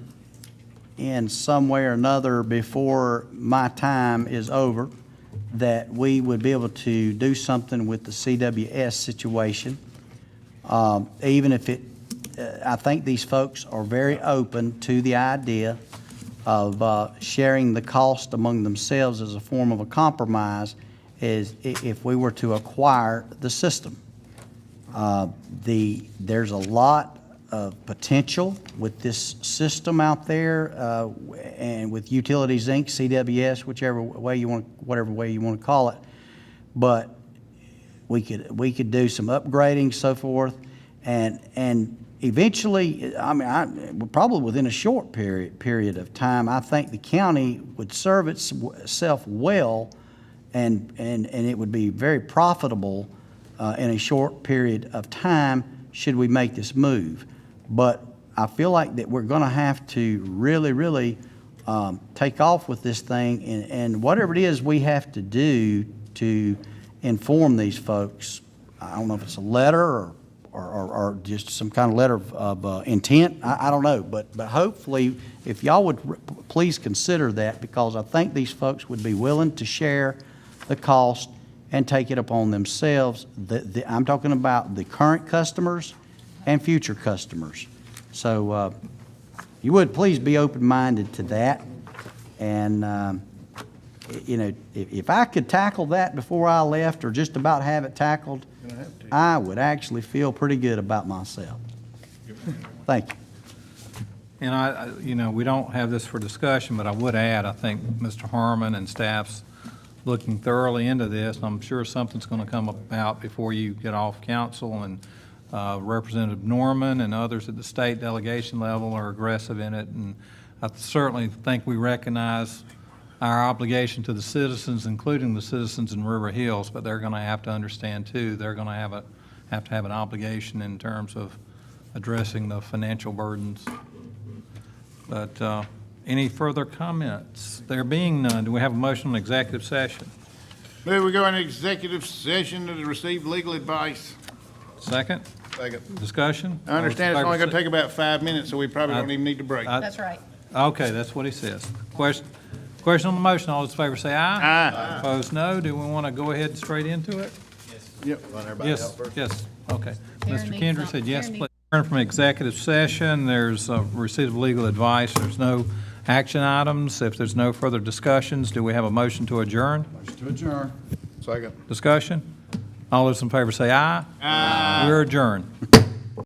in some way or another before my time is over, that we would be able to do something with the CWS situation. Even if I think these folks are very open to the idea of sharing the cost among themselves as a form of a compromise, is if we were to acquire the system. There's a lot of potential with this system out there, and with Utilities Inc., CWS, whatever way you want to call it. But we could do some upgrading, so forth, and eventually, probably within a short period of time, I think the county would serve itself well, and it would be very profitable in a short period of time should we make this move. But I feel like that we're going to have to really take off with this thing, and whatever it is we have to do to inform these folks. I don't know if it's a letter or just some kind of letter of intent. I don't know. But hopefully, if y'all would please consider that, because I think these folks would be willing to share the cost and take it upon themselves. I'm talking about the current customers and future customers. So you would please be open-minded to that. And, you know, if I could tackle that before I left, or just about have it tackled, I would actually feel pretty good about myself. Thank you. And you know, we don't have this for discussion, but I would add, I think Mr. Harmon and staff's looking thoroughly into this, and I'm sure something's going to come about before you get off council, and Representative Norman and others at the state delegation level are aggressive in it, and I certainly think we recognize our obligation to the citizens, including the citizens in River Hills, but they're going to have to understand too, they're going to have to have an obligation in terms of addressing the financial burdens. But any further comments? There being none, do we have a motion on executive session? Move we go into executive session to receive legal advice. Second? Second. Discussion? I understand it's only going to take. take about 5 minutes, so we probably don't even need to break. That's right. Okay, that's what he says. Question on the motion, all those in favor say aye. Aye. Opposed, no. Do we want to go ahead straight into it? Yep. Run everybody out Yes, first. yes, okay. Karen Mr. needs Kendry some- said yes, Karen please. Turn from executive session, there's a receipt of legal advice, there's no action items. If there's no further discussions, do we have a motion to adjourn? Motion to adjourn. Second. Discussion? All those in favor say aye. Aye. We're adjourned.